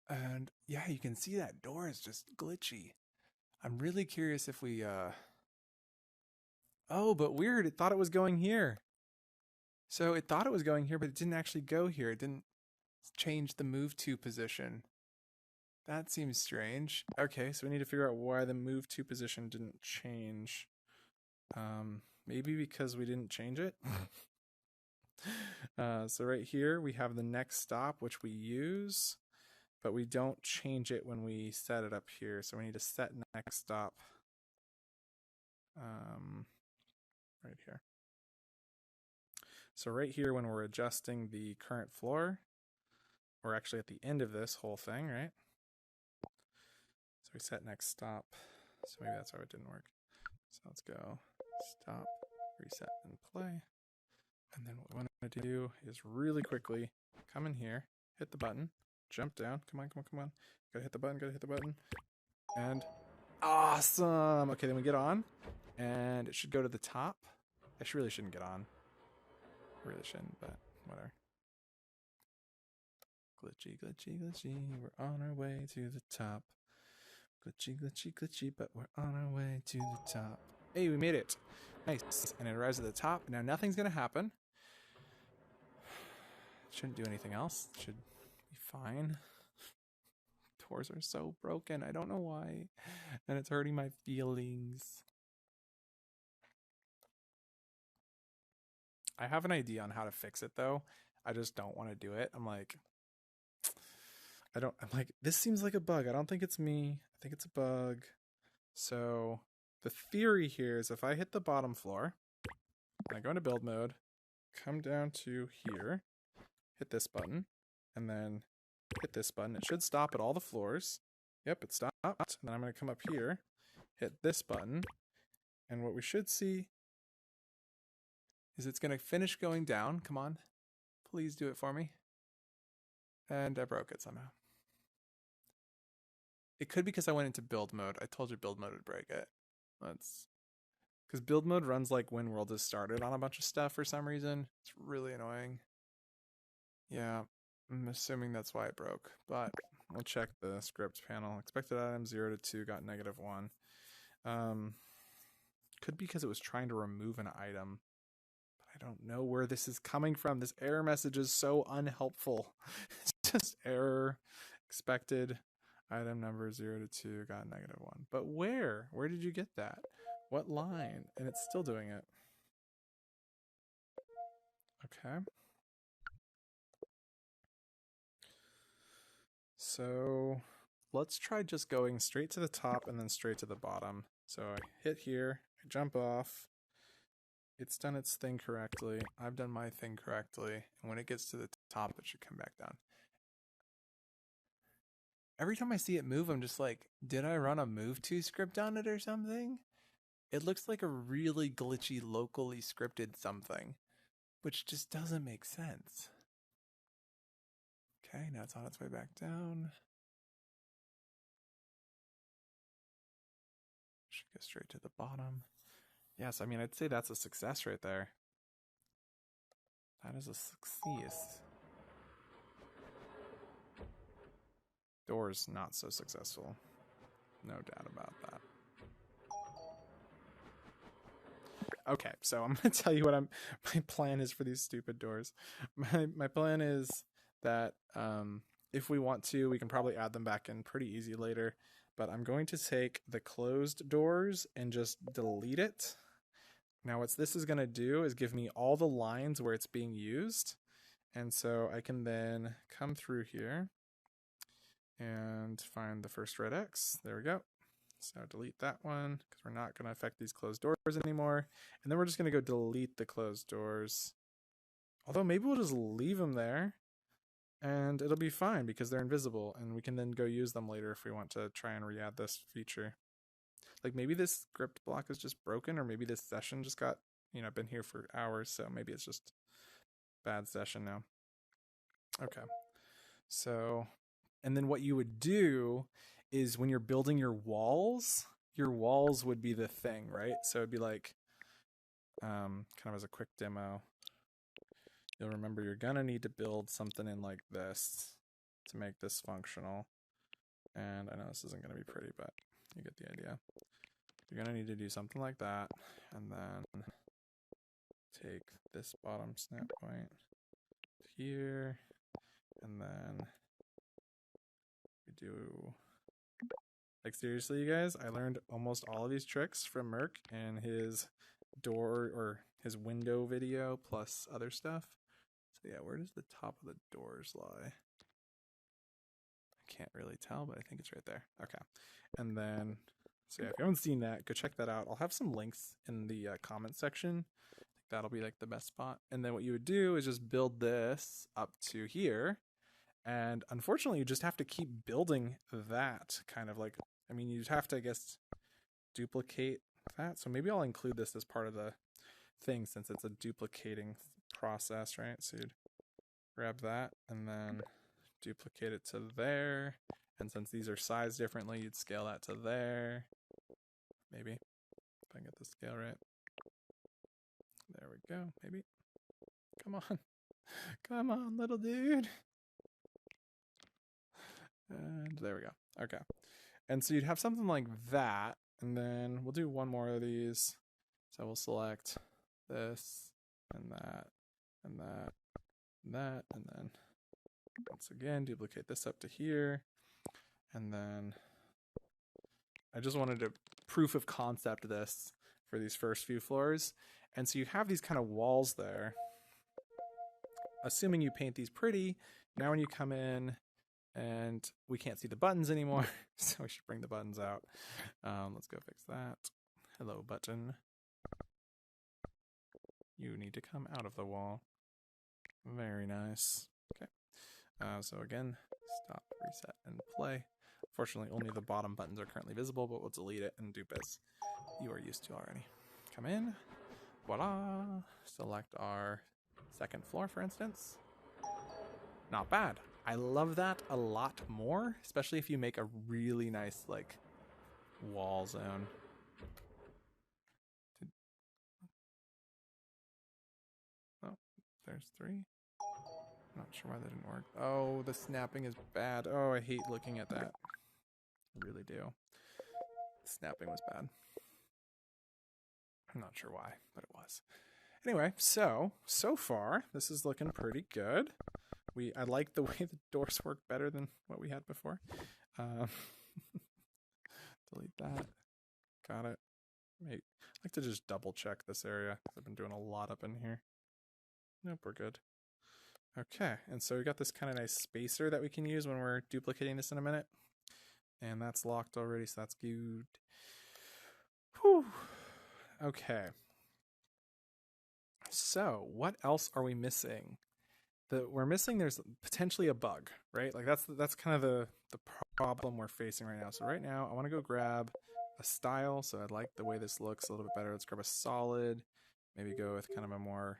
And yeah, you can see that door is just glitchy. I'm really curious if we, oh, but weird, it thought it was going here. So it thought it was going here, but it didn't actually go here. It didn't change the move to position. That seems strange. Okay, so we need to figure out why the move to position didn't change. Maybe because we didn't change it. So right here we have the next stop, which we use, but we don't change it when we set it up here. So we need to set next stop right here. So right here, when we're adjusting the current floor, we're actually at the end of this whole thing, right? So we set next stop. So maybe that's why it didn't work. So let's go stop, reset, and play. And then what we want to do is really quickly come in here, hit the button, jump down. Come on, come on, come on. Gotta hit the button, gotta hit the button. And Awesome. Okay, then we get on, and it should go to the top. I really shouldn't get on. Really shouldn't, but whatever. Glitchy, glitchy, glitchy. We're on our way to the top. Glitchy, glitchy, glitchy, but we're on our way to the top. Hey, we made it. Nice. And it arrives at the top. Now nothing's going to happen. Shouldn't do anything else. Should be fine. Doors are so broken. I don't know why. And it's hurting my feelings. I have an idea on how to fix it, though. I just don't want to do it. I'm like, this seems like a bug. I don't think it's me. I think it's a bug. So the theory here is if I hit the bottom floor, and I go into build mode, come down to here, hit this button, and then hit this button. It should stop at all the floors. Yep, it stopped. And then I'm going to come up here, hit this button, and what we should see is it's going to finish going down. Come on. Please do it for me. And I broke it somehow. It could be because I went into build mode. I told you build mode would break it. That's because build mode runs like when world is started on a bunch of stuff for some reason. It's really annoying. Yeah, I'm assuming that's why it broke, but we'll check the script panel. Expected item 0 to 2 got -1. Could be because it was trying to remove an item, but I don't know where this is coming from. This error message is so unhelpful. It's just error. Expected item number 0 to 2 got -1. But where? Where did you get that? What line? And it's still doing it. Okay. So let's try just going straight to the top and then straight to the bottom. So I hit here, I jump off. It's done its thing correctly. I've done my thing correctly. And when it gets to the top, it should come back down. Every time I see it move, I'm just like, did I run a move to script on it or something? It looks like a really glitchy, locally scripted something, which just doesn't make sense. Okay, now it's on its way back down. Should go straight to the bottom. Yes, I mean, I'd say that's a success right there. That is a success. Doors, not so successful. No doubt about that. Okay, so I'm going to tell you what my plan is for these stupid doors. My plan is that if we want to, we can probably add them back in pretty easy later. But I'm going to take the closed doors and just delete it. Now what this is going to do is give me all the lines where it's being used. And so I can then come through here and find the first red X. There we go. So delete that one because we're not going to affect these closed doors anymore. And then we're just going to go delete the closed doors. Although maybe we'll just leave them there and it'll be fine because they're invisible and we can then go use them later if we want to try and re-add this feature. Like maybe this script block is just broken, or maybe this session just got, been here for hours, so maybe it's just bad session now. Okay. So, and then what you would do is when you're building your walls would be the thing, right? So it'd be like, kind of as a quick demo, you'll remember you're gonna need to build something in like this to make this functional. And I know this isn't gonna be pretty, but you get the idea. You're gonna need to do something like that, and then take this bottom snap point here, and then we do, like, seriously, you guys, I learned almost all of these tricks from Merc in his door or his window video plus other stuff. So yeah, where does the top of the doors lie? I can't really tell, but I think it's right there. Okay. And then, so yeah, if you haven't seen that, go check that out. I'll have some links in the comment section. I think that'll be like the best spot. And then what you would do is just build this up to here. And unfortunately, you just have to keep building that kind of like, I mean, you'd have to, I guess, duplicate that. So maybe I'll include this as part of the thing since it's a duplicating process, right? So you'd grab that and then duplicate it to there. And since these are sized differently, you'd scale that to there. maybe. If I can get the scale right. There we go, maybe. Come on. Come on, little dude. And there we go. Okay. And so you'd have something like that. And then we'll do one more of these. So we'll select this and that and that and that. And then once again, duplicate this up to here. And then I just wanted to proof of concept this for these first few floors. And so you have these kind of walls there. Assuming you paint these pretty, now when you come in and we can't see the buttons anymore, so we should bring the buttons out. Let's go fix that. Hello, button. You need to come out of the wall. Very nice. Okay. So again, stop, reset, and play. Fortunately, only the bottom buttons are currently visible, but we'll delete it and do as you are used to already. Come in. Voila. Select our second floor, for instance. Not bad. I love that a lot more, especially if you make a really nice, like, wall zone. Oh, there's 3. Not sure why that didn't work. Oh, the snapping is bad. Oh, I hate looking at that. I really do. The snapping was bad. I'm not sure why, but it was. Anyway, so far, this is looking pretty good. I like the way the doors work better than what we had before. Delete that. Got it. I like to just double check this area. I've been doing a lot up in here. Nope, we're good. Okay, and so we got this kind of nice spacer that we can use when we're duplicating this in a minute. And that's locked already, so that's good. Whew. Okay. So, what else are we missing? We're missing, there's potentially a bug, right? Like that's kind of the problem we're facing right now. So right now, I want to go grab a style. So I like the way this looks a little bit better. Let's grab a solid, maybe go with kind of a more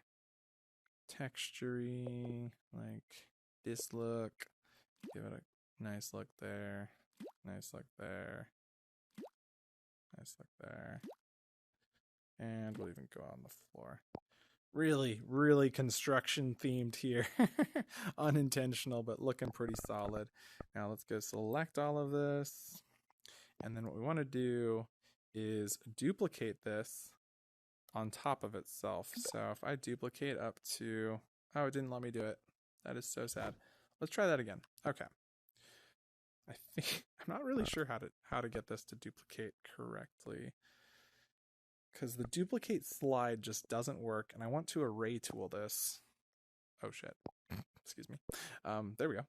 textury, like this look. Give it a nice look there, nice look there, nice look there. And we'll even go out on the floor. Really, really construction themed here. Unintentional, but looking pretty solid. Now let's go select all of this. And then what we want to do is duplicate this on top of itself. So if I duplicate up to, oh, it didn't let me do it. That is so sad. Let's try that again. Okay. I think, I'm not really sure how to get this to duplicate correctly, because the duplicate slide just doesn't work, and I want to array tool this. Oh shit. Excuse me. There we go.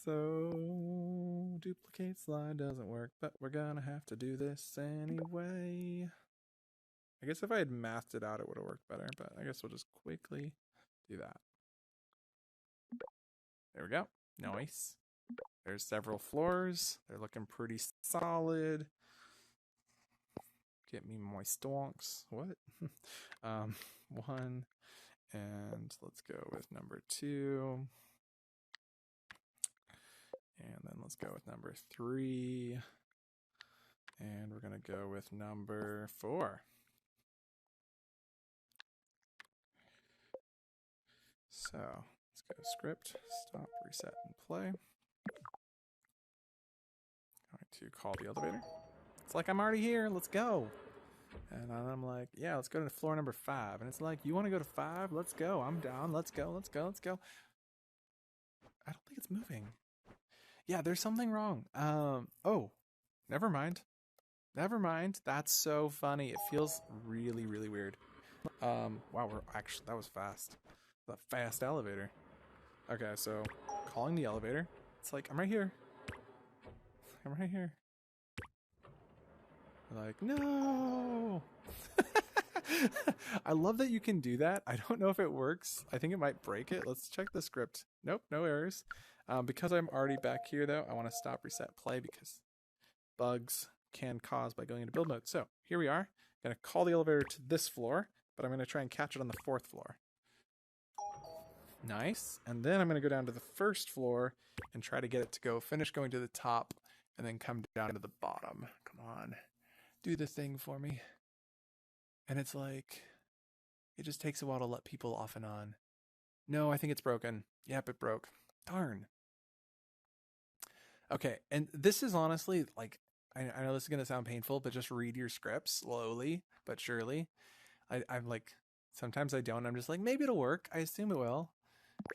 So duplicate slide doesn't work, but we're gonna have to do this anyway. I guess if I had mathed it out, it would have worked better, but I guess we'll just quickly do that. There we go. Nice. There's several floors. They're looking pretty solid. Get me my stonks. What? 1. And let's go with number 2. And then let's go with number 3. And we're going to go with number 4. So let's go script, stop, reset, and play. Going to call the elevator. It's like, I'm already here, let's go. And I'm like, yeah, let's go to floor number 5. And it's like, you want to go to 5? Let's go. I'm down. Let's go. Let's go. Let's go. I don't think it's moving. Yeah, there's something wrong. Oh, never mind. Never mind. That's so funny. It feels really, really weird. Wow, that was fast. The fast elevator. Okay, so calling the elevator. It's like, I'm right here. I'm right here. Like, no. I love that you can do that. I don't know if it works. I think it might break it. Let's check the script. Nope, no errors. Because I'm already back here, though, I want to stop, reset, play, because bugs can cause by going into build mode. So here we are. I'm going to call the elevator to this floor, but I'm going to try and catch it on the 4th floor. Nice. And then I'm going to go down to the 1st floor and try to get it to finish going to the top, and then come down to the bottom. Come on, do the thing for me. And it's like, it just takes a while to let people off and on. No, I think it's broken. Yep, it broke. Darn. Okay, and this is honestly, like, I know this is going to sound painful, but just read your script slowly but surely. I'm like, sometimes I don't. I'm just like, maybe it'll work. I assume it will.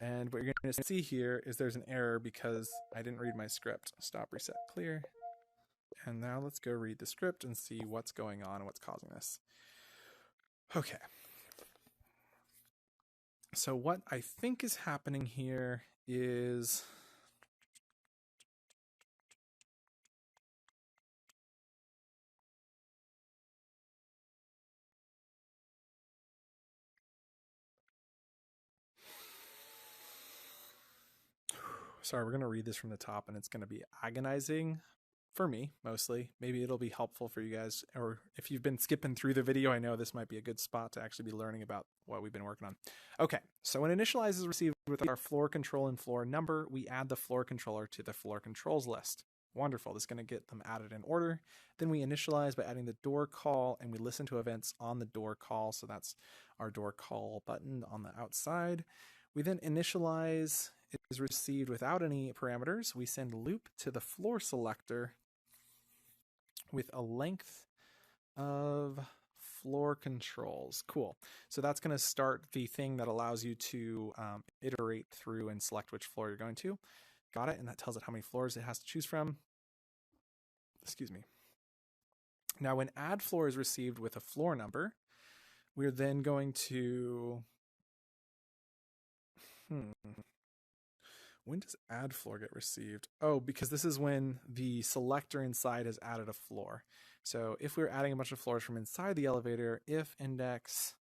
And what you're going to see here is there's an error because I didn't read my script. Stop, reset, clear. And now let's go read the script and see what's going on and what's causing this. Okay. So what I think is happening here is... Sorry, we're going to read this from the top, and it's going to be agonizing for me, mostly. Maybe it'll be helpful for you guys, or if you've been skipping through the video, I know this might be a good spot to actually be learning about what we've been working on. Okay, so when initialize is received with our floor control and floor number, we add the floor controller to the floor controls list. Wonderful, this is going to get them added in order. Then we initialize by adding the door call, and we listen to events on the door call, so that's our door call button on the outside. We then initialize is received without any parameters. We send loop to the floor selector with a length of floor controls. Cool. So that's going to start the thing that allows you to iterate through and select which floor you're going to. Got it. And that tells it how many floors it has to choose from. Excuse me. Now, when add floor is received with a floor number, we're then going to... When does add floor get received? Oh, because this is when the selector inside has added a floor. So if we're adding a bunch of floors from inside the elevator, if index,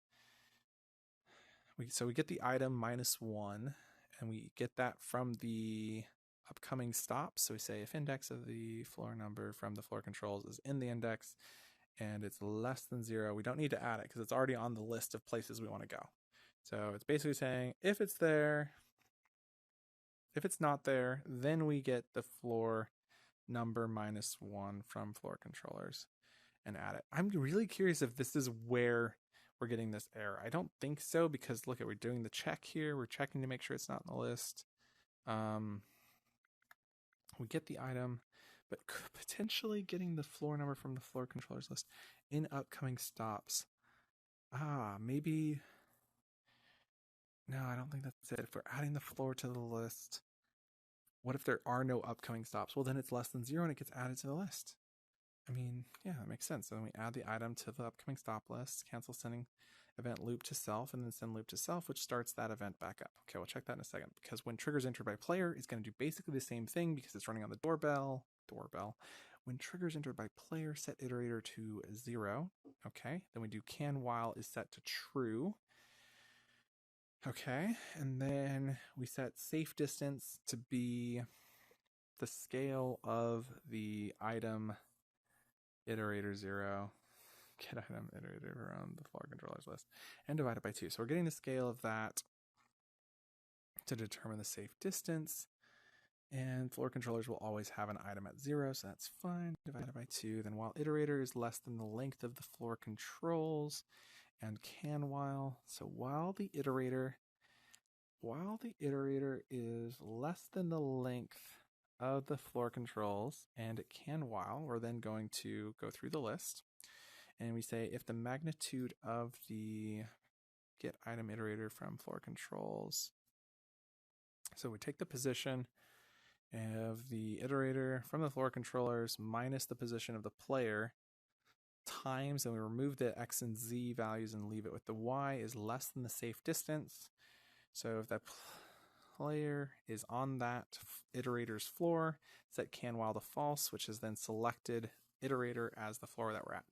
so we get the item -1, and we get that from the upcoming stops. So we say if index of the floor number from the floor controls is in the index and it's less than 0, we don't need to add it because it's already on the list of places we want to go. So it's basically saying if it's there, if it's not there, then we get the floor number -1 from floor controllers and add it. I'm really curious if this is where we're getting this error. I don't think so, because look, we're doing the check here. We're checking to make sure it's not in the list. We get the item, but potentially getting the floor number from the floor controllers list in upcoming stops. Maybe... No, I don't think that's it. If we're adding the floor to the list, what if there are no upcoming stops? Well, then it's less than 0 and it gets added to the list. I mean, yeah, that makes sense. So then we add the item to the upcoming stop list, cancel sending event loop to self, and then send loop to self, which starts that event back up. Okay, we'll check that in a second, because when triggers entered by player, it's going to do basically the same thing because it's running on the doorbell. When triggers entered by player, set iterator to 0. Okay, then we do can while is set to true. Okay, and then we set safe distance to be the scale of the item iterator 0, get item iterator around the floor controllers list, and divide it by 2. So we're getting the scale of that to determine the safe distance, and floor controllers will always have an item at 0, so that's fine. Divided by 2. Then while iterator is less than the length of the floor controls, and can while. So while the iterator is less than the length of the floor controls and it can while, we're then going to go through the list and we say if the magnitude of the get item iterator from floor controls. So we take the position of the iterator from the floor controllers minus the position of the player times, and we remove the X and Z values and leave it with the Y is less than the safe distance. So if that player is on that iterator's floor, set can while to false, which is then selected iterator as the floor that we're at.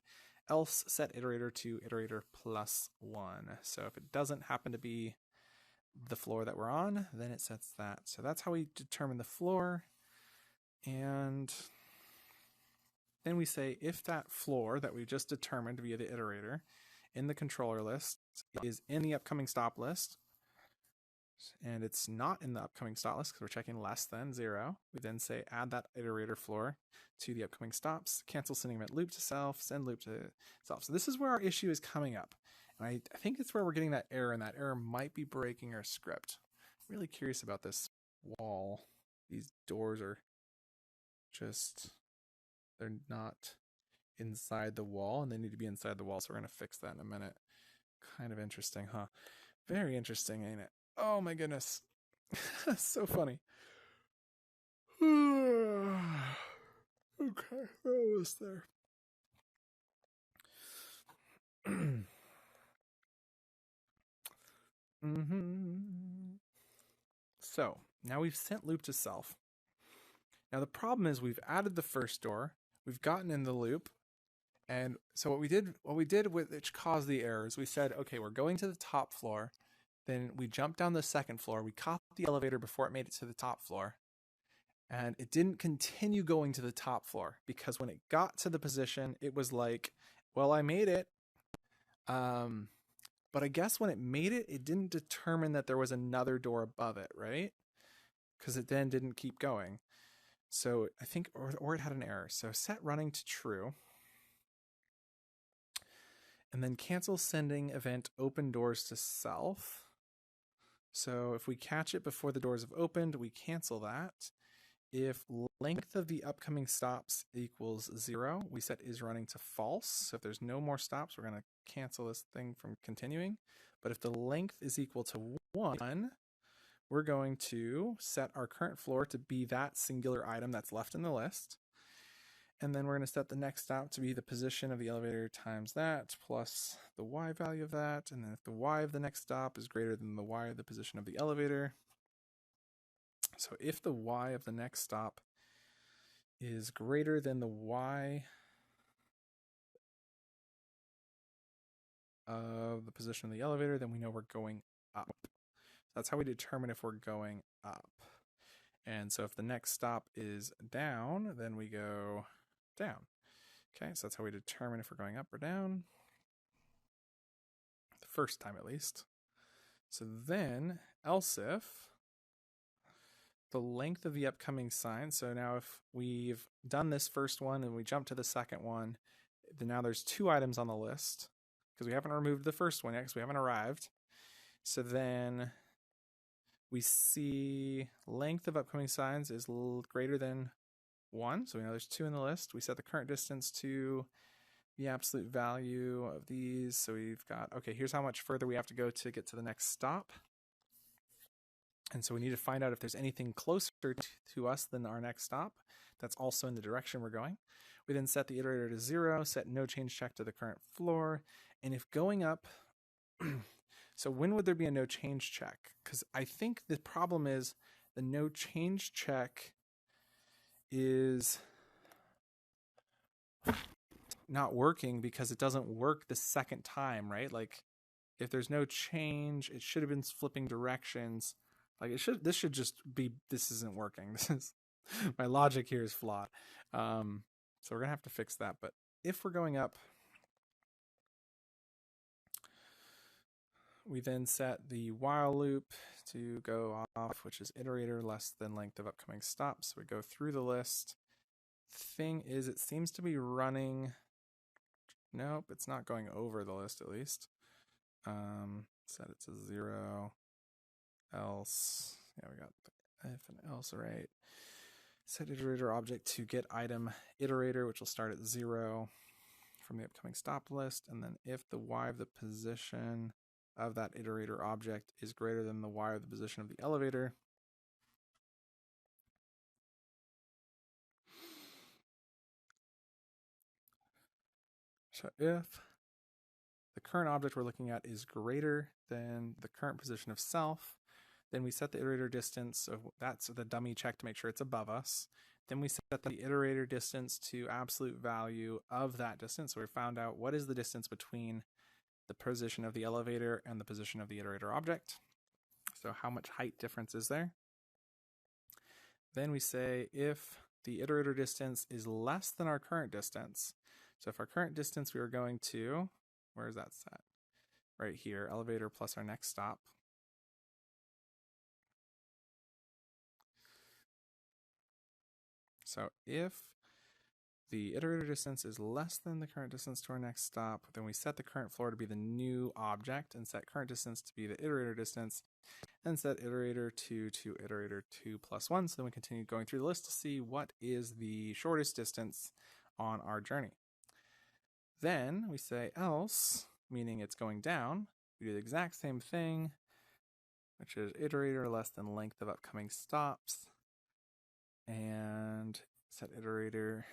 Else set iterator to iterator +1. So if it doesn't happen to be the floor that we're on, then it sets that. So that's how we determine the floor. And then we say if that floor that we just determined via the iterator in the controller list is in the upcoming stop list, and it's not in the upcoming stop list because we're checking less than 0. We then say add that iterator floor to the upcoming stops, cancel sending event loop to self, send loop to self. So this is where our issue is coming up. And I think it's where we're getting that error, and that error might be breaking our script. I'm really curious about this wall. These doors are just, they're not inside the wall, and they need to be inside the wall, so we're going to fix that in a minute. Kind of interesting, huh? Very interesting, ain't it? Oh my goodness. So funny. Okay, we're almost there. So now we've sent loop to self. Now the problem is we've added the first door, we've gotten in the loop, and so what we did which caused the errors, we said, okay, we're going to the top floor, then we jumped down the second floor, we caught the elevator before it made it to the top floor, and it didn't continue going to the top floor because when it got to the position, it was like, well, I made it. But I guess when it made it, it didn't determine that there was another door above it, right? Because it then didn't keep going. So I think, or it had an error. So set running to true. And then cancel sending event open doors to self. So if we catch it before the doors have opened, we cancel that. If length of the upcoming stops equals 0, we set is running to false. So if there's no more stops, we're going to cancel this thing from continuing. But if the length is equal to 1, we're going to set our current floor to be that singular item that's left in the list. And then we're going to set the next stop to be the position of the elevator times that plus the y value of that. And then if the y of the next stop is greater than the y of the position of the elevator, so if the y of the next stop is greater than the y of the position of the elevator, then we know we're going up. That's how we determine if we're going up. And so if the next stop is down, then we go down. Okay, so that's how we determine if we're going up or down. The first time at least. So then, else if the length of the upcoming sign. So now if we've done this first one and we jump to the second one, then now there's 2 items on the list because we haven't removed the first one yet because we haven't arrived. So then we see length of upcoming signs is greater than 1. So we know there's 2 in the list. We set the current distance to the absolute value of these. So we've got, okay, here's how much further we have to go to get to the next stop. And so we need to find out if there's anything closer to us than our next stop that's also in the direction we're going. We then set the iterator to 0, set no change check to the current floor. And if going up, so when would there be a no change check? Because I think the problem is the no change check is not working because it doesn't work the second time, right? Like if there's no change, it should have been flipping directions. Like this should just be, this isn't working. This is, my logic here is flawed. So we're gonna have to fix that. But if we're going up, we then set the while loop to go off, which is iterator less than length of upcoming stops. So we go through the list. Thing is, it seems to be running. Nope, it's not going over the list at least. Set it to 0. Else, yeah, we got the if and else, right? Set iterator object to get item iterator, which will start at 0 from the upcoming stop list. And then if the y of the position of that iterator object is greater than the y of the position of the elevator, so if the current object we're looking at is greater than the current position of self, then we set the iterator distance, so that's the dummy check to make sure it's above us. Then we set the iterator distance to absolute value of that distance. So we found out what is the distance between the position of the elevator and the position of the iterator object. So how much height difference is there? Then we say if the iterator distance is less than our current distance. So if our current distance we are going to, where is that set? Right here, elevator plus our next stop. So if the iterator distance is less than the current distance to our next stop, then we set the current floor to be the new object and set current distance to be the iterator distance and set iterator 2 to iterator 2 plus 1. So then we continue going through the list to see what is the shortest distance on our journey. Then we say else, meaning it's going down. We do the exact same thing, which is iterator less than length of upcoming stops, and set iterator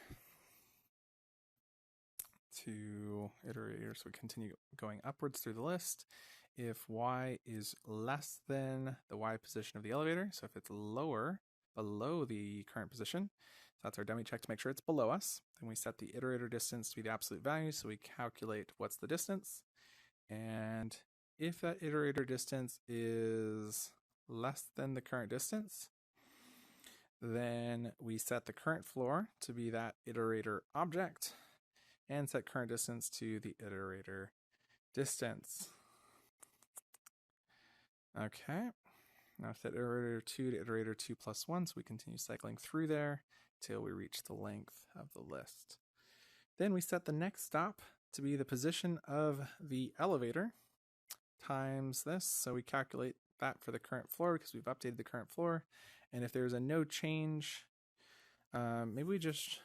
to iterator. So we continue going upwards through the list. If y is less than the y position of the elevator, so if it's lower, below the current position, so that's our dummy check to make sure it's below us, then we set the iterator distance to be the absolute value, so we calculate what's the distance. And if that iterator distance is less than the current distance, then we set the current floor to be that iterator object and set current distance to the iterator distance. Okay, now set iterator 2 to iterator 2 plus 1, so we continue cycling through there till we reach the length of the list. Then we set the next stop to be the position of the elevator times this, so we calculate that for the current floor because we've updated the current floor. And if there's a no change, maybe we just,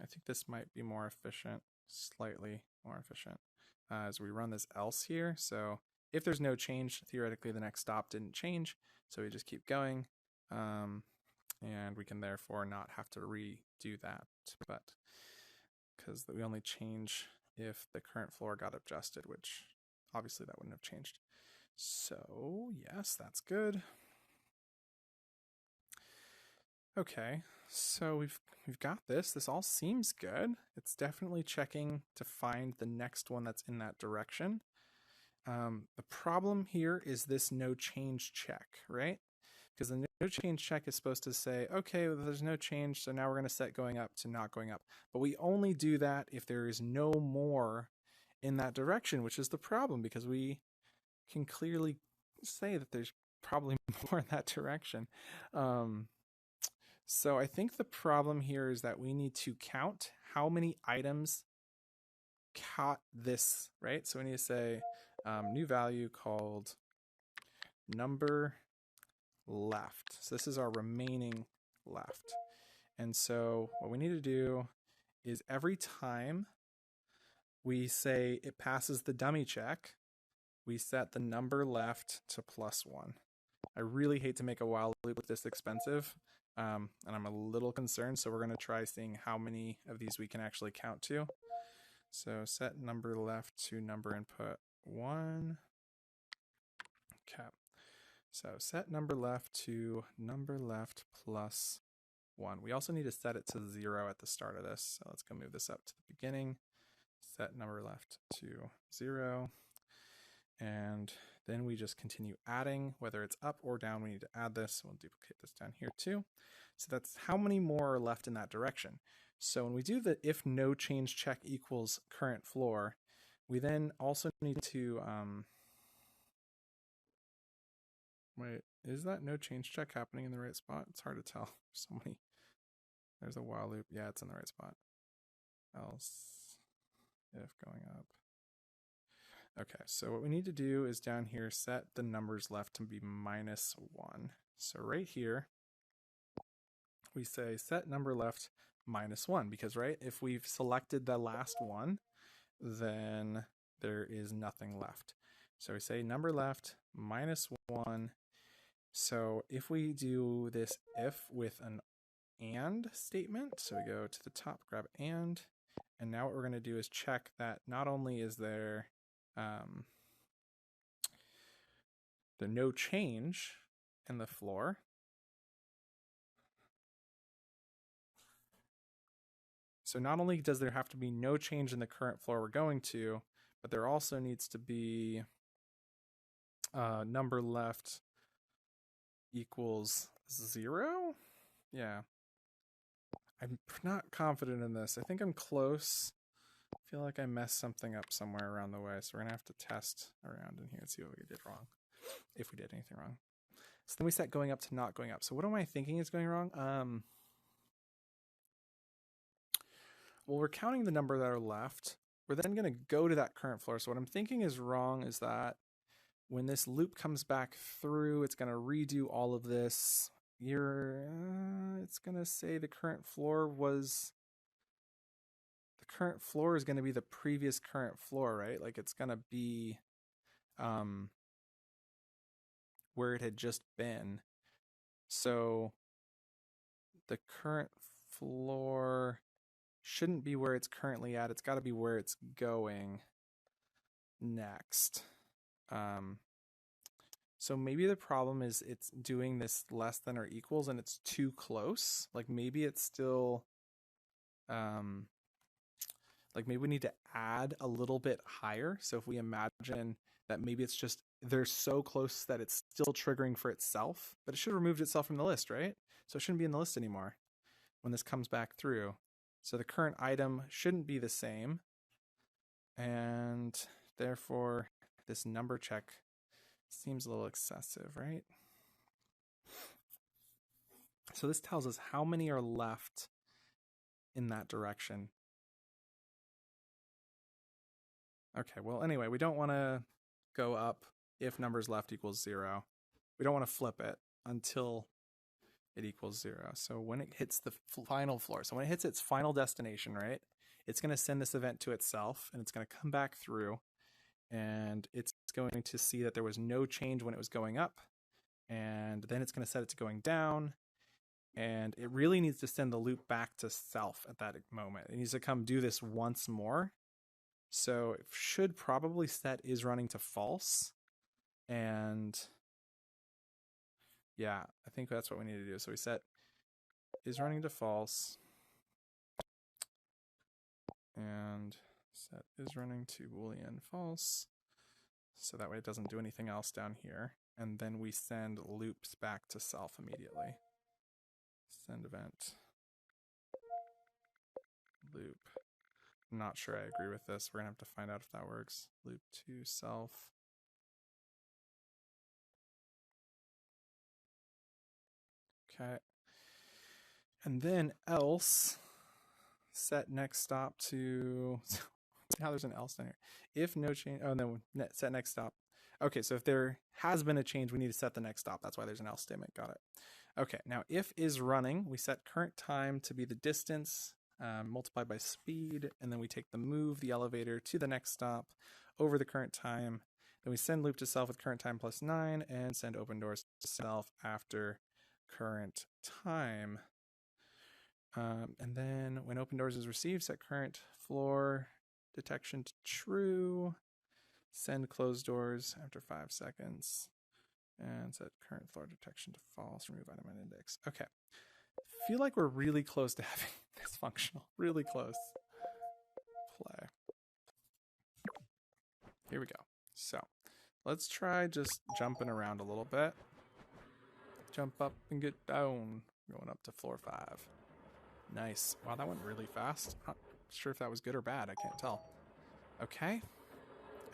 I think this might be more efficient, slightly more efficient, as we run this else here. So if there's no change, theoretically the next stop didn't change, so we just keep going, and we can therefore not have to redo that, but because we only change if the current floor got adjusted, which obviously that wouldn't have changed. So yes, that's good. Okay, so we've got this. This all seems good. It's definitely checking to find the next one that's in that direction. The problem here is this no change check, right? Because the no change check is supposed to say, okay, well, there's no change, so now we're going to set going up to not going up. But we only do that if there is no more in that direction, which is the problem, because we can clearly say that there's probably more in that direction. So I think the problem here is that we need to count how many items caught this, right? So we need to say new value called number left. So this is our remaining left. And so what we need to do is every time we say it passes the dummy check, we set the number left to +1. I really hate to make a while loop this expensive, and I'm a little concerned, so we're going to try seeing how many of these we can actually count to. So set number left to number input 1. Okay. So set number left to number left +1. We also need to set it to 0 at the start of this. So let's go move this up to the beginning. Set number left to 0. And then we just continue adding, whether it's up or down, we need to add this. We'll duplicate this down here too. So that's how many more are left in that direction. So when we do the if no change check equals current floor, we then also need to, wait, is that no change check happening in the right spot? It's hard to tell. So many, there's a while loop. Yeah, it's in the right spot. Else if going up. Okay, so what we need to do is down here, set the numbers left to be -1. So right here, we say set number left -1, because right, if we've selected the last one, then there is nothing left. So we say number left -1. So if we do this if with an and statement, so we go to the top, grab and now what we're going to do is check that not only is there the no change in the floor, so not only does there have to be no change in the current floor we're going to, but there also needs to be number left equals 0. Yeah, I'm not confident in this. I think I'm close. I feel like I messed something up somewhere around the way, so we're gonna have to test around in here and see what we did wrong, if we did anything wrong. So then we set going up to not going up. So what am I thinking is going wrong? well, we're counting the number that are left. We're then going to go to that current floor. So what I'm thinking is wrong is that when this loop comes back through, it's going to redo all of this. It's going to say the current floor is going to be the previous current floor, right? Like it's going to be where it had just been. So the current floor shouldn't be where it's currently at. It's got to be where it's going next. So maybe the problem is it's doing this less than or equals and it's too close. Like maybe it's still, like maybe we need to add a little bit higher. So if we imagine that maybe it's just, they're so close that it's still triggering for itself, but it should have removed itself from the list, right? So it shouldn't be in the list anymore when this comes back through. So the current item shouldn't be the same. And therefore this number check seems a little excessive, right? So this tells us how many are left in that direction. Okay, well, anyway, we don't want to go up if numbers left equals 0. We don't want to flip it until it equals 0. So when it hits the final floor, so when it hits its final destination, right, it's going to send this event to itself, and it's going to come back through, and it's going to see that there was no change when it was going up, and then it's going to set it to going down, and it really needs to send the loop back to self at that moment. It needs to come do this once more. So it should probably set is running to false. And yeah, I think that's what we need to do. So we set is running to false and set is running to Boolean false. So that way it doesn't do anything else down here. And then we send loops back to self immediately. Send event loop. I'm not sure I agree with this. We're gonna have to find out if that works. Loop to self. Okay. And then else set next stop to now there's an else down here. If no change, oh no, set next stop. Okay, so if there has been a change, we need to set the next stop. That's why there's an else statement. Got it. Okay, now if is running, we set current time to be the distance multiplied by speed, and then we take the move the elevator to the next stop over the current time. Then we send loop to self with current time plus 9 and send open doors to self after current time. And then when open doors is received, set current floor detection to true, send closed doors after 5 seconds, and set current floor detection to false, remove item and index. Okay. I feel like we're really close to having this functional. Really close. Play. Here we go. So let's try just jumping around a little bit. Jump up and get down. Going up to floor 5. Nice. Wow, that went really fast. Not sure if that was good or bad. I can't tell. Okay.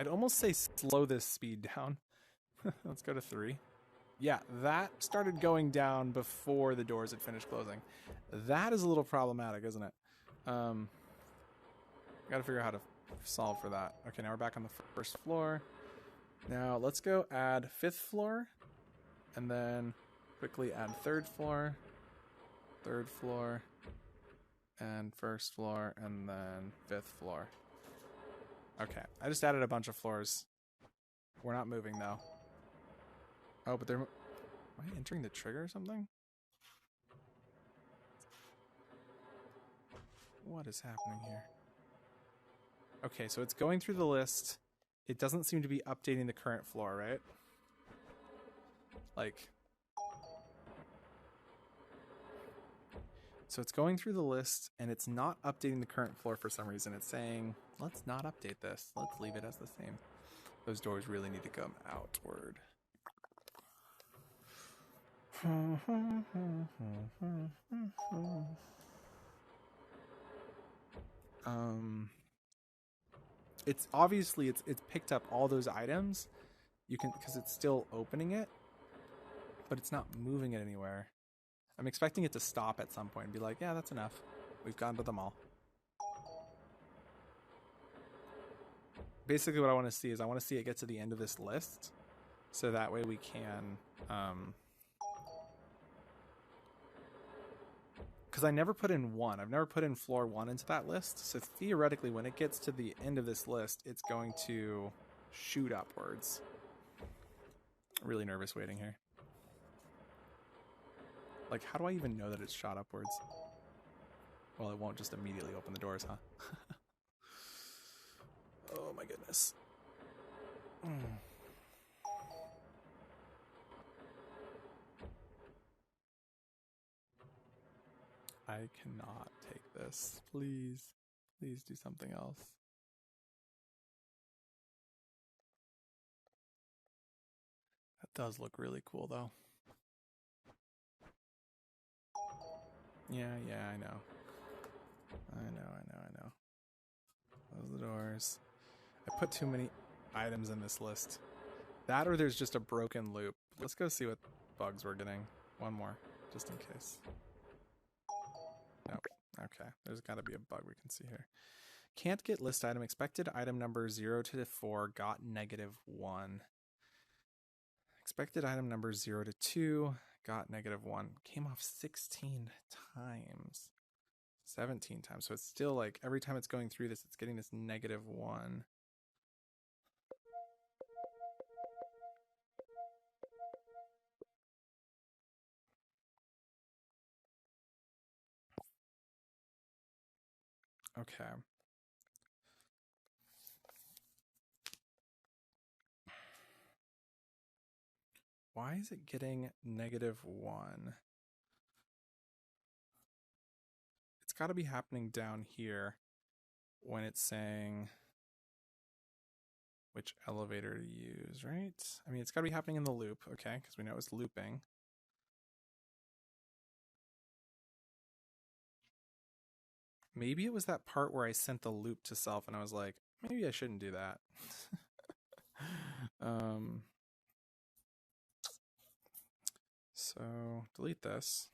I'd almost say slow this speed down. Let's go to 3. Yeah, that started going down before the doors had finished closing. That is a little problematic, isn't it? Gotta figure out how to solve for that. Okay, now we're back on the first floor. Now let's go add 5th floor, and then quickly add 3rd floor, 3rd floor, and 1st floor, and then 5th floor. Okay, I just added a bunch of floors. We're not moving though. Oh, but they're... Am I entering the trigger or something? What is happening here? Okay, so it's going through the list. It doesn't seem to be updating the current floor, right? Like... So it's going through the list, and it's not updating the current floor for some reason. It's saying, let's not update this. Let's leave it as the same. Those doors really need to come outward. It's obviously it's picked up all those items. You can, because it's still opening it, but it's not moving it anywhere. I'm expecting it to stop at some point and be like, yeah, that's enough. We've gone to them all. basically what I want to see is I want to see it get to the end of this list, so that way we can, because I never put in 1. I've never put in floor 1 into that list, so theoretically when it gets to the end of this list, it's going to shoot upwards. Really nervous waiting here. Like, how do I even know that it's shot upwards? Well, it won't just immediately open the doors, huh? Oh my goodness. I cannot take this. Please. Please do something else. That does look really cool, though. Yeah, I know. I know. Close the doors. I put too many items in this list. That or there's just a broken loop. Let's go see what bugs we're getting. One more, just in case. Nope. Okay, there's got to be a bug we can see here. Can't get list item. Expected item number 0 to 4 got -1. Expected item number 0 to 2 got -1. Came off 16 times. 17 times. So it's still like every time it's going through this, it's getting this -1. Okay. Why is it getting -1? It's got to be happening down here when it's saying which elevator to use, right? I mean, it's got to be happening in the loop, okay, because we know it's looping. Maybe it was that part where I sent the loop to self and I was like, maybe I shouldn't do that. So delete this.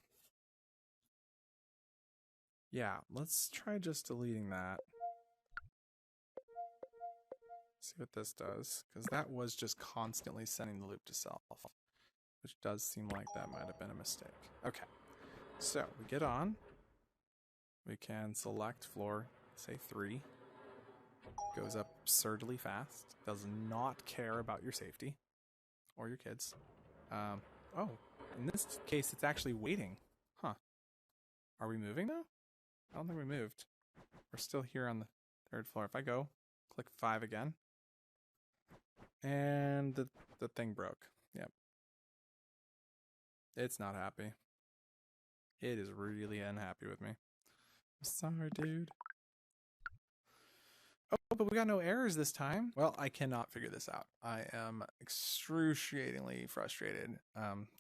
Yeah, let's try just deleting that. See what this does, because that was just constantly sending the loop to self, which does seem like that might have been a mistake. Okay, so we get on. We can select floor, say 3. Goes up absurdly fast. Does not care about your safety or your kids. Oh, in this case, it's actually waiting. Huh. Are we moving now? I don't think we moved. We're still here on the 3rd floor. If I go, click 5 again. And the thing broke. Yep. It's not happy. It is really unhappy with me. I'm sorry, dude. Oh, but we got no errors this time. Well, I cannot figure this out. I am excruciatingly frustrated.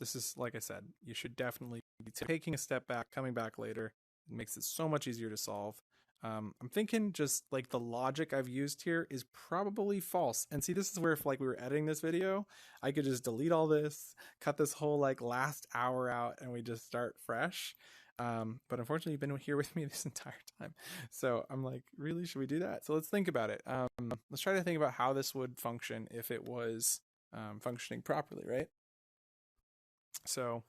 This is, like I said, you should definitely be taking a step back, coming back later. It makes it so much easier to solve. I'm thinking just like the logic I've used here is probably false. And see, this is where if like we were editing this video, I could just delete all this, cut this whole like last hour out, and we just start fresh. But unfortunately, you've been here with me this entire time. So I'm like, really, should we do that? So let's think about it. Let's try to think about how this would function if it was functioning properly, right? So,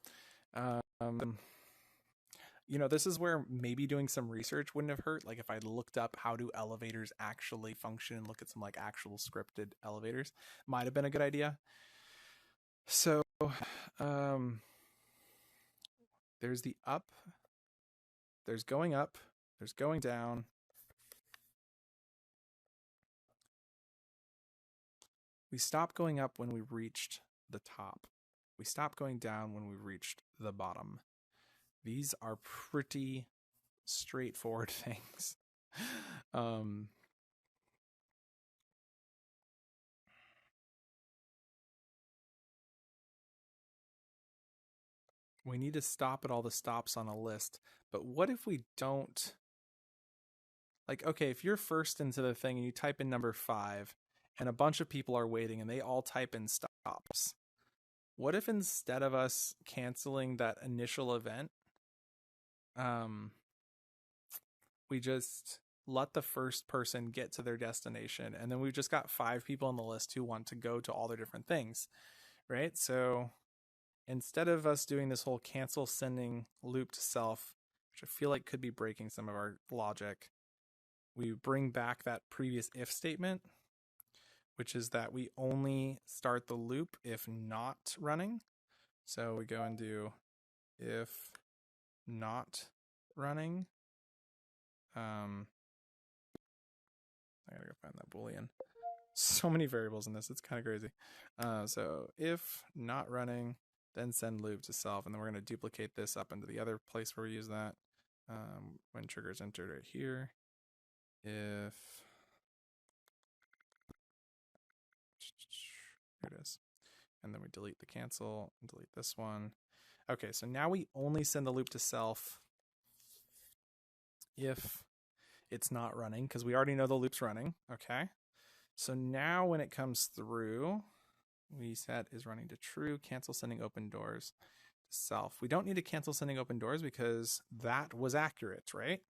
you know, this is where maybe doing some research wouldn't have hurt. Like if I looked up how do elevators actually function and look at some like actual scripted elevators, might have been a good idea. So, there's the up, there's going up, there's going down. We stopped going up when we reached the top. We stopped going down when we reached the bottom. These are pretty straightforward things. We need to stop at all the stops on a list, but what if we don't? Like, okay, if you're first into the thing and you type in number 5 and a bunch of people are waiting and they all type in stops, what if instead of us canceling that initial event, we just let the first person get to their destination. And then we've just got 5 people on the list who want to go to all their different things, right? So instead of us doing this whole cancel sending loop to self, which I feel like could be breaking some of our logic, we bring back that previous if statement, which is that we only start the loop if not running. So we go and do if not running. I gotta go find that boolean. So many variables in this, it's kind of crazy. So if not running, then send loop to self, and then we're going to duplicate this up into the other place where we use that. When trigger is entered right here, if here it is, and then we delete the cancel and delete this one. Okay, so now we only send the loop to self if it's not running, because we already know the loop's running. Okay, so now when it comes through, we set is running to true, cancel sending open doors to self. We don't need to cancel sending open doors because that was accurate, right?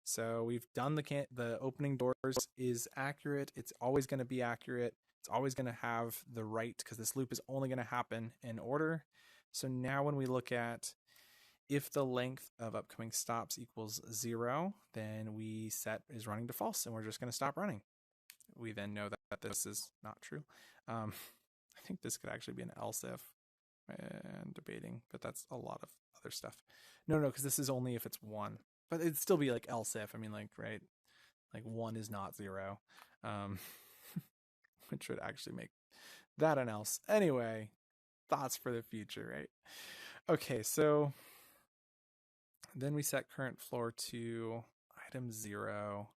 So we've done the opening doors is accurate. It's always going to be accurate. It's always going to have the right, because this loop is only going to happen in order. So now when we look at if the length of upcoming stops equals 0, then we set is running to false, and we're just going to stop running. We then know that this is not true. I think this could actually be an else if, and debating, but that's a lot of other stuff. No, because this is only if it's 1. But it'd still be like else if. I mean, like, right? Like 1 is not 0. Which would actually make that an else. Anyway, thoughts for the future, right? Okay, so then we set current floor to item 0.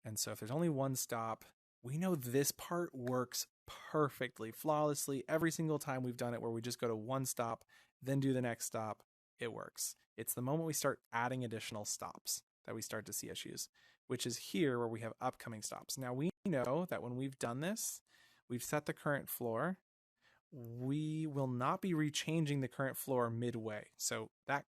And so if there's only 1 stop, we know this part works perfectly, flawlessly. Every single time we've done it where we just go to 1 stop, then do the next stop, it works. It's the moment we start adding additional stops that we start to see issues, which is here where we have upcoming stops. Now we know that when we've done this, we've set the current floor. We will not be rechanging the current floor midway. So that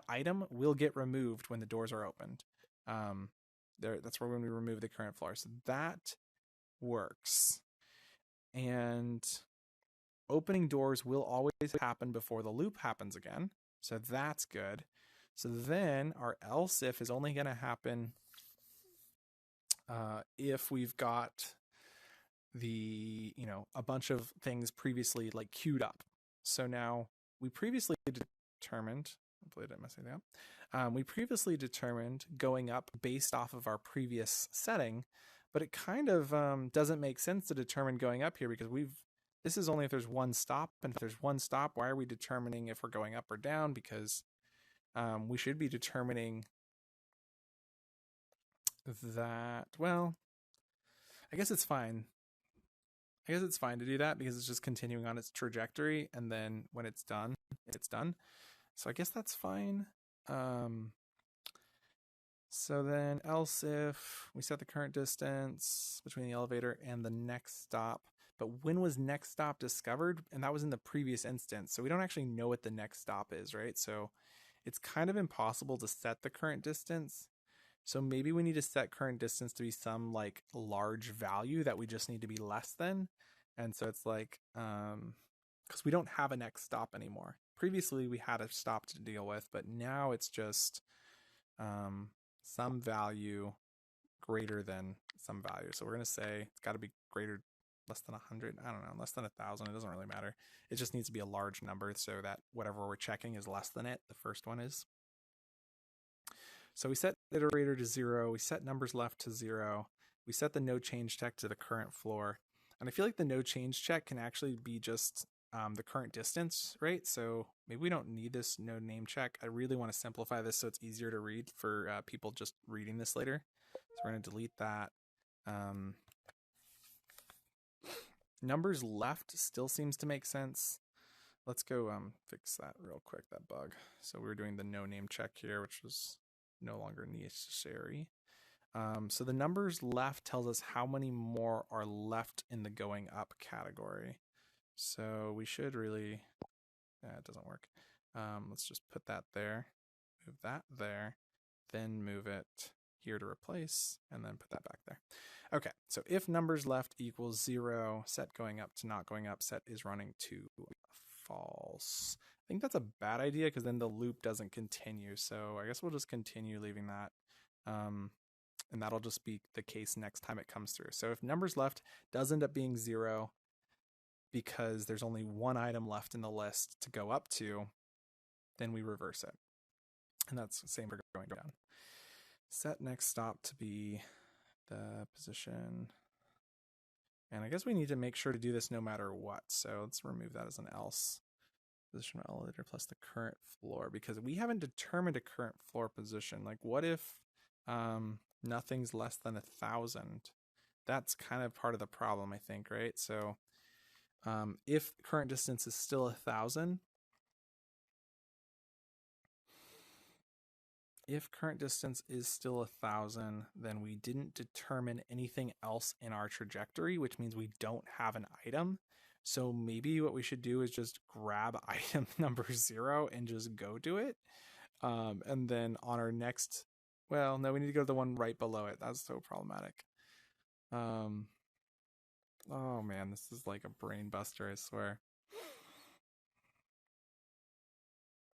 item will get removed when the doors are opened. That's where when we remove the current floor. So that works. And opening doors will always happen before the loop happens again. So that's good. So then our else if is only going to happen if we've got the, a bunch of things previously like queued up. So now we previously determined, hopefully I didn't mess anything up. We previously determined going up based off of our previous setting, but it kind of doesn't make sense to determine going up here because this is only if there's 1 stop, and if there's 1 stop, why are we determining if we're going up or down? Because we should be determining that, well, I guess it's fine. I guess it's fine to do that because it's just continuing on its trajectory, and then when it's done, it's done. So I guess that's fine. So then else if we set the current distance between the elevator and the next stop, but when was next stop discovered? And that was in the previous instance. So we don't actually know what the next stop is, right? So it's kind of impossible to set the current distance. So maybe we need to set current distance to be some like large value that we just need to be less than. And so it's like, because we don't have a next stop anymore. Previously we had a stop to deal with, but now it's just some value greater than some value. So we're going to say it's got to be greater, less than 100. I don't know, less than 1,000. It doesn't really matter. It just needs to be a large number so that whatever we're checking is less than it. The first one is. So we set iterator to 0. We set numbers left to 0. We set the no change check to the current floor. And I feel like the no change check can actually be just the current distance, right? So maybe we don't need this no name check. I really want to simplify this so it's easier to read for people just reading this later. So we're going to delete that. Numbers left still seems to make sense. Let's go fix that real quick, that bug. So we were doing the no name check here, which was no longer necessary. So the numbers left tells us how many more are left in the going up category. So we should really, it doesn't work. Let's just put that there, move that there, then move it here to replace, and then put that back there. Okay, so if numbers left equals 0, set going up to not going up, set is running to false. I think that's a bad idea because then the loop doesn't continue. So I guess we'll just continue leaving that. And that'll just be the case next time it comes through. So if numbers left does end up being 0 because there's only one item left in the list to go up to, then we reverse it. And that's the same for going down. Set next stop to be the position. And I guess we need to make sure to do this no matter what. So let's remove that as an else. Position of elevator plus the current floor, because we haven't determined a current floor position. Like what if nothing's less than 1,000? That's kind of part of the problem, I think, right? So if current distance is still 1,000, if current distance is still 1,000, then we didn't determine anything else in our trajectory, which means we don't have an item. So maybe what we should do is just grab item number 0 and just go do it. And then on our next, well, no, we need to go to the one right below it. That's so problematic. Oh man, this is like a brain buster, I swear.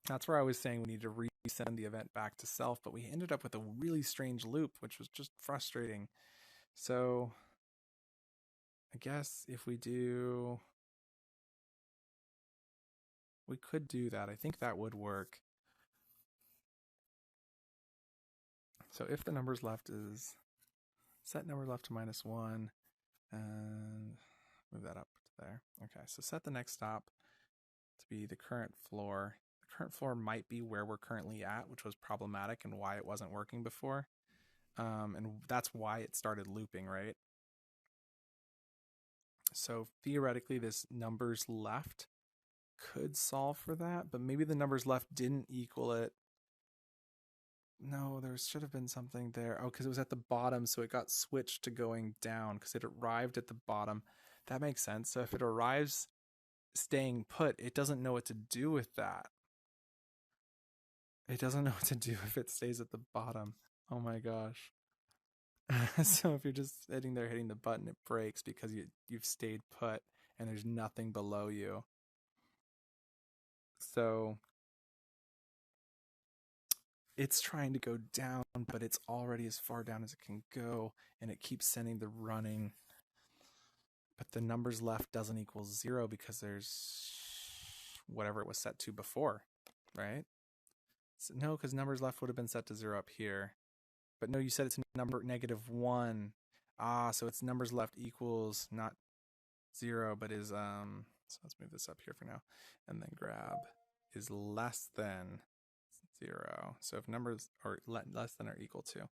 That's where I was saying we need to resend the event back to self, but we ended up with a really strange loop, which was just frustrating. So I guess if we could do that. I think that would work. So if the numbers left is set numbers left to -1 and move that up to there. Okay, so set the next stop to be the current floor. The current floor might be where we're currently at, which was problematic and why it wasn't working before. And that's why it started looping, right? So theoretically, this numbers left could solve for that, but maybe the numbers left didn't equal it. No, there should have been something there. Oh, because it was at the bottom, so it got switched to going down because it arrived at the bottom. That makes sense. So if it arrives staying put, it doesn't know what to do with that. It doesn't know what to do if it stays at the bottom. Oh my gosh. So if you're just sitting there hitting the button, it breaks because you've stayed put and there's nothing below you. So it's trying to go down, but it's already as far down as it can go, and it keeps sending the running. But the numbers left doesn't equal 0 because there's whatever it was set to before, right? So, no, because numbers left would have been set to 0 up here. But no, you set it to number -1. So it's numbers left equals not 0, but is so let's move this up here for now, and then grab is less than 0. So if numbers are less than or equal to,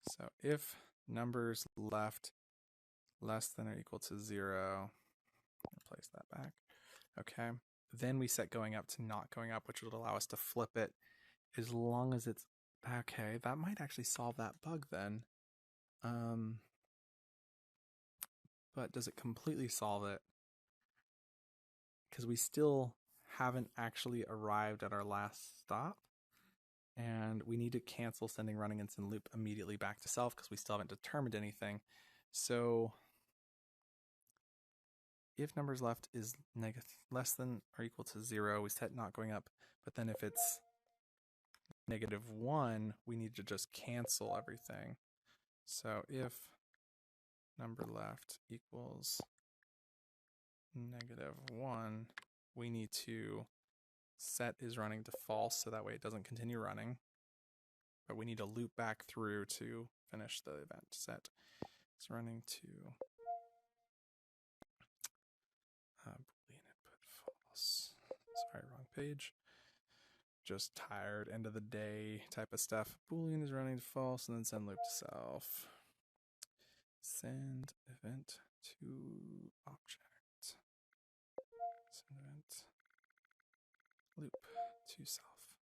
so if numbers left less than or equal to 0, replace that back. Okay, then we set going up to not going up, which would allow us to flip it as long as it's okay. That might actually solve that bug then. But does it completely solve it? Because we still haven't actually arrived at our last stop, and we need to cancel sending running and send loop immediately back to self because we still haven't determined anything. So if numbers left is less than or equal to 0, we set not going up. But then if it's -1, we need to just cancel everything. So if number left equals -1, we need to set is running to false so that way it doesn't continue running. But we need to loop back through to finish the event. Set is running to Boolean input false. Sorry, wrong page. Just tired, end of the day type of stuff. Boolean is running to false, and then send loop to self. Send event to object. Send event loop to self.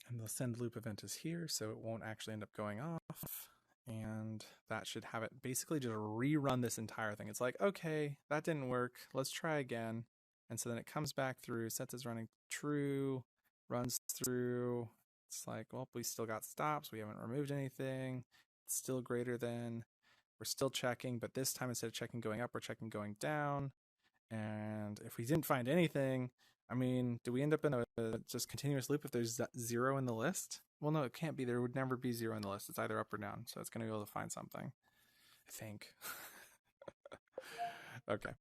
And the send loop event is here, so it won't actually end up going off. And that should have it basically just rerun this entire thing. It's like, okay, that didn't work. Let's try again. And so then it comes back through, sets is running true, runs through, It's like, well, we still got stops. We haven't removed anything. It's still greater than. We're still checking, but this time instead of checking going up, we're checking going down. And if we didn't find anything, I mean, do we end up in a just continuous loop if there's 0 in the list? Well, no, it can't be. There would never be 0 in the list. It's either up or down. So it's going to be able to find something, I think. Okay.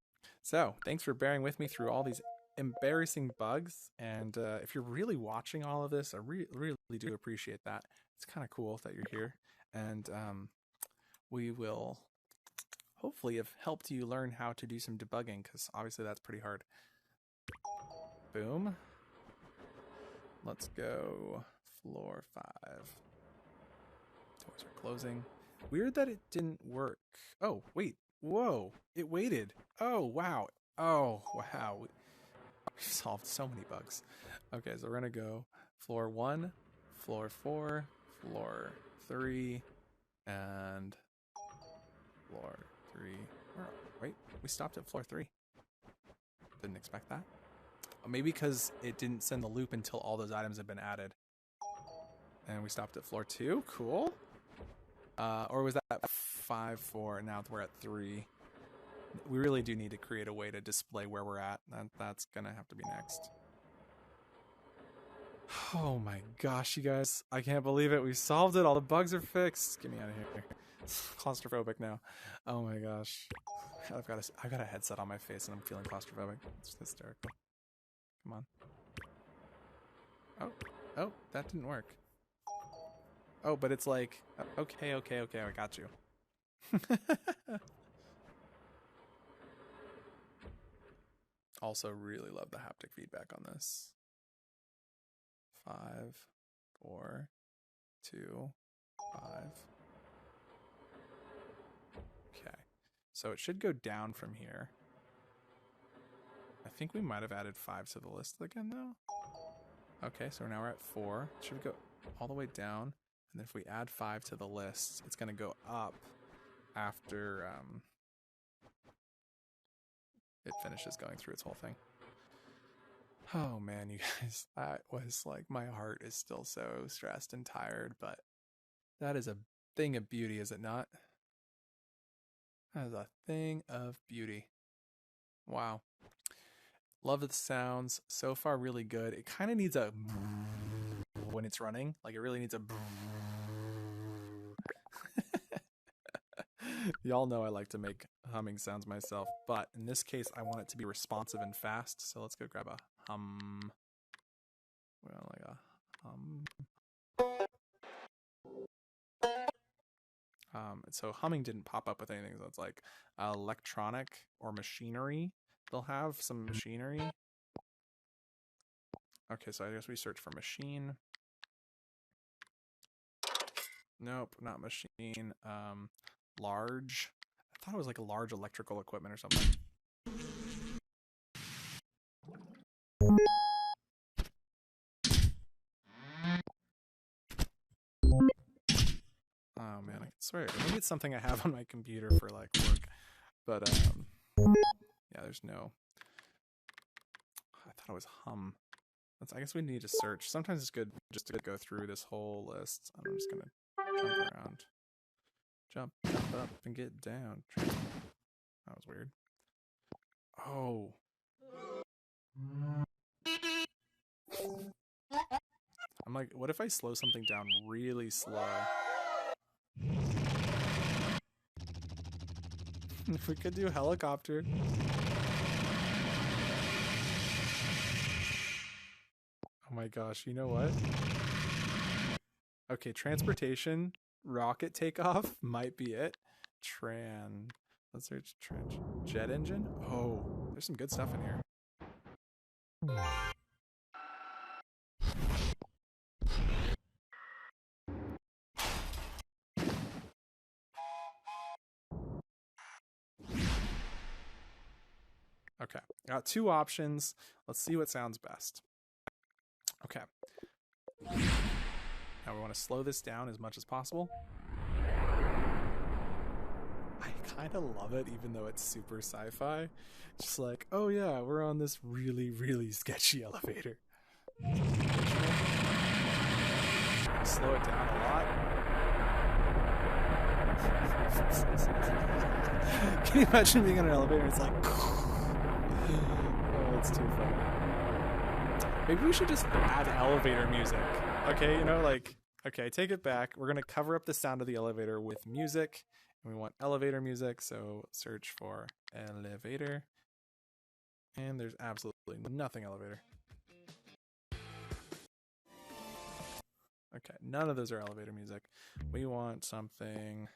So thanks for bearing with me through all these embarrassing bugs. And if you're really watching all of this, I really do appreciate that. It's kind of cool that you're here. And we will hopefully have helped you learn how to do some debugging, because obviously that's pretty hard. Boom. Let's go floor 5. Doors are closing. Weird that it didn't work. Oh, wait. Whoa. It waited. Oh, wow. Oh, wow. We solved so many bugs. Okay, so we're going to go floor 1, floor 4, floor 3, and floor 3. Wait, we stopped at floor 3. Didn't expect that. Maybe because it didn't send the loop until all those items had been added. And we stopped at floor 2. Cool. Or was that 5, 4? Now we're at 3. We really do need to create a way to display where we're at. That's going to have to be next. Oh my gosh, you guys. I can't believe it. We solved it. All the bugs are fixed. Get me out of here. Claustrophobic now. Oh my gosh. I've got a headset on my face and I'm feeling claustrophobic. It's hysterical. Come on. Oh, that didn't work. Oh, but it's like, okay, I got you. Also really love the haptic feedback on this. 5, 4, 2, 5. Okay, so it should go down from here. I think we might have added 5 to the list again, though. Okay, so now we're at 4. It should go all the way down. And if we add 5 to the list, it's going to go up after it finishes going through its whole thing. Oh man, you guys, that was like, my heart is still so stressed and tired, but that is a thing of beauty, is it not? That is a thing of beauty. Wow. Love the sounds. So far, really good. It kind of needs a when it's running. Like, it really needs a Y'all know I like to make humming sounds myself, but in this case, I want it to be responsive and fast. So let's go grab a hum. Well, like a hum. So humming didn't pop up with anything. So it's like electronic or machinery. They'll have some machinery. Okay, so I guess we search for machine. Nope, not machine. Large. I thought it was like a large electrical equipment or something. Oh man, I swear. Maybe it's something I have on my computer for like work. But yeah, there's no. I thought it was hum. I guess we need to search. Sometimes it's good just to go through this whole list. I'm just gonna jump around. Jump up and get down. That was weird. Oh. I'm like, what if I slow something down really slow? If we could do helicopter. Oh my gosh, you know what? Okay, transportation, rocket takeoff might be it. Let's search jet engine. Oh, there's some good stuff in here. Okay, got 2 options. Let's see what sounds best. Okay. Now we want to slow this down as much as possible. I kind of love it, even though it's super sci-fi. Just like, oh yeah, we're on this really, really sketchy elevator. slow it down a lot. Can you imagine being in an elevator and it's like, oh, it's too funny. Maybe we should just add elevator music. Okay, you know, like, okay, take it back. We're going to cover up the sound of the elevator with music. And we want elevator music, so search for elevator. And there's absolutely nothing elevator. Okay, none of those are elevator music. We want something...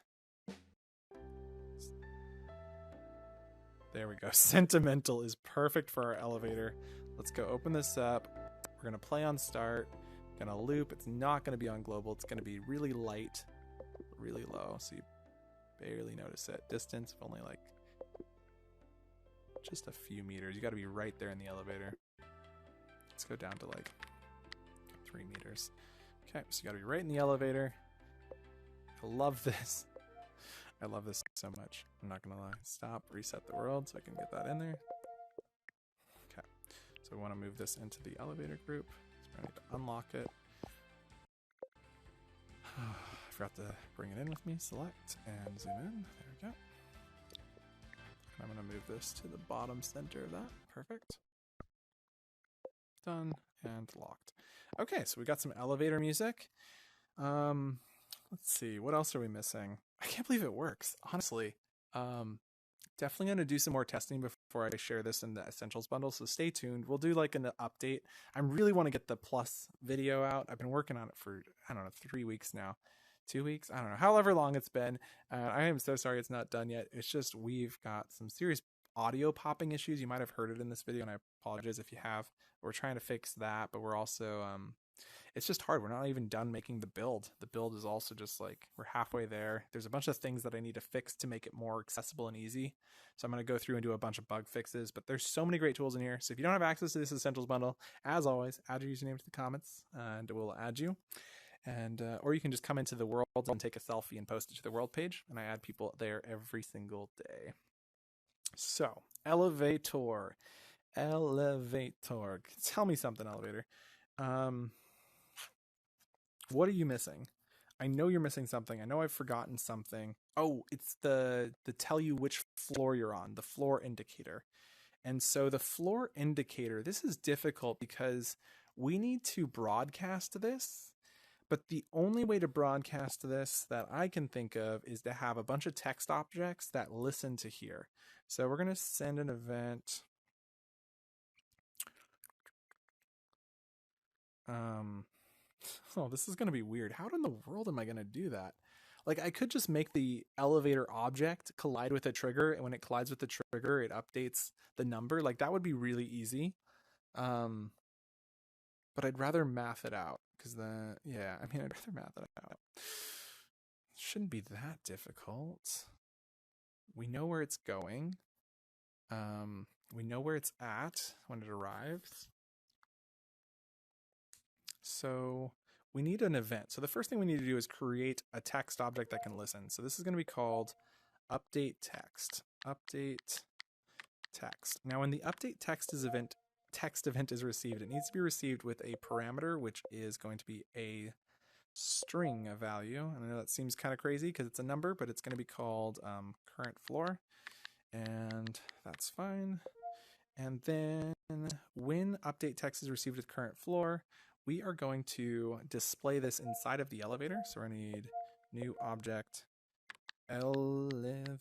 There we go. Sentimental is perfect for our elevator. Let's go open this up. We're going to play on start. Going to loop. It's not going to be on global. It's going to be really light, really low, so you barely notice it. Distance of only like just a few meters. You got to be right there in the elevator. Let's go down to like 3 meters. Okay, so you got to be right in the elevator. I love this. I love this so much. I'm not gonna lie. Stop, reset the world so I can get that in there. Okay, so we want to move this into the elevator group. So I need to unlock it. I forgot to bring it in with me. Select and zoom in. There we go. And I'm gonna move this to the bottom center of that. Perfect. Done and locked. Okay, so we got some elevator music. Let's see, what else are we missing? I can't believe it works, honestly. Definitely going to do some more testing before I share this in the Essentials bundle, so stay tuned. We'll do like an update. I really want to get the Plus video out. I've been working on it for, I don't know, 3 weeks now. 2 weeks? I don't know. However long it's been. I am so sorry it's not done yet. It's just we've got some serious audio popping issues. You might have heard it in this video, and I apologize if you have. We're trying to fix that, but we're also... it's just hard. We're not even done making the build. The build is also just like, we're halfway there. There's a bunch of things that I need to fix to make it more accessible and easy. So I'm going to go through and do a bunch of bug fixes, but there's so many great tools in here. So if you don't have access to this Essentials bundle, as always, add your username to the comments and we'll add you. And, or you can just come into the world and take a selfie and post it to the world page. And I add people there every single day. So elevator, tell me something, elevator. What are you missing? I know you're missing something. I know I've forgotten something. Oh, it's the tell you which floor you're on, the floor indicator. And so the floor indicator, this is difficult because we need to broadcast this, but the only way to broadcast this that I can think of is to have a bunch of text objects that listen to here. So we're going to send an event. Oh, this is going to be weird. How in the world am I going to do that? Like, I could just make the elevator object collide with a trigger, and when it collides with the trigger, it updates the number. Like, that would be really easy. But I'd rather math it out, because I'd rather math it out. It shouldn't be that difficult. We know where it's going. We know where it's at when it arrives. So we need an event. So the first thing we need to do is create a text object that can listen. So this is going to be called update text. Update text. Now when the update text event is received, it needs to be received with a parameter, which is going to be a string of value. And I know that seems kind of crazy because it's a number, but it's going to be called current floor. And that's fine. And then when update text is received with current floor, we are going to display this inside of the elevator. So we're going to need new object, elevator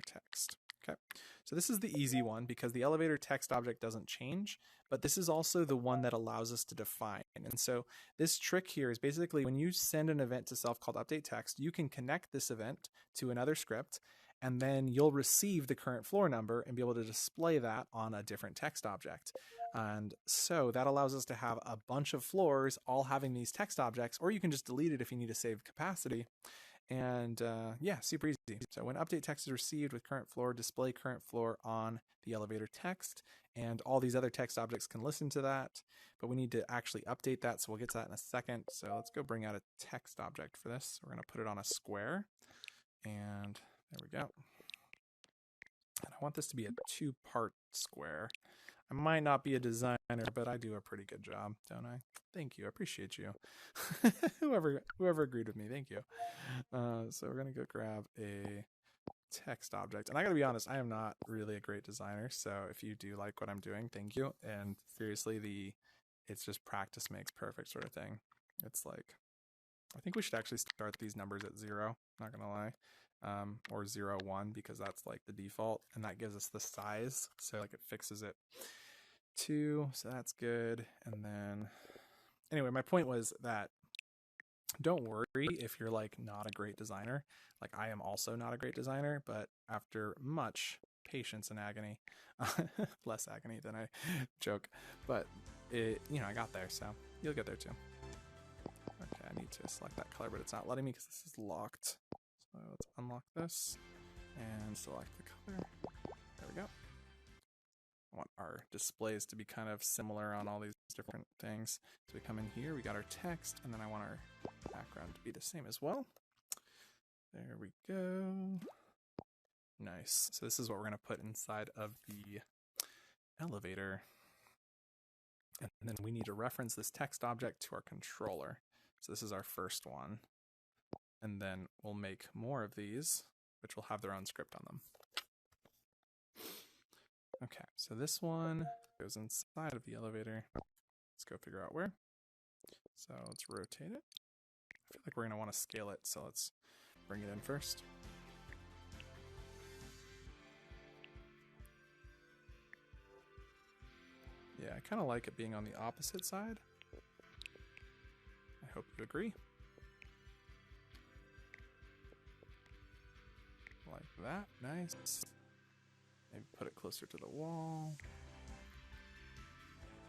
text. Okay, so this is the easy one because the elevator text object doesn't change, but this is also the one that allows us to define. And so this trick here is basically when you send an event to self called update text, you can connect this event to another script, and then you'll receive the current floor number and be able to display that on a different text object. And so that allows us to have a bunch of floors all having these text objects, or you can just delete it if you need to save capacity. And yeah, super easy. So when update text is received with current floor, display current floor on the elevator text, and all these other text objects can listen to that, but we need to actually update that. So we'll get to that in a second. So let's go bring out a text object for this. We're going to put it on a square, and there we go. And I want this to be a 2-part square. I might not be a designer, but I do a pretty good job, don't I? Thank you. I appreciate you. whoever agreed with me, thank you. So we're gonna go grab a text object, and I gotta be honest, I am not really a great designer. So if you do like what I'm doing, thank you. And seriously, it's just practice makes perfect sort of thing. It's like, I think we should actually start these numbers at 0. Not gonna lie. Or 0, 1, because that's like the default, and that gives us the size, so like it fixes it 2, so that's good. And then anyway, my point was that don't worry if you're like not a great designer. Like I am also not a great designer, but after much patience and agony, less agony than I joke, but it, I got there, so you'll get there too. Okay, I need to select that color, but it's not letting me because this is locked. So let's unlock this and select the color. There we go. I want our displays to be kind of similar on all these different things. So we come in here, we got our text, and then I want our background to be the same as well. There we go. Nice. So this is what we're going to put inside of the elevator. And then we need to reference this text object to our controller. So this is our first one. And then we'll make more of these, which will have their own script on them. Okay, so this one goes inside of the elevator. Let's go figure out where. So let's rotate it. I feel like we're going to want to scale it, so let's bring it in first. Yeah, I kind of like it being on the opposite side. I hope you agree. Like that, nice. Maybe put it closer to the wall.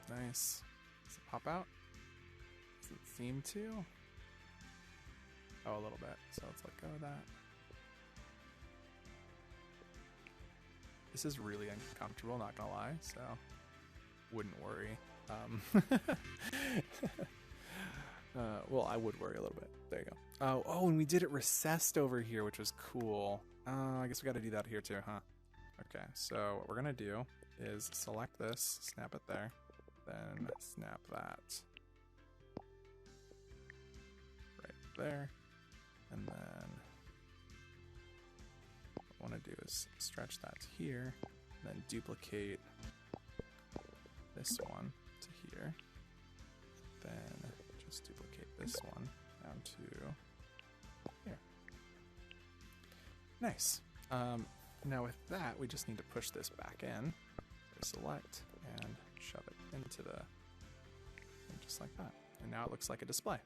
Nice. Does it pop out? Does it seem to? Oh, a little bit. So let's let go of that. This is really uncomfortable, not gonna lie, so wouldn't worry. Well, I would worry a little bit. There you go. Oh, and we did it recessed over here, which was cool. I guess we got to do that here too, huh? Okay, so what we're gonna do is select this, snap it there, then snap that right there, and then what I want to do is stretch that to here, then duplicate this one to here, then just duplicate this one down to here. Nice. Now with that, we just need to push this back in. So select and shove it into the, and just like that. And now it looks like a display.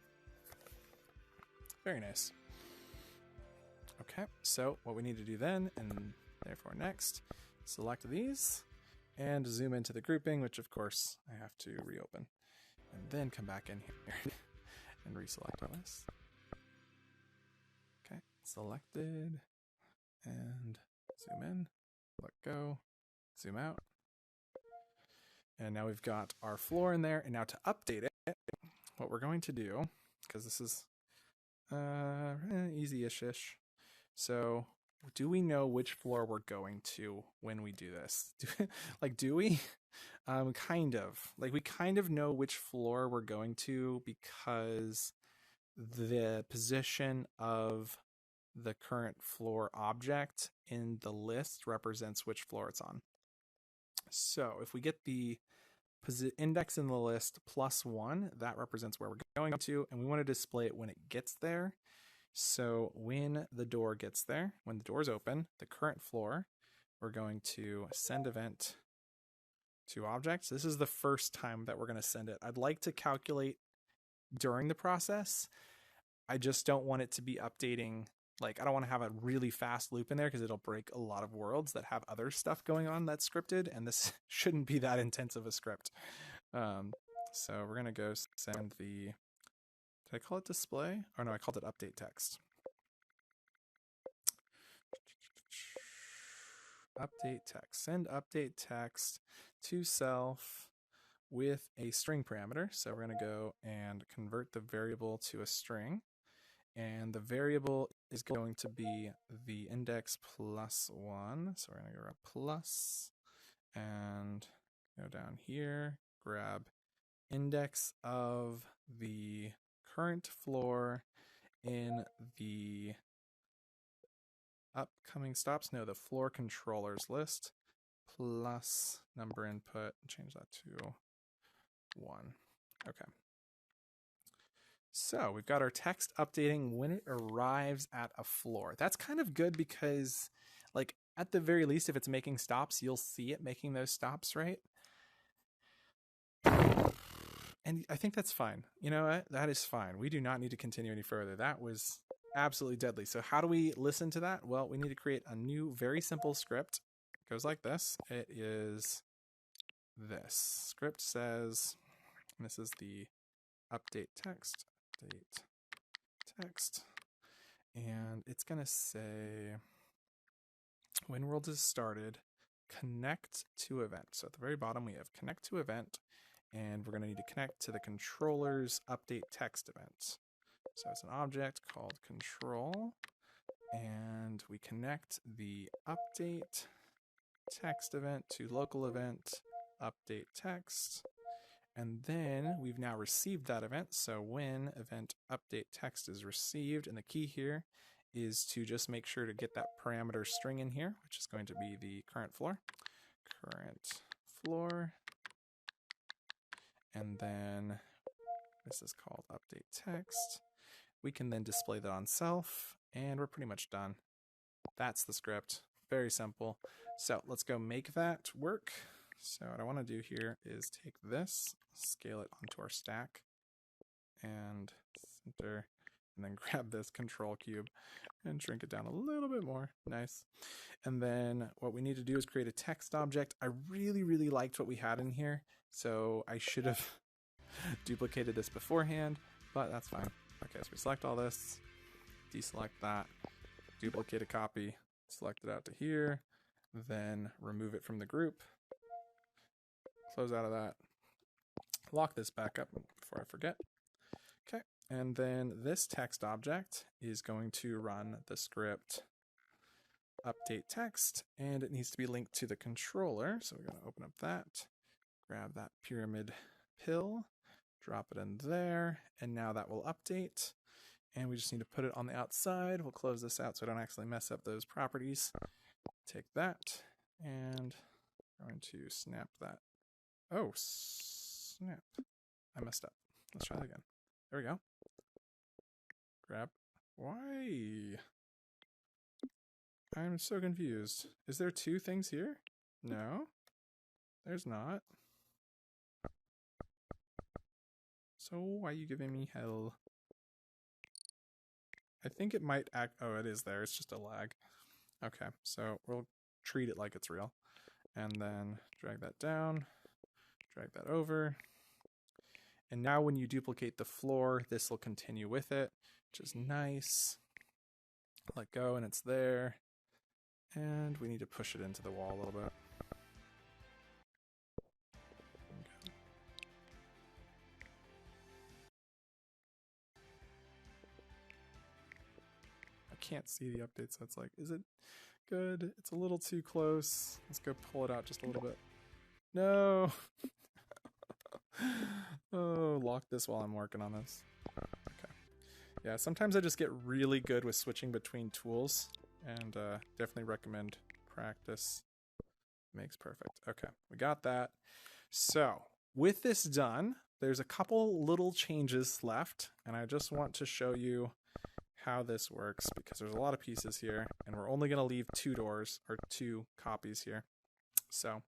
Very nice. Okay, so what we need to do then, and therefore next, select these and zoom into the grouping, which of course I have to reopen. And then come back in here and reselect our list. Okay, selected, and zoom in, let go, zoom out. And now we've got our floor in there. And now to update it, what we're going to do, because this is easy-ish. So do we know which floor we're going to when we do this? Do we? Kind of. Like, we kind of know which floor we're going to because the position of the current floor object in the list represents which floor it's on. So if we get the index in the list +1, that represents where we're going to, and we want to display it when it gets there. So when the door gets there, when the door's open, the current floor, we're going to send event to objects. This is the first time that we're going to send it. I'd like to calculate during the process. I just don't want it to be updating. Like, I don't want to have a really fast loop in there because it'll break a lot of worlds that have other stuff going on that's scripted, and this shouldn't be that intense of a script. So we're going to go send the, did I call it display? Oh no, I called it update text. Update text. Send update text to self with a string parameter. So we're going to go and convert the variable to a string. And the variable is going to be the index +1. So we're going to go plus and Go down here, grab index of the current floor in the upcoming stops. No, the floor controllers list plus number input. Change that to 1. Okay. So we've got our text updating when it arrives at a floor. That's kind of good because, like, at the very least, if it's making stops, you'll see it making those stops, right? And I think that's fine. You know what? That is fine. We do not need to continue any further. That was absolutely deadly. So how do we listen to that? Well, we need to create a new, very simple script. It goes like this. It is this. Script says, and this is the update text, and it's going to say, when world is started, connect to event. So at the very bottom, we have connect to event, and we're going to need to connect to the controller's update text event. So it's an object called control, and we connect the update text event to local event update text. And then we've now received that event. So when event update text is received, and the key here is to just make sure to get that parameter string in here, which is going to be the current floor. And then this is called update text. We can then display that on self, and we're pretty much done. That's the script. Very simple. So let's go make that work. So what I want to do here is take this, scale it onto our stack, and center, and then grab this control cube and shrink it down a little bit more. Nice. And then what we need to do is create a text object. I really, really liked what we had in here, so I should have duplicated this beforehand, but that's fine. Okay, so we select all this, deselect that, duplicate a copy, select it out to here, then remove it from the group, close out of that, lock this back up before I forget. Okay, and then this text object is going to run the script update text, and it needs to be linked to the controller. So we're going to open up that, grab that pyramid pill, drop it in there, and now that will update. And we just need to put it on the outside. We'll close this out so I don't actually mess up those properties. Take that, and I'm going to snap that. Oh, snap. I messed up. Let's try that again. There we go. Grab. Why? I'm so confused. Is there 2 things here? No, there's not. So why are you giving me hell? I think it might act. Oh, it is there. It's just a lag. Okay, so we'll treat it like it's real. And then drag that down, drag that over. And now when you duplicate the floor, this will continue with it, which is nice. Let go and it's there. And we need to push it into the wall a little bit. Okay. I can't see the update, so it's like, is it good? It's a little too close. Let's go pull it out just a little bit. No! Oh, lock this while I'm working on this. Okay. Yeah, sometimes I just get really good with switching between tools, and definitely recommend practice. Makes perfect. Okay, we got that. So with this done, there's a couple little changes left, and I just want to show you how this works because there's a lot of pieces here, and we're only going to leave 2 doors or 2 copies here. So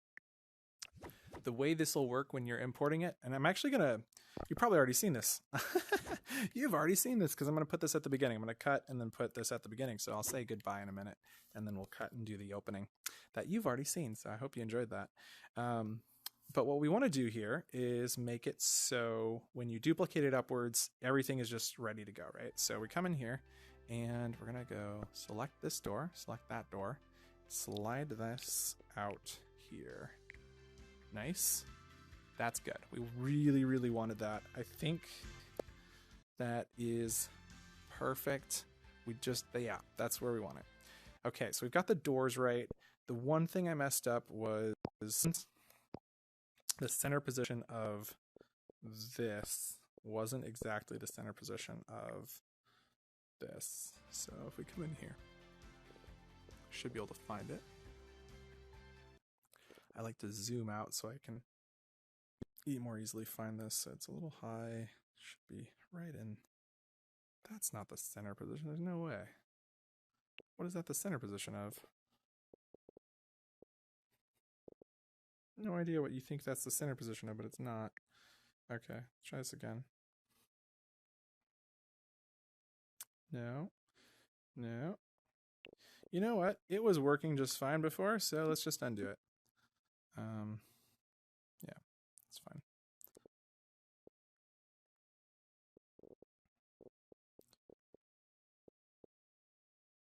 the way this will work when you're importing it, and I'm actually going to, you've probably already seen this. You've already seen this because I'm going to put this at the beginning. I'm going to cut and then put this at the beginning. So I'll say goodbye in a minute, and then we'll cut and do the opening that you've already seen. So I hope you enjoyed that. But what we want to do here is make it so when you duplicate it upwards, everything is just ready to go, right? So we come in here and we're going to go select this door, select that door, slide this out here. Nice. That's good. We really, really wanted that. I think that is perfect. We just, yeah, that's where we want it. Okay, so we've got the doors right. The one thing I messed up was the center position of this wasn't exactly the center position of this. So if we come in here, should be able to find it. I like to zoom out so I can more easily find this. So it's a little high. Should be right in. That's not the center position. There's no way. What is that the center position of? No idea what you think that's the center position of, but it's not. Okay, let's try this again. No. No. You know what? It was working just fine before, so let's just undo it. Yeah, it's fine.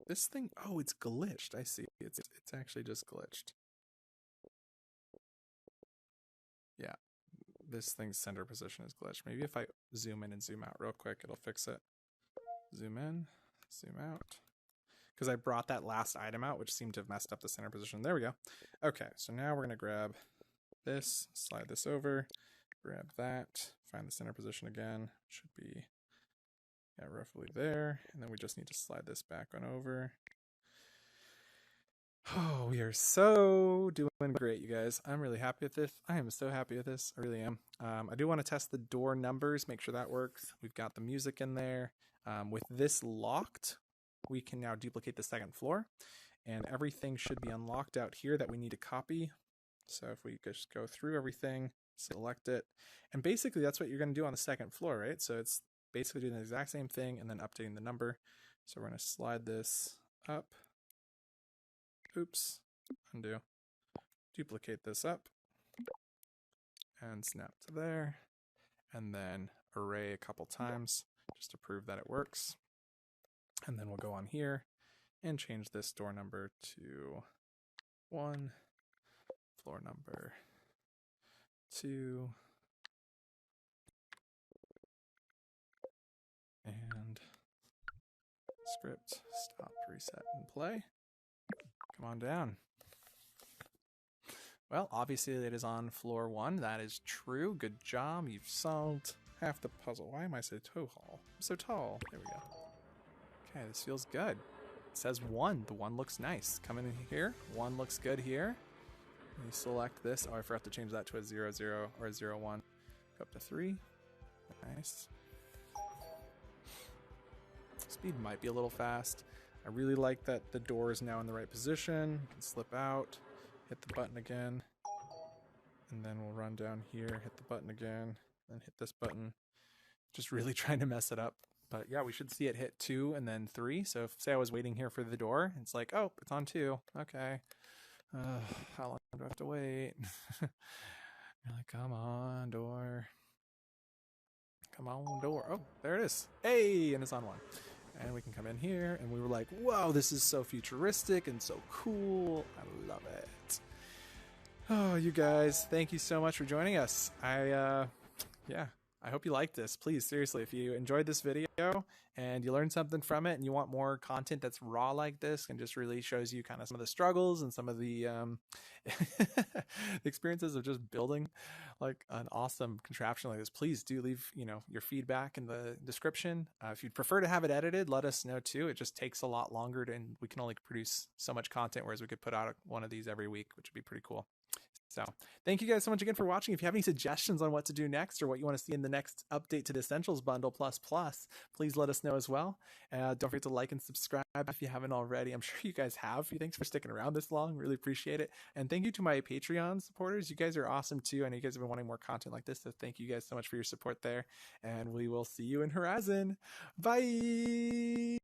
This thing, oh, it's glitched. I see. It's actually just glitched. Yeah, this thing's center position is glitched. Maybe if I zoom in and zoom out real quick, it'll fix it. Zoom in, zoom out. Because I brought that last item out, which seemed to have messed up the center position. There we go. Okay, so now we're going to grab this, slide this over, grab that, find the center position again. Should be roughly there. And then we just need to slide this back on over. Oh, we are so doing great, you guys. I'm really happy with this. I am so happy with this. I really am. I do want to test the door numbers, make sure that works. We've got the music in there. With this locked, we can now duplicate the second floor, and everything should be unlocked out here that we need to copy. So if we just go through everything, select it, and basically that's what you're going to do on the second floor, right? So it's basically doing the exact same thing and then updating the number. So we're going to slide this up. Oops, undo. Duplicate this up and snap to there, and then array a couple times just to prove that it works. And then we'll go on here and change this door number to 1, floor number 2, and script, stop, reset, and play. Come on down. Well, obviously it is on floor 1. That is true. Good job. You've solved half the puzzle. Why am I so tall? I'm so tall. There we go. Okay, this feels good. It says 1. The 1 looks nice. Come in here. 1 looks good here. You select this. Oh, I forgot to change that to a 0, 0 or a 0, 1. Go up to 3. Nice. Speed might be a little fast. I really like that the door is now in the right position. You can slip out, hit the button again, and then we'll run down here, hit the button again, then hit this button. Just really trying to mess it up. But yeah, we should see it hit 2 and then 3. So if, say I was waiting here for the door, it's like, oh, it's on 2. Okay. How long do I have to wait? You're like, come on, door. Come on, door. Oh, there it is. Hey, and it's on 1. And we can come in here, and we were like, wow, this is so futuristic and so cool. I love it. Oh, you guys, thank you so much for joining us. I hope you liked this. Please, seriously, if you enjoyed this video and you learned something from it and you want more content that's raw like this and just really shows you kind of some of the struggles and some of the experiences of just building like an awesome contraption like this, please do leave, your feedback in the description. If you'd prefer to have it edited, let us know too. It just takes a lot longer and we can only produce so much content, whereas we could put out one of these every week, which would be pretty cool. So thank you guys so much again for watching. If you have any suggestions on what to do next or what you want to see in the next update to the Essentials Bundle Plus, please let us know as well. Don't forget to like and subscribe if you haven't already. I'm sure you guys have. Thanks for sticking around this long. Really appreciate it. And thank you to my Patreon supporters. You guys are awesome too. I know you guys have been wanting more content like this. So thank you guys so much for your support there. And we will see you in Horizon. Bye.